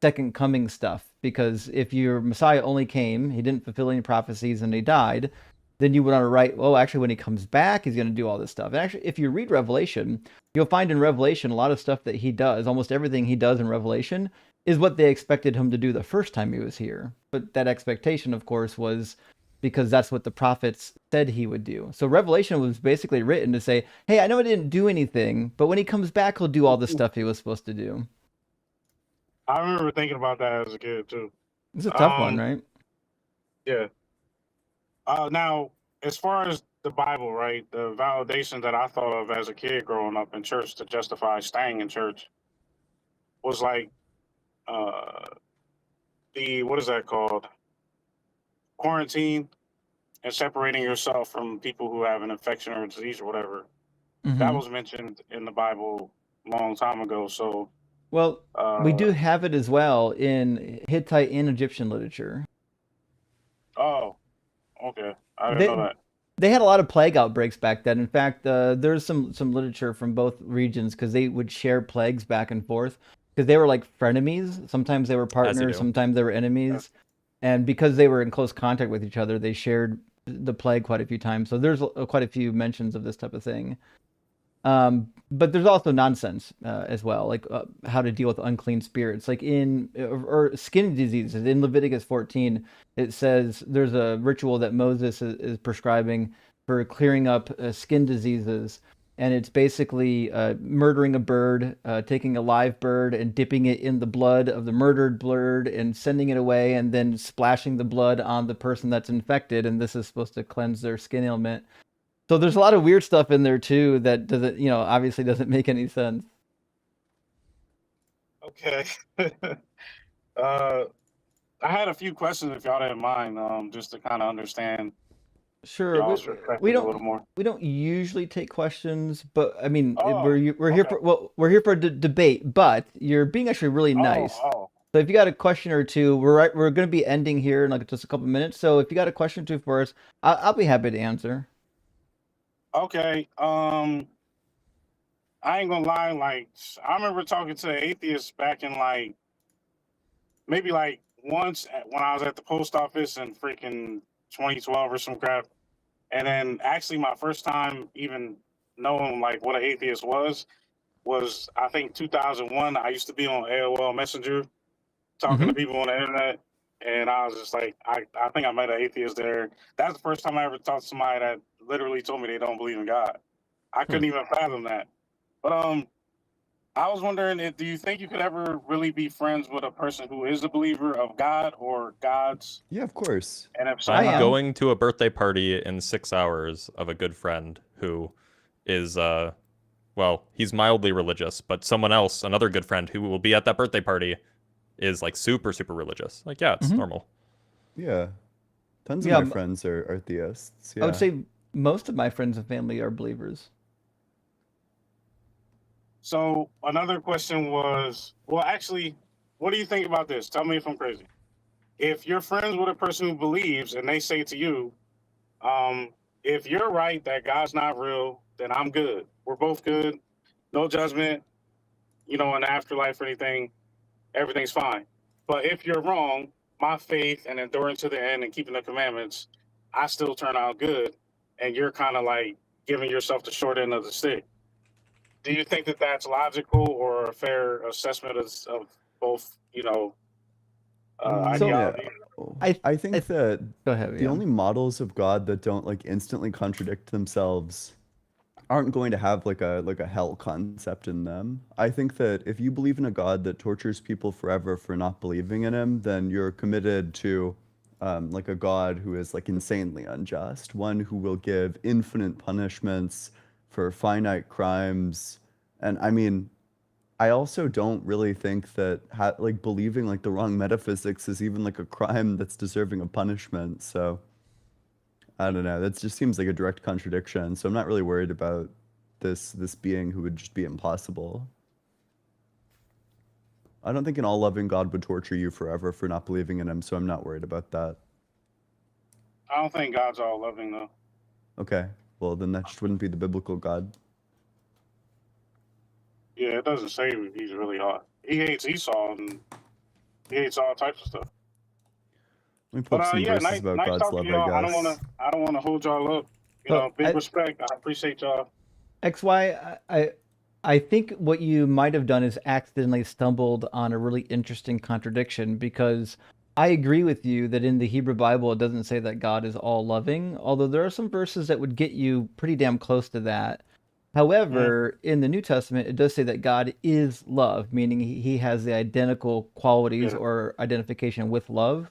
second coming stuff. Because if your Messiah only came, he didn't fulfill any prophecies, and he died, then you would want to write, oh, actually, when he comes back, he's going to do all this stuff. And actually, if you read Revelation, you'll find in Revelation a lot of stuff that he does, almost everything he does in Revelation, is what they expected him to do the first time he was here. But that expectation, of course, was because that's what the prophets said he would do. So Revelation was basically written to say, hey, I know I didn't do anything, but when he comes back, he'll do all the stuff he was supposed to do. I remember thinking about that as a kid too. It's a tough one, right? Yeah. Now, as far as the Bible, right, the validation that I thought of as a kid growing up in church to justify staying in church was like what is that called? Quarantine and separating yourself from people who have an infection or a disease or whatever. That was mentioned in the Bible a long time ago. So, well, we do have it as well in Hittite and Egyptian literature. Oh, okay. I didn't know that. They had a lot of plague outbreaks back then. In fact, there's some literature from both regions because they would share plagues back and forth because they were like frenemies. Sometimes they were partners, sometimes they were enemies. And because they were in close contact with each other, they shared the plague quite a few times. So there's quite a few mentions of this type of thing. But there's also nonsense as well, like how to deal with unclean spirits, like or skin diseases. In Leviticus 14, it says there's a ritual that Moses is prescribing for clearing up skin diseases, and it's basically murdering a bird, taking a live bird and dipping it in the blood of the murdered bird and sending it away, and then splashing the blood on the person that's infected, and this is supposed to cleanse their skin ailment. So there's a lot of weird stuff in there too that doesn't, obviously doesn't make any sense. Okay. I had a few questions if y'all didn't mind, just to kind of understand. Sure. Y'all's We a little more. don't usually take questions, but I mean, Oh, we're here for debate. But you're being actually really nice. So if you got a question or two, we're going to be ending here in like just a couple minutes. So if you got a question or two for us, I'll be happy to answer. Okay. I ain't gonna lie. Like, I remember talking to an atheist back in like maybe like once when I was at the post office in freaking 2012 or some crap. And then actually my first time even knowing like what an atheist was I think 2001. I used to be on AOL Messenger talking to people on the internet. And I was just like, I think I met an atheist there. That's the first time I ever talked to somebody that literally told me they don't believe in God. I couldn't even fathom that. But I was wondering, do you think you could ever really be friends with a person who is a believer of God or gods? Yeah, of course. And if so, I'm going to a birthday party in 6 hours of a good friend who is, well, he's mildly religious, but someone else, another good friend who will be at that birthday party, is like super, super religious. Like, yeah, it's normal. Yeah. Tons of my friends are theists. Yeah. I would say most of my friends and family are believers. So another question was, well, actually, what do you think about this? Tell me if I'm crazy. If you're friends with a person who believes and they say to you, if you're right that God's not real, then I'm good. We're both good. No judgment, in the afterlife or anything. Everything's fine. But if you're wrong, my faith and enduring to the end and keeping the commandments, I still turn out good. And you're kind of like giving yourself the short end of the stick. Do you think that that's logical or a fair assessment of both, ideology? I think that go ahead, the only models of God that don't like instantly contradict themselves aren't going to have like a hell concept in them. I think that if you believe in a God that tortures people forever for not believing in him, then you're committed to like a God who is like insanely unjust, one who will give infinite punishments for finite crimes. And I mean, I also don't really think that like believing like the wrong metaphysics is even like a crime that's deserving of punishment. So I don't know. That just seems like a direct contradiction. So I'm not really worried about this being who would just be impossible. I don't think an all-loving God would torture you forever for not believing in him, so I'm not worried about that. I don't think God's all loving though. Okay, well then that just wouldn't be the biblical God. Yeah, it doesn't say he's really hot. He hates Esau and he hates all types of stuff. Let me pull up some Yeah, verses about nice God's talking love, to y'all. I guess. I don't wanna hold y'all up. You know, big respect. I appreciate y'all. XY, I think what you might have done is accidentally stumbled on a really interesting contradiction, because I agree with you that in the Hebrew Bible it doesn't say that God is all loving, although there are some verses that would get you pretty damn close to that. However, in the New Testament, it does say that God is love, meaning he has the identical qualities or identification with love.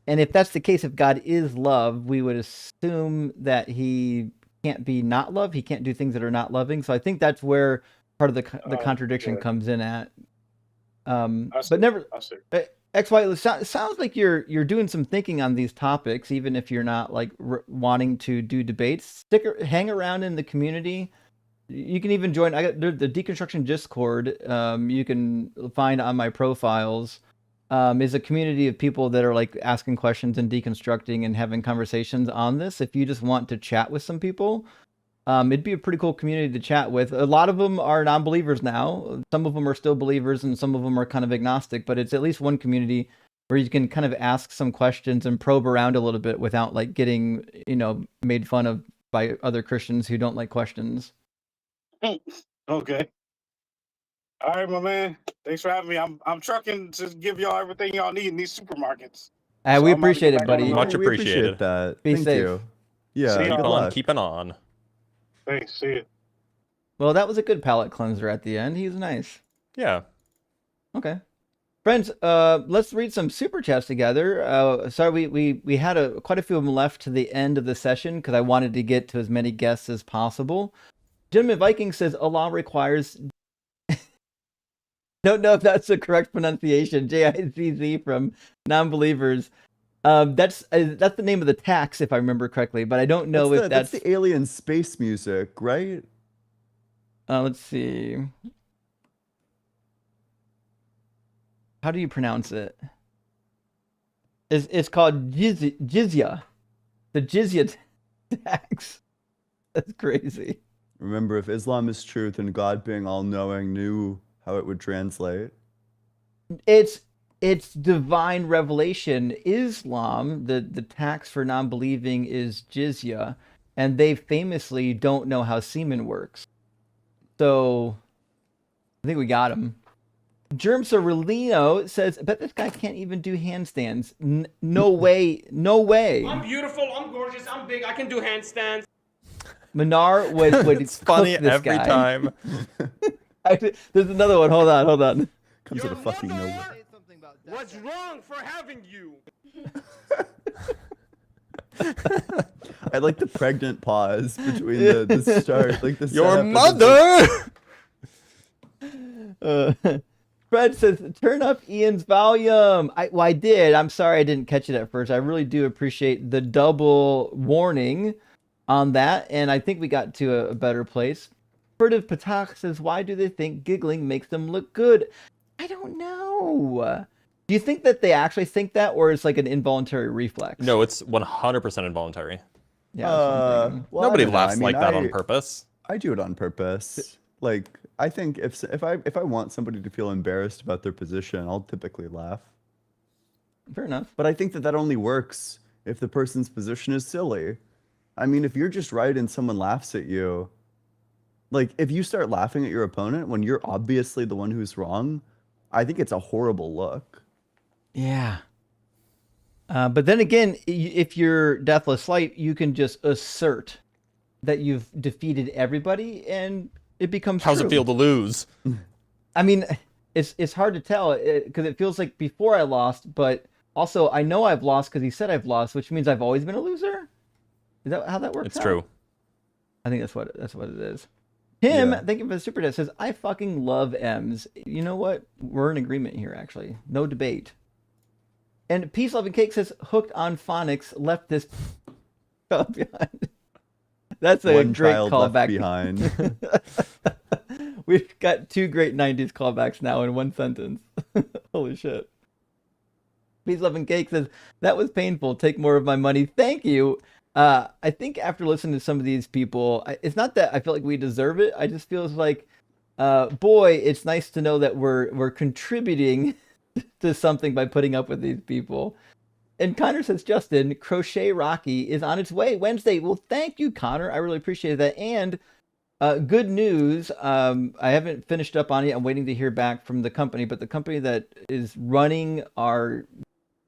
And if that's the case, if God is love, we would assume that he can't be not love. He can't do things that are not loving. So I think that's where part of the contradiction comes in at. But never, XY, it sounds like you're doing some thinking on these topics, even if you're not like wanting to do debates. Hang around in the community. You can even join. I got the Deconstruction Discord. You can find on my profiles. Is a community of people that are like asking questions and deconstructing and having conversations on this. If you just want to chat with some people, it'd be a pretty cool community to chat with. A lot of them are non-believers now. Some of them are still believers and some of them are kind of agnostic, but it's at least one community where you can kind of ask some questions and probe around a little bit without like getting, made fun of by other Christians who don't like questions. Okay. All right, my man. Thanks for having me. I'm trucking to give y'all everything y'all need in these supermarkets. We appreciate it, buddy. Much We appreciated. appreciate that. Be Thank safe. you. Yeah, See good y'all. luck. Keeping on. Thanks. See you. Well, that was a good palate cleanser at the end. He's nice. Yeah. Okay. Friends, let's read some super chats together. Sorry, we had quite a few of them left to the end of the session because I wanted to get to as many guests as possible. Gentleman Viking says Allah requires. Don't know if that's the correct pronunciation. JICZ from Non-Believers. That's the name of the tax, if I remember correctly, but I don't know if that's the alien space music, right? Let's see. How do you pronounce it? It's called jizya. The jizya tax. That's crazy. Remember, if Islam is truth and God being all-knowing knew how it would translate. It's divine revelation. Islam, the tax for non-believing is jizya, and they famously don't know how semen works. So I think we got him. Germ Cerulino says, I bet this guy can't even do handstands. No way. No way. I'm beautiful. I'm gorgeous. I'm big. I can do handstands. Minar would it's funny this every guy. time. There's another one. Hold on. Comes out of fucking nowhere. What's wrong for having you? I like the pregnant pause between the start, like the Your setup mother. Fred says, turn up Ian's volume. I did. I'm sorry I didn't catch it at first. I really do appreciate the double warning on that, and I think we got to a better place. Furtive Patach says, why do they think giggling makes them look good? I don't know. Do you think that they actually think that, or it's like an involuntary reflex? No, it's 100% involuntary. Yeah. well, Nobody I don't know. laughs I mean, like that on purpose. I do it on purpose. Like, I think if I want somebody to feel embarrassed about their position, I'll typically laugh. Fair enough. But I think that only works if the person's position is silly. I mean, if you're just right and someone laughs at you, like if you start laughing at your opponent when you're obviously the one who's wrong, I think it's a horrible look. Yeah. But then again, if you're Deathless Light, you can just assert that you've defeated everybody, and it becomes How's true. it feel to lose? I mean, it's hard to tell because it feels like before I lost, but also I know I've lost because he said I've lost, which means I've always been a loser. Is that how that works? It's true. I think that's what it is. Tim, thank you for the super chat, says, I fucking love M's. You know what? We're in agreement here, actually. No debate. And Peace Loving Cake says, hooked on phonics, left this behind. That's a One great child callback. left behind. We've got two great 90s callbacks now in one sentence. Holy shit. Peace, love, and cake says, that was painful. Take more of my money. Thank you. I think after listening to some of these people, it's not that I feel like we deserve it. I just feels like, boy, it's nice to know that we're contributing to something by putting up with these people. And Connor says, Justin, Crochet Rocky is on its way Wednesday. Well, thank you, Connor. I really appreciate that. And good news. I haven't finished up on it. I'm waiting to hear back from the company, but the company that is running our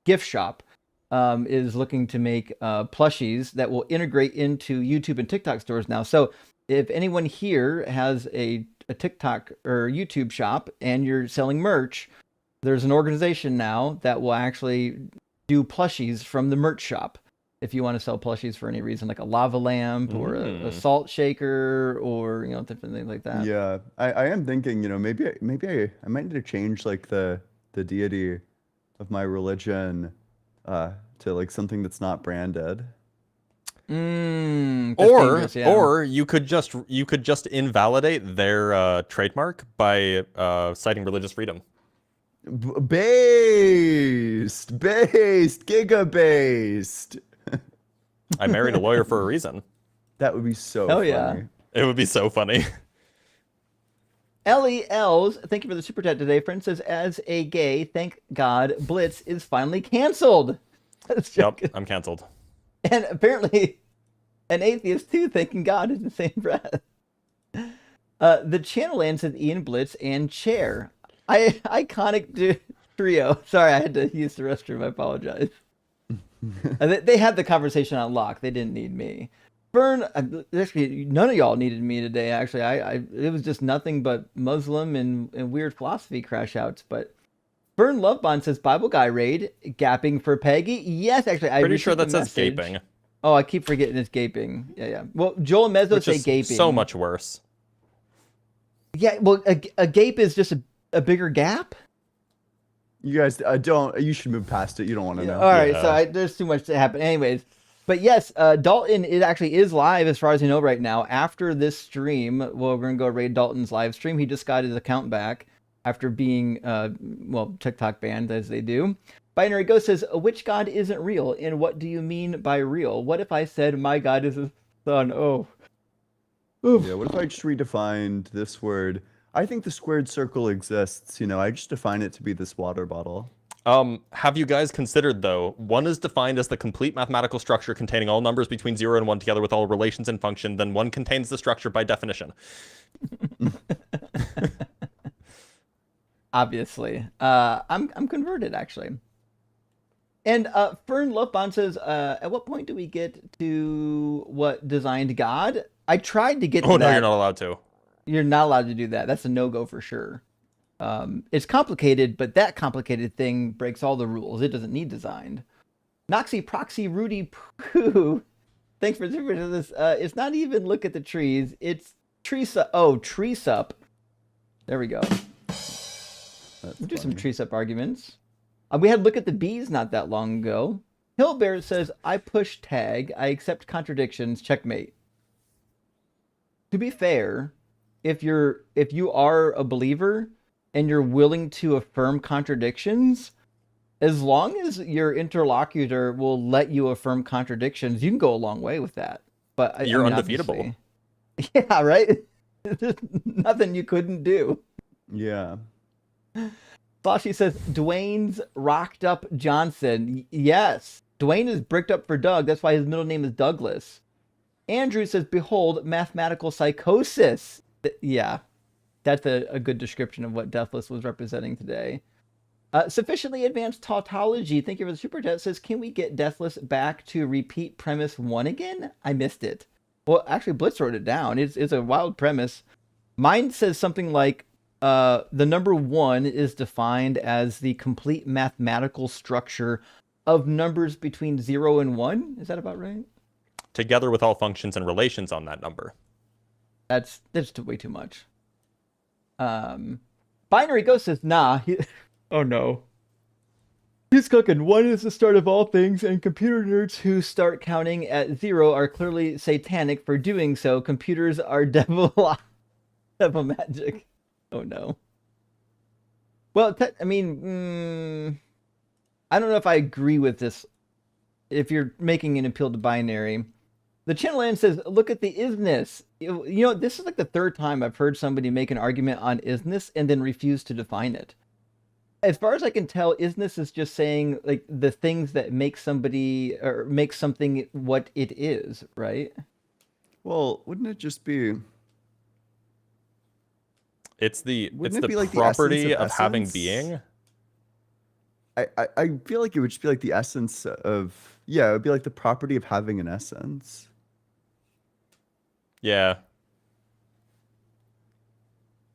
gift shop is looking to make plushies that will integrate into YouTube and TikTok stores now. So if anyone here has a TikTok or YouTube shop and you're selling merch, there's an organization now that will actually do plushies from the merch shop. If you want to sell plushies for any reason, like a lava lamp or a salt shaker or, different things like that. Yeah, I am thinking, maybe I might need to change like the deity of my religion to like something that's not branded. Or you could just invalidate their trademark by citing religious freedom. Based, giga-based. I married a lawyer for a reason. That would be so funny. Yeah. It would be so funny. Ellie Els, thank you for the super chat today. Friend says, as a gay, thank God, Blitz is finally canceled. Yep, I'm canceled. And apparently, an atheist too, thanking God in the same breath. The channel ends with Ian Blitz and Chair. Iconic trio. Sorry, I had to use the restroom. I apologize. They had the conversation on lock. They didn't need me. Fern, actually, none of y'all needed me today. Actually, it was just nothing but Muslim and weird philosophy crash outs. But Fern Lovebond says Bible Guy raid gapping for Peggy. Yes, actually, I pretty sure that says gaping. Oh, I keep forgetting it's gaping. Yeah. Well, Joel and Mezzo say gaping. So much worse. Yeah. Well, a gape is just a bigger gap. You guys don't. You should move past it. You don't want to know. All right. So there's too much to happen. Anyways. But yes, Dalton is live as far as I know right now. After this stream, we're going to go raid Dalton's live stream. He just got his account back after being, TikTok banned, as they do. Binary Ghost says, which God isn't real? And what do you mean by real? What if I said my God is a son? Oh. Oof. Yeah, what if I just redefined this word? I think the squared circle exists. I just define it to be this water bottle. Have you guys considered, though, one is defined as the complete mathematical structure containing all numbers between 0 and 1 together with all relations and function, then one contains the structure by definition. Obviously. I'm converted, actually. And Fern Lovebond says, at what point do we get to what designed God? I tried to get to that. Oh, no, you're not allowed to. You're not allowed to do that. That's a no-go for sure. It's complicated, but that complicated thing breaks all the rules. It doesn't need designed. Noxy Proxy Rudy Poo. Thanks for this. It's not even look at the trees. It's tree sup. Oh, tree sup. There we go. We'll do some tree sup arguments. We had look at the bees not that long ago. Hillbear says, I push tag. I accept contradictions. Checkmate. To be fair, if you are a believer and you're willing to affirm contradictions, as long as your interlocutor will let you affirm contradictions, you can go a long way with that. But you're undefeatable. Yeah, right? There's nothing you couldn't do. Yeah. Flashy says, Dwayne's rocked up Johnson. Yes. Dwayne is bricked up for Doug. That's why his middle name is Douglas. Andrew says, behold, mathematical psychosis. Yeah. That's a good description of what Deathless was representing today. Sufficiently advanced tautology. Thank you for the super chat. Says, can we get Deathless back to repeat premise 1 again? I missed it. Well, actually, Blitz wrote it down. It's a wild premise. Mine says something like, the number 1 is defined as the complete mathematical structure of numbers between 0 and 1. Is that about right? Together with all functions and relations on that number. That's way too much. Binary Ghost says, nah. Oh no. He's cooking. 1 is the start of all things, and computer nerds who start counting at 0 are clearly satanic for doing so. Computers are devil magic. Oh no. Well, I mean, I don't know if I agree with this. If you're making an appeal to binary, the channel end says, look at the isness. You know, this is like the third time I've heard somebody make an argument on isness and then refuse to define it. As far as I can tell, isness is just saying like the things that make somebody or make something what it is, right? Well, wouldn't it just be? It's the Wouldn't it be like the property essence of having essence? being. I feel like it would just be like the essence of, yeah, it would be like the property of having an essence. Yeah.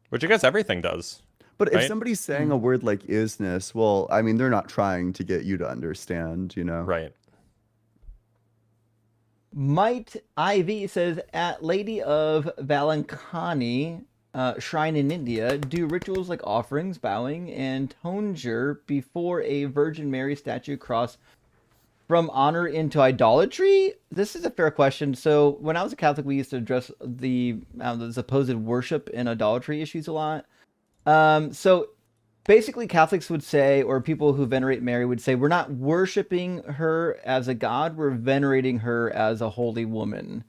Which I guess everything does. But right? if somebody's saying a word like isness, well, I mean, they're not trying to get you to understand, you know? Right. Might IV says, at Lady of Valankani shrine in India, do rituals like offerings, bowing, and tonsure before a Virgin Mary statue cross from honor into idolatry? This is a fair question. So when I was a Catholic, we used to address the supposed worship and idolatry issues a lot. So basically Catholics would say, or people who venerate Mary would say, we're not worshiping her as a god, we're venerating her as a holy woman.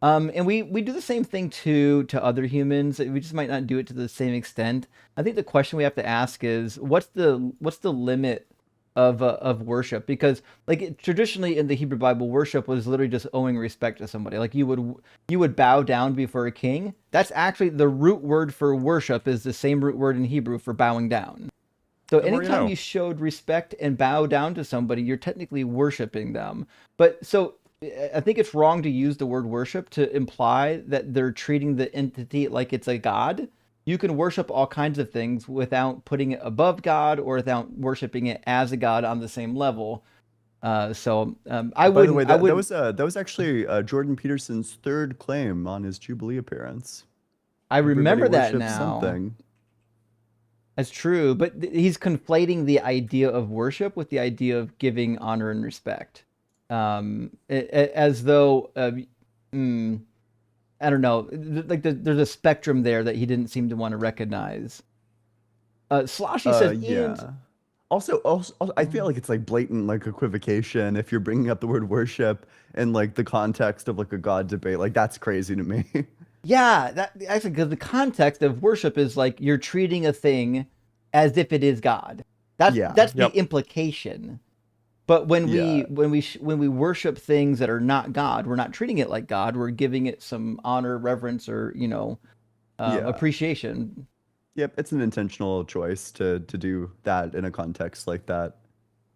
And we do the same thing to other humans. We just might not do it to the same extent. I think the question we have to ask is, what's the limit of worship? Because like traditionally in the Hebrew Bible, worship was literally just owing respect to somebody. Like you would bow down before a king. That's actually the root word for worship is the same root word in Hebrew for bowing down. So anytime you showed respect and bow down to somebody, you're technically worshiping them. But so I think it's wrong to use the word worship to imply that they're treating the entity like it's a god. You can worship all kinds of things without putting it above God or without worshiping it as a god on the same level. I By the wouldn't. way, I that would. that was actually Jordan Peterson's third claim on his Jubilee appearance. I remember Everybody that worships now. something. That's true, but he's conflating the idea of worship with the idea of giving honor and respect, as though. I don't know, like there's a spectrum there that he didn't seem to want to recognize. Sloshy says, Yeah. Also, I feel like it's like blatant like equivocation if you're bringing up the word worship in like the context of like a god debate. Like that's crazy to me. yeah, that actually, because the context of worship is like you're treating a thing as if it is God. That's the implication. But when we worship things that are not God, we're not treating it like God. We're giving it some honor, reverence, or appreciation. Yep, it's an intentional choice to do that in a context like that.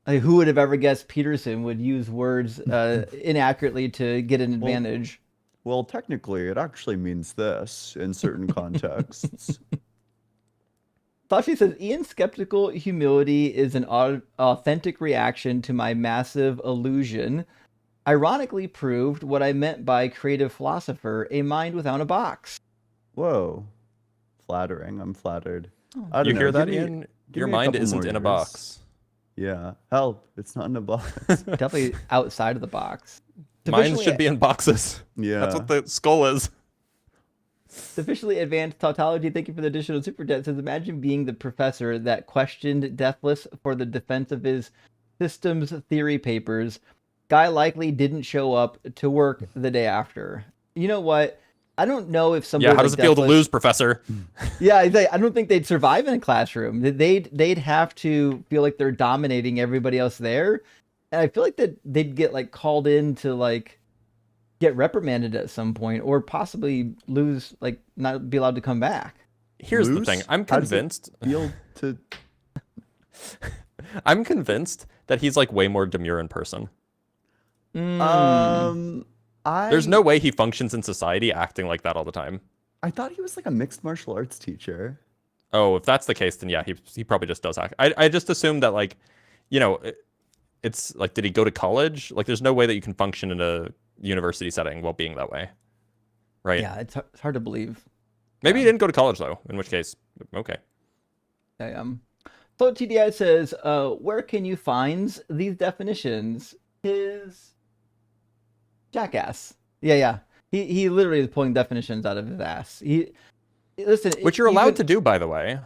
Like, who would have ever guessed Peterson would use words inaccurately to get an advantage? Well, technically, it actually means this in certain contexts. Sashi says, Ian's skeptical humility is an authentic reaction to my massive illusion. Ironically proved what I meant by creative philosopher, a mind without a box. Whoa. Flattering. I'm flattered. Oh. You hear that, Ian? Your mind isn't in a box. Yeah. Help. It's not in a box. Definitely outside of the box. Mine should be in boxes. Yeah. That's what the skull is. Sufficiently advanced tautology, thank you for the additional super chat. Says, imagine being the professor that questioned Deathless for the defense of his systems theory papers. Guy likely didn't show up to work the day after. You know what? I don't know if somebody. Yeah, how does it feel to lose, Professor? Yeah, I don't think they'd survive in a classroom. They'd have to feel like they're dominating everybody else there, and I feel like that they'd get like called in to like get reprimanded at some point, or possibly lose, like not be allowed to come back. Here's the thing: I'm convinced. I'm convinced that he's like way more demure in person. There's no way he functions in society acting like that all the time. I thought he was like a mixed martial arts teacher. Oh, if that's the case, then yeah, he probably just does act. I just assumed that, like, you know, it's like, did he go to college? Like, there's no way that you can function in a university setting while being that way, right? Yeah, it's hard to believe. Maybe he didn't go to college though, in which case, okay. So TDI says, where can you find these definitions? His jackass. Yeah. He literally is pulling definitions out of his ass. Listen, which you're allowed to do, by the way.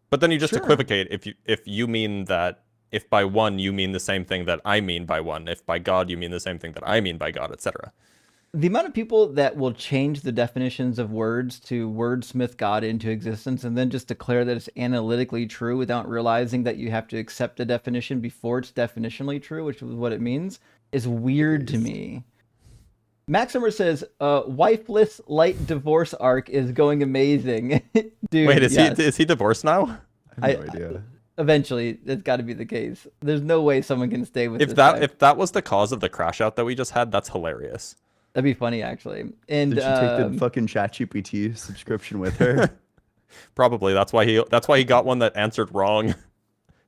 But then you just Sure. equivocate if you mean that if by one you mean the same thing that I mean by one, if by God you mean the same thing that I mean by God, etc. The amount of people that will change the definitions of words to wordsmith God into existence and then just declare that it's analytically true without realizing that you have to accept the definition before it's definitionally true, which is what it means, is weird to me. Maximer says, wifeless light divorce arc is going amazing. Dude, Wait, yes. is he divorced now? I have no idea. Eventually, it's got to be the case. There's no way someone can stay with If this that guy. if that was the cause of the crash out that we just had, that's hilarious. That'd be funny, actually. And Did she take the fucking ChatGPT subscription with her? Probably. That's why he got one that answered wrong.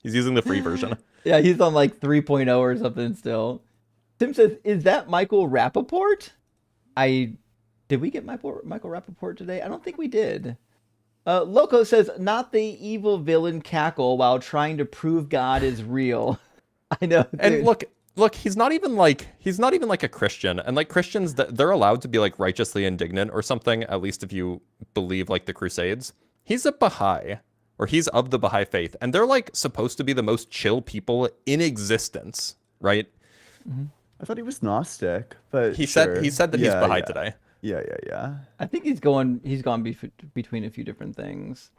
He's using the free version. Yeah, he's on like 3.0 or something still. Tim says, is that Michael Rappaport? Did we get Michael Rappaport today? I don't think we did. Loco says, not the evil villain cackle while trying to prove God is real. I know. Dude. And look, he's not even like a Christian. And like Christians, they're allowed to be like righteously indignant or something, at least if you believe like the Crusades. He's a Baha'i, or he's of the Baha'i faith, and they're like supposed to be the most chill people in existence, right? Mm-hmm. I thought he was Gnostic, but he said that he's Baha'i today. Yeah. I think he's gone between a few different things.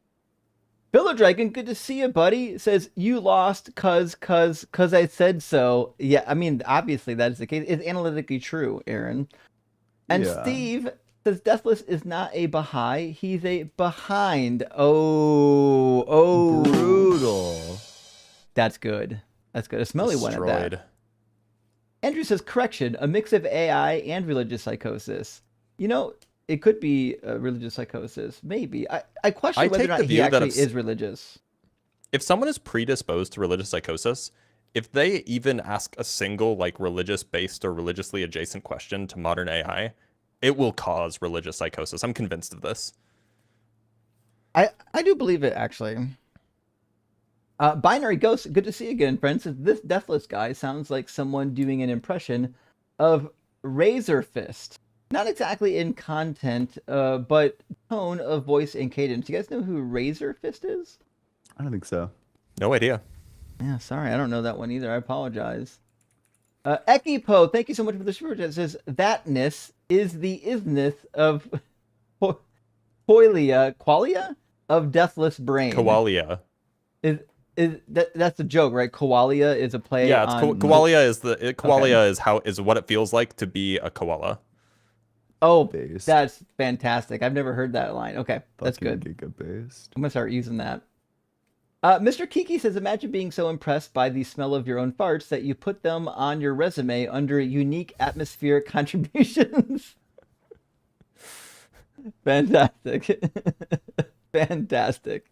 Pillow Dragon, good to see you, buddy. Says, you lost cause I said so. Yeah, I mean, obviously that is the case. It's analytically true, Aaron. And Yeah. Steve says, Deathless is not a Baha'i. He's a behind. Oh. Brutal. That's good. That's good. A smelly one at that. Destroyed. Andrew says, correction, a mix of AI and religious psychosis. You know, it could be religious psychosis. Maybe. I question whether or not he actually is religious. If someone is predisposed to religious psychosis, if they even ask a single like religious-based or religiously adjacent question to modern AI, it will cause religious psychosis. I'm convinced of this. I do believe it, actually. Binary Ghost, good to see you again, friends. This Deathless guy sounds like someone doing an impression of Razor Fist. Not exactly in content, but tone of voice and cadence. You guys know who Razor Fist is? I don't think so. No idea. Yeah, sorry, I don't know that one either. I apologize. Ekipo, thank you so much for the super chat. It says, thatness is the isness of qualia of deathless brain. Koalia. That's a joke, right? Koalia is a play. Yeah, it's on... koalia is what it feels like to be a koala. Oh, that's fantastic. I've never heard that line. Okay, that's good. Giga-based. I'm going to start using that. Mr. Kiki says, imagine being so impressed by the smell of your own farts that you put them on your resume under unique atmospheric contributions. Fantastic. Fantastic.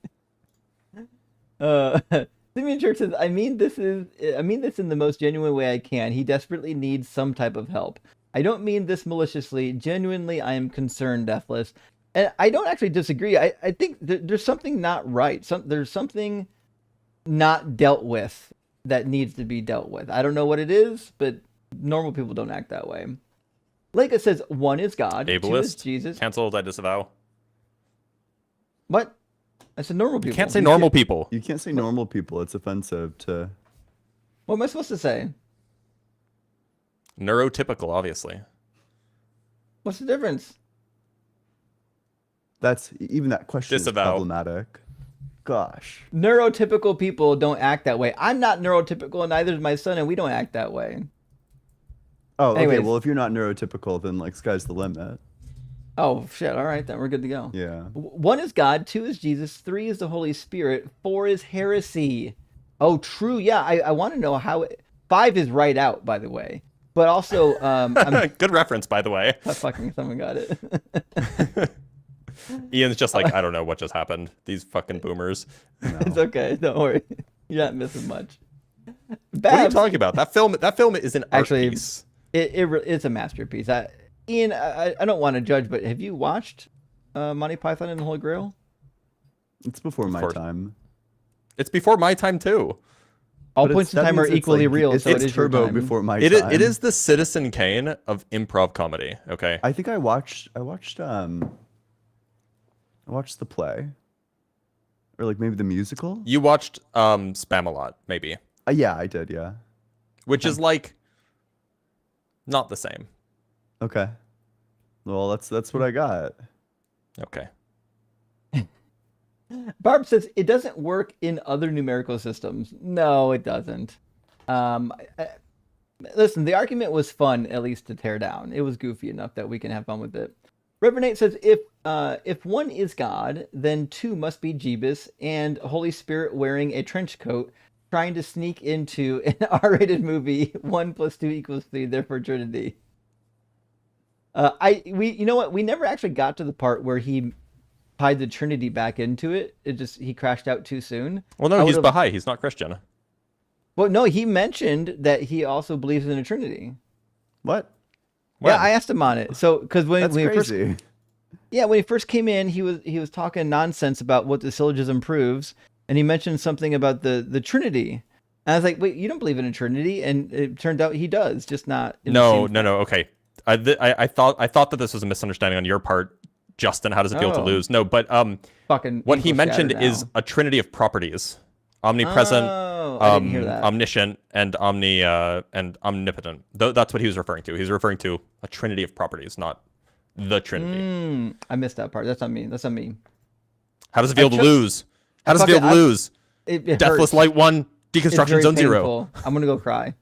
Simeon Church says, I mean this in the most genuine way I can. He desperately needs some type of help. I don't mean this maliciously. Genuinely, I am concerned, Deathless. And I don't actually disagree. I think there's something not right. There's something not dealt with that needs to be dealt with. I don't know what it is, but normal people don't act that way. Leica says, one is God, two is Ableist. Jesus. Cancelled, I disavow. What? I said normal people. You can't say normal people. You can't say normal people. It's offensive to... What am I supposed to say? Neurotypical, obviously. What's the difference? That's even that question Disavow. is problematic. Gosh. Neurotypical people don't act that way. I'm not neurotypical, and neither is my son, and we don't act that way. Oh, okay. Anyways. Well, if you're not neurotypical, then like sky's the limit. Oh, shit. All right, then we're good to go. Yeah. One is God, two is Jesus, three is the Holy Spirit, four is heresy. Oh, true. Yeah, I want to know how... Five is right out, by the way. But also... Good reference, by the way. Fucking someone got it. Ian's just like, I don't know what just happened. These fucking boomers. No. It's okay. Don't worry. You're not missing much. What are you talking about? That film is an art piece. It's a masterpiece. Ian, I don't want to judge, but have you watched Monty Python and the Holy Grail? It's before my time. It's before my time too. All points in time are equally real, so it is your turbo time. before my It time. is the Citizen Kane of improv comedy. Okay. I think I watched the play, Or like maybe the musical? You watched Spam-A-Lot, maybe. Yeah, I did. Yeah. Which is like not the same. Okay. Well, that's what I got. Okay. Barb says it doesn't work in other numerical systems. No, it doesn't. Listen, the argument was fun, at least to tear down. It was goofy enough that we can have fun with it. Reverend Nate says if one is God, then two must be Jeebus and Holy Spirit wearing a trench coat, trying to sneak into an R-rated movie. 1 + 2 = 3, therefore Trinity. You know what? We never actually got to the part where he tied the Trinity back into it. He crashed out too soon. Well, no, he's Baha'i. He's not Christian. Well, no, he mentioned that he also believes in a Trinity. What? Yeah, I asked him on it. So, because when he first came in, he was talking nonsense about what the syllogism proves, and he mentioned something about the Trinity. And I was like, wait, you don't believe in a Trinity? And it turned out he does, just not. No. Okay, I thought that this was a misunderstanding on your part, Justin. How does it feel to lose? No, but fucking what he mentioned is a trinity of properties: omnipresent, I didn't hear that. omniscient, and omnipotent. That's what he was referring to. He's referring to a trinity of properties, not the Trinity. I missed that part. That's on me. How does it feel to lose? How does it feel to lose? Deathless hurts. Light 1, Deconstruction Zone 0. I'm gonna go cry.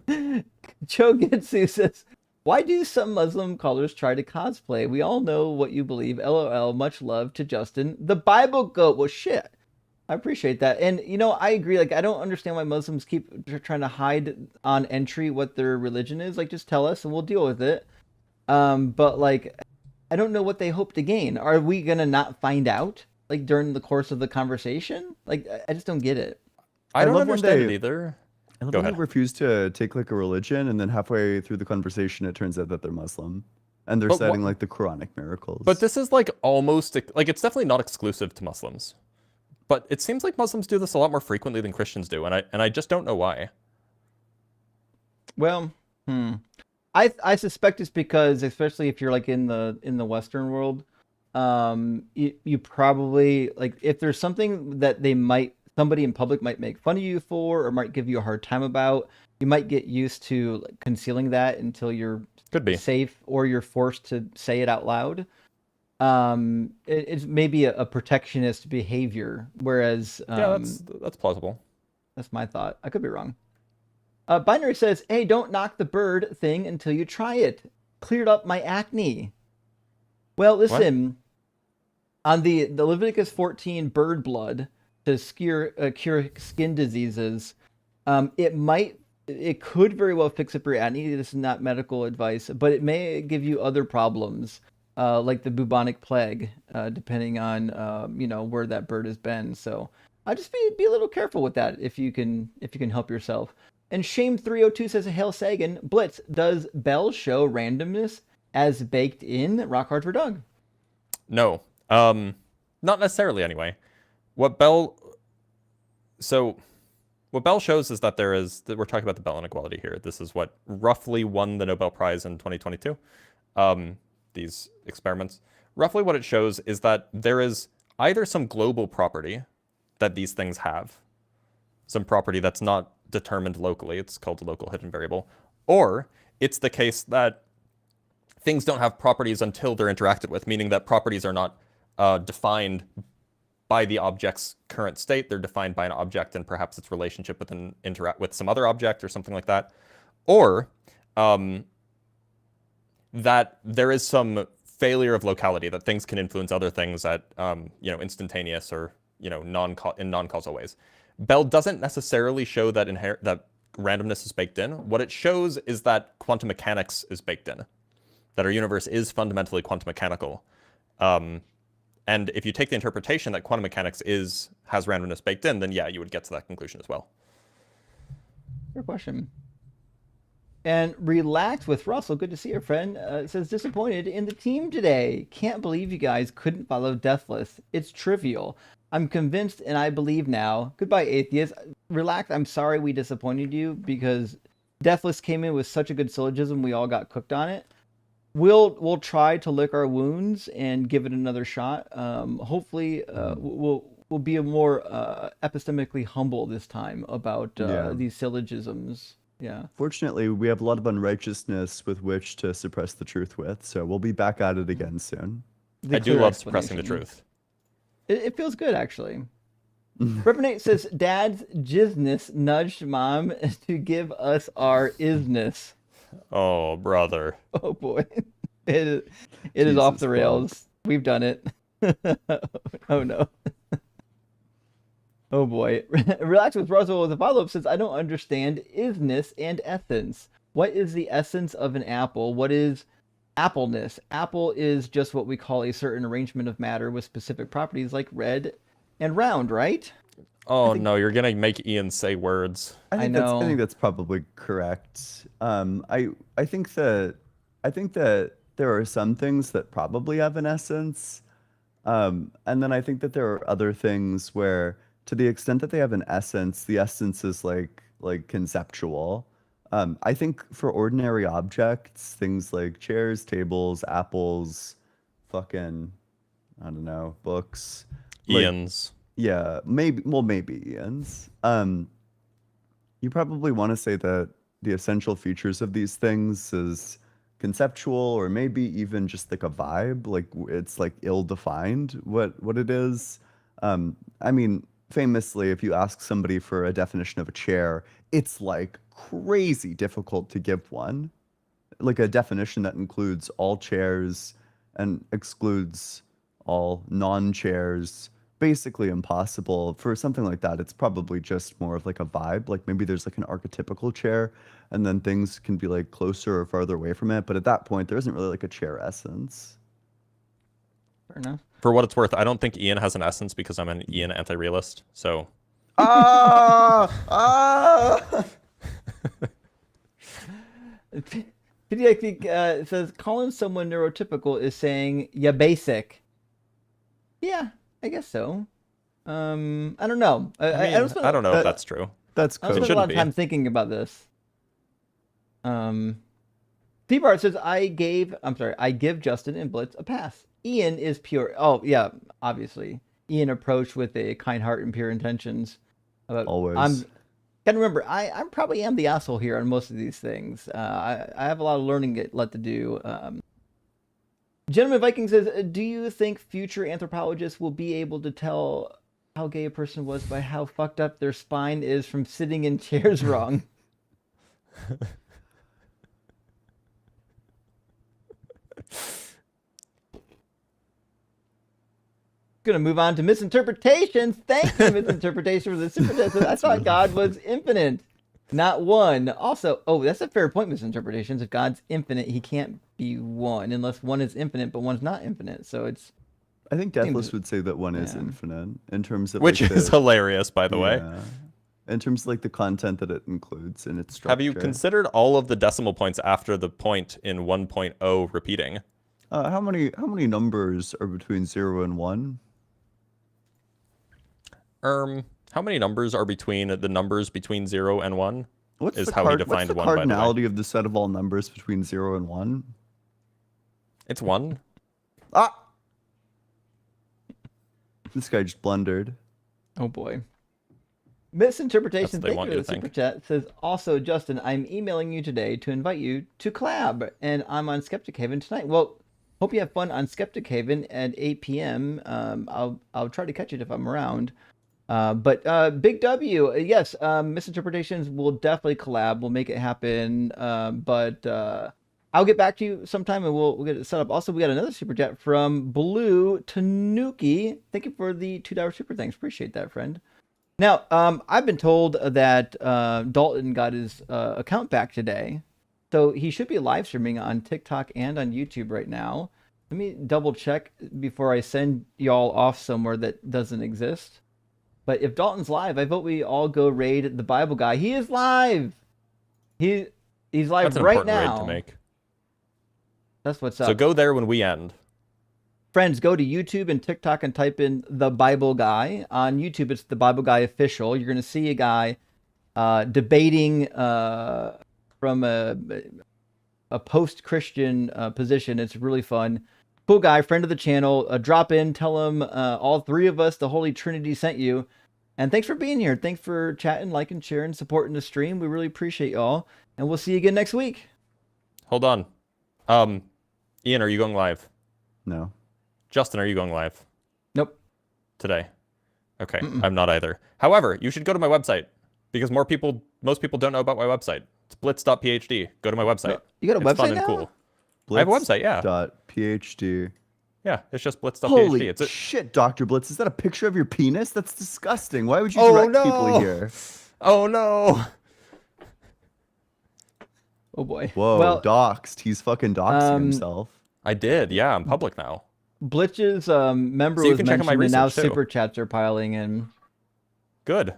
Joe Gitsu says, why do some Muslim callers try to cosplay? We all know what you believe. LOL. Much love to Justin. The Bible goat. Well, shit. I appreciate that. And, I agree. Like, I don't understand why Muslims keep trying to hide on entry what their religion is. Like, just tell us and we'll deal with it. But, like, I don't know what they hope to gain. Are we going to not find out, like, during the course of the conversation? Like, I just don't get it. I don't understand it either. I love when they refuse to take like a religion, and then halfway through the conversation, it turns out that they're Muslim, and they're citing like the Quranic miracles. But this is like almost like it's definitely not exclusive to Muslims, but it seems like Muslims do this a lot more frequently than Christians do, and I just don't know why. Well, I suspect it's because, especially if you're like in the Western world, you probably like if there's something that somebody in public might make fun of you for or might give you a hard time about, you might get used to like, concealing that until you're safe or you're forced to say it out loud. It's maybe a protectionist behavior, whereas that's plausible. That's my thought. I could be wrong. Binary says, hey, don't knock the bird thing until you try it. Cleared up my acne. Well, listen, on the Leviticus 14 bird blood to cure skin diseases, it could very well fix up your acne. This is not medical advice, but it may give you other problems, like the bubonic plague, depending on where that bird has been. So I just be a little careful with that if you can help yourself. And Shame 302 says, Hail Sagan, Blitz, does Bell show randomness as baked in? Rock hard for Doug. No, not necessarily anyway. What Bell shows is that we're talking about the Bell inequality here. This is what roughly won the Nobel Prize in 2022. These experiments. Roughly what it shows is that there is either some global property that these things have, some property that's not determined locally, it's called a local hidden variable, or it's the case that things don't have properties until they're interacted with, meaning that properties are not defined by the object's current state. They're defined by an object and perhaps its relationship with some other object or something like that. Or that there is some failure of locality, that things can influence other things at instantaneous or in non-causal ways. Bell doesn't necessarily show that that randomness is baked in. What it shows is that quantum mechanics is baked in, that our universe is fundamentally quantum mechanical. And if you take the interpretation that quantum mechanics has randomness baked in, then yeah, you would get to that conclusion as well. Good question. And Relax with Russell, good to see you, friend. Says, disappointed in the team today. Can't believe you guys couldn't follow Deathless. It's trivial. I'm convinced and I believe now. Goodbye, atheist. Relax, I'm sorry we disappointed you because Deathless came in with such a good syllogism, we all got cooked on it. we'll try to lick our wounds and give it another shot. Hopefully, we'll be a more epistemically humble this time about these syllogisms. Yeah. Fortunately, we have a lot of unrighteousness with which to suppress the truth with, so we'll be back at it again soon. I do love suppressing the truth. It feels good, actually. Repanate says, Dad's jizness nudged Mom to give us our isness. Oh, brother. Oh, boy. It is off the rails. We've done it. Oh, no. Oh, boy. Relax with Roswell with a follow-up says, I don't understand isness and essence. What is the essence of an apple? What is appleness? Apple is just what we call a certain arrangement of matter with specific properties like red and round, right? Oh, no, you're going to make Ian say words. I think that's probably correct. I think that there are some things that probably have an essence, and then I think that there are other things where, to the extent that they have an essence, the essence is like conceptual. I think for ordinary objects, things like chairs, tables, apples, fucking, I don't know, books, Ian's. Yeah, maybe Ian's. You probably want to say that the essential features of these things is conceptual, or maybe even just like a vibe, like it's like ill-defined what it is. I mean, famously, if you ask somebody for a definition of a chair, it's like crazy difficult to give one. Like a definition that includes all chairs and excludes all non-chairs. Basically impossible. For something like that, it's probably just more of like a vibe. Like maybe there's like an archetypical chair, and then things can be like closer or farther away from it. But at that point, there isn't really like a chair essence. Fair enough. For what it's worth, I don't think Ian has an essence because I'm an Ian anti-realist. So. It says calling someone neurotypical is saying ya basic. Yeah, I guess so. I don't know. I don't know if that's true. That's I spent a lot of time thinking about this. T-Bart says I give Justin and Blitz a pass. Ian is pure. Oh yeah, obviously. Ian approached with a kind heart and pure intentions. Always. Gotta remember, I probably am the asshole here on most of these things. I have a lot of learning left to do. Gentleman Viking says, do you think future anthropologists will be able to tell how gay a person was by how fucked up their spine is from sitting in chairs wrong? Gonna move on to misinterpretations. Thank you, misinterpretation, for the super chat. I thought God was infinite, not one. Also, that's a fair point, misinterpretations. If God's infinite, he can't be one unless one is infinite, but one's not infinite. So it's. I think Deathless would say that one is infinite in terms of which is hilarious, by the way. In terms of like the content that it includes in its structure. Have you considered all of the decimal points after the point in 1.0 repeating? How many numbers are between 0 and 1? How many numbers are between the numbers between 0 and 1? What's is the how he defined what's the 1, by the way. cardinality of the set of all numbers between 0 and 1? It's 1. This guy just blundered. Oh boy. Misinterpretation. That's what they Thank want you you for to the super think. chat. Says also, Justin, I'm emailing you today to invite you to collab, and I'm on Skeptic Haven tonight. Well, hope you have fun on Skeptic Haven at 8 p.m. I'll try to catch it if I'm around. But Big W, yes, Misinterpretations will definitely collab. We'll make it happen. But I'll get back to you sometime, and we'll get it set up. Also, we got another super chat from Blue Tanuki. Thank you for the $2 super thanks. Appreciate that, friend. Now, I've been told that Dalton got his account back today, so he should be live streaming on TikTok and on YouTube right now. Let me double check before I send y'all off somewhere that doesn't exist. But if Dalton's live, I vote we all go raid the Bible guy. He is live. He's live That's an right important now. raid to make. That's what's up. So go there when we end. Friends, go to YouTube and TikTok and type in The Bible Guy. On YouTube, it's The Bible Guy Official. You're going to see a guy debating from a a post-Christian position. It's really fun. Cool guy, friend of the channel. Drop in, tell him all three of us, the Holy Trinity, sent you. And thanks for being here. Thanks for chatting, liking, sharing, supporting the stream. We really appreciate y'all. And we'll see you again next week. Hold on. Ian, are you going live? No. Justin, are you going live? Nope. Today? Okay, I'm not either. However, you should go to my website because most people don't know about my website. It's blitz.phd. Go to my website. You got a it's website fun and now? cool. I have a website, yeah. .phd. Yeah, it's just blitz.phd. Holy It's shit, Dr. Blitz. Is that a picture of your penis? That's disgusting. Why would you Oh, direct no. people here? Oh, no. Oh, boy. Whoa, Well, doxed. He's fucking doxing himself. I did, yeah. I'm public now. Blitz's member So you was can check out my mentioned, and now research, too. super chats are piling in. Good.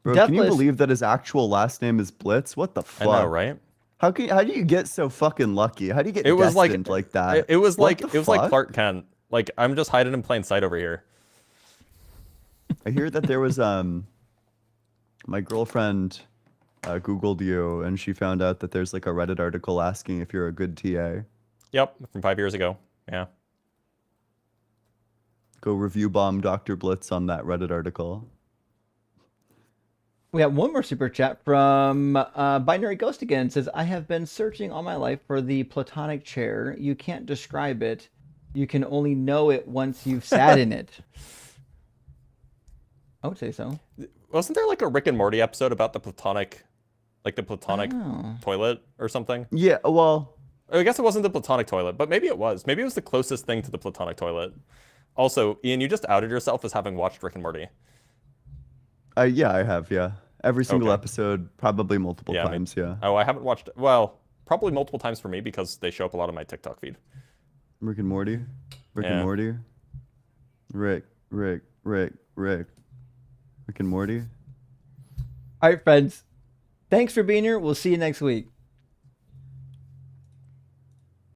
Bro, can you Deathless- believe that his actual last name is Blitz? What the fuck? I know, right? How do you get so fucking lucky? How do you get It was destined like that? It was What like the like fuck? Clark Kent. Like I'm just hiding in plain sight over here. I hear that there was my girlfriend Googled you and she found out that there's like a Reddit article asking if you're a good TA. Yep, from 5 years ago. Yeah. Go review bomb Dr. Blitz on that Reddit article. We have one more super chat from Binary Ghost again. It says, I have been searching all my life for the Platonic chair. You can't describe it. You can only know it once you've sat in it. I would say so. Wasn't there like a Rick and Morty episode about the Platonic Oh. toilet or something? Yeah, well, I guess it wasn't the Platonic toilet, but maybe it was. Maybe it was the closest thing to the Platonic toilet. Also, Ian, you just outed yourself as having watched Rick and Morty. yeah, I have, yeah. Every single Okay. episode, probably multiple Yeah, times, yeah. Oh, I haven't watched. Well, probably multiple times for me because they show up a lot on my TikTok feed. Rick and Morty. Rick Yeah. and Morty. Rick and Morty. All right, friends. Thanks for being here. We'll see you next week.